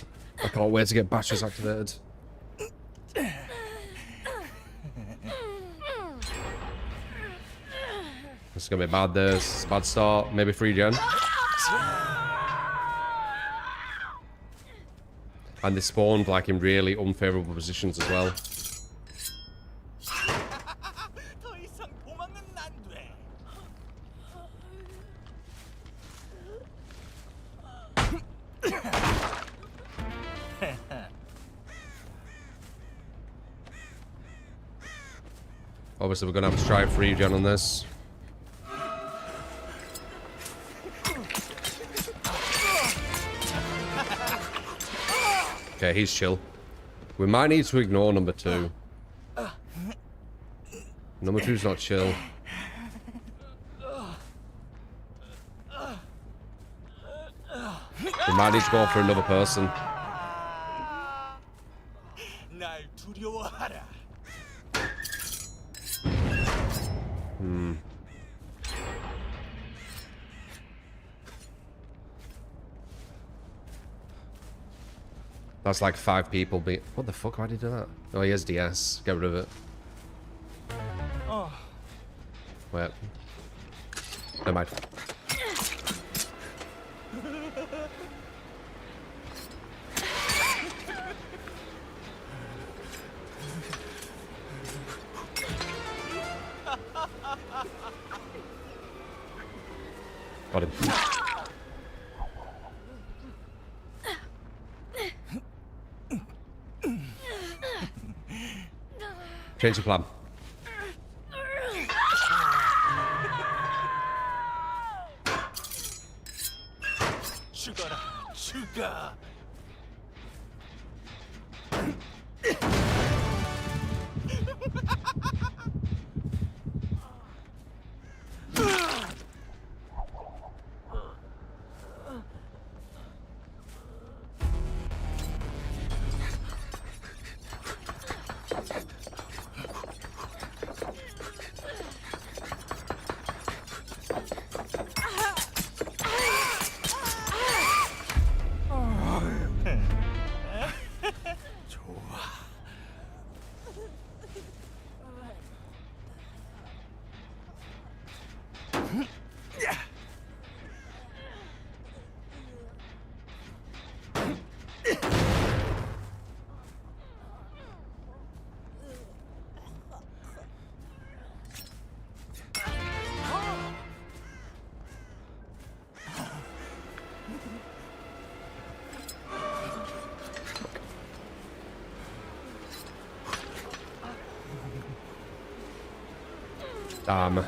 I can't wait to get batteries activated. This is gonna be bad, this. It's a bad start. Maybe 3 gen. And they spawned like in really unfavorable positions as well.
더 이상 도망은 안 돼.
Obviously, we're gonna have to try 3 gen on this. Okay, he's chill. We might need to ignore number 2. Number 2's not chill. We might need to go for another person.
날 두려워하라. That's like 5 people. What the fuck? Why did he do that? Oh, he has DS. Get rid of it. Wait. Never mind. Got him. Change the plan.
죽어라, 죽어.
Damn.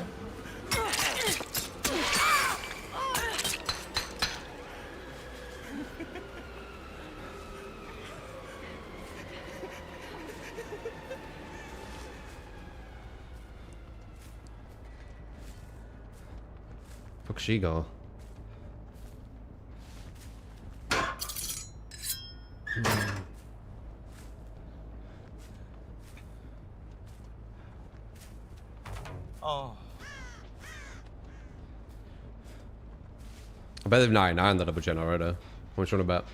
Fuck she go? I bet they've 99 the double generator. Which one about?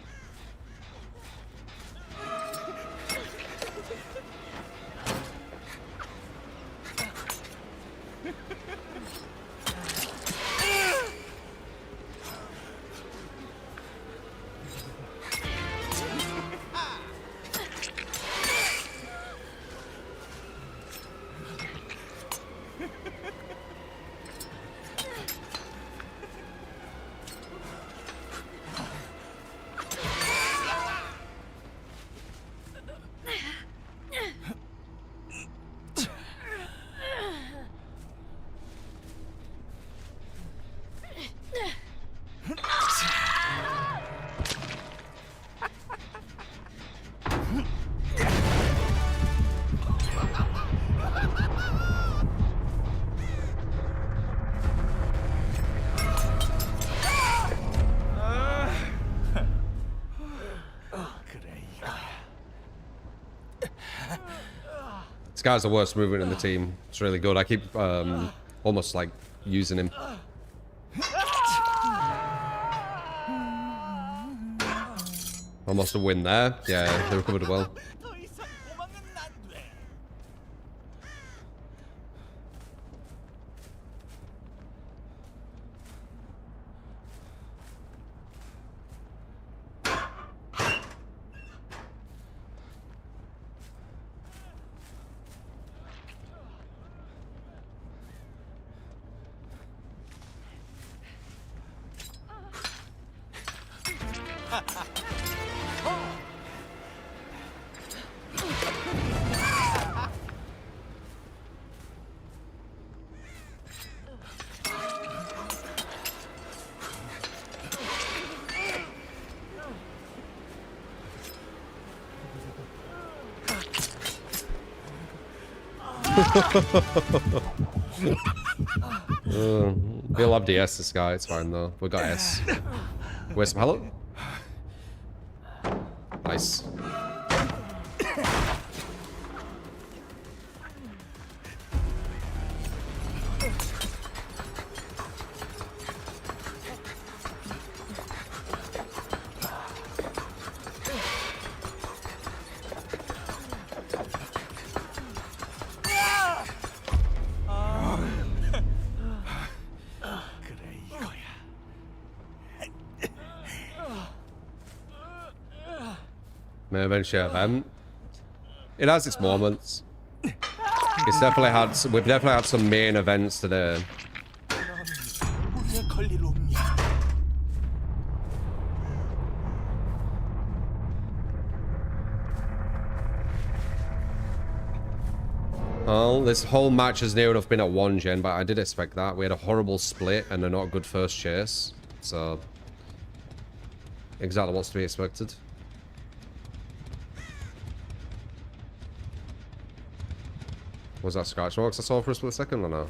This guy's the worst movement in the team. It's really good. I keep almost like using him. Almost a win there. Yeah, they recovered well.
더 이상 도망은 안 돼.
We'll have DS this guy, it's fine though. We got S. Where's some hello? Nice.
그래 이거야.
May eventually event. It has its moments. It's definitely had. We've definitely had some main events today.
우리의 걸릴 없냐?
Well, this whole match has near enough been at 1 gen, but I did expect that. We had a horrible split and a not good first chase. So, exactly what's to be expected. Was that scratch marks I saw for a split second or no?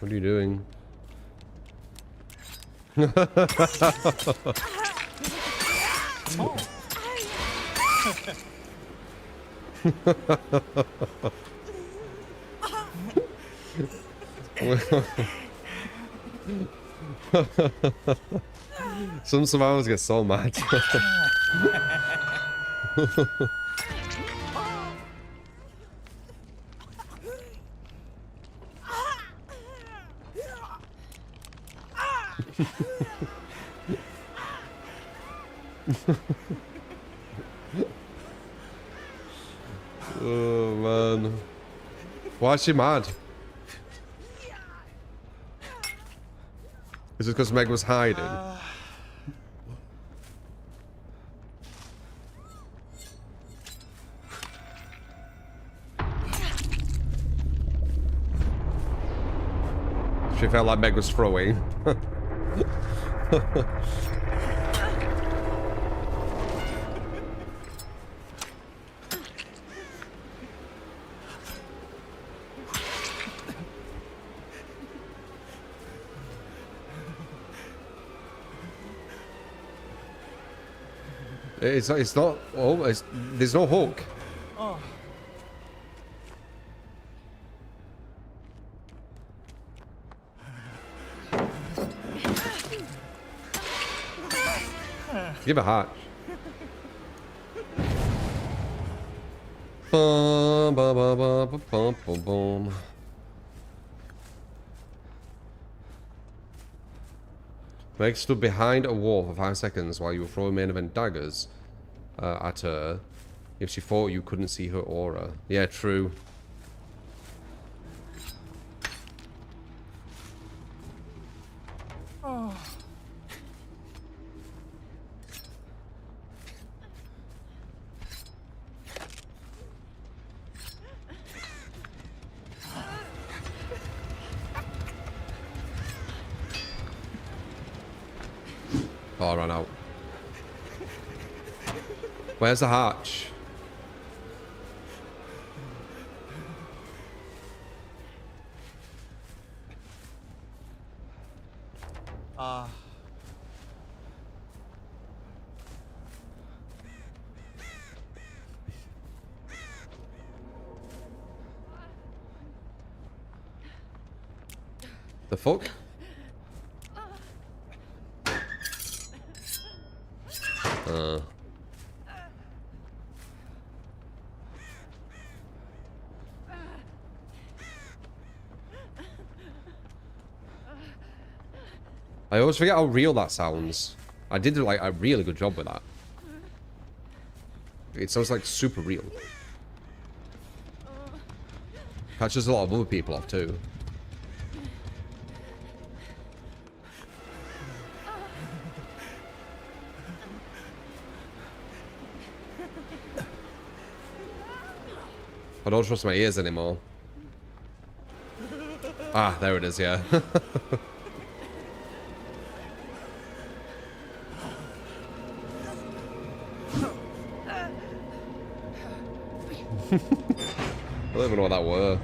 What are you doing? Some survivors get so mad. Oh man, why is she mad? Is it because Meg was hiding? She felt like Meg was throwing. It's not. Oh, there's no hook.
Oh.
Give a hatch. Bum, bum, bum, bum, bum, bum, bum. Meg stood behind a wall for 5 seconds while you were throwing main event daggers at her. If she thought you couldn't see her aura. Yeah, true.
Oh.
Oh, I ran out. Where's the hatch? The fuck? I always forget how real that sounds. I did like a really good job with that. It sounds like super real. Catches a lot of other people off too. I don't trust my ears anymore. Ah, there it is, yeah. I don't even know what that were.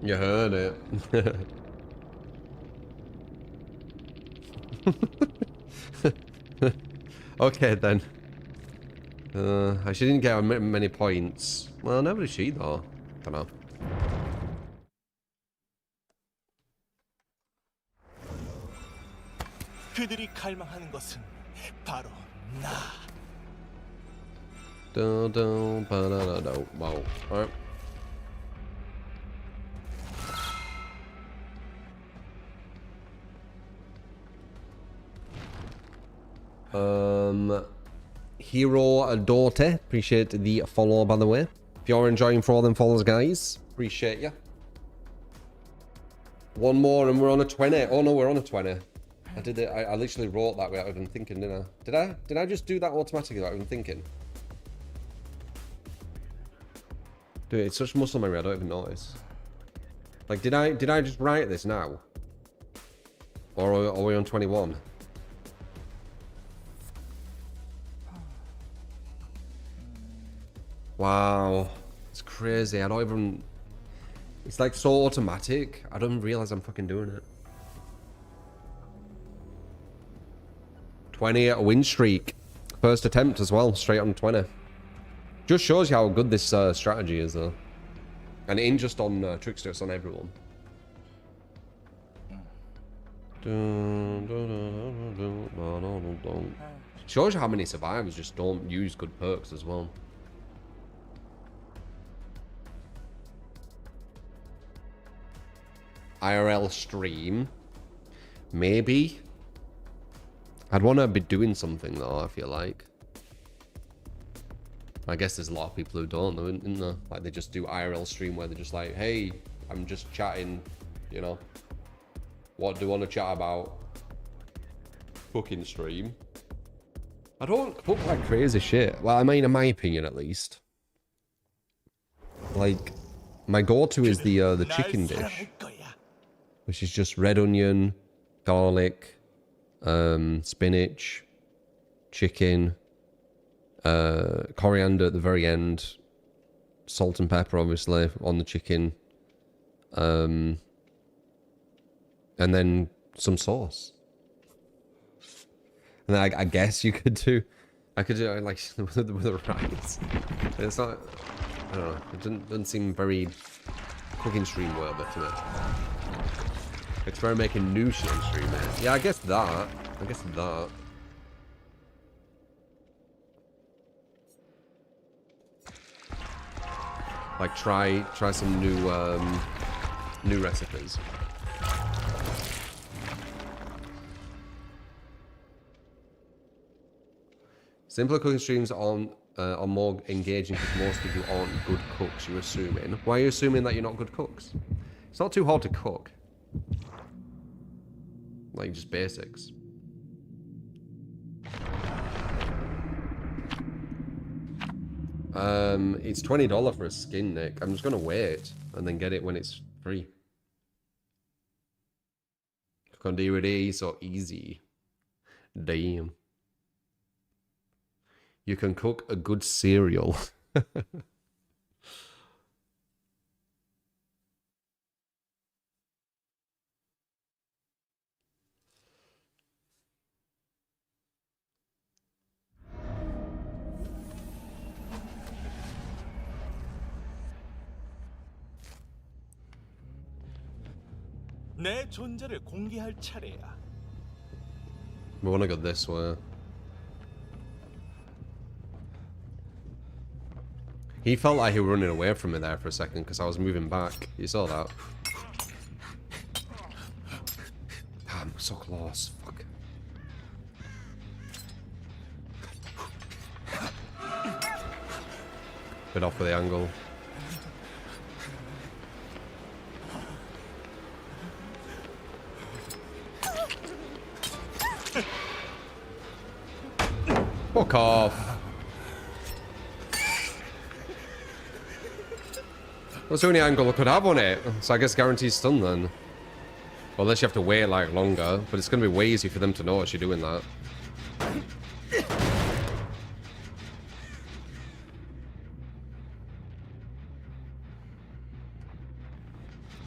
You heard it. Okay then. She didn't get many points. Well, never did she though. Don't know.
그들이 갈망하는 것은 바로 나.
Wow. Alright. Hero Daughter, appreciate the follow by the way. If you're enjoying for all them follows, guys, appreciate you. One more and we're on a 20. Oh no, we're on a 20. I did it. I literally wrote that without even thinking, didn't I? Did I just do that automatically without even thinking? Dude, it's such muscle memory. I don't even notice. Like, did I just write this now? Or are we on 21? Wow, it's crazy. I don't even. It's like so automatic. I don't realize I'm fucking doing it. 20 win streak. First attempt as well, straight on 20. Just shows you how good this strategy is, though. And it ain't just on Trickster, it's on everyone. Shows you how many survivors just don't use good perks as well. IRL stream. Maybe. I'd want to be doing something though, I feel like. I guess there's a lot of people who don't though, isn't there? Like they just do IRL stream where they're just like, hey, I'm just chatting, you know. What do you want to chat about? Fucking stream. I don't cook like crazy shit. Well, I mean, in my opinion at least. Like, my go-to is the chicken dish. Which is just red onion, garlic, spinach, chicken, coriander at the very end, salt and pepper obviously on the chicken, and then some sauce. And then I guess you could do, I could do it like with the rice. It's not, I don't know, it doesn't seem very cooking stream worthy to me. It's for making new shit on stream, man. Yeah, I guess that. Like try some new recipes. Simpler cooking streams are more engaging because most people aren't good cooks, you're assuming. Why are you assuming that you're not good cooks? It's not too hard to cook. Like just basics. It's $20 for a skin, Nick. I'm just gonna wait and then get it when it's free. Cook on DVD, so easy. Damn. You can cook a good cereal.
내 존재를 공개할 차례야.
We wanna go this way. He felt like he was running away from me there for a second because I was moving back. You saw that? Damn, so close. Fuck. Bit off with the angle. Fuck off. That's the only angle I could have on it. So I guess guaranteed stun then. Well, unless you have to wait like longer. But it's going to be way easy for them to notice you're doing that.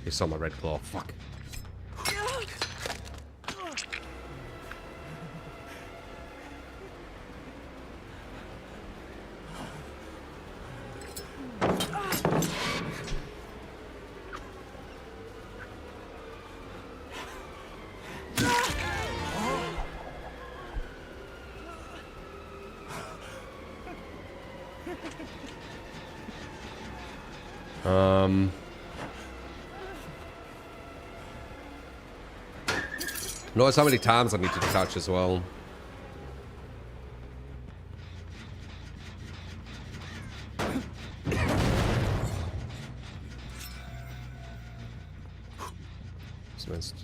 He saw my red claw. Fuck.
Notice how many times I need to detach as well. Missed.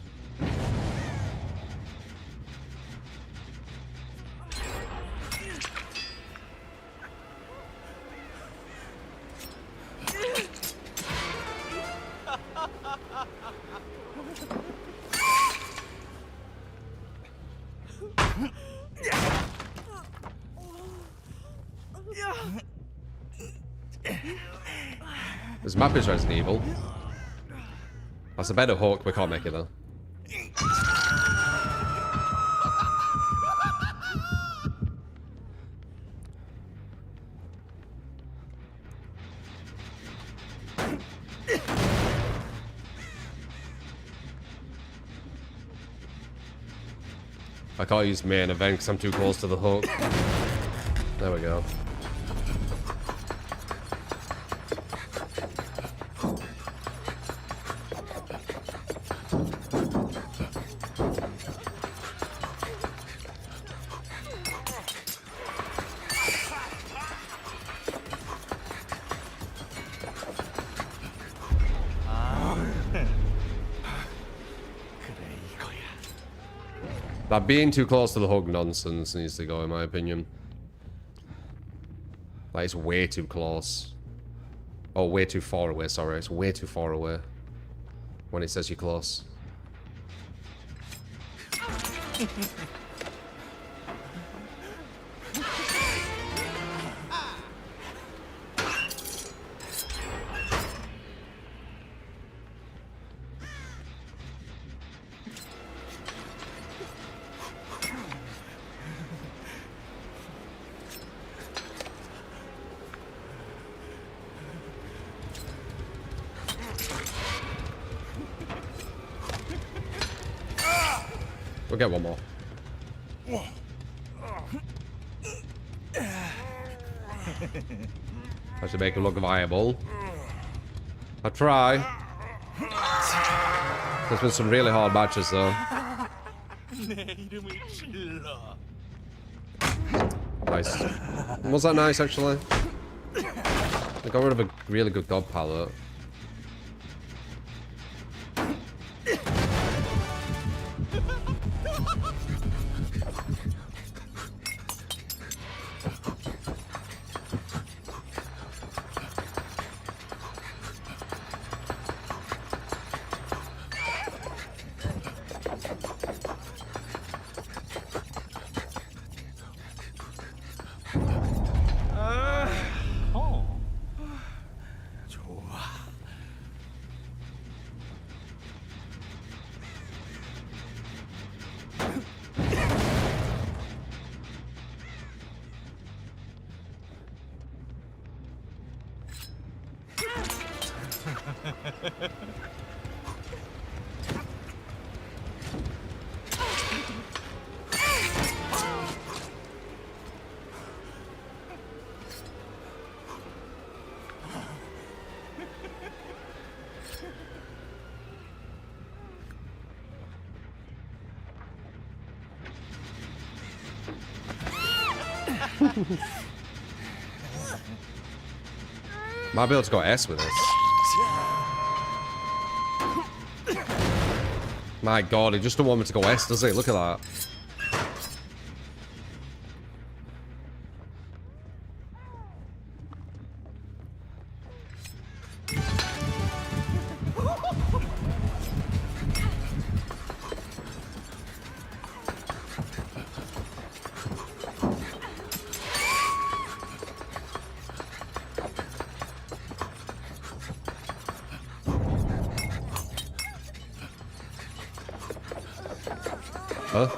This map is Resident Evil. That's a better hook, we can't make it though. I can't use main event because I'm too close to the hook. There we go. That being too close to the hook nonsense needs to go, in my opinion. Like, it's way too close. Oh, way too far away, sorry. It's way too far away when it says you're close. We'll get one more. I should make it look viable. I'll try. There's been some really hard matches though. Nice. Was that nice actually? I got rid of a really good god palette. Might be able to go S with this. My god, he just don't want me to go S, does he? Look at that. Huh?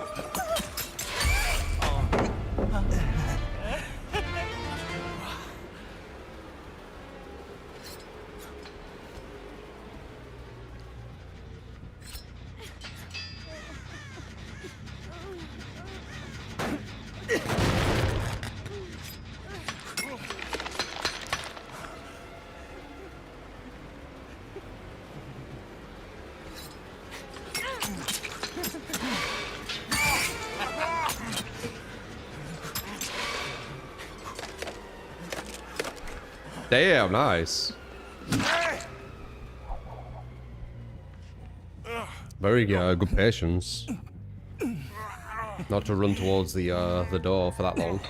Damn, nice. Very good patience. Not to run towards the door for that long.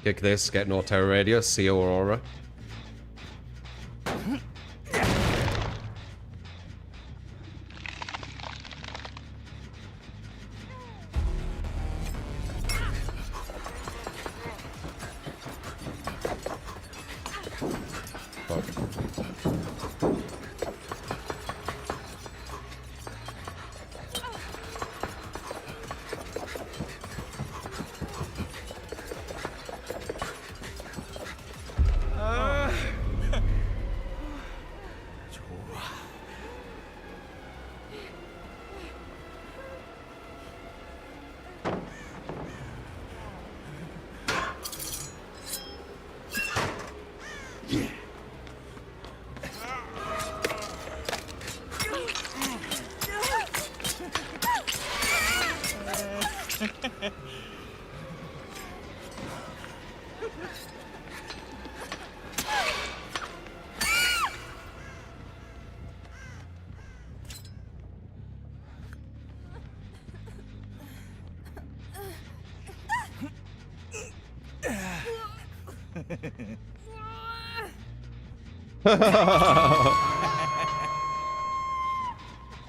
Kick this, get no terror radius, see Aurora.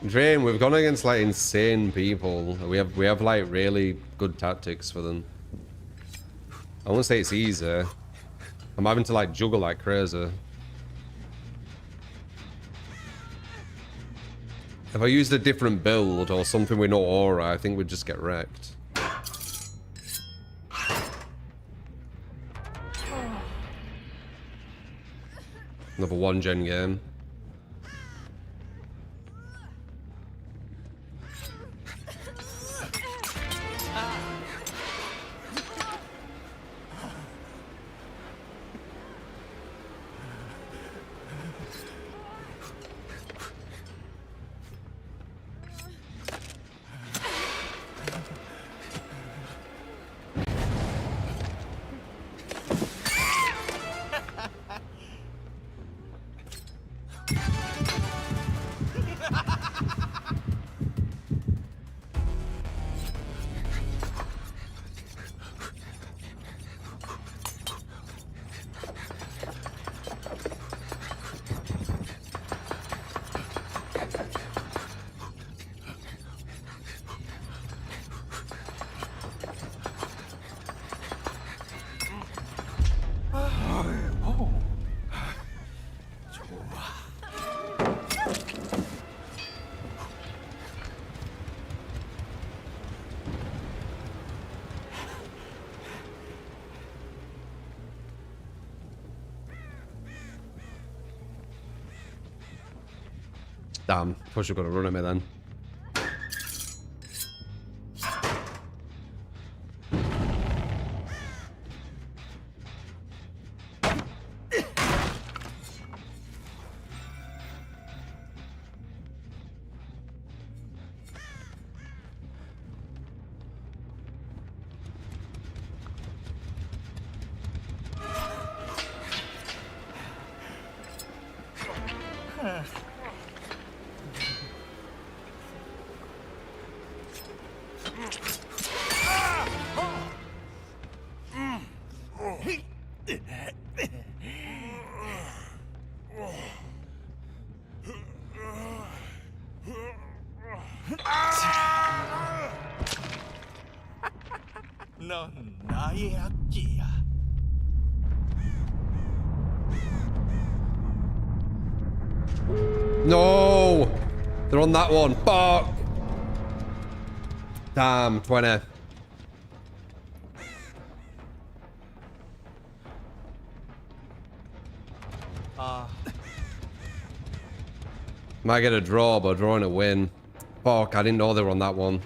Drain, we've gone against like insane people. We have like really good tactics for them. I won't say it's easy. I'm having to like juggle like crazy. If I used a different build or something with no aura, I think we'd just get wrecked. Another 1-gen game. Damn, push have got to run at me then.
넌 나의 악기야.
No! They're on that one. Fuck! Damn, 20. Might get a draw, but drawing a win. Fuck, I didn't know they were on that one.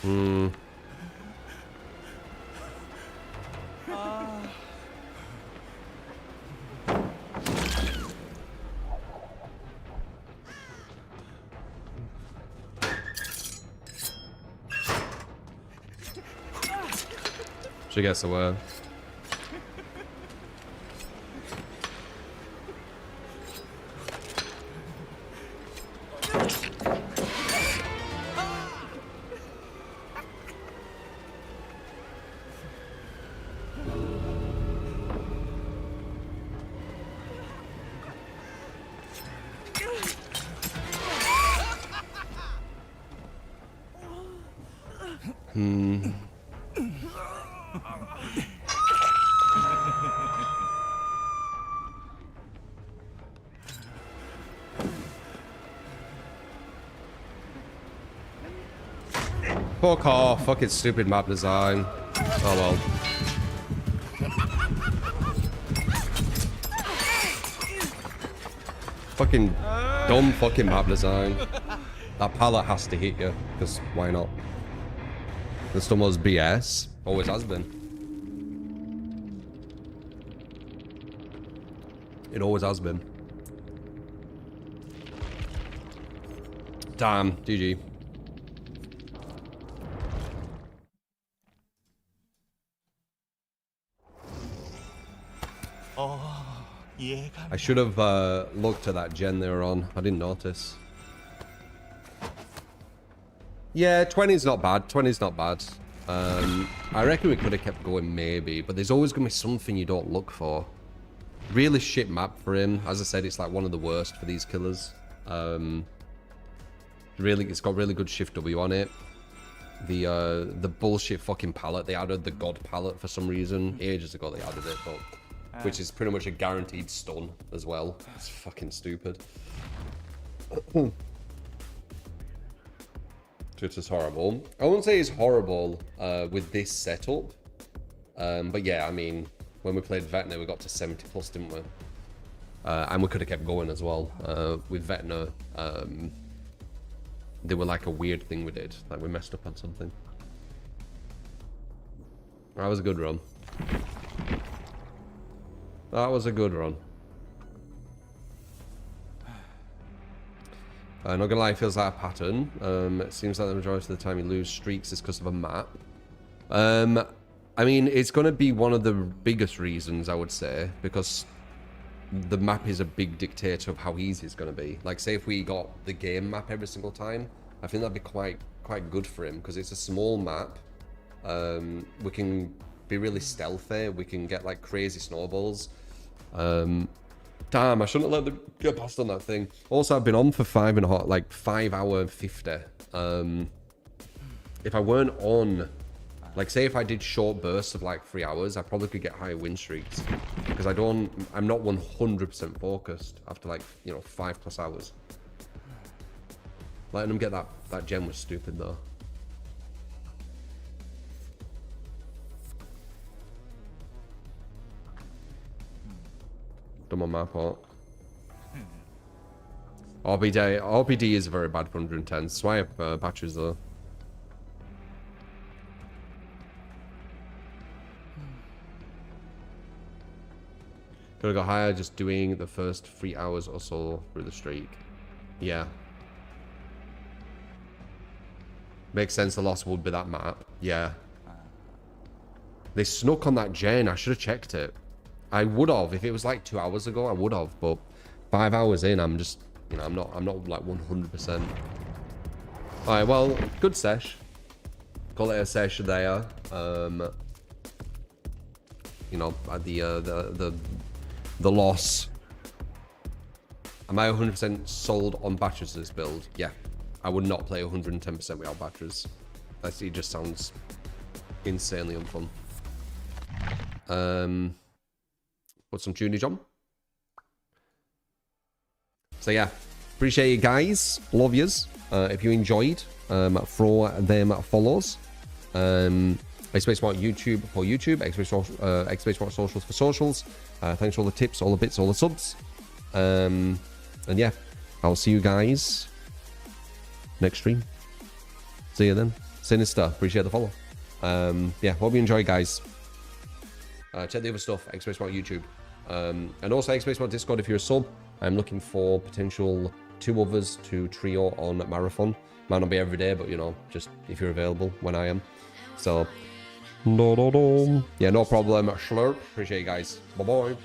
Hmm. She gets away. Fuck off. Fucking stupid map design. Oh well. Fucking dumb fucking map design. That pallet has to hit you, because why not? This one was BS. Always has been. It always has been. Damn, GG. I should have looked at that gen they were on. I didn't notice. Yeah, 20's not bad. 20's not bad. I reckon we could have kept going maybe, but there's always going to be something you don't look for. Really shit map for him. As I said, it's like one of the worst for these killers. Really, it's got really good shift W on it. The bullshit fucking palette. They added the god palette for some reason. Ages ago they added it, but which is pretty much a guaranteed stun as well. It's fucking stupid. It's just horrible. I wouldn't say it's horrible with this setup. But yeah, I mean, when we played Vecna, we got to 70 plus, didn't we? And we could have kept going as well. With Vecna, they were like a weird thing we did. Like we messed up on something. That was a good run. That was a good run. Not gonna lie, it feels like a pattern. It seems like the majority of the time you lose streaks is because of a map. I mean, it's gonna be one of the biggest reasons, I would say, because the map is a big dictator of how easy it's gonna be. Like, say if we got the game map every single time, I think that'd be quite good for him, because it's a small map. We can be really stealthy. We can get like crazy snowballs. Damn, I shouldn't have let them get past on that thing. Also, I've been on for 5 hour 50. If I weren't on, like, say if I did short bursts of like 3 hours, I probably could get higher win streaks, because I'm not 100% focused after like, you know, 5+ hours. Letting them get that gem was stupid though. Done on my part. RPD is very bad for 110. That's why I have batteries though. Could have got higher just doing the first 3 hours or so through the streak. Yeah. Makes sense, the loss would be that map. Yeah. They snuck on that gen. I should have checked it. I would have. If it was like 2 hours ago, I would have. But 5 hours in, I'm just, you know, I'm not like 100%. Alright, well, good sesh. Call it a sesh there. You know, the loss. Am I 100% sold on batteries to this build? Yeah. I would not play 110% without batteries. It just sounds insanely unfun. Put some tunage on. So yeah, appreciate you guys. Love yous. If you enjoyed, throw them follows. X-Space Smart YouTube for YouTube. X-Space Smart Socials for socials. Thanks for all the tips, all the bits, all the subs. And yeah, I'll see you guys next stream. See you then. Sinister, appreciate the follow. Yeah, hope you enjoy, guys. Check the other stuff, XSpaceMod YouTube. And also XSpaceMod Discord if you're a sub. I'm looking for potential 2 others to trio on Marathon. Might not be every day, but you know, just if you're available when I am. So, yeah, no problem. Slurp. Appreciate you guys. Bye-bye.